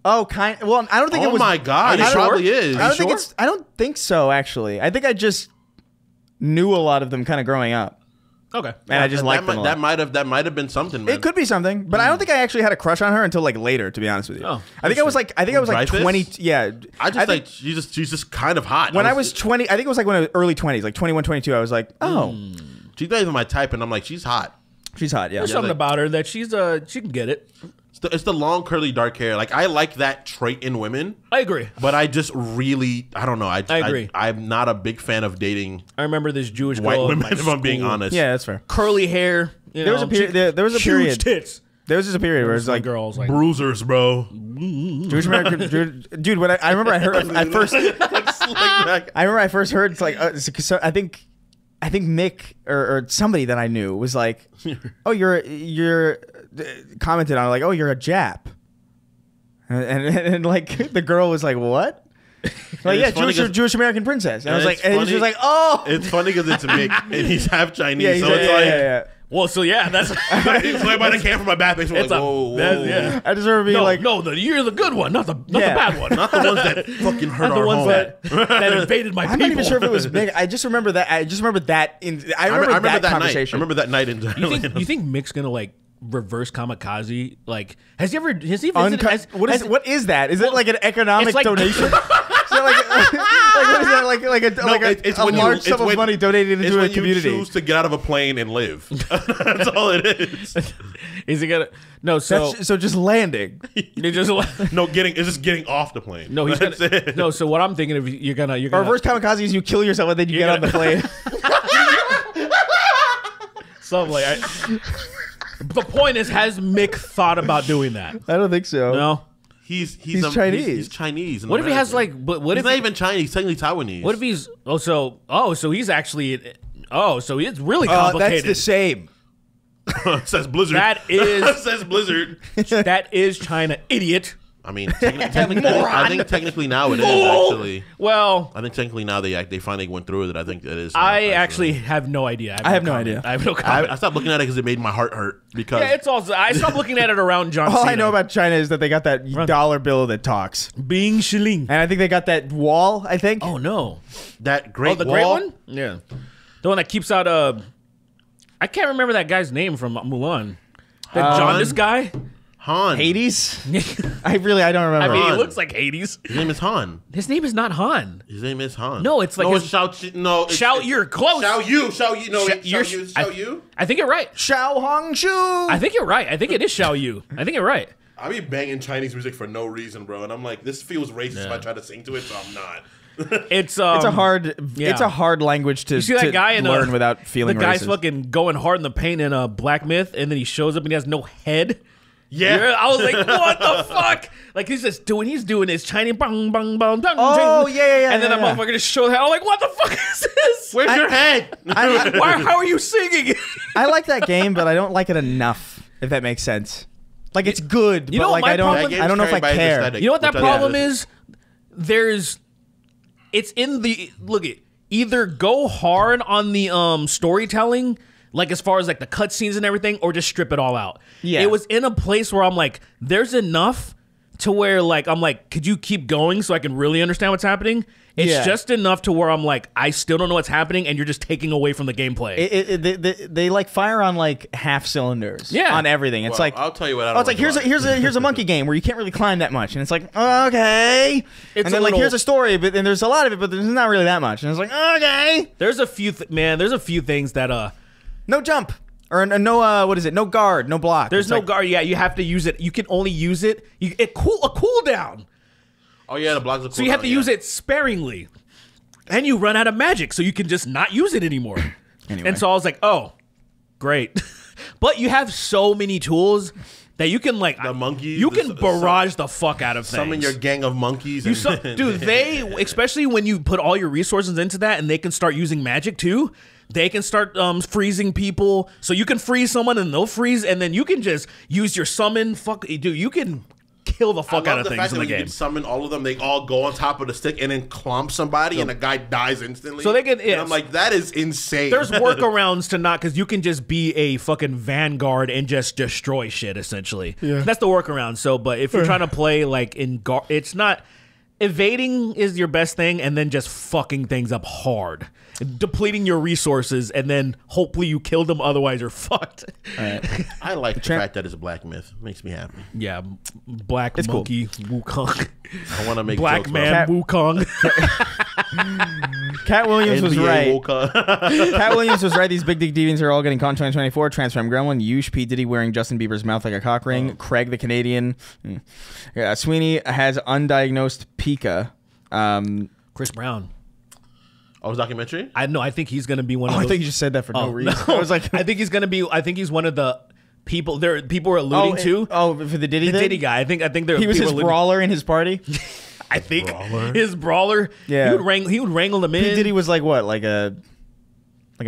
Oh, well, I don't think it oh was. my God, I it don't- probably is. I don't think it's. I don't think so. Actually, I think I just knew a lot of them kind of growing up, Okay. and I just liked them. A lot. That might have been something, man. It could be something, but I don't think I actually had a crush on her until like later. To be honest with you, Oh, I think I was like Dreyfus? 20. Yeah, I just think like she's just kind of hot. when I was 20. I think it was like when I was early 20s, like 21, 22. I was like, oh, she's not even my type, and I'm like, she's hot. she's hot. Yeah, There's something like- about her that she can get it. It's the long curly dark hair. Like I like that trait in women, I agree. but I just really I don't know. I agree. I'm not a big fan of dating I remember this Jewish girl white in women. my If I'm being school. honest, yeah, that's fair. Curly hair. There was a period. There was a huge period. tits. There was just a period where it's Like like girls, like bruisers, bro. Jewish American dude. When I remember I heard at first. I remember I first heard it's like so I think Mick or somebody that I knew was like, oh, you're commented on it, like, oh, you're a Jap, and like the girl was like, what? Like, yeah, it's funny 'cause- Jewish American princess. And I was it's like, and she was funny- like, oh, It's funny because it's Mick and he's half Chinese, yeah, he's so like, it's like yeah. well, so yeah, that's so everybody that came from my back face was like, It's a- whoa, that- whoa. yeah. I just remember being no, like, you're the good one, not the Yeah. bad one, Not the ones that fucking hurt not the our ones home. that invaded my I'm people. not even sure if it was Mick. I just remember that. I remember that that conversation. night. I remember that night in You think Mick's gonna like reverse kamikaze? Like, has he visited? What is that? Is it like an economic It's like- donation? what is that? Like a large sum of money donated into a community. You choose to get out of a plane and live. That's all it is. Is he gonna? No, so just landing. You just it's just getting off the plane. no. He's That's gonna, it. no. So what I'm thinking of, you're gonna Reverse kamikaze is you kill yourself and then you get on the plane. something like. The point is, has Mick thought about doing that? I don't think so. No. He's Chinese. He's Chinese. What if he has like? But what he's if not even Chinese? He's technically Taiwanese. What if he's? So he's actually. So it's really complicated. That's the same. Says Blizzard. That is says Blizzard. that is China, idiot. I mean, technically, I think technically now it is actually. Well, I think technically now they finally went through with it. I think it is. I actually have no idea. I have no idea. I have no comment. I stopped looking at it because it made my heart hurt. Because Yeah, it's also. I stopped looking at it around John All Cena. I know about China is that they got that dollar bill that talks. Bing Shilling. And I think they got that wall, I think. Oh no. that great The wall, great one? Yeah. The one that keeps out I can't remember that guy's name from Mulan. That jaundice guy? Han. Hades? I don't remember. I mean, he Han. looks like Hades. His name is Han. His name is not Han. His name is Han. No, it's like no, his- it's Shao. No, it's, Shout, you're close. Shao Yu. Shao Yu. No, it's you're- Shao Yu. I- Shao Yu. I think you're right. Xiao Hong Shu. I think you're right. I think it is Xiao Yu. I think you're right. I be banging Chinese music for no reason, bro, and I'm like, this feels racist if I try to sing to it, so I'm not. It's It's a hard. yeah. It's a hard language to, You see that to guy in learn without feeling the guy's racist. fucking going hard in the paint in Black Myth, and then he shows up and he has no head. Yeah. I was like, what the fuck? Like he's doing his Chinese bang bang bang bang. Oh, yeah. And then yeah, that motherfucker just showed head. I'm like, what the fuck is this? Where's your head? How are you singing? I like that game, but I don't like it enough. If that makes sense. Like it's good, You but know like my I don't. problem- I don't know if I Carried by his care. aesthetic, You know what that which problem is? It's in the either go hard on the storytelling, like as far as like the cutscenes and everything, or just strip it all out. Yeah. It was in a place where I'm like, there's enough to where like I'm like, could you keep going so I can really understand what's happening? It's Yeah. just enough to where I'm like, I still don't know what's happening, and you're just taking away from the gameplay. They like fire on like half cylinders. Yeah. On everything. It's Well, like I'll tell you what. I Oh, don't it's like like here's a monkey game where you can't really climb that much, and it's like okay, It's and then a like little- here's a story, but then there's a lot of it, but there's not really that much, and it's like okay, There's a few there's a few things that no jump or no what is it? No guard, no block. there's It's no like, guard. Yeah, you have to use it. You can only use it. A cooldown. Oh yeah, the blocks are cool. So you have to use it sparingly. And you run out of magic, so you can just not use it anymore. Anyway. And so I was like, oh, great. But you have so many tools that you can like The monkeys, You the- can barrage the fuck out of things. Summon your gang of monkeys. Dude, they especially when you put all your resources into that, and they can start using magic too. They can start freezing people, so you can freeze someone and they'll freeze, and then you can just use your summon. Fuck, dude, you can kill the fuck out of things in the You game. can summon all of them. They all go on top of the stick and then clump somebody, and the guy dies instantly. So they can- And I'm like, that is insane. There's workarounds to not, because you can just be a fucking vanguard and just destroy shit, essentially. Yeah. That's the workaround. So, but if you're trying to play like it's not, evading is your best thing, and then just fucking things up hard. Depleting your resources, and then hopefully you kill them, otherwise you're fucked. I like the fact that it's a black myth. Makes me happy. Yeah, black It's cool. monkey, Wukong. I want to make Black jokes man, Cat- Wukong. Cat Williams about was NBA right. Woka. Cat Williams was right. These big dick deviants are all getting Con 2024. Transform Gremlin, Yush, P. Diddy wearing Justin Bieber's mouth like a cock ring. Craig the Canadian. Sweeney has undiagnosed Pika. Chris Brown. Oh, his documentary? I know. I think he's gonna be one of Oh, I those. think you just said that for no reason. No. I was like, I think he's gonna be. I think he's one of the people. People are alluding to. Oh, for the Diddy The thing? Diddy guy. I think they're. He was people his alluding- brawler in his party. I think his brawler. Yeah. He would wrangle them in. P. Diddy was like what? Like a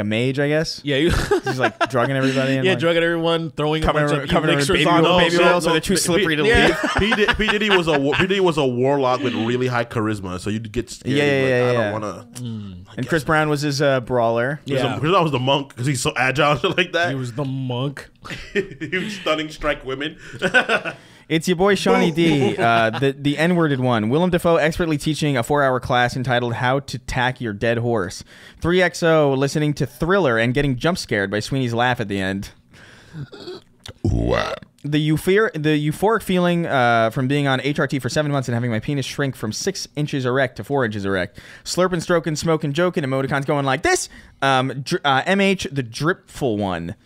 mage, I guess? Yeah. He's like drugging everybody. And Yeah, like, drugging everyone, throwing a bunch of covering her elixirs baby on oil, them. baby oil, so they're too slippery to leave. P. Diddy was a warlock with really high charisma, so you'd get scared. Yeah. I don't want to. And Chris Brown was his brawler. Yeah. Chris Brown was the monk because he's so agile and shit like that. He was the monk. He was stunning strike women. It's your boy Shawnee D, the N-worded one. Willem Dafoe expertly teaching a 4-hour class entitled "How to Tack Your Dead Horse." 3XO listening to Thriller and getting jump scared by Sweeney's laugh at the end. The euphoric feeling from being on HRT for 7 months and having my penis shrink from 6 inches erect to 4 inches erect. Slurping, stroking, smoking, joking, emoticons going like this. MH, the dripful one.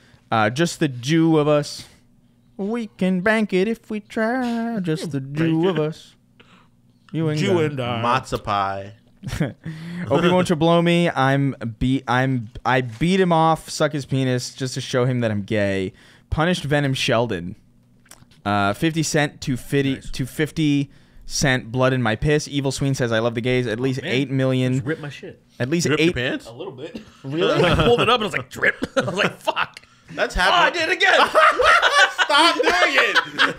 Just the Jew of us. We can bank it if we try. Just the Jew of us. You and Jew God. and Matzo pie. Opie, won't you blow me? I beat him off, suck his penis just to show him that I'm gay. Punished Venom Sheldon. 50 Cent to 50 Cent blood in my piss. Evil Sween says I love the gays. At least 8 million. Just rip my shit. At least Rip 8. your pants? A little bit. Really? I pulled it up and I was like, drip. I was like, fuck. That's Oh, I happening. did it again. Stop doing it.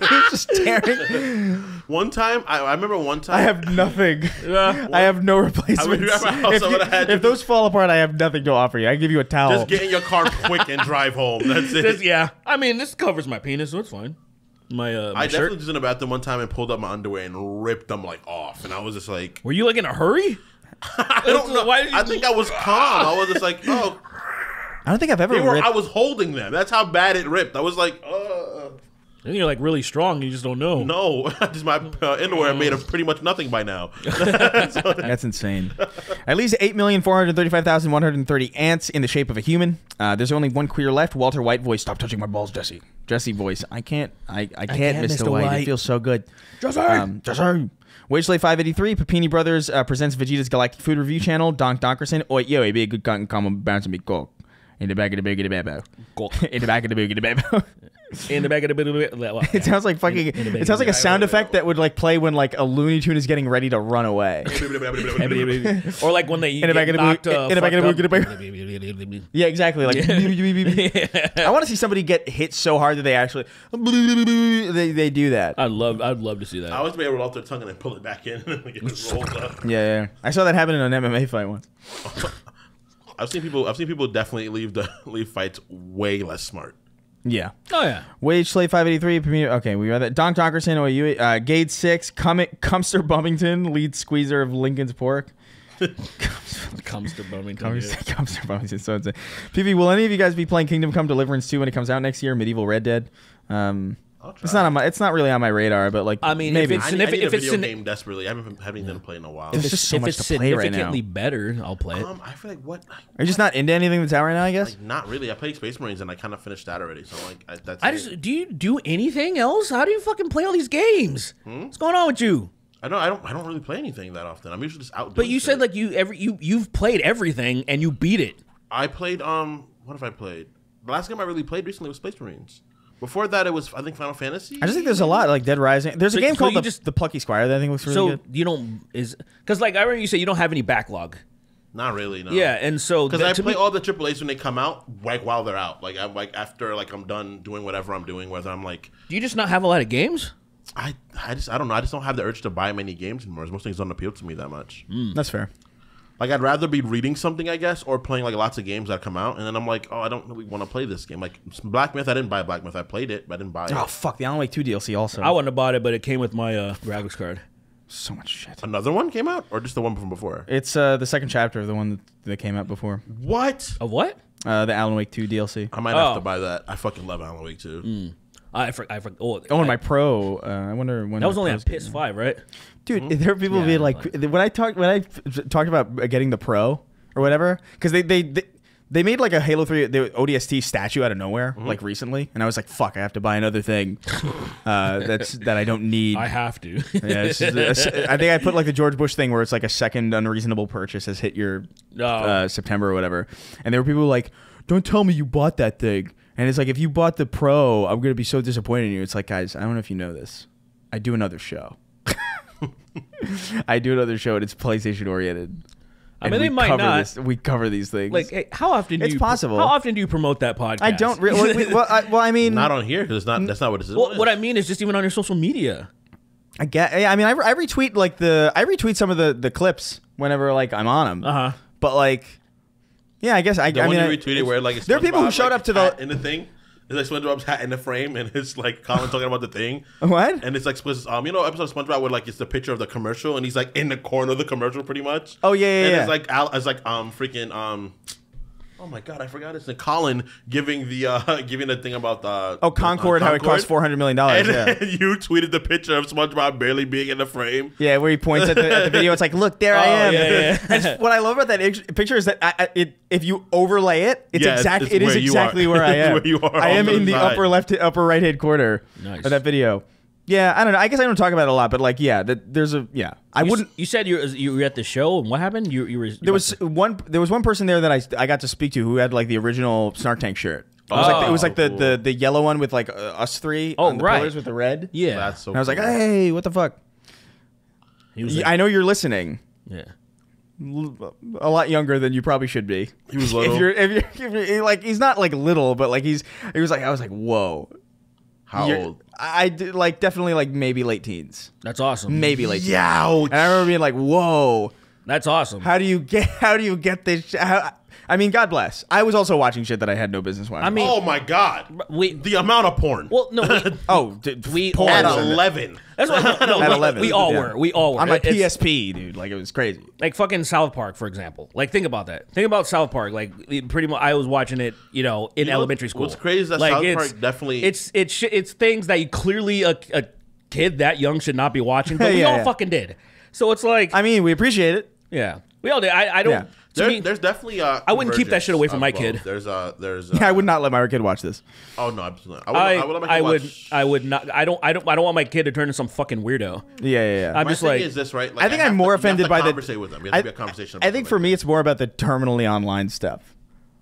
He's just tearing. One time, I remember one time. I have nothing. Yeah. I have no replacements. I remember how someone had If those fall apart, I have nothing to offer you. I give you a towel. just get in your car quick and drive home. That's it. Yeah. I mean, this covers my penis, so it's fine. My I shirt. definitely was in the bathroom one time and pulled up my underwear and ripped them like off, and I was just like, Were you like in a hurry? I don't know. Why did you- I think I was calm. I was just like, oh, I don't think I've ever ripped. I was holding them. That's how bad it ripped. I was like, I think you're like really strong. You just don't know. no, just my underwear made of pretty much nothing by now. That's insane. At least 8,435,130 ants in the shape of a human. There's only one queer left. Walter White voice. Stop touching my balls, Jesse. Jesse voice. I can't, Mr. White. It feels so good. Jesse. Wage Slave 583. Papini Brothers presents Vegeta's Galactic Food Review Channel. Donk Donkerson. Oh, yo, it'd be a good cotton common bouncing me cock. In the back of the big of the babo. In the back of the big of the babo. In the back of the It sounds like fucking. It sounds like a sound effect that would like play when like a Looney Tune is getting ready to run away. Or like when they In the back of the knocked, in the back of the fucked Yeah, exactly. Like I want to see somebody get hit so hard that they actually they do that. I'd love to see that. I always be able to roll their tongue and then pull it back in and get it rolled up. Yeah. I saw that happen in an MMA fight once. I've seen people definitely leave fights way less smart. Yeah. Oh yeah. Wage Slave 583. Okay, we got that. Donk Donkerson, OU, Gade 6, Cumster Bummington, lead squeezer of Lincoln's Pork. Comes to Birmingham. Cumster Bummington, so insane. PV, will any of you guys be playing Kingdom Come Deliverance 2 when it comes out next year? Medieval Red Dead. It's not really on my radar, but like I mean, maybe if I it's need a video in- game desperately. I haven't anything to play in a while. There's just so if much it's to play right now. significantly better, I'll play it. I feel like what? Are you just not into anything that's out right now? I guess. Like, not really. I played Space Marines and I kind of finished that already. So like, Do you do anything else? How do you fucking play all these games? What's going on with you? I don't really play anything that often. I'm usually just out. But doing you shit. said like you've played everything and you beat it. I played what have I played? The last game I really played recently was Space Marines. Before that, it was I think Final Fantasy. I just think there's a lot like Dead Rising. There's a game called the Plucky Squire that I think looks really good. You don't because like I remember you said you don't have any backlog. Not really, no. Yeah, and so because I play all the AAAs when they come out, like while they're out. Like I'm like after like I'm done doing whatever I'm doing, whether I'm like. Do you just not have a lot of games? I don't know. I just don't have the urge to buy many games anymore. Most things don't appeal to me that much. That's fair. Like I'd rather be reading something, I guess, or playing like lots of games that come out, and then I'm like, oh, I don't really want to play this game. Like Black Myth, I didn't buy Black Myth. I played it, but I didn't buy it. Oh fuck, the Alan Wake 2 DLC also. I wouldn't have bought it, but it came with my graphics card. So much shit. Another one came out, or just the one from before? It's the second chapter of the one that came out before. What? Of what? The Alan Wake 2 DLC. I might have to buy that. I fucking love Alan Wake 2. I forgot. Oh, and my Pro. I wonder when that was only on Pro's PS5, right? Dude, there are people being like when I talked about getting the Pro or whatever, because they made like a Halo 3 ODST statue out of nowhere like recently, and I was like, fuck, I have to buy another thing that I don't need. I have to. Yeah, I think I put like the George Bush thing where it's like a second unreasonable purchase has hit your September or whatever, and there were people like, don't tell me you bought that thing. And it's like, if you bought the Pro, I'm going to be so disappointed in you. It's like, guys, I don't know if you know this. I do another show. I do another show, and it's PlayStation oriented. I mean, they might not. We cover these things. Like, hey, how often? It's possible. How often do you promote that podcast? I don't really. Well, I mean, Not on here because that's not what it is. Well, what I mean is just even on your social media. I get. I mean, I retweet I retweet some of the clips whenever like I'm on them. But like. Yeah, I guess I The mean, one you retweeted where like there are people who showed up to the in the thing. It's like SpongeBob's hat in the frame, and it's like Colin talking about the thing. What? And it's like episode of SpongeBob where like it's the picture of the commercial, and he's like in the corner of the commercial, pretty much. Oh yeah. And it's like freaking Oh my god, I forgot it's Colin giving the thing about the Concorde, how it cost $400 million. And Yeah. you tweeted the picture of SpongeBob barely being in the frame. Yeah, where he points at the video. It's like, look, there I am. yeah. And what I love about that picture is that if you overlay it, it is where exactly you are. where I am. Where you are I am on in the side. upper right hand corner Nice. of that video. Yeah, I don't know. I guess I don't talk about it a lot, but like, yeah, I wouldn't. You said you were at the show, and what happened? You were. There was one person there that I got to speak to who had like the original Snark Tank shirt. It was like cool. the yellow one with like us three on the pillars with the red. Yeah. That's so And I was like, cool. hey, what the fuck? He was like, I know you're listening. yeah. A lot younger than you probably should be. He was little. If you're like, he's not like little, but like I was like, whoa. How old? I did like definitely like maybe late teens, That's awesome. maybe late. teens. Youch. And I remember being like, whoa. That's awesome. How do you get this? I mean, God bless. I was also watching shit that I had no business watching. I mean, Oh my god. The amount of porn. well, no. We porn at was in it. 11. That's what. No, At we, 11, we all yeah. were. We all were. on my It's- PSP, dude. Like it was crazy. Like fucking South Park, for example. Like think about that. Think about South Park. Like pretty much, I was watching it, in know, elementary school. what's crazy is that like, South it's- Park definitely- it's things that you clearly a kid that young should not be watching, but we Yeah, all yeah. fucking did. So it's like, I mean, we appreciate it. yeah, we all did. I don't. Yeah. To me, There's definitely I wouldn't keep that shit away from my kid. There's I would not let my kid watch this. Oh no, absolutely. I would let my kid watch. would not. I don't want my kid to turn into some fucking weirdo. Yeah. I'm My just thing like, is this, right? Like, I think have I'm more to- you have offended to by the. conversate with them. You have to be a conversation. I think for me, it's more about the terminally online stuff.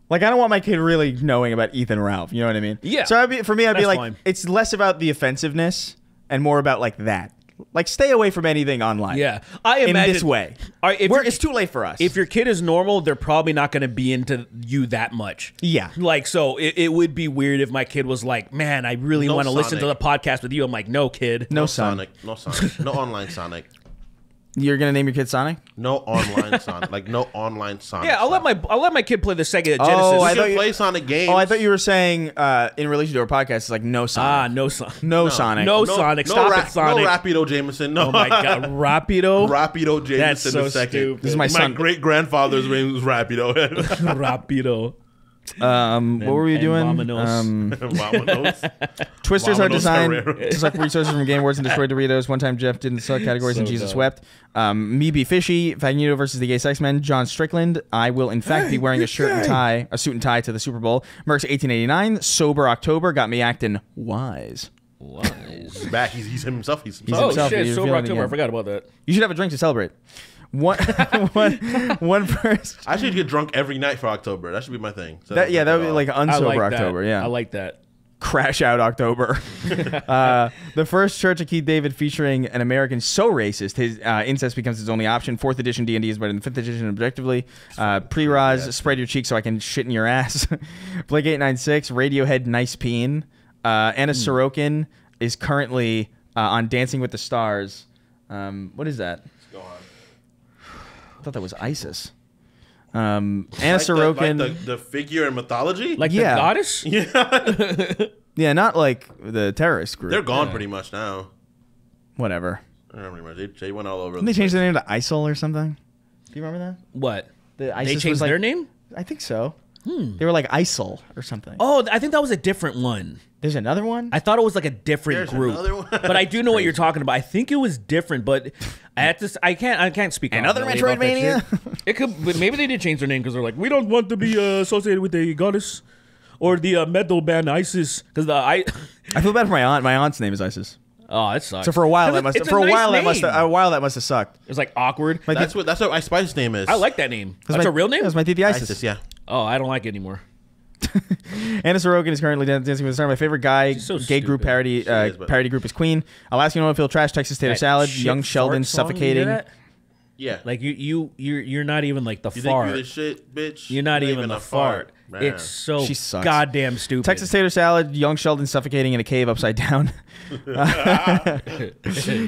Like I don't want my kid really knowing about Ethan Ralph. You know what I mean? Yeah. So for me, I'd be That's like, fine. it's less about the offensiveness and more about like that. Like stay away from anything online. yeah, I In imagine this way. All right, It's too late for us. if your kid is normal, they're probably not going to be into you that much. Yeah. Like, so it would be weird if my kid was like, man, I really No want to listen to the Sonic. podcast with you. I'm like, no, kid. no Sonic, no Sonic, no online Sonic, You're gonna name your kid Sonic? no online Sonic, like no online Sonic. Yeah, I'll let my kid play the Sega Genesis. Oh, I You thought can you- play Sonic games. Oh, I thought you were saying in relation to our podcast, it's like no Sonic. no Sonic. no Sonic. No Sonic. Stop it, Sonic. No Rapido Jameson. No. Oh my God, Rapido. Rapido Jameson That's so the second. stupid. This is my son. great grandfather's name was Rapido. Rapido. What were we and doing? Vamonos. Vamonos. Twisters are Vamonos designed Herrero. to suck resources from Game Awards and destroy Doritos. One time Jeff didn't suck categories and So Jesus dumb. wept. Me Be Fishy, Fagnito versus the Gay Sex Men, John Strickland. I will in fact be wearing a suit and tie to the Super Bowl. Merck's 1889, Sober October got me acting wise. Wise. He's back. He's himself. He's Oh himself. himself. shit, You're Sober feeling October. I again. forgot about that. You should have a drink to celebrate. One person. I should get drunk every night for October. That should be my thing. So That would be like I unsober like October. that. Yeah, I like that. Crash Out October. The first Church of Keith David featuring an American so racist, his incest becomes his only option. 4th edition D&D is better than 5th edition objectively. Pre-Roz, spread your cheeks so I can shit in your ass. Blake 896, Radiohead, Nice Peen. Anna Sorokin is currently on Dancing with the Stars. What is that? I thought that was ISIS. Anna Sorokin. The figure in mythology. Like Yeah. the goddess? Yeah, not like the terrorist group. They're gone pretty much now. Whatever. I don't remember. They went all over. Didn't they change their name to ISIL or something? Do you remember that? What? The They changed their name? I think so. They were like ISIL or something. Oh, I think that was a different one. There's another one? I thought it was like a different There's group. another one? But I do know what you're talking about. I think it was different, but I can't speak. Another confidently about that Metroidvania? shit. It could, but maybe they did change their name because they're like, we don't want to be associated with the goddess or the metal band ISIS because I feel bad for my aunt. My aunt's name is ISIS. Oh, that sucks. So for a while that It's a nice name. that must have sucked. It's like awkward. That's what Ice Spice's name is. I like that name. That's my, a real name. That's my titi ISIS. ISIS. Yeah. Oh, I don't like it anymore. Anna Sorokin is currently dancing with the star. My favorite guy, She's so gay group stupid. parody but- parody group is Queen. Alaska No Feel Trash, Texas Tater That Salad, shit Young fart Sheldon song, you hear suffocating. that? Yeah. Like you're not even like the You think fart. you're the shit, bitch? You're not even a fart. Man. It's so She sucks. goddamn stupid. Texas Tater Salad, Young Sheldon suffocating in a cave upside down.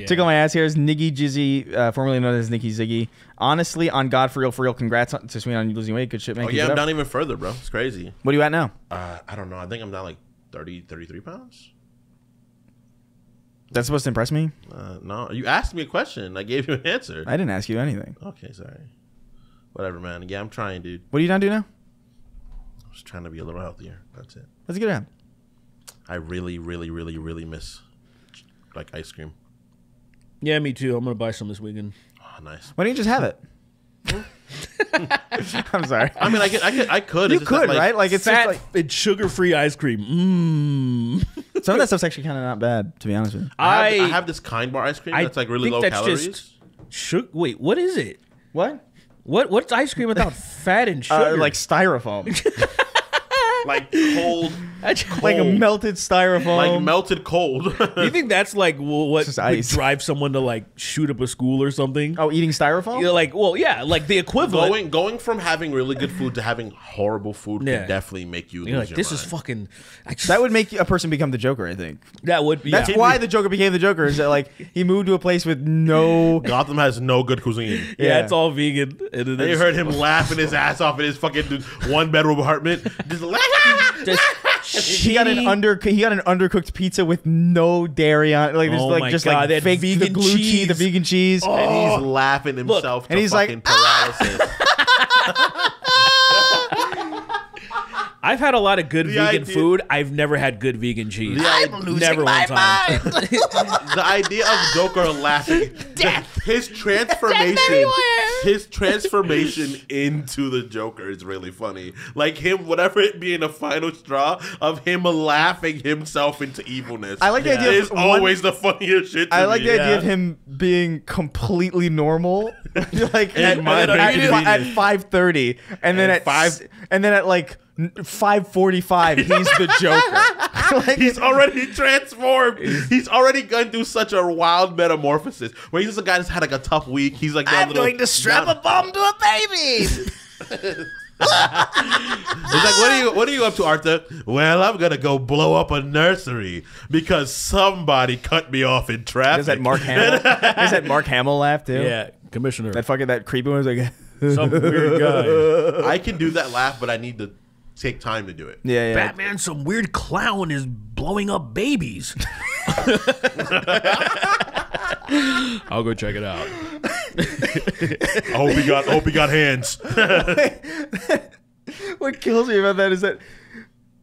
Tickle my ass hairs, Niggy Jizzy, formerly known as Nicky Ziggy. Honestly, on God, for real, congrats to Sween on losing weight. Good shit, man. Oh Keep yeah, it I'm up. down even further, bro. It's crazy. What are you at now? I don't know. I think I'm down like 33 pounds. That's supposed to impress me? No, you asked me a question. I gave you an answer. I didn't ask you anything. Okay, sorry. Whatever, man. Yeah, I'm trying, dude. What are you down to now? was trying to be a little healthier. That's it. That's a good app. I really, really, really, really miss like ice cream. Yeah, me too. I'm gonna buy some this weekend. Oh, nice. Why don't you just have it? I'm sorry. I mean, I could. You It's just could, that, right? Like it's Fat just like and sugar-free ice cream. some of that stuff's actually kind of not bad, to be honest with you. I have this Kind Bar ice cream that's like really low calories. Wait, what is it? What? What's ice cream without fat and sugar? Like styrofoam, Like cold, like a melted styrofoam, like melted cold. Do you think that's like what just would ice. drive someone to like shoot up a school or something? Oh, eating styrofoam? You're like, well, yeah, like the equivalent. Going from having really good food to having horrible food Yeah. can definitely make you You're lose like, your this mind. is fucking. That would make a person become the Joker, I think. That would be. That's yeah. why the Joker became the Joker. Is that like he moved to a place with no. Gotham has no good cuisine. Yeah, it's all vegan. And And you heard him laughing his ass off in his fucking 1-bedroom apartment. Just He got an undercooked pizza with no dairy on it. Like there's Oh like my just God, like they had fake vegan the blue cheese, the cheese. vegan cheese. and he's laughing himself to and he's like, fucking paralysis. I've had a lot of good vegan idea- food. I've never had good vegan cheese. I'm Never one time. The idea of Joker laughing, his transformation into the Joker is really funny. Like him, whatever it being the final straw of him laughing himself into evilness. I like the idea of is always the funniest shit. To I like me. the idea of him being completely normal, like In my at opinion. 5:30, and then at 5:45, he's the Joker. Like, He's already transformed. He's already gone through such a wild metamorphosis. Where he's just a guy that's had like a tough week. He's like, I'm going to strap a bomb to a baby. He's like, what are you up to, Arthur? Well, I'm gonna go blow up a nursery because somebody cut me off in traffic. Does that Mark Hamill? Does that Mark Hamill laugh too? Yeah, Commissioner. That creepy one was like, Some weird guy. I can do that laugh, but I need to take time to do it. yeah. Batman, some weird clown is blowing up babies. I'll go check it out. I hope he got hands. What kills me about that is that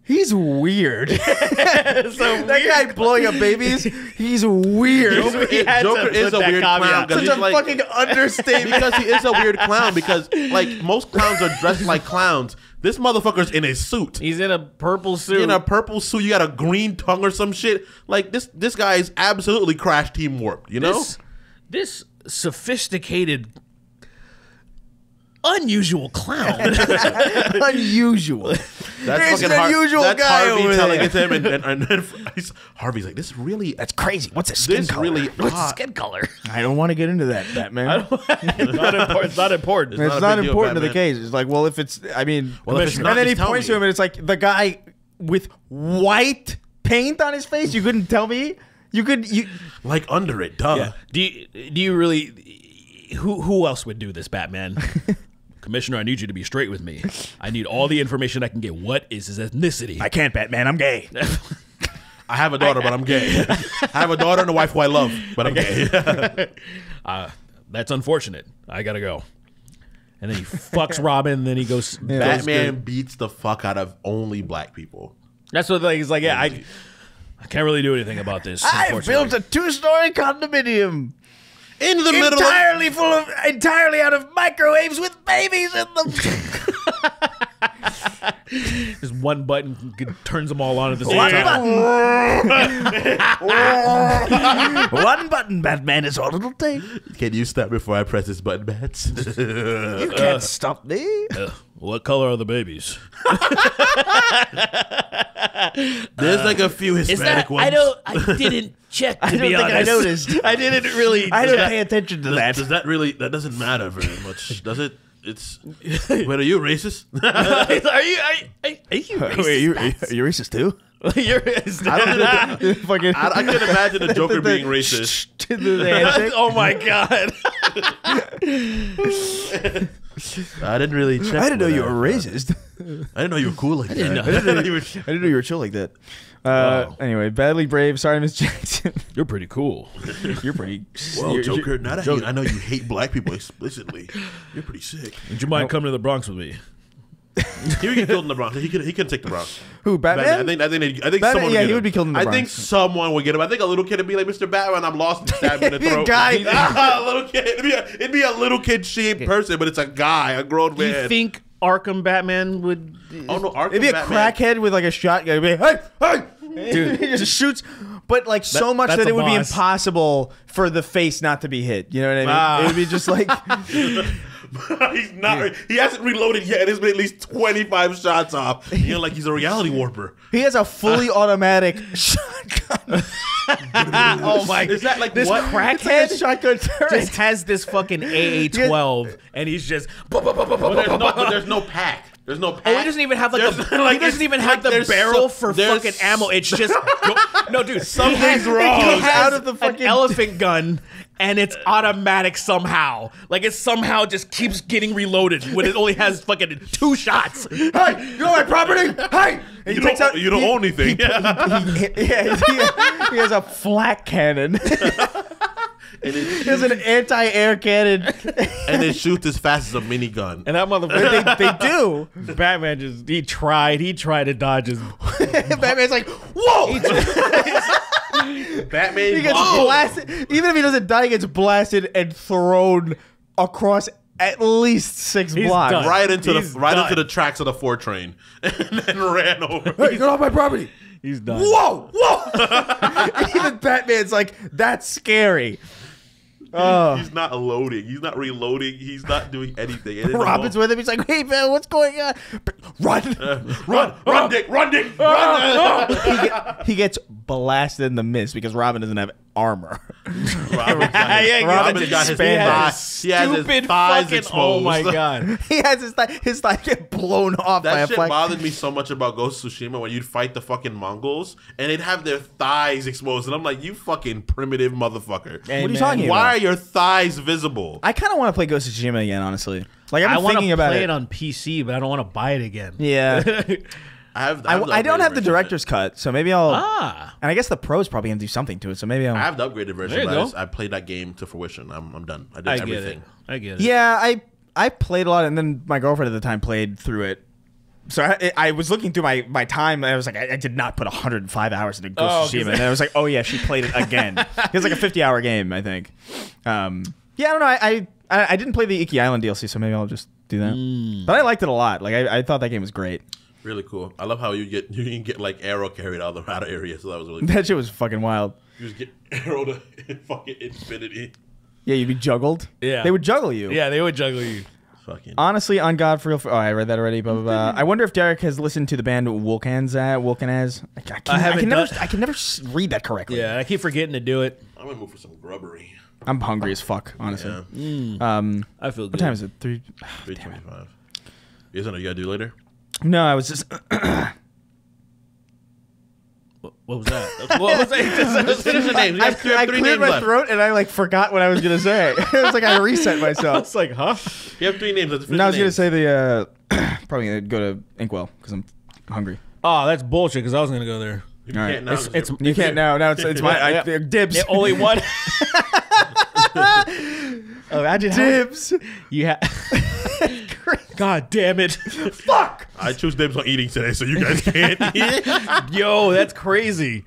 he's weird. That guy blowing up babies, he's weird. Joker is a weird clown. 'cause Such he's a like- fucking understatement. because he is a weird clown. Because like most clowns are dressed like clowns. This motherfucker's in a suit. He's in a purple suit. In a purple suit, you got a green tongue or some shit. Like this guy is absolutely Crash Team Warped. You know, this sophisticated, unusual clown. Unusual. that's There's an unusual that's guy Harvey over telling there. it to him, and Harvey's like, "This really, That's crazy. What's his skin this color? really What's his odd." skin color? I don't want to get into that, Batman. It's not important. It's not important. It's not a not big deal, important to the Batman. case. It's like, well, if it's, I mean, Well, if it's not, and then he just tell points me. to him, and it's like the guy with white paint on his face. You couldn't tell me. You Like under it, duh. Yeah. Do you really? Who else would do this, Batman? Commissioner, I need you to be straight with me. I need all the information I can get. What is his ethnicity? I can't, Batman. I'm gay. I have a daughter, but I'm gay. I have a daughter and a wife who I love, but I'm gay. That's unfortunate. I gotta go. And then he fucks Robin. And then he goes. Batman beats the fuck out of only black people. That's what he's like. Yeah, I can't really do anything about this. I built unfortunately. a 2-story condominum. In the middle of Entirely out of microwaves with babies in them. Just one button turns them all on at the same One time. button. One button, Batman, is all it'll take. Can you stop before I press this button, Bats? You can't stop me. What color are the babies? There's like a few Hispanic ones. I didn't check. To I don't be think I honest. noticed. I didn't really. I didn't pay attention to that. Does that really? That doesn't matter very much, does it? It's. Wait, are you racist? Are you racist? Wait, are you racist too? You're racist. Fucking, I can imagine a Joker being racist. the handshake. Oh my god. I didn't really check. I didn't know with you that. were racist. I didn't know you were cool like that. I didn't know you were chill like that. Anyway, badly brave. Sorry, Miss Jackson. You're pretty cool. You're pretty. Well, you're- Joker, not Joker. I know you hate black people explicitly. You're pretty sick. Would you mind coming to the Bronx with me? He would get killed in the Bronx. He could take the Bronx. Who, Batman? I think Batman, someone. yeah, would he would be killed in the I Bronx. think someone would get him. I think a little kid would be like, Mr. Batman, I'm lost and stab me in the Be a throat. guy. A little kid. It'd be a little kid shaped person, but it's a guy, a grown man. You think Arkham Batman would? Oh no, Arkham It'd be a Batman. crackhead with like a shotgun. It'd be, hey, Dude. he just shoots, but like so much that's that a it would be boss. impossible for the face not to be hit. You know what I mean? Ah. It would be just like He's not. He hasn't reloaded yet. And he's been at least 25 shots off. You know, like he's a reality warper. he has a fully automatic shotgun. Oh my! Is that like this what? crackhead Shotgun turret. just has this fucking AA-12, and he's just. But there's no pack. There's no pack. Oh, he doesn't even have There's- he doesn't even have the there's barrel for there's fucking ammo. It's just no, dude. Something's wrong. He Comes has out of the an fucking- elephant gun, and it's automatic somehow. Like it somehow just keeps getting reloaded when it only has fucking 2 shots. Hey, you know my property? Hey, and You don't own anything. He has a flak cannon. And He has an anti-air cannon. and it shoots as fast as a minigun. And that motherfucker, They do. Batman just he tried to dodge his. Batman's like, whoa! Batman He gets blasted. Even if he doesn't die, he gets blasted and thrown across at least 6 blocks. done. right into He's into done. the tracks of the 4 train, and then ran over. Hey, get off my property! He's done. Whoa! Whoa! Even Batman's like, that's scary. He's not loading. He's not reloading. He's not doing anything. And in the Robin's with him. He's like, hey, man, what's going on? Run! run, Dick, run. He gets blasted in the mist because Robin doesn't have armor. Robin's got his thighs. He has his Stupid thighs fucking. exposed. Oh my god. He has his thigh get blown off by a That shit flag. bothered me so much about Ghost of Tsushima when you'd fight the fucking Mongols and they'd have their thighs exposed. And I'm like, you fucking primitive motherfucker. What are you talking Why about? are your thighs visible? I kind of want to play Ghost of Tsushima again, honestly. Like I I'm want thinking to about play it. it on PC, but I don't want to buy it again. Yeah, I don't have the director's cut, so maybe I'll. Ah. And I guess the pro's probably gonna do something to it, so maybe I'll. I have the upgraded version, There you but go. I played that game to fruition. I'm done. I did I everything. get it. Yeah, I played a lot, and then my girlfriend at the time played through it. So I was looking through my time, and I was like, I did not put 105 hours into Ghost of Tsushima. And I was like, oh yeah, she played it again. It's like a 50-hour game, I think. Yeah, I don't know. I didn't play the Iki Island DLC, so maybe I'll just do that. But I liked it a lot. Like I thought that game was great. Really cool. I love how you can get like arrow carried out of the area. So that was really cool. That shit was fucking wild. You just get arrow to fucking infinity. Yeah, you'd be juggled. Yeah. They would juggle you. Yeah, they would juggle you. Fucking. Honestly, on God for real. Oh, I read that already. Blah blah blah. I wonder if Derek has listened to the band Wilkenaz. I can never read that correctly. Yeah, I keep forgetting to do it. I'm gonna move for some grubbery. I'm hungry as fuck, honestly. Yeah. I feel good. What time is it? 3. 3:25. Is that what you gotta do later? No, I was just. What was that? What was that? Just finish the names. You have three I cleared names my left. throat and I like forgot what I was gonna say. It was like I reset I myself. was like, huh? You have 3 names. Let's finish And I was the gonna names. say the probably gonna go to Inkwell because I'm hungry. Oh, that's bullshit. Because I was gonna go there. You All can't right. now. It's You can't now. Now it's my Yeah. dibs. only one. Oh, imagine how Dibs. you have. God damn it! Fuck. I choose dibs on eating today, so you guys can't eat. Yo, that's crazy.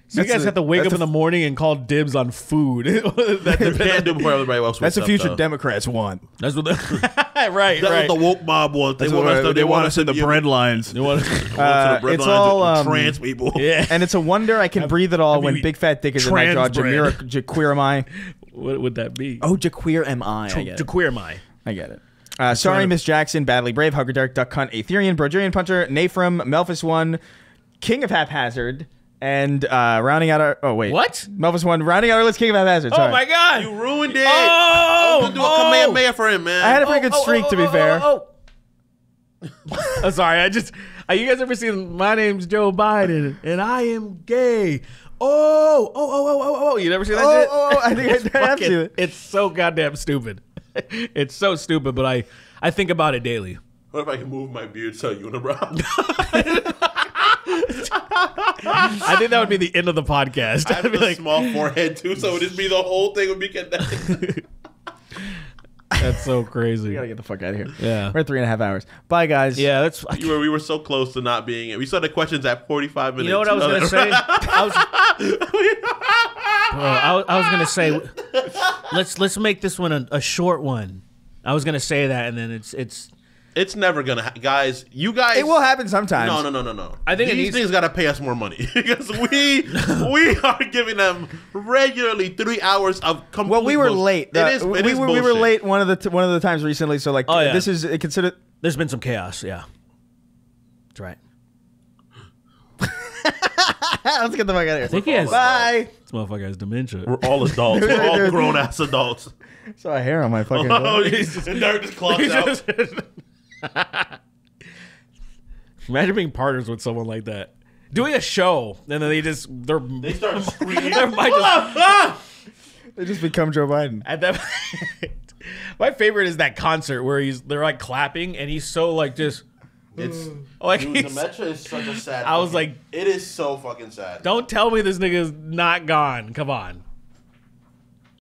So you That's guys a- have to wake that's up in the morning and call dibs on food. You can't do it before everybody else. That's the wakes up, future though. Democrats want. That's what the right, That's right. what the woke mob wants. They want us in the bread lines. You want- It's all, trans people. yeah. And it's a wonder I can breathe it all when mean, big fat dick is in my jaw. trans bread. Jaqueer am I? What would that be? Oh, Jaqueer am I? I get to it. queer my. I get it. Sorry, Miss Jackson, Badly Brave, Hugger Dark, Duck Cunt, Aetherian, Brodurian Puncher, Nafram, Melphis 1, King of Haphazard, and rounding out our... Oh, wait. What? Melphis 1, rounding out our list, King of Haphazard. Oh Sorry. my god! You ruined it. Oh! I was gonna do a Kamehameha for him, man. I had a pretty good streak, to be fair. I'm sorry. You guys ever seen My Name's Joe Biden and I am gay? Oh! You never seen that shit? I think I have Fucking- to. It's so goddamn stupid. It's so stupid, but I think about it daily. What if I can move my beard to a unibrow? I think that would be the end of the podcast. I I'd have be a like, small forehead too, so it would just be the whole thing would be connected. That's so crazy. We gotta get the fuck out of here. Yeah. We're at 3.5 hours. Bye, guys. Yeah, that's. We were so close to not being. We started questions at 45 minutes. You know what I was gonna say? I was gonna say, let's make this one a short one. I was gonna say that, and then It's never gonna, guys. You guys, It will happen sometimes. No. I think these things gotta pay us more money because we are giving them regularly 3 hours of complete. Well, we were bullshit. late. It is. We were bullshit. late one of the times recently. So like, Oh, yeah. this is considered. there's been some chaos. Yeah, that's right. Let's get the fuck out of here. I think he has. Bye. This motherfucker has dementia. We're all adults. We're all grown ass adults. Saw a hair on my fucking. Oh, Head. and Derek just clocked out. Imagine being partners with someone like that. Doing a show, and then they start screaming. their mic just, They just become Joe Biden. at that. My favorite is that concert where they're like clapping, and he's so like just. It's Like dude, he's- dementia is such a sad. I was like, it is so fucking sad. don't tell me this nigga's not gone. Come on.